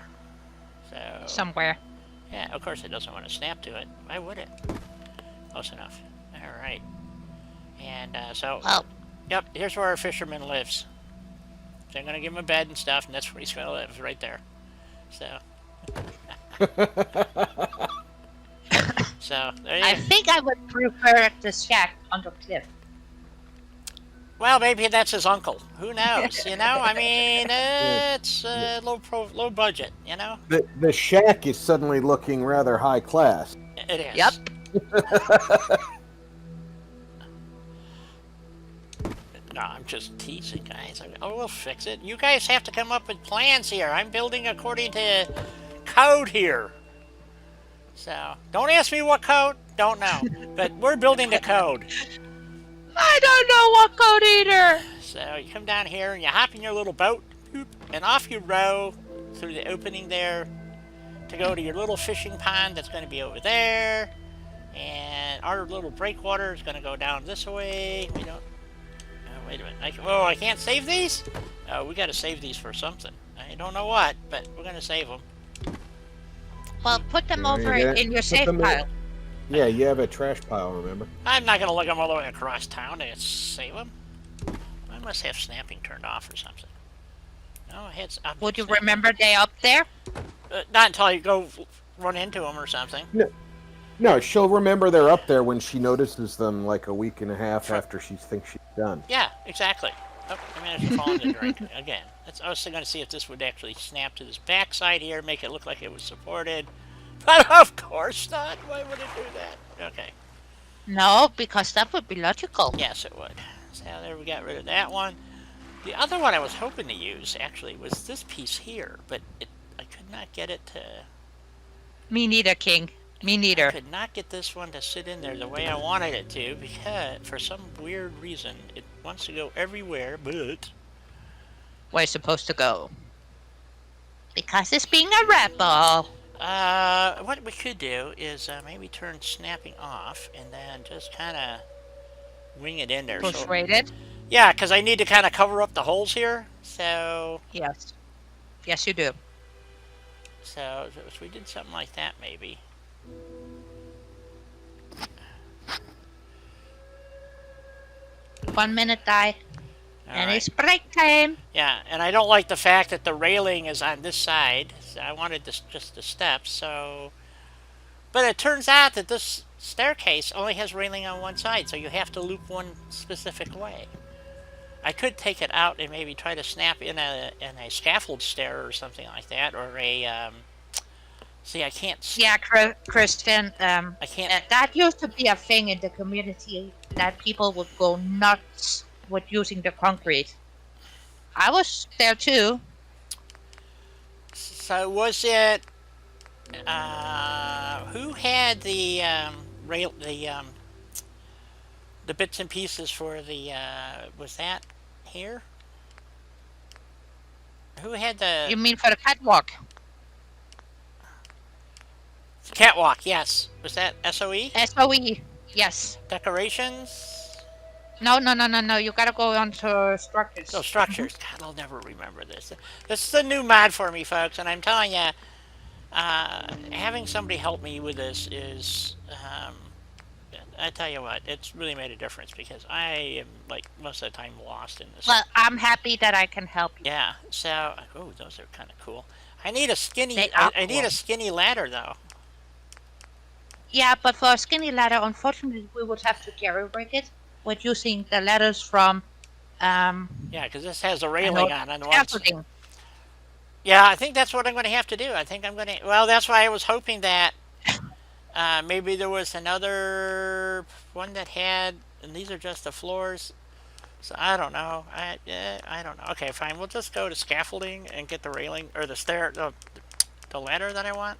So Somewhere. yeah, of course it doesn't want to snap to it. Why would it? Close enough. All right. And so, Well, yep, here's where our fisherman lives. So I'm gonna give him a bed and stuff, and that's where he's gonna live, right there. So. So there you I go. think I would prefer the shack on the cliff. Well, maybe that's his uncle. Who knows? You know, I mean, it's low budget. You know, The shack is suddenly looking rather high class. it is. Yep. No, I'm just teasing, guys. We'll fix it. You guys have to come up with plans here. I'm building according to code here. So, don't ask me what code. Don't know. But we're building the code. I don't know what code either. So, you come down here and you hop in your little boat, boop, and off you row through the opening there to go to your little fishing pond that's going to be over there. And our little breakwater is going to go down this way. We don't... Oh, wait a minute. I can't save these? Oh, we got to save these for something. I don't know what, but we're going to save them. Well, put them Yeah, over yeah. in your Put safe them in- pile. Yeah, you have a trash pile, remember? I'm not going to lug them all the way across town to save them. I must have snapping turned off or something. No, it's Would you remember they up there? Not until you go run into them or something. No, she'll remember they're up there when she notices them like a week and a half after she thinks she's done. Yeah, exactly. Oh, I managed to fall in the drink again. I was going to see if this would actually snap to this backside here, make it look like it was supported. But of course not. Why would it do that? Okay. No, because that would be logical. Yes, it would. So there we got rid of that one. The other one I was hoping to use, actually, was this piece here. But I could not get it to... Me neither, King. Me I neither. could not get this one to sit in there the way I wanted it to, because for some weird reason it wants to go everywhere, but Where it's supposed to go. Because it's being a rebel. what we could do is maybe turn snapping off and then just kind of wing it in there. Push So, rated? yeah, because I need to kind of cover up the holes here. So Yes. Yes, you do. if we did something like that, maybe. 1 minute, die. All And right. it's break time. Yeah, and I don't like the fact that the railing is on this side. So I wanted this, just the steps, so... But it turns out that this staircase only has railing on one side, so you have to loop one specific way. I could take it out and maybe try to snap in a scaffold stair or something like that, or a see. I can't. Yeah, Christian. I can't. That used to be a thing in the community that people would go nuts with using the concrete. I was there too. So was it who had the rail the bits and pieces for the was that here? Who had the You mean for the catwalk? catwalk? Yes, was that SOE SOE. Yes. decorations? No, no, no, no, no. You gotta go onto No structures. structures. God, I'll never remember this. This is a new mod for me, folks, and I'm telling you, having somebody help me with this is, I tell you what, it's really made a difference because I am like most of the time lost in this. Well, I'm happy that I can help you. Yeah. So, oh, those are kind of cool. I need a skinny. They I, are I need cool. a skinny ladder though. Yeah, but for a skinny ladder, unfortunately, we would have to jerry rig it with using the ladders from Yeah, because this has a I know railing on one side. scaffolding. Yeah, I think that's what I'm going to have to do. I think I'm going to. Well, that's why I was hoping that maybe there was another one that had, and these are just the floors. So I don't know. I don't know. Okay, fine. We'll just go to scaffolding and get the railing or the stair, the ladder that I want.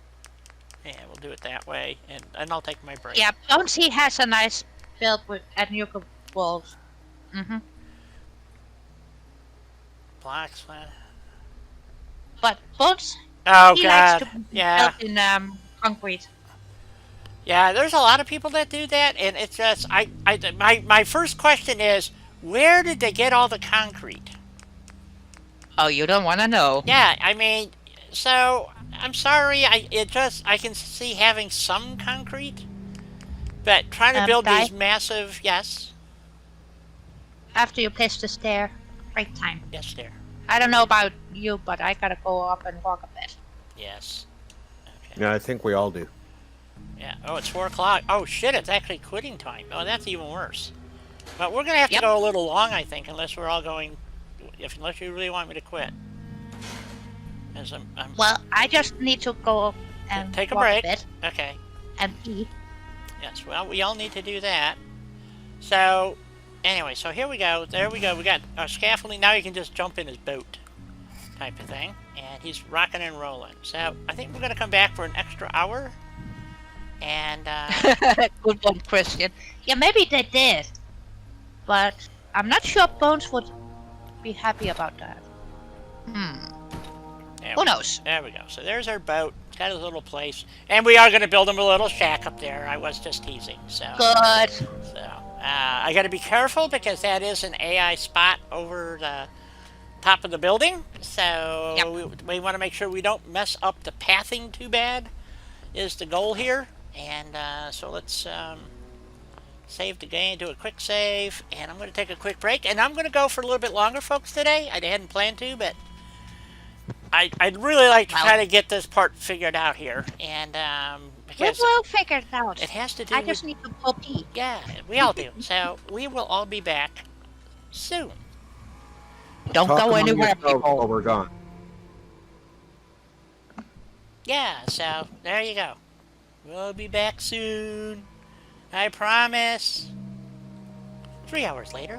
Yeah, we'll do it that way, and I'll take my break. Yeah, Bonesy has a nice build with at new walls. Blocks. But Bones, Oh he likes God. to build Yeah. in concrete. Yeah. There's a lot of people that do that, and it's just my first question is, where did they get all the concrete? Oh, you don't want to know. Yeah, I mean, so I'm sorry. I can see having some concrete, but trying to build Guy, these massive. Yes. after you place the stair, break time. Yes, there. I don't know about you, but I gotta go up and walk a bit. Yes. Okay. Yeah, I think we all do. Yeah. Oh, it's 4 o'clock. Oh shit! It's actually quitting time. Oh, that's even worse. But we're gonna have to Yep. go a little long, I think, unless we're all going. Unless you really want me to quit. As I'm Well, I just need to go and take a walk break. a bit Okay. and pee. Yes. Well, we all need to do that. So, anyway, so here we go. There we go. We got our scaffolding. Now you can just jump in his boat, type of thing, and he's rocking and rolling. So I think we're gonna come back for an extra hour, and Good one, Christian. Yeah, maybe they did, but I'm not sure Bones would be happy about that. Who knows? there we go. So there's our boat. It's got his little place, and we are gonna build him a little shack up there. I was just teasing. So. Good. So I got to be careful because that is an AI spot over the top of the building. So Yep. we want to make sure we don't mess up the pathing too bad. Is the goal here? And so let's save the game, do a quick save, and I'm going to take a quick break. And I'm going to go for a little bit longer, folks, today. I hadn't planned to, but I'd really like to try to get this part figured out here. And We because will figure it out. it has to do I with just need to go pee. yeah, we all do. So we will all be back soon. Don't Talk go among anywhere, yourselves people. while we're gone. Yeah, so there you go. We'll be back soon. I promise. 3 hours later.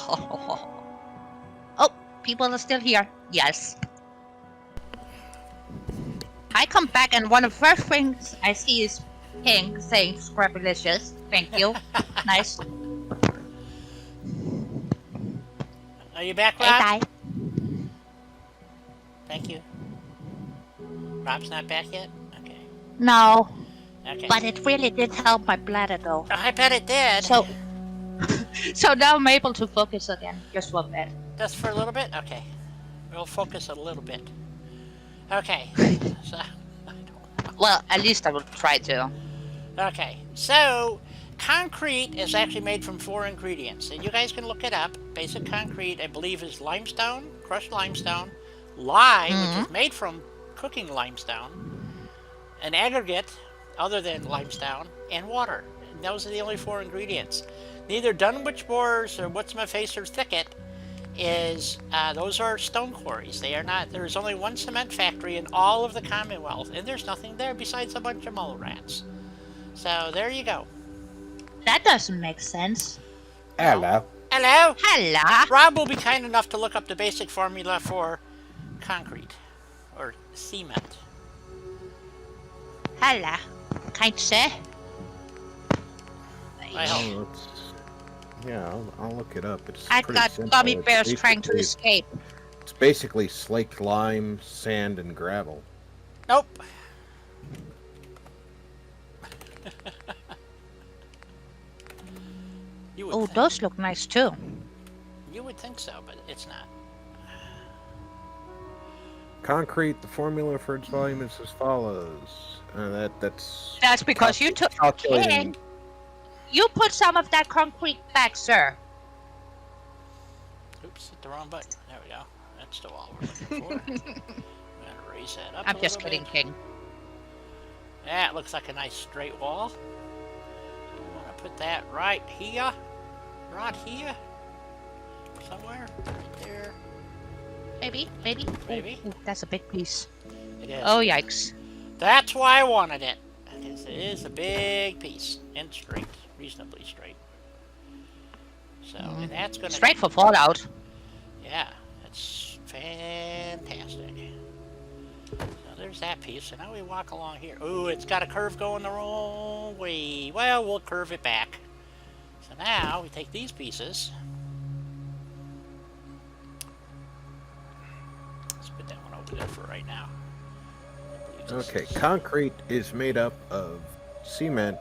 Oh, people are still here. Yes. I come back and one of the first things I see is Pink saying "Scrapulicious." Thank you. Nice. Are you back, Hey, Rob? guy. Thank you. Rob's not back yet? Okay. No, Okay. but it really did help my bladder though. I bet it did. So now I'm able to focus again, just for a bit. Just for a little bit? Okay. We'll focus a little bit. Okay. So, Well, at least I will try to. okay. So, concrete is actually made from 4 ingredients. And you guys can look it up. Basic concrete, I believe, is limestone, crushed limestone, lye, which is made from cooking limestone, an aggregate other than limestone, and water. And those are the only 4 ingredients. Neither Dunwich Moors or What's My Face or Thicket is those are stone quarries. They are not. There is only one cement factory in all of the Commonwealth, and there's nothing there besides a bunch of mole rats. So there you go. That doesn't make sense. Hello. Hello. Hello. Rob will be kind enough to look up the basic formula for concrete or cement. Hello. Kind sir. I hope. Oh, yeah, I'll look it up. It's I pretty got simple. gummy It's bears trying to basically- escape. It's basically slaked lime, sand, and gravel. Nope. You would Oh, think, those look nice too. you would think so, but it's not. Concrete, the formula for its volume is as follows. That's That's because you took. calculating. King, you put some of that concrete back, sir. Oops, hit the wrong button. There we go. That's the wall we're looking for. I'm gonna raise that up. I'm a just little kidding, bit. King. That looks like a nice straight wall. We want to put that right here. Right here. Somewhere. Right there. Maybe. Maybe. Ooh, that's a big piece. It is. Oh, yikes. That's why I wanted it. Because it is a big piece. And straight. Reasonably straight. So, and that's going to... Straight for Fallout. Yeah. That's fantastic. So there's that piece. So now we walk along here. Ooh, it's got a curve going the wrong way. Well, we'll curve it back. So now we take these pieces. Let's put that one over there for right now. I believe this Okay, is- concrete is made up of cement,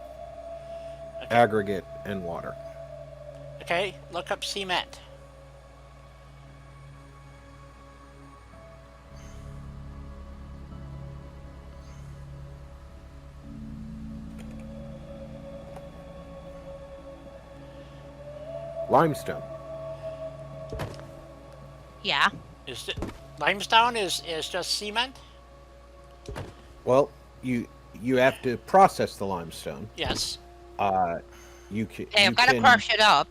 aggregate, and water. Okay, look up cement. Limestone. Yeah. Is it, limestone is just cement? Well, you have to process the limestone. Yes. You can. Hey, you I've got to can- crush it up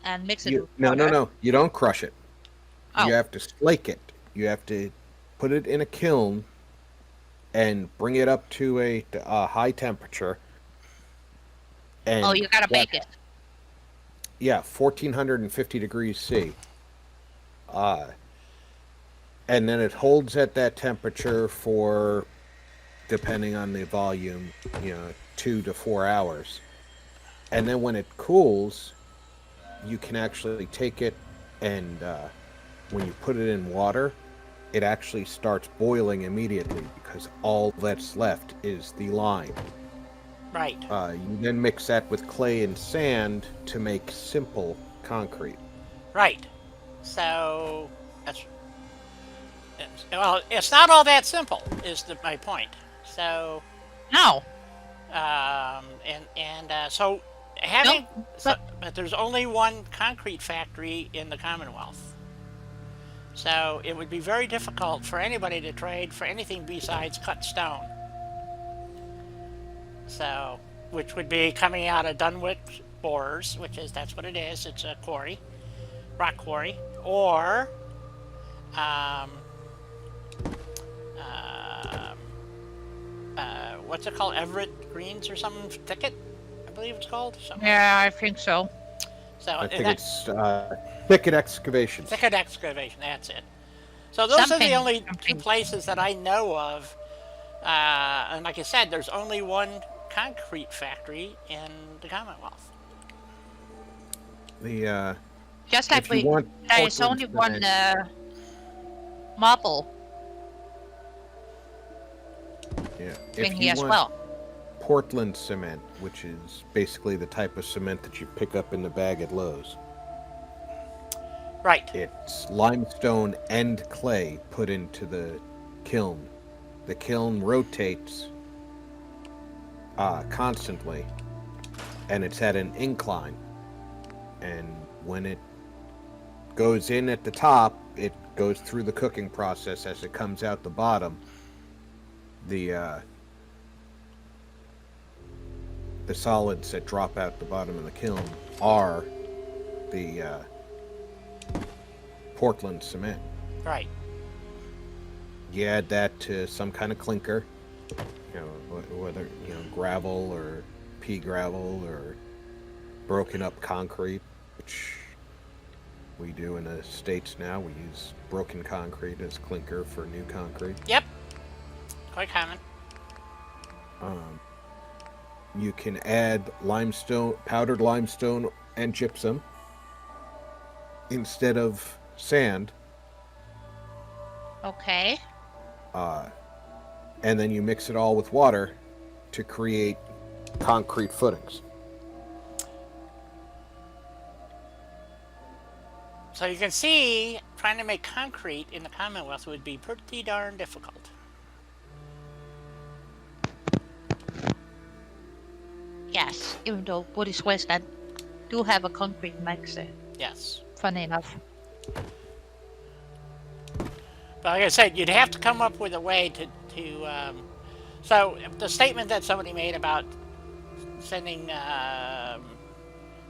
and mix it with No, water. no. You don't crush it. Oh. You have to slake it. You have to put it in a kiln and bring it up to a high temperature. And Oh, you gotta bake it. Yeah, 1450 degrees C. And then it holds at that temperature for, depending on the volume, 2 to 4 hours. And then when it cools, you can actually take it and when you put it in water, it actually starts boiling immediately because all that's left is the lime. Right. You then mix that with clay and sand to make simple concrete. Right. So that's well, it's not all that simple. Is my point. So No. so having Nope, but there's only one concrete factory in the Commonwealth. So it would be very difficult for anybody to trade for anything besides cut stone. So, which would be coming out of Dunwich Borers, that's what it is. It's a quarry, rock quarry, or what's it called? Everett Greens or something? Thicket, I believe it's called. Something. Yeah, I think so. So I think that it's thicket excavations. thicket excavation. That's it. So those are the Something, only two something. places that I know of. And like I said, there's only one concrete factory in the Commonwealth. The Just like if you want there is Portland only one cement, marble yeah, thing if here you as want well. Portland cement, which is basically the type of cement that you pick up in the bag at Lowe's, Right. it's limestone and clay put into the kiln. The kiln rotates constantly, and it's at an incline. And when it goes in at the top, it goes through the cooking process. As it comes out the bottom, the solids that drop out the bottom of the kiln are the Portland cement. Right. You add that to some kind of clinker, whether gravel or pea gravel or broken up concrete, which we do in the States now. We use broken concrete as clinker for new concrete. Yep. Quite common. You can add limestone, powdered limestone, and gypsum instead of sand, Okay. and then you mix it all with water to create concrete footings. So you can see, trying to make concrete in the Commonwealth would be pretty darn difficult. Yes, even though Buddhist Westland do have a concrete mixer. Yes. Funny enough. But like I said, you'd have to come up with a way to so the statement that somebody made about sending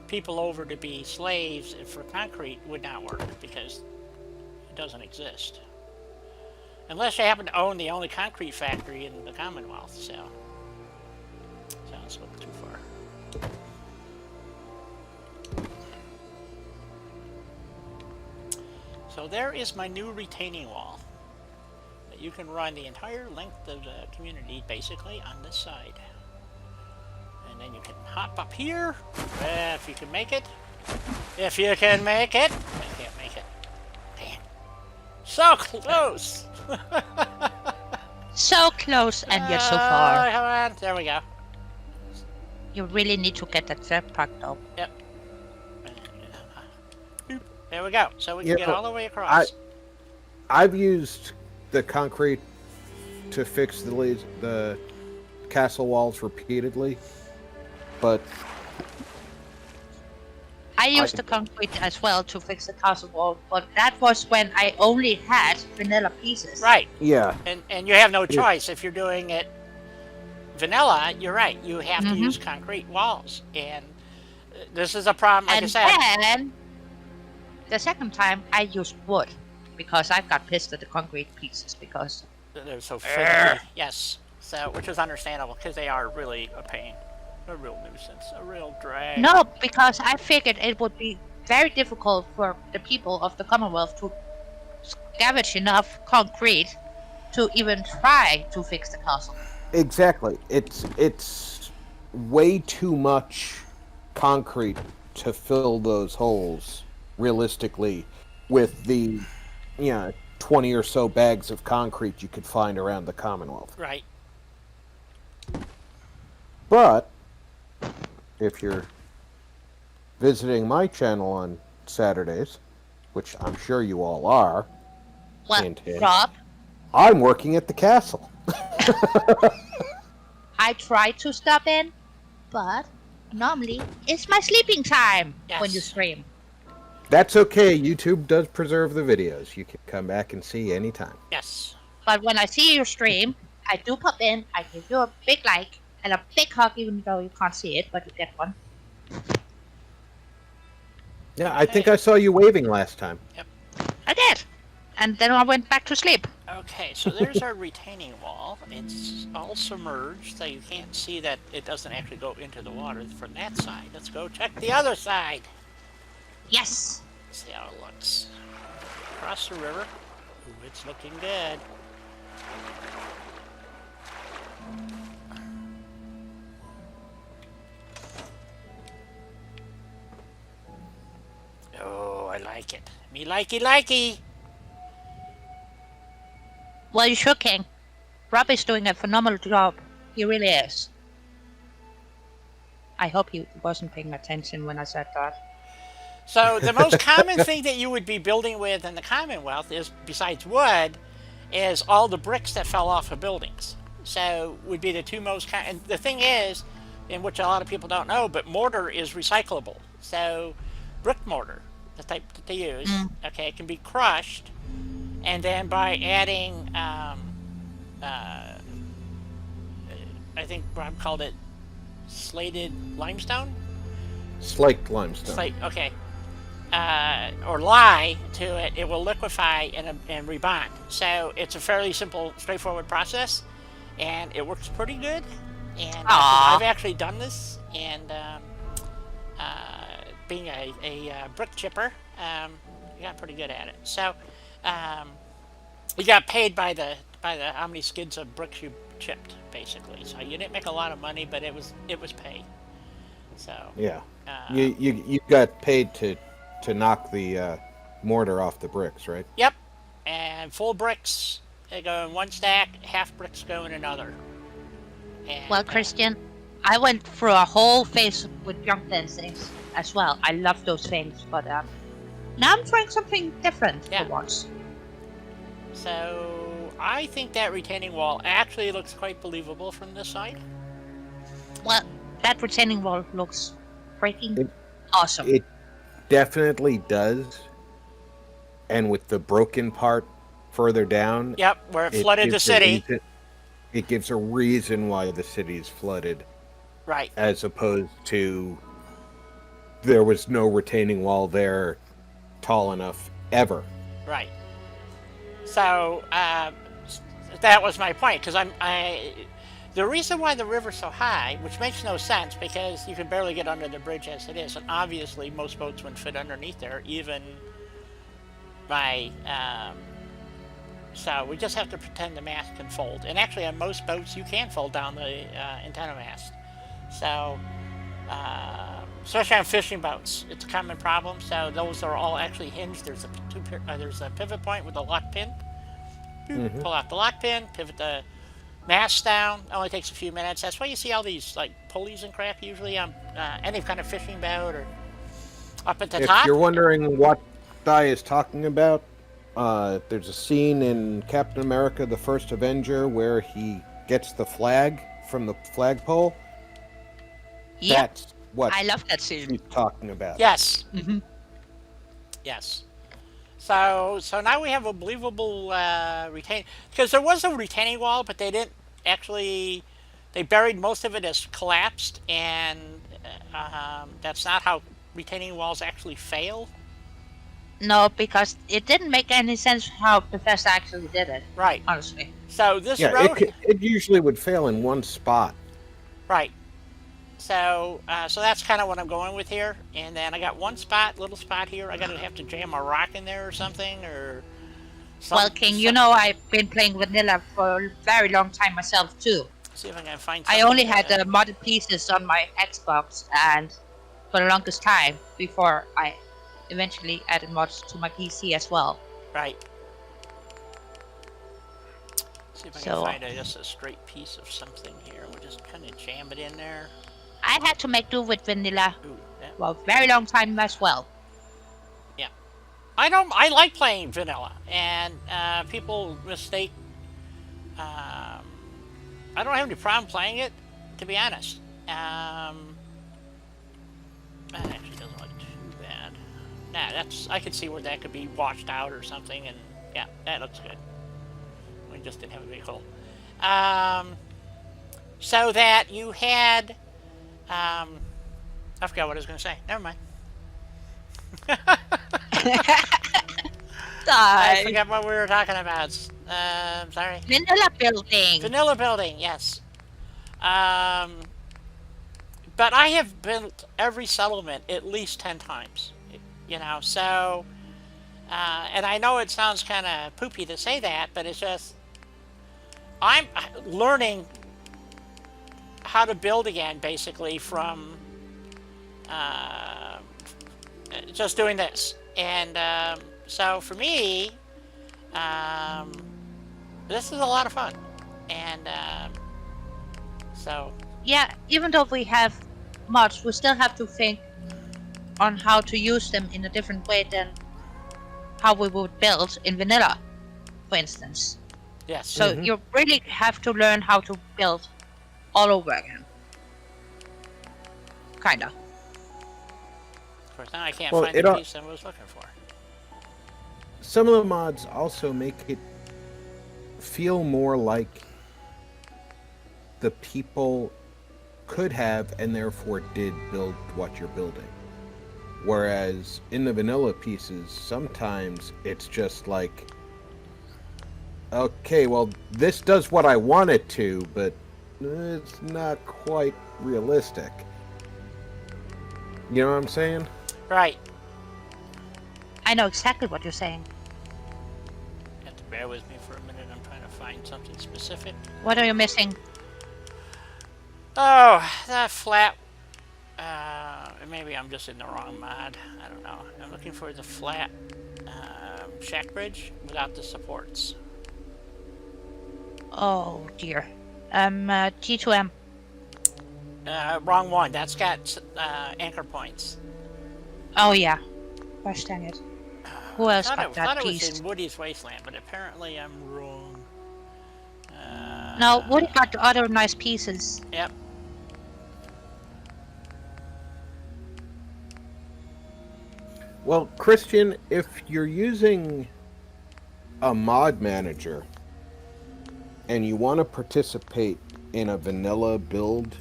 people over to be slaves for concrete would not work because it doesn't exist. Unless you happen to own the only concrete factory in the Commonwealth, so sounds a little too far. So there is my new retaining wall. That you can run the entire length of the community basically on this side. And then you can hop up here, if you can make it. If you can make it. I can't make it. Dang. So close! So close and yet so far. Come on. There we go. You really need to get that jetpack though. Yep. There we go. So we can get all the way I, across. I've used the concrete to fix the castle walls repeatedly, but I used the concrete as well to fix the castle wall, but that was when I only had vanilla pieces. Right. yeah, And you have no choice. If you're doing it vanilla, you're right. You have to use concrete walls. And this is a problem, like And I said. then the second time I used wood because I got pissed at the concrete pieces because They're so finicky. Yes. So, which is understandable because they are really a pain. A real nuisance. A real drag. no, because I figured it would be very difficult for the people of the Commonwealth to scavenge enough concrete to even try to fix the castle. exactly. It's way too much concrete to fill those holes realistically with the 20 or so bags of concrete you could find around the Commonwealth. Right. But if you're visiting my channel on Saturdays, which I'm sure you all are, Well, hint, hint, Rob, I'm working at the castle. I try to stop in, but normally it's my sleeping time when you Yes. stream. That's okay. YouTube does preserve the videos. You can come back and see anytime. Yes. But when I see your stream, I do pop in, I give you a big like and a big hug, even though you can't see it, but you get one. Yeah, I think I saw you waving last time. I did. And then I went back to sleep. Okay, so there's our retaining wall. It's all submerged, so you can't see that it doesn't actually go into the water from that side. Let's go check the other side. Yes. Let's see how it looks. Across the river. Ooh, it's looking good. Oh, I like it. Me likey likey. Well, you sure can. Rob is doing a phenomenal job. He really is. I hope he wasn't paying attention when I said that. So the most common thing that you would be building with in the Commonwealth is, besides wood, is all the bricks that fell off of buildings. So would be the two most common. And the thing is, in which a lot of people don't know, but mortar is recyclable. So brick mortar, the type that they use, Mm. okay, it can be crushed, and then by adding, I think Rob called it slated limestone. Slaked limestone. Slate, okay. Or lye to it, it will liquefy and rebond. So it's a fairly simple, straightforward process, and it works pretty good. And I've actually done this, and being a brick chipper, you got pretty good at it. So you got paid by the how many skids of bricks you chipped, basically. So you didn't make a lot of money, but it was pay. So Yeah. You got paid to knock the mortar off the bricks, right? yep. And full bricks, they go in one stack, half bricks go in another. And, Well, Christian, I went through a whole phase with junk fencings as well. I love those things, but now I'm trying something different Yeah. for once. so I think that retaining wall actually looks quite believable from this side. Well, that retaining wall looks freaking It- awesome. It definitely does. And with the broken part further down, Yep, where it flooded the gives a city. it gives a reason why the city is flooded, Right, as opposed to there was no retaining wall there tall enough ever. right. So that was my point, because the reason why the river's so high, which makes no sense because you can barely get under the bridge as it is, and obviously most boats wouldn't fit underneath there, even my. So we just have to pretend the mast can fold, and actually on most boats you can fold down the antenna mast. So especially on fishing boats, it's a common problem. So those are all actually hinged. There's a pivot point with a lock pin. Mhm. Pull out the lock pin, pivot the mast down. It only takes a few minutes. That's why you see all these like pulleys and crap usually on any kind of fishing boat or up at the If top. you're wondering what Di is talking about, there's a scene in Captain America: The First Avenger where he gets the flag from the flagpole. Yep, That's what I love that scene. she's talking about. Yes, Hmm. yes. So now we have a believable retain, because there was a retaining wall, but they didn't actually. They buried most of it as collapsed, and that's not how retaining walls actually fail. No, because it didn't make any sense how Bethesda actually did it, Right. honestly. So this Yeah, road, it usually would fail in one spot. right. So that's kind of what I'm going with here. And then I got one little spot here. I gotta have to jam a rock in there or something, or. Well, King, you know I've been playing vanilla for a very long time myself too. See if I can find. I something only had that- modded pieces on my Xbox, and for the longest time before I eventually added mods to my PC as well. Right. See if I So- can find just a straight piece of something here. We'll just kind of jam it in there. I had to make do with vanilla Ooh, that, for a very long time as well. I like playing vanilla, and people mistake. I don't have any problem playing it, to be honest. That actually doesn't look too bad. Nah, I could see where that could be washed out or something, and yeah, that looks good. We just didn't have a big hole. So that you had, I forgot what I was going to say. Never mind. I forgot what we were talking about. Sorry. Vanilla building. Vanilla building, yes. But I have built every settlement at least 10 times. So, and I know it sounds kind of poopy to say that, but it's just I'm learning how to build again, basically from uh, just doing this. And so for me, um, this is a lot of fun. And so, Yeah, even though we have mods, we still have to think on how to use them in a different way than how we would build in vanilla, for instance. yes. So Hmm. you really have to learn how to build all over again. Kinda. Of course, now I can't Well, find the piece I was looking for. some of the mods also make it feel more like the people could have and therefore did build what you're building. Whereas in the vanilla pieces, sometimes it's just like, okay, well, this does what I want it to, but it's not quite realistic. You know what I'm saying? Right. I know exactly what you're saying. You have to bear with me for a minute. I'm trying to find something specific. What are you missing? Oh, that flat. Maybe I'm just in the wrong mod. I don't know. I'm looking for the flat shack bridge without the supports. Oh dear. T2M. Wrong one. That's got anchor points. Oh yeah. Gosh dang it. Who else got Thought that it was piece? in Woody's Wasteland, but apparently I'm wrong. No, Woody got the other nice pieces. Yep. Well, Christian, if you're using a mod manager and you want to participate in a vanilla build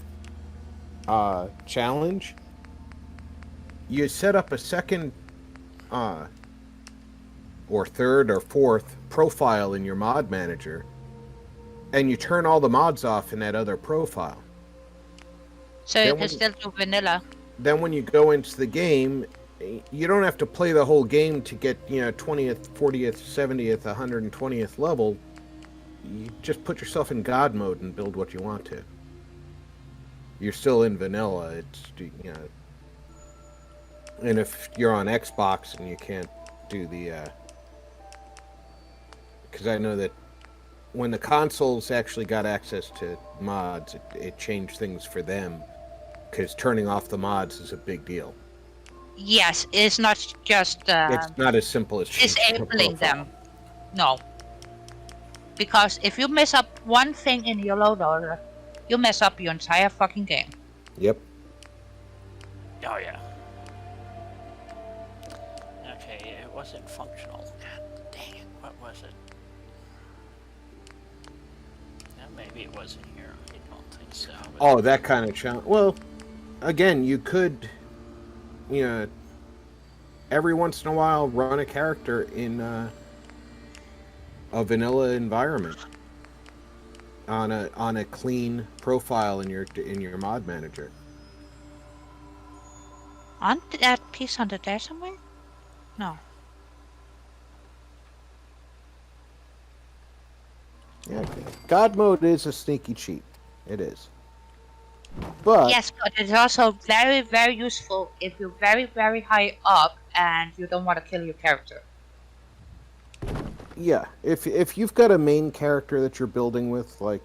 challenge, you set up a second uh, or third or fourth profile in your mod manager and you turn all the mods off in that other profile. So you Then can when, still do vanilla. then when you go into the game, you don't have to play the whole game to get, 20th, 40th, 70th, 120th level. You just put yourself in God mode and build what you want to. You're still in vanilla. And if you're on Xbox and you can't do the, because I know that when the consoles actually got access to mods, it changed things for them. Because turning off the mods is a big deal. Yes, it's not just It's not as simple as changing a disabling profile. them. No. Because if you mess up one thing in your load order, you mess up your entire fucking game. Yep. Oh yeah. Okay, it wasn't functional. God dang it! What was it? Maybe it wasn't here. I don't think so. Oh, that kind of challenge. Well, again, you could, every once in a while run a character in a vanilla environment on a clean profile in your mod manager. Aren't that piece under there somewhere? No. Yeah, God mode is a sneaky cheat. It is. But Yes, but it's also very, very useful if you're very, very high up and you don't want to kill your character. yeah, if you've got a main character that you're building with, like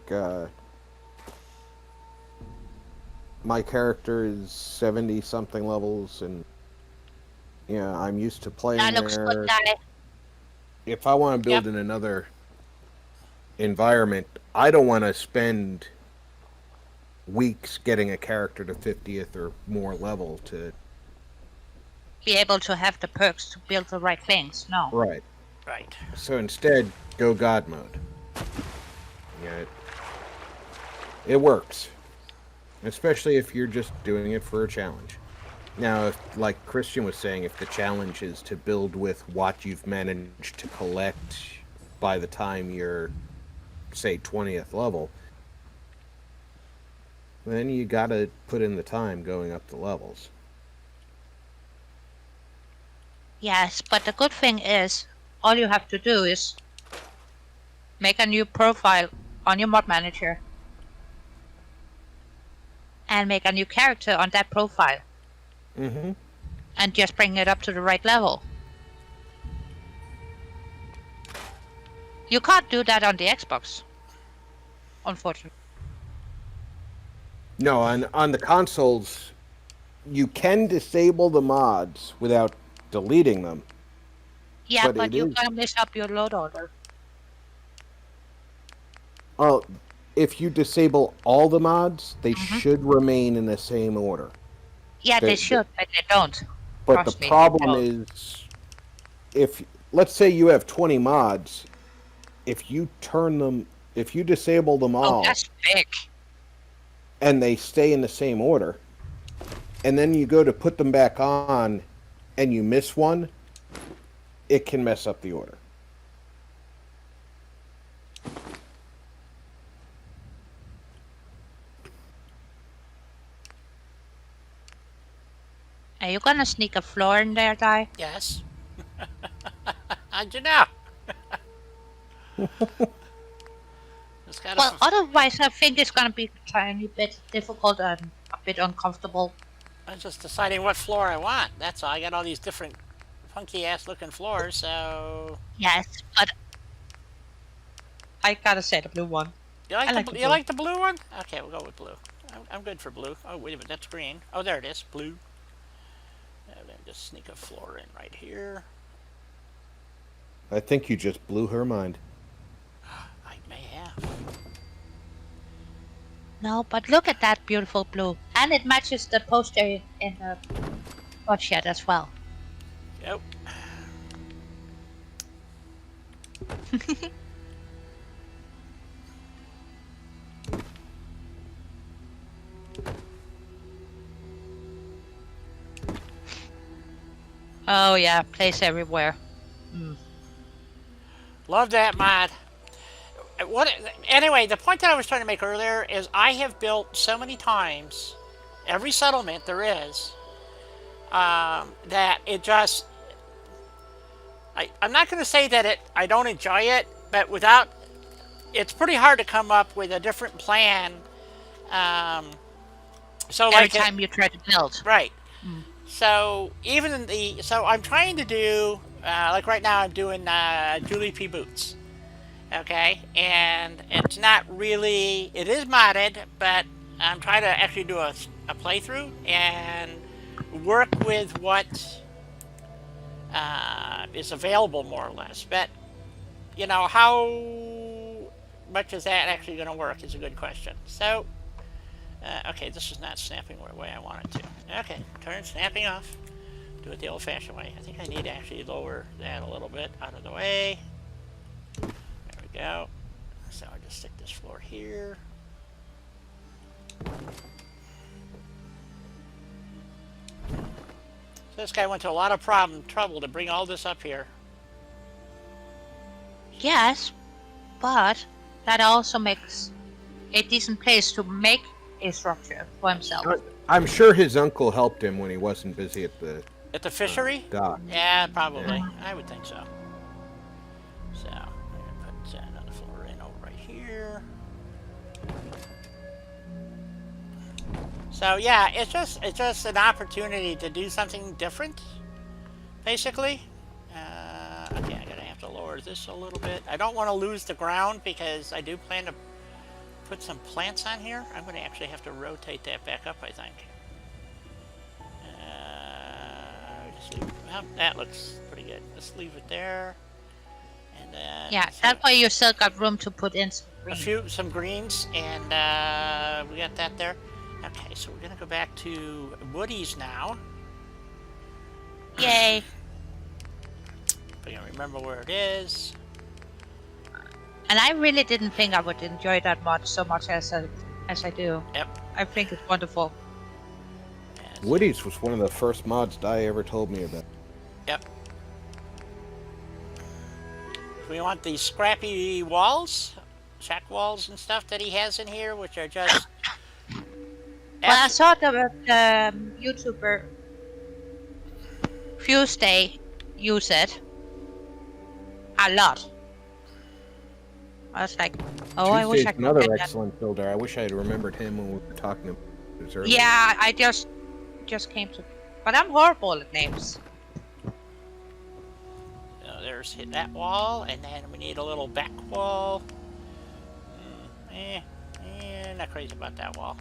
my character is 70 something levels, and I'm used to playing That looks there. good, guy. If I want to build Yep. in another environment, I don't want to spend weeks getting a character to 50th or more level to. Be able to have the perks to build the right things. No. Right. Right. So instead, go God mode. Yeah, it works. Especially if you're just doing it for a challenge. Now, if, like Christian was saying, if the challenge is to build with what you've managed to collect by the time you're, say, 20th level, then you gotta put in the time going up the levels. Yes, but the good thing is, all you have to do is make a new profile on your mod manager and make a new character on that profile Mm-hmm. and just bring it up to the right level. You can't do that on the Xbox, unfortunately. No, on the consoles, you can disable the mods without deleting them, Yeah, but but it you're is. gonna mess up your load order. Oh, if you disable all the mods, they Hmm. should remain in the same order. Yeah, they The, should, but they don't. but the Trust me, they problem don't. is, if let's say you have 20 mods, if you turn them, if you disable them Oh, all that's big. and they stay in the same order, and then you go to put them back on and you miss one, it can mess up the order. Are you gonna sneak a floor in there, Di? Yes. How'd you know? Just gotta. Well, otherwise I think it's gonna be a tiny bit difficult and a bit uncomfortable. I'm just deciding what floor I want. That's all. I got all these different funky ass looking floors, so. Yes, but I gotta say the blue one. You like, I like the the you blue. like the blue one? Okay, we'll go with blue. I'm good for blue. Oh, wait a minute, that's green. Oh, there it is, blue. And then just sneak a floor in right here. I think you just blew her mind. I may have. No, but look at that beautiful blue. And it matches the poster in the bot shed as well. Yep. Oh yeah, place everywhere. Love that mod. What? Anyway, the point that I was trying to make earlier is I have built so many times, every settlement there is, that it just. I'm not going to say that I don't enjoy it, but without, it's pretty hard to come up with a different plan. Um, so Every like time you try to build. right. Mm. So even in the so I'm trying to do like right now I'm doing Julie P boots. Okay, and it's not really, it is modded, but I'm trying to actually do a playthrough and work with what is available more or less. But you know, how much is that actually going to work is a good question. So okay, this is not snapping the way I want it to. Okay, turn snapping off. Do it the old-fashioned way. I think I need to actually lower that a little bit out of the way. There we go. So I just stick this floor here. So this guy went to a lot of trouble to bring all this up here. Yes, but that also makes a decent place to make a structure for himself. I'm sure his uncle helped him when he wasn't busy at the At the fishery? dock. Yeah, probably. I would think so. So I'm gonna put another floor in over right here. So yeah, it's just an opportunity to do something different, basically. Okay, I'm gonna have to lower this a little bit. I don't want to lose the ground because I do plan to put some plants on here. I'm gonna actually have to rotate that back up, I think. Just leave, well, that looks pretty good. Let's leave it there, and then Yeah, that way you still got room to put in some green. some greens, and we got that there. Okay, so we're gonna go back to Woody's now. Yay! If I can remember where it is. And I really didn't think I would enjoy that mod so much as I do. Yep. I think it's wonderful. And Woody's was one of the first mods Di ever told me about. yep. We want these scrappy walls, shack walls and stuff that he has in here, which are just. Well, I saw the YouTuber Tuesday use it a lot. I was like, oh, I wish Tuesday's I could another get that. excellent builder. I wish I had remembered him when we were talking about this earlier. Yeah, I just came to, but I'm horrible at names. There's hit that wall, and then we need a little back wall. Not crazy about that wall.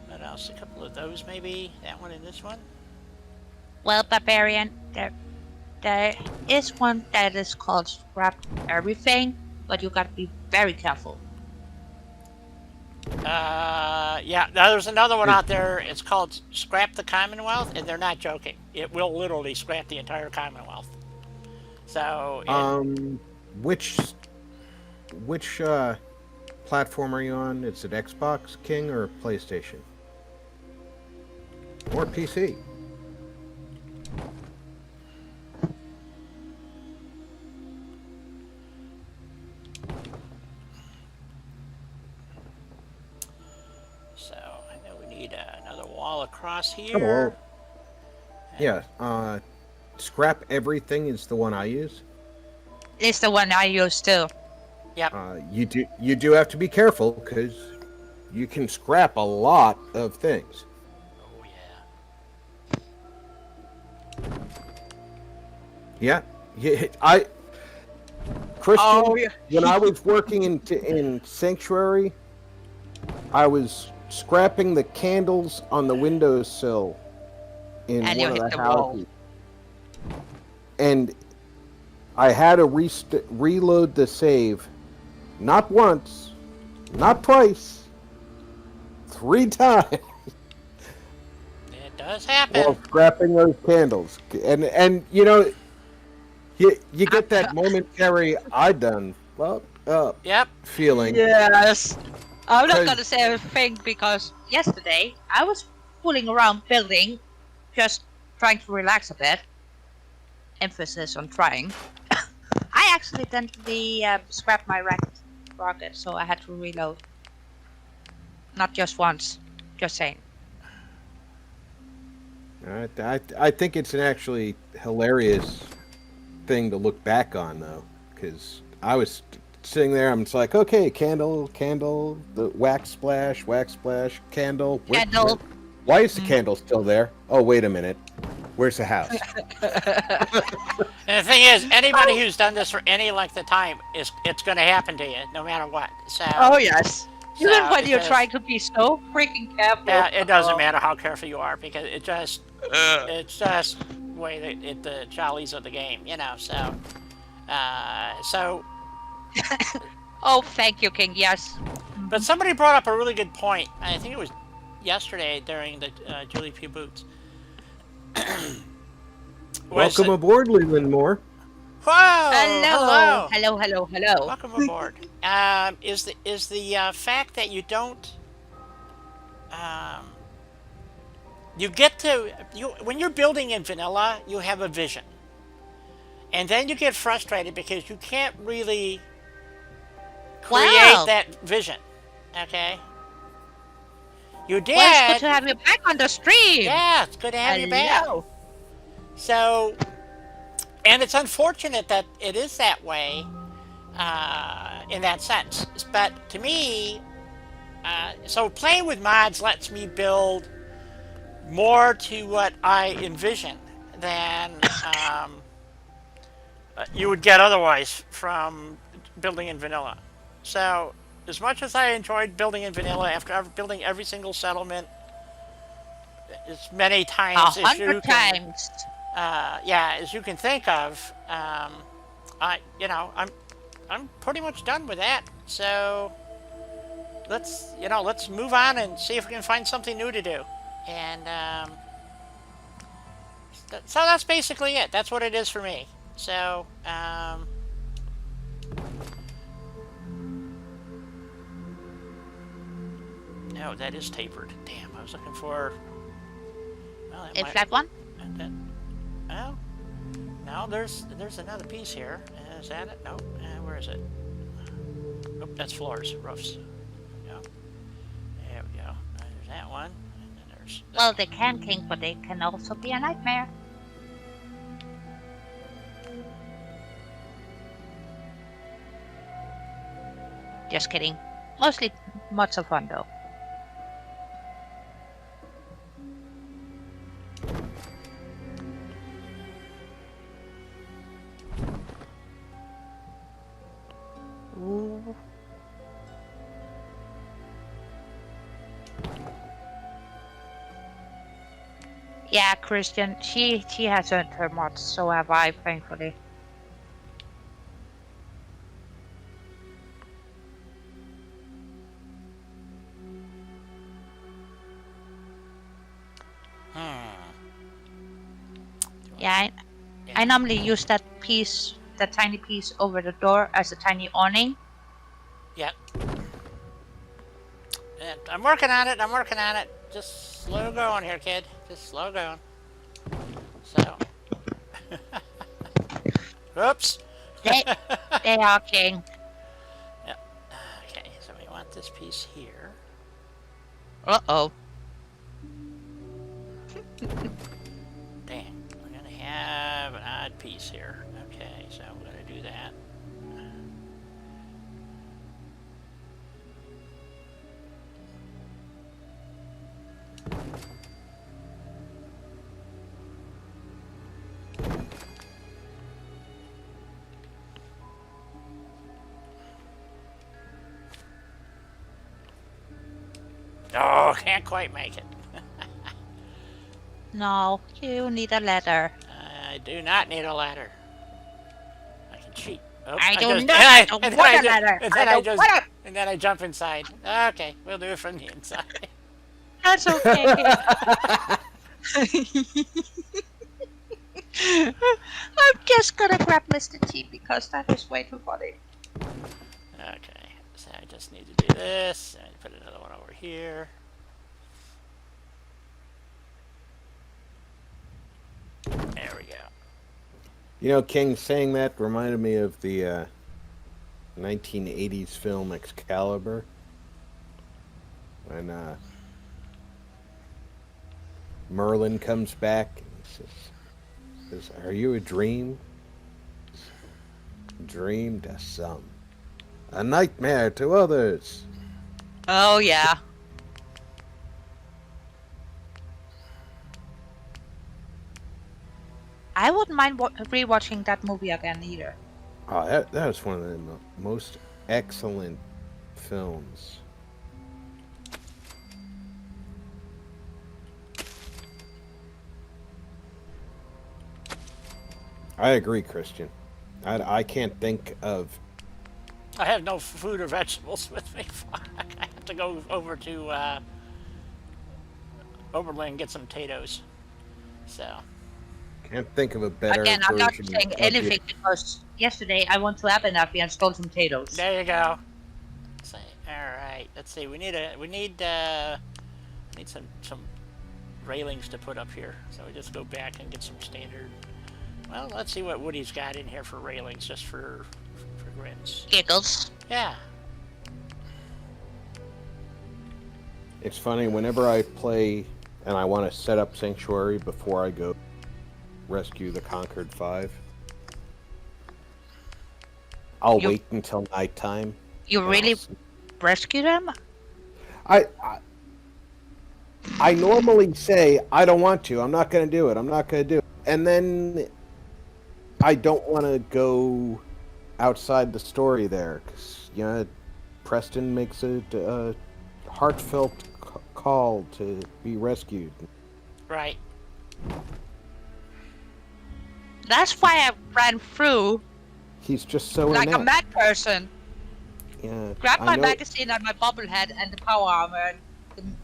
What else? A couple of those maybe. That one and this one. Well, Barbarian, there is one that is called Scrap Everything, but you gotta be very careful. Yeah, there's another one out there. It's called Scrap the Commonwealth, and they're not joking. It will literally scrap the entire Commonwealth. So, which platform are you on? Is it Xbox King or PlayStation? Or PC? so I know we need another wall across Oh, here. yeah. Scrap Everything is the one I use. It's the one I use too. Yep. You do have to be careful because you can scrap a lot of things. Oh yeah. Yeah. Christian, Oh, yeah. when I was working in Sanctuary, I was scrapping the candles on the windowsill in And you one of hit the the wall. houses. And I had to reload the save, not once, not twice, 3 times It does happen. while scrapping those candles. And you know, you get that momentary I done fucked up Yep. feeling. Yes. I'm not 'Cause- gonna say a thing because yesterday I was fooling around building, just trying to relax a bit. Emphasis on trying. I accidentally scrapped my rocket, so I had to reload. Not just once. Just saying. I think it's an actually hilarious thing to look back on, though, because I was sitting there. I'm just like, okay, candle, the wax splash, candle. Candle. Why is the candle still there? Oh, wait a minute. Where's the house? And the thing is, anybody who's done this for any length of time it's going to happen to you, no matter what. So. Oh yes. Even so when it you're just- trying to be so freaking careful. Yeah, it doesn't matter how careful you are because it's just the way that the jollies of the game, you know. So, Oh, thank you, King. Yes. but somebody brought up a really good point. I think it was yesterday during the Julie P. Boots. Welcome aboard, Leland Moore. Whoa! Hello. Hello. Welcome aboard. Is the fact that you don't you get to when you're building in vanilla, you have a vision, and then you get frustrated because you can't really create that vision. Okay. You did. Well, it's good to have you back on the stream. Yeah, it's good to have you back. Hello. So, and it's unfortunate that it is that way in that sense. But to me, so playing with mods lets me build more to what I envision than you would get otherwise from building in vanilla. So, as much as I enjoyed building in vanilla after building every single settlement as many times as you 100 can, times. as you can think of, I'm pretty much done with that. So let's move on and see if we can find something new to do. And so that's basically it. That's what it is for me. So no, that is tapered. Damn, I was looking for. Well, that A might- flat one? Oh, no, there's another piece here. Is that it? Nope. Where is it? Nope, that's floors, roofs. Yeah. There we go. There's that one. And then there's. Well, they can, King, but they can also be a nightmare. Just kidding. Mostly lots of fun though. Ooh. Yeah, Christian, she has earned her mods, so have I, thankfully. Yeah, I normally use that tiny piece over the door as a tiny awning. Yep. I'm working on it. I'm working on it. Just slow going here, kid. Just slow going. So. Oops. They are king. Yep. Okay, so we want this piece here. Uh-oh. Dang. We're going to have an odd piece here. Okay, so I'm going to do that. Oh, can't quite make it. No, you need a ladder. I do not need a ladder. I can cheat. Oh, I don't want a ladder. And then I jump inside. Okay, we'll do it from the inside. That's okay. I'm just gonna grab Mr. T because that is way too funny. Okay, so I just need to do this. And put another one over here. There we go. You know, King, saying that reminded me of the 1980s film Excalibur. When Merlin comes back and says, "Are you a dream? Dream to some, a nightmare to others." Oh, yeah. I wouldn't mind rewatching that movie again either. Oh, that was one of the most excellent films. I agree, Christian. I can't think of... I have no food or vegetables with me. I have to go over to Oberlin and get some potatoes. So. Can't think of a better Again, I'm not version saying of anything because yesterday I went to Abernathy and stole some potatoes. There you go. So, all right. Let's see. We need some railings to put up here. So we just go back and get some standard. Well, let's see what Woody's got in here for railings, just for grins. Giggles. Yeah. It's funny, whenever I play and I want to set up Sanctuary before I go rescue the Conquered 5, I'll wait until nighttime. You really rescue them? I normally say, I don't want to. I'm not going to do it. I'm not going to do it. And then I don't want to go outside the story there. Because, you know, Preston makes a heartfelt call to be rescued. Right. That's why I ran through. He's just so like inept. a mad person. Yeah. Grab my magazine and my bobblehead and the power armor and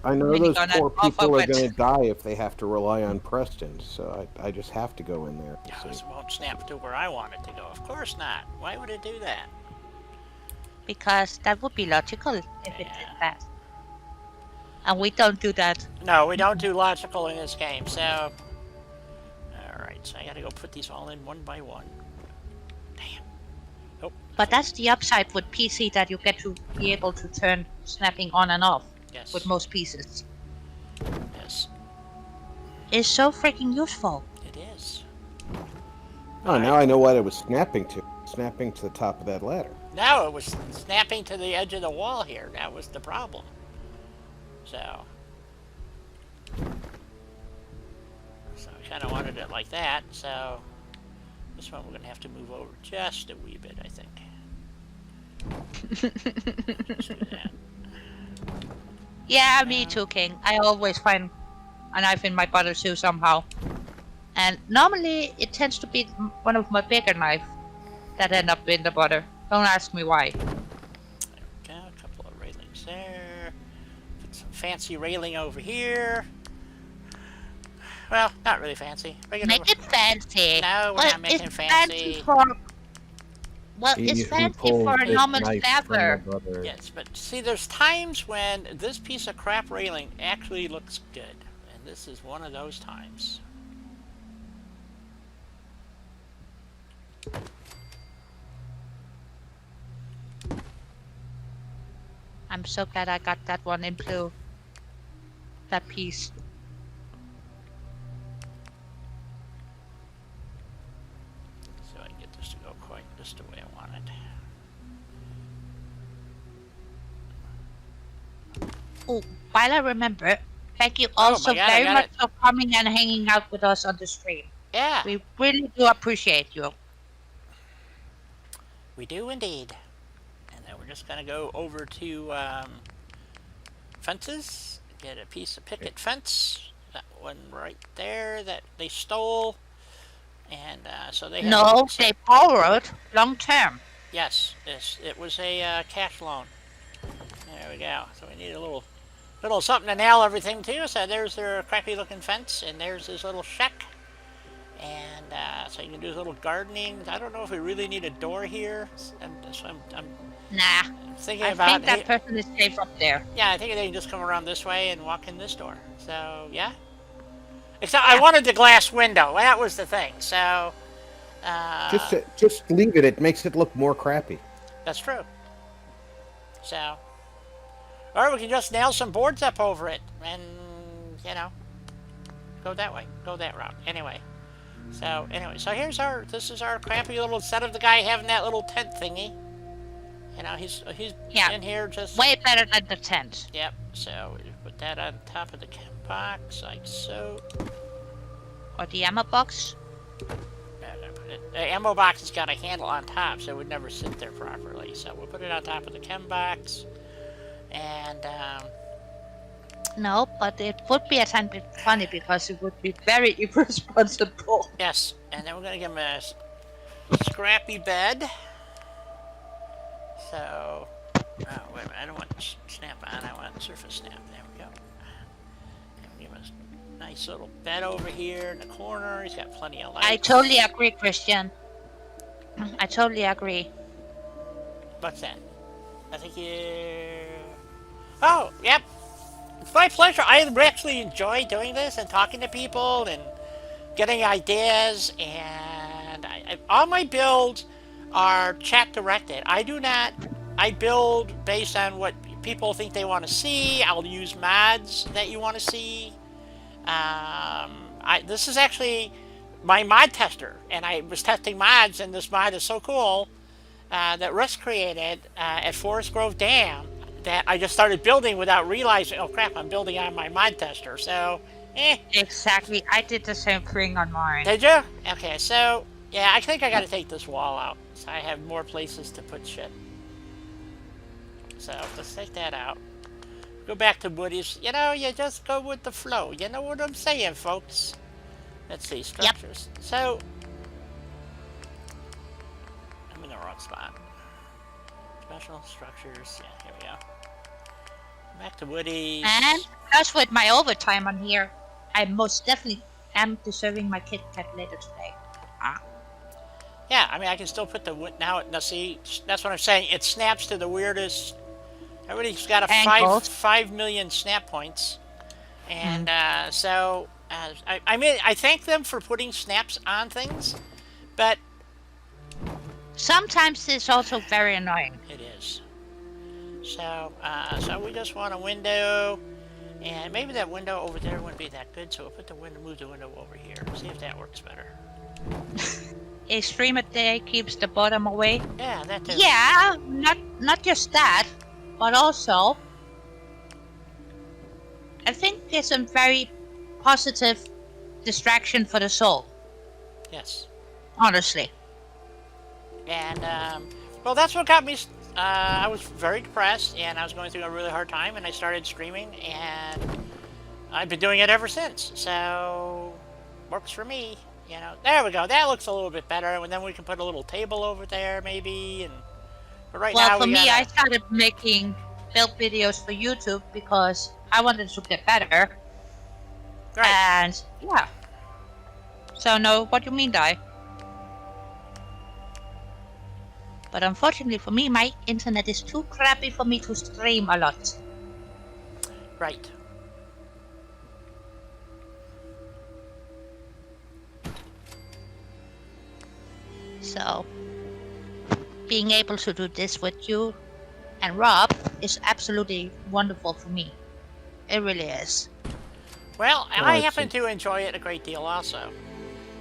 I know those poor people are going to die if they have to rely on Preston, so I just have to go in there. It won't snap to where I want it to go. Of course not. Why would it do that? Because that would be logical if it did that. And we don't do that. No, we don't do logical in this game, so... Alright, so I gotta go put these all in one by one. Damn. Oh. But that's the upside with PC, that you get to be able to turn snapping on and off. Yes. With most pieces. Yes. It's so freaking useful. It is. Oh, now I know what it was snapping to. Snapping to the top of that ladder. No, it was snapping to the edge of the wall here. That was the problem. So I kind of wanted it like that. So this one we're going to have to move over just a wee bit, I think. Let's do that. Yeah, me too, King. I always find a knife in my butter too somehow. And normally it tends to be one of my bigger knives that end up in the butter. Don't ask me why. There we go, a couple of railings there. Put some fancy railing over here. Well, not really fancy. Make it fancy. No, we're not making it's fancy. It's fancy for a normal stabber. Yes, but see, there's times when this piece of crap railing actually looks good. And this is one of those times. I'm so glad I got that one in blue. That piece. So I can get this to go quite just the way I want it. Oh, while I remember, thank you also very much for coming and hanging out with us on the stream. Yeah. We really do appreciate you. We do indeed. And then we're just going to go over to fences. Get a piece of picket fence. That one right there that they stole. And so they have... No, they borrowed long term. Yes, it was a cash loan. There we go. So we need a little something to nail everything to. So there's their crappy looking fence, and there's this little shack. And so you can do a little gardening. I don't know if we really need a door here. I'm thinking about... I think that person is safe up there. Yeah, I think they can just come around this way and walk in this door. So, yeah. Except I wanted the glass window. That was the thing. So... Just leave it. It makes it look more crappy. That's true. So... Or we can just nail some boards up over it. And, you know... Go that way. Go that route. Anyway. So here's this is our crappy little set of the guy having that little tent thingy. You know, he's in here just... Way better than the tent. Yep, so we put that on top of the box, like so. Or the ammo box. The ammo box has got a handle on top, so it would never sit there properly. So we'll put it on top of the chem box. And, No, but it would be a tiny bit funny because it would be very irresponsible. Yes, and then we're going to give him a scrappy bed. So, oh, wait a minute, I don't want snap on, I want surface snap. There we go. And we give him a nice little bed over here in the corner. He's got plenty of lights. I totally agree, Christian. I totally agree. What's that? I think you... Oh, yep. It's my pleasure. I actually enjoy doing this and talking to people and getting ideas. And all my builds are chat directed. I build based on what people think they want to see. I'll use mods that you want to see. This is actually my mod tester, and I was testing mods, and this mod is so cool that Russ created at Forest Grove Dam that I just started building without realizing, oh crap, I'm building on my mod tester. So, Exactly. I did the same thing on mine. Did you? Okay, so yeah, I think I got to take this wall out so I have more places to put shit. So let's take that out. Go back to Woody's. You know, you just go with the flow. You know what I'm saying, folks? Let's see, structures. Yep. So, I'm in the wrong spot. Special structures. Yeah, here we go. Back to Woody's. And just with my overtime on here, I most definitely am deserving my Kit Kat later today. Yeah, I mean, I can still put the wood now. See, that's what I'm saying. It snaps to the weirdest. Everybody's got a 5 million snap points, and so I mean, I thank them for putting snaps on things, but sometimes it's also very annoying. It is. So so we just want a window, and maybe that window over there wouldn't be that good. So we'll put the window, move the window over here. See if that works better. a stream a day keeps the bottom away. Yeah, that too. Yeah, not just that, but also I think it's a very positive distraction for the soul. Yes. Honestly. And, well, that's what got me. I was very depressed, and I was going through a really hard time, and I started streaming, and I've been doing it ever since. So, works for me. You know, there we go. That looks a little bit better, and then we can put a little table over there, maybe. And but right Well, now for we me, gotta. I started making build videos for YouTube because I wanted to get better. Right. And yeah. So no, what do you mean, Di? But unfortunately for me, my internet is too crappy for me to stream a lot. Right. So, being able to do this with you and Rob is absolutely wonderful for me. It really is. Well, Well, I it's happen to enjoy it a great deal, also.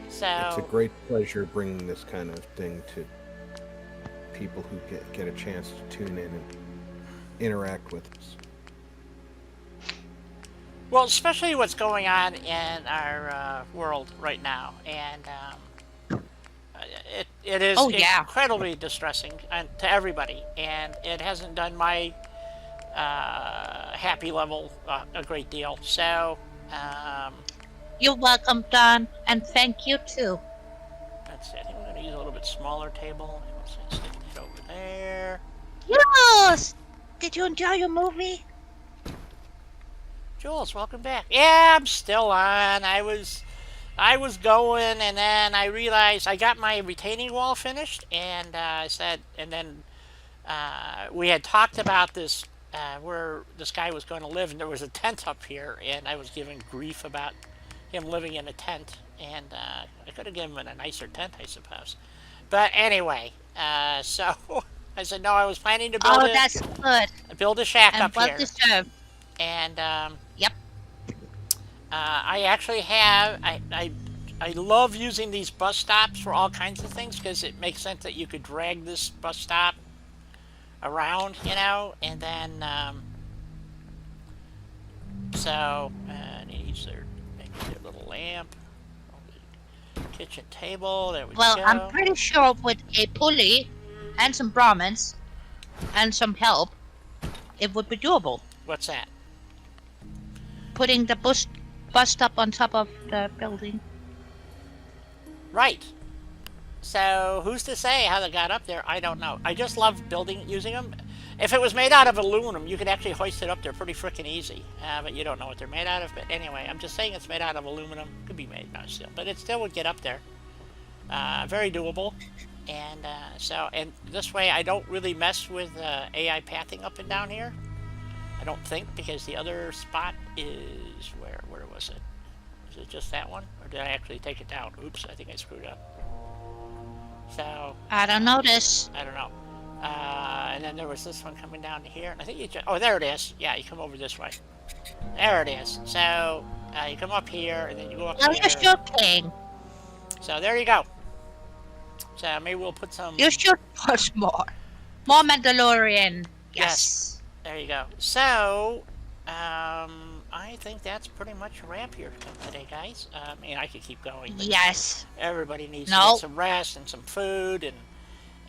So. It's a great pleasure bringing this kind of thing to people who get a chance to tune in and interact with us. Well, especially what's going on in our world right now, and it is incredibly distressing to everybody, and it hasn't done my happy level a great deal. So, you're welcome, Don, and thank you too. Let's see. I think we're going to use a little bit smaller table. Let's stick that over there. Yes. Did you enjoy your movie? Jules, welcome back. Yeah, I'm still on. I was going, and then I realized I got my retaining wall finished, and I said, and then we had talked about this, where this guy was going to live, and there was a tent up here, and I was giving grief about him living in a tent, and I could have given him a nicer tent, I suppose. But anyway, so I said, no, I was planning to build that's good. Build a shack and up well here. Deserved. And yep. I actually have. I love using these bus stops for all kinds of things because it makes sense that you could drag this bus stop around, you know, and then so needs their little lamp, kitchen table. There we go. Well, I'm pretty sure with a pulley and some Brahmins and some help, it would be doable. What's that? Putting the bus stop on top of the building. Right. So who's to say how they got up there? I don't know. I just love using them. If it was made out of aluminum, you could actually hoist it up there pretty freaking easy. But you don't know what they're made out of. But anyway, I'm just saying it's made out of aluminum. Could be made out of steel, but it still would get up there. Very doable. And and this way I don't really mess with AI pathing up and down here. I don't think, because the other spot is where was it? Was it just that one, or did I actually take it down? Oops, I think I screwed up. So I don't know this. I don't know. And then there was this one coming down to here. I think you oh, there it is. Yeah, you come over this way. There it is. So you come up here, and then you go up Well, here. you should ping. So there you go. So maybe we'll put some. You should push more. More Mandalorian. Yes. There you go. So, I think that's pretty much a wrap here today, guys. I mean, I could keep going. But yes. Everybody needs to get some rest and some food,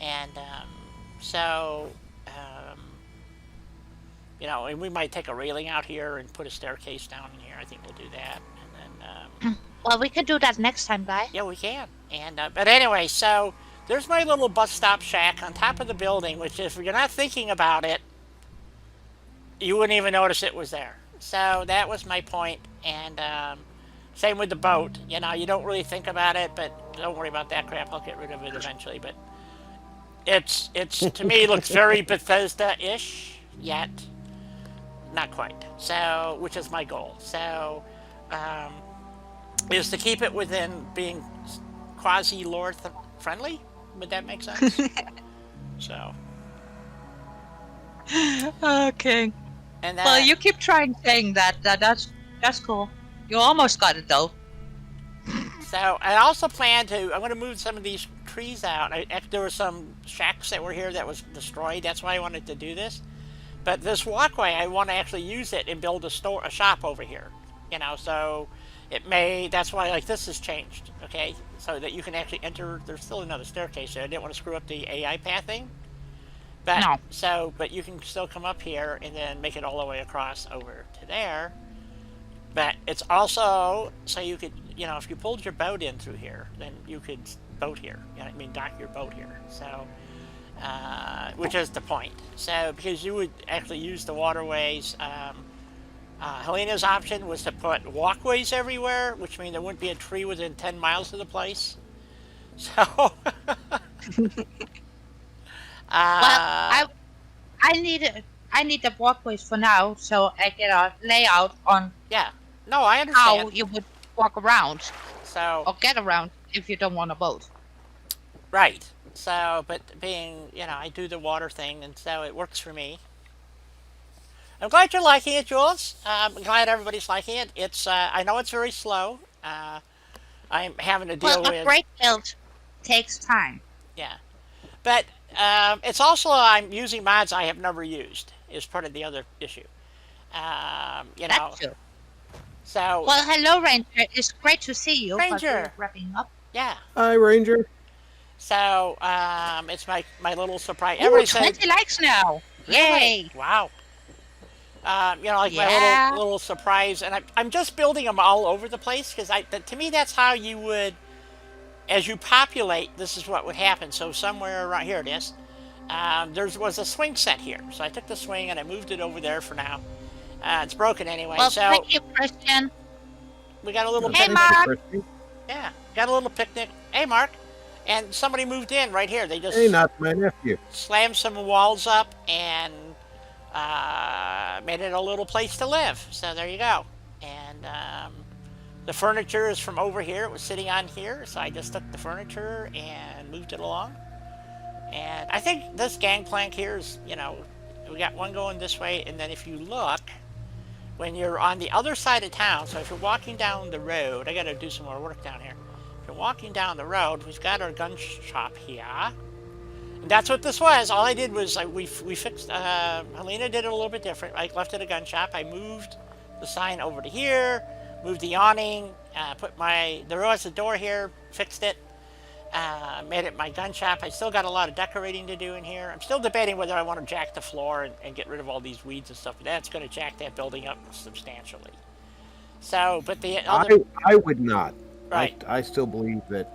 and so, you know, and we might take a railing out here and put a staircase down in here. I think we'll do that, and then. Well, we can do that next time, guy. Yeah, we can. And but anyway, so there's my little bus stop shack on top of the building, which if you're not thinking about it, you wouldn't even notice it was there. So that was my point. And same with the boat. You know, you don't really think about it, but don't worry about that crap. I'll get rid of it eventually. But it's to me looks very Bethesda-ish, yet not quite. So, which is my goal. So, is to keep it within being quasi-lore friendly. Would that make sense? So. Okay. And well, you keep trying saying that. That's cool. You almost got it though. So I also plan to. I'm going to move some of these trees out. There were some shacks that were here that was destroyed. That's why I wanted to do this. But this walkway, I want to actually use it and build a shop over here. So that's why like this has changed, okay? So that you can actually enter, there's still another staircase there. I didn't want to screw up the AI pathing. No. But you can still come up here and then make it all the way across over to there. But it's also, so you could, if you pulled your boat in through here, then you could boat here. Dock your boat here. So, which is the point. So, because you would actually use the waterways. Helena's option was to put walkways everywhere, which means there wouldn't be a tree within 10 miles of the place. So, Well, I need the walkways for now, so I get a layout on yeah. No, I how understand. you would walk around So, or get around if you don't want a boat. right. So, but being, I do the water thing, and so it works for me. I'm glad you're liking it, Jules. I'm glad everybody's liking it. I know it's very slow. I'm having to Well, deal a with, great build takes time. yeah. But it's also, I'm using mods I have never used, is part of the other issue. That's true. So, Well, hello, Ranger. It's great to see you. But Ranger. we're wrapping up. yeah. Hi, Ranger. So, it's my little surprise. Ooh, Everybody said, 20 likes now. really? Yay. Wow. Like Yeah. my little surprise, and I'm just building them all over the place because to me that's how you would, as you populate, this is what would happen. So somewhere around here it is. There was a swing set here, so I took the swing and I moved it over there for now. It's broken anyway, Well, so thank you, Christian. we got a little Hey, picnic. Mark. Christy. Yeah, got a little picnic. Hey, Mark, and somebody moved in right here. They just Hey, not my nephew. slammed some walls up and made it a little place to live. So there you go. And the furniture is from over here. It was sitting on here, so I just took the furniture and moved it along. And I think this gangplank here is, we got one going this way, and then if you look, when you're on the other side of town, so if you're walking down the road, I got to do some more work down here. If you're walking down the road, we've got our gun shop here. And that's what this was. All I did was we fixed. Helena did it a little bit different. I left it a gun shop. I moved the sign over to here, moved the awning, there was a door here, fixed it, made it my gun shop. I still got a lot of decorating to do in here. I'm still debating whether I want to jack the floor and get rid of all these weeds and stuff. But that's going to jack that building up substantially. So, but the other, I would not. right. I still believe that,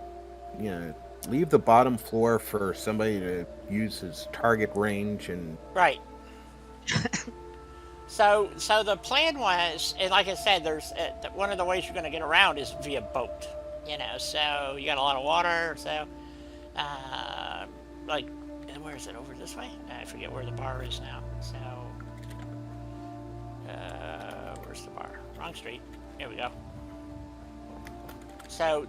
leave the bottom floor for somebody to use his target range and Right. So the plan was, and like I said, there's one of the ways you're going to get around is via boat. So you got a lot of water. So, where is it? Over this way? I forget where the bar is now. So, where's the bar? Wrong street. Here we go. So,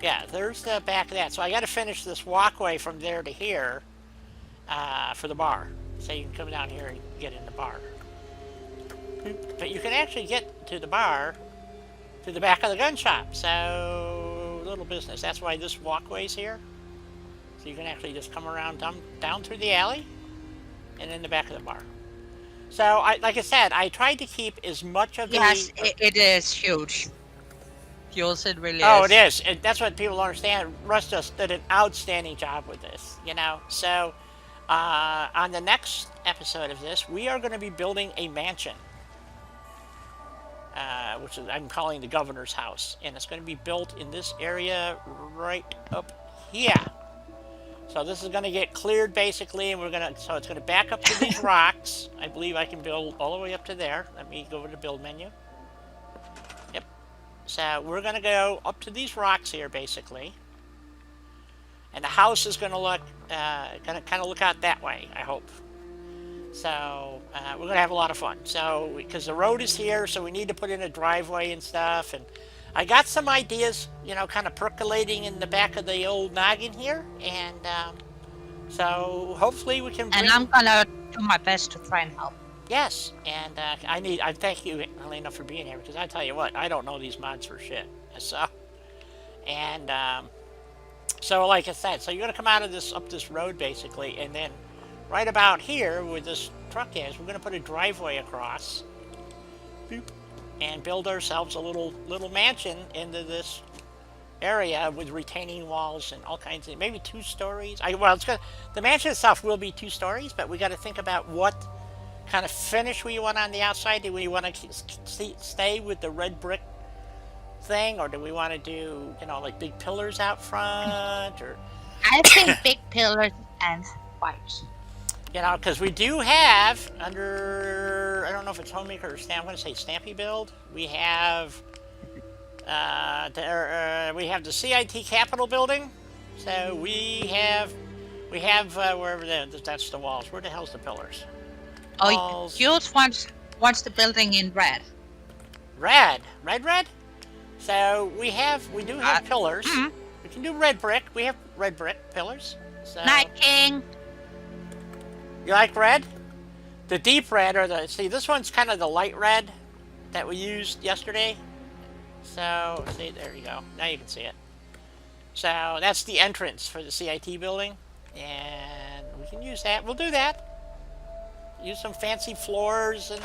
yeah, there's the back of that. So I got to finish this walkway from there to here for the bar. So you can come down here and get in the bar. But you can actually get to the bar through the back of the gun shop. So, little business. That's why this walkway's here. So you can actually just come around down through the alley and in the back of the bar. So, like I said, I tried to keep as much of the... Yes, it is huge. Jules, it really is. Oh, it is. That's what people don't understand. Russ just did an outstanding job with this, So, on the next episode of this, we are going to be building a mansion. Which I'm calling the governor's house. And it's going to be built in this area right up here. So this is going to get cleared basically, and so it's going to back up to these rocks. I believe I can build all the way up to there. Let me go over to build menu. Yep. So we're going to go up to these rocks here basically. And the house is going to look, kind of look out that way, I hope. So we're going to have a lot of fun. So because the road is here, so we need to put in a driveway and stuff. And I got some ideas, kind of percolating in the back of the old noggin here. And so hopefully we can bring... And I'm gonna do my best to try and help. Yes, and I thank you, Helena, for being here, because I tell you what, I don't know these mods for shit. So, and So, like I said, so you're gonna come out of this up this road basically, and then right about here where this truck is, we're gonna put a driveway across, boop, and build ourselves a little mansion into this area with retaining walls and all kinds of maybe 2 stories. Well, it's gonna the mansion itself will be 2 stories, but we got to think about what kind of finish we want on the outside. Do we want to stay with the red brick thing, or do we want to do like big pillars out front, or I think big pillars and white. because we do have under I don't know if it's homemaker or stamp. I'm going to say Stampy Build. We have we have the CIT Capitol building. So we have wherever that's the walls. Where the hell's the pillars? Oh, Walls. Jules wants the building in red. Red. So we do have pillars. mhm. We can do red brick. We have red brick pillars. So Night King. you like red? The deep red see this one's kind of the light red that we used yesterday. So see there you go. Now you can see it. So that's the entrance for the CIT building, and we can use that. We'll do that. Use some fancy floors and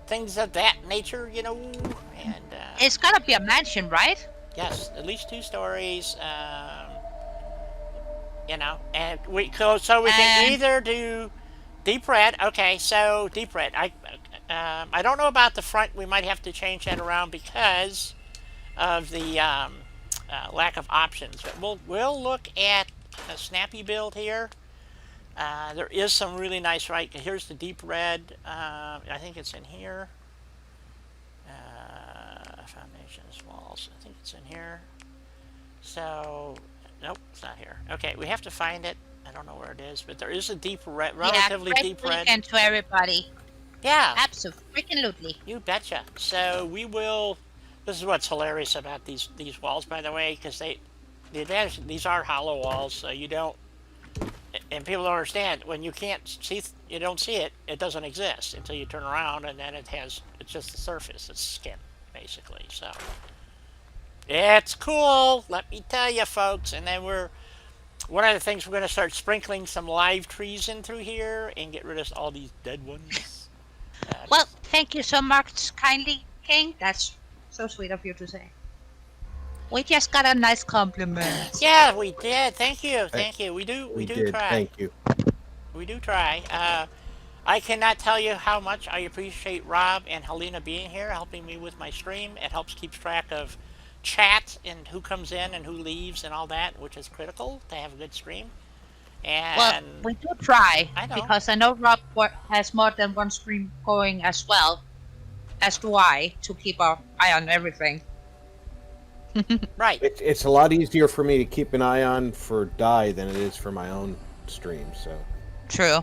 things of that nature, and It's gotta be a mansion, right? yes, at least 2 stories. And we can And- either do deep red. Okay, so deep red. I don't know about the front. We might have to change that around because of the lack of options. But we'll look at a snappy build here. There is some really nice, right? Here's the deep red. I think it's in here. Foundations, walls. I think it's in here. So, nope, it's not here. Okay, we have to find it. I don't know where it is, but there is a deep red, relatively great deep red. weekend to everybody. Yeah, Absolutely. you betcha. So we will. This is what's hilarious about these walls, by the way, because the advantage these are hollow walls, so you don't. And people don't understand when you can't see, you don't see it. It doesn't exist until you turn around, and then it's just the surface. It's skin, basically. So it's cool. Let me tell you, folks. And then one of the things we're going to start sprinkling some live trees in through here and get rid of all these dead ones. Well, thank you so much, kindly King. That's so sweet of you to say. We just got a nice compliment. Yeah, we did. Thank you. We do did. try. Thank you. We do try. I cannot tell you how much I appreciate Rob and Helena being here, helping me with my stream. It helps keep track of chat and who comes in and who leaves and all that, which is critical to have a good stream. And Well, we do try I know. because I know Rob has more than one stream going as well, as do I, to keep our eye on everything. right. It's a lot easier for me to keep an eye on for Die than it is for my own stream. So True.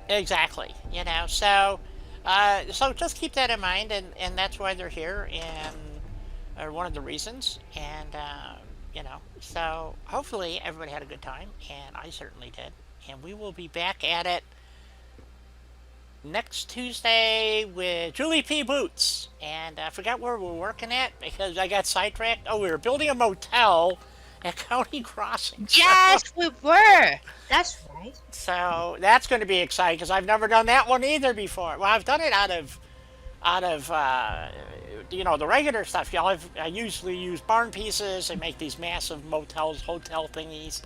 Exactly. So just keep that in mind, and that's why they're here, and or one of the reasons. And so hopefully everybody had a good time, and I certainly did. And we will be back at it next Tuesday with Julie P. Boots. And I forgot where we're working at because I got sidetracked. Oh, we were building a motel at County Crossing. Yes, we were. That's right. So that's going to be exciting because I've never done that one either before. Well, I've done it out of the regular stuff. I usually use barn pieces and make these massive motels, hotel thingies,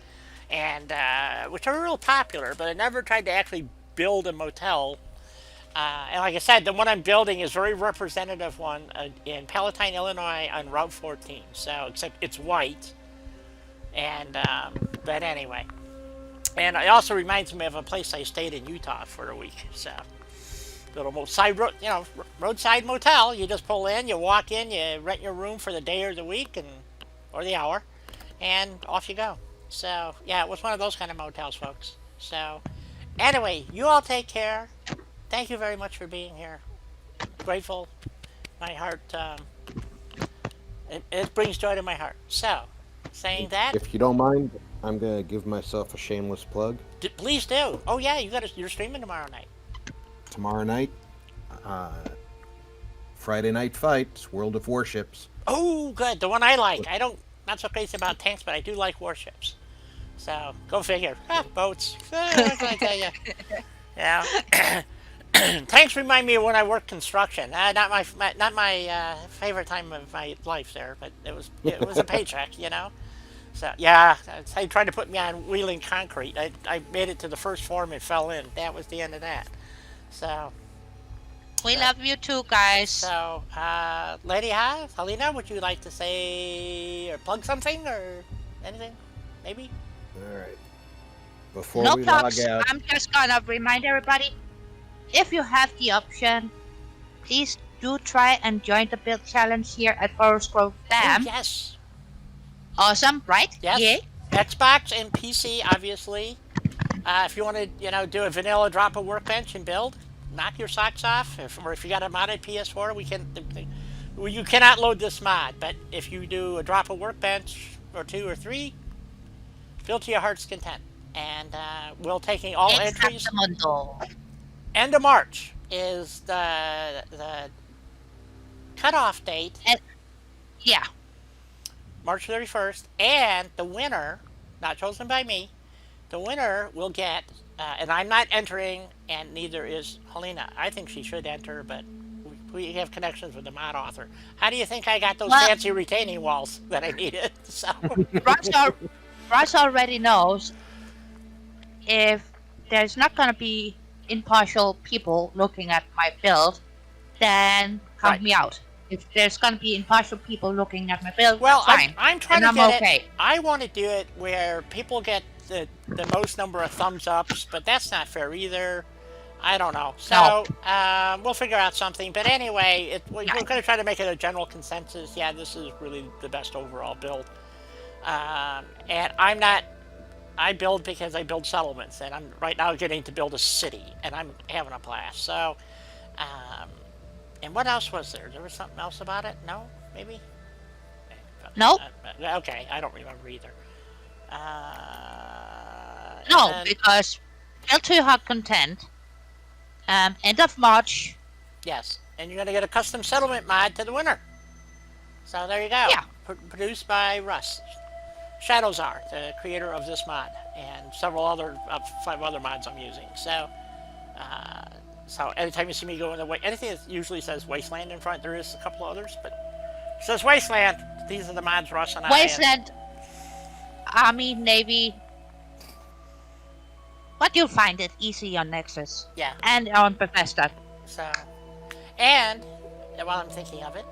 and which are real popular. But I never tried to actually build a motel. And like I said, the one I'm building is a very representative one in Palatine, Illinois, on Route 14. So except it's white, and but anyway. And it also reminds me of a place I stayed in Utah for a week. So, little roadside motel. You just pull in, you walk in, you rent your room for the day or the week, or the hour, and off you go. So, yeah, it was one of those kind of motels, folks. So, anyway, you all take care. Thank you very much for being here. Grateful. My heart, it brings joy to my heart. So, saying that, if you don't mind, I'm gonna give myself a shameless plug. Please do. Oh yeah, you're streaming tomorrow night. Tomorrow night, Friday Night Fights, World of Warships. Oh, good. The one I like. Not so crazy about tanks, but I do like warships. So go figure. Boats. What can I tell you? Yeah. Tanks remind me of when I worked construction. Not my favorite time of my life there, but it was a paycheck, you know. So yeah, they tried to put me on wheeling concrete. I made it to the first form and fell in. That was the end of that. So We but love you too, guys. Lady Hi, Helena, would you like to say or plug something or anything? Maybe. All right. Before No we log plugs. out, I'm just gonna remind everybody, if you have the option, please do try and join the build challenge here at Forest Grove Oh Dam. yes, Awesome, right? yes. Yay. Xbox and PC, obviously. If you want to, do a vanilla drop a workbench and build, knock your socks off. Or if you got a modded PS4, you cannot load this mod. But if you do a drop a workbench or two or three, build to your heart's content. And we'll taking all entries. Exactamundo. End of March is the cutoff date. And, yeah. March 31st, and the winner, not chosen by me, the winner will get, and I'm not entering, and neither is Helena. I think she should enter, but we have connections with the mod author. How do you think I got those Well, fancy retaining walls that I needed? So, Russ already knows if there's not gonna be impartial people looking at my build, then count Right. me out. If there's gonna be impartial people looking at my build, well, fine. I'm trying And to I'm get okay. it. I want to do it where people get the most number of thumbs ups, but that's not fair either. I don't know. So we'll figure out something. But anyway, we're Yeah. going to try to make it a general consensus. Yeah, this is really the best overall build. And I'm not. I build because I build settlements, and I'm right now getting to build a city, and I'm having a blast. So, um, and what else was there? There was something else about it? No, maybe. Nope. Okay, I don't remember either. No, And then- because build to your heart content. End of March. Yes, and you're going to get a custom settlement mod to the winner. So there you go. Yeah. Produced by Russ. Shadowzar, the creator of this mod, and several other, 5 other mods I'm using. So anytime you see me go in the way, anything that usually says Wasteland in front, there is a couple others, but it says Wasteland. These are the mods Russ and I. Wasteland, Army, Navy. But you'll find it easy on Nexus Yeah. and on Bethesda. So, and while I'm thinking of it,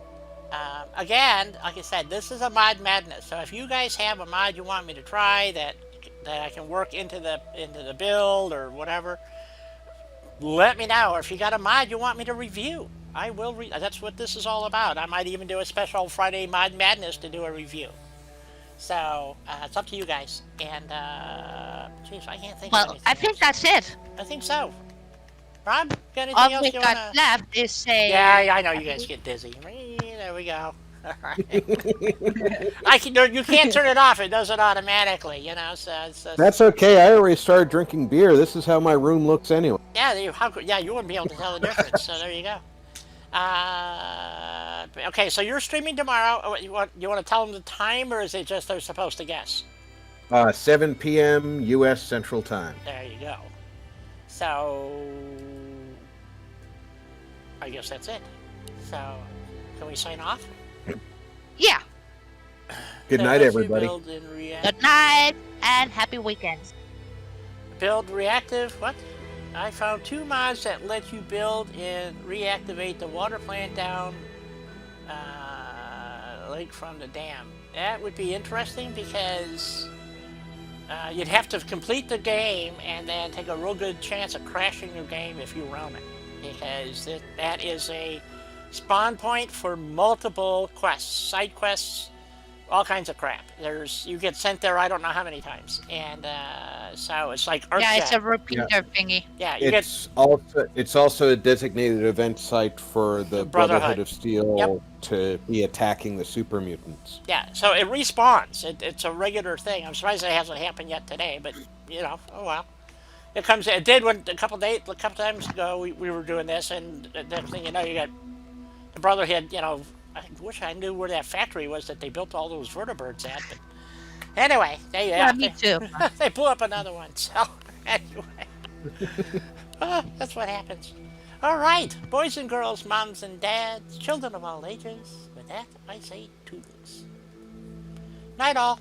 again, like I said, this is a mod madness. So if you guys have a mod you want me to try that I can work into the build or whatever, let me know. Or if you got a mod you want me to review, I will. That's what this is all about. I might even do a special Friday Mod Madness to do a review. So it's up to you guys. And geez, I can't think of Well, anything I think else. that's it. I think so. Rob, got anything All else we you got wanna? left is say. Yeah, I know you guys get dizzy. There we go. You can't turn it off. It does it automatically. So it's that's okay. I already started drinking beer. This is how my room looks anyway. yeah. You wouldn't be able to tell the difference. So there you go. Okay, so you're streaming tomorrow. You want to tell them the time, or is it just they're supposed to guess? 7 p.m. U.S. Central Time. There you go. So I guess that's it. So can we sign off? Yeah. Good night, everybody. Build and react. Good night and happy weekends. Build reactive. What? I found 2 mods that let you build and reactivate the water plant down lake from the dam. That would be interesting because you'd have to complete the game and then take a real good chance of crashing your game if you run it, because that is a spawn point for multiple quests, side quests, all kinds of crap. You get sent there I don't know how many times, and so it's like Yeah, it's a Earthshack. repeater thingy. Yeah, you get It's also a designated event site for the Brotherhood. Brotherhood of Steel Yep. to be attacking the super mutants. yeah. So it respawns. It's a regular thing. I'm surprised it hasn't happened yet today, but oh well. It comes. It did when a couple times ago we were doing this, and the next thing you know, you got the Brotherhood. I wish I knew where that factory was that they built all those vertibirds at, but Anyway, they Yeah, me too. they blew up another one. So anyway, that's what happens. All right, boys and girls, moms and dads, children of all ages. With that, I say toodles. Night all.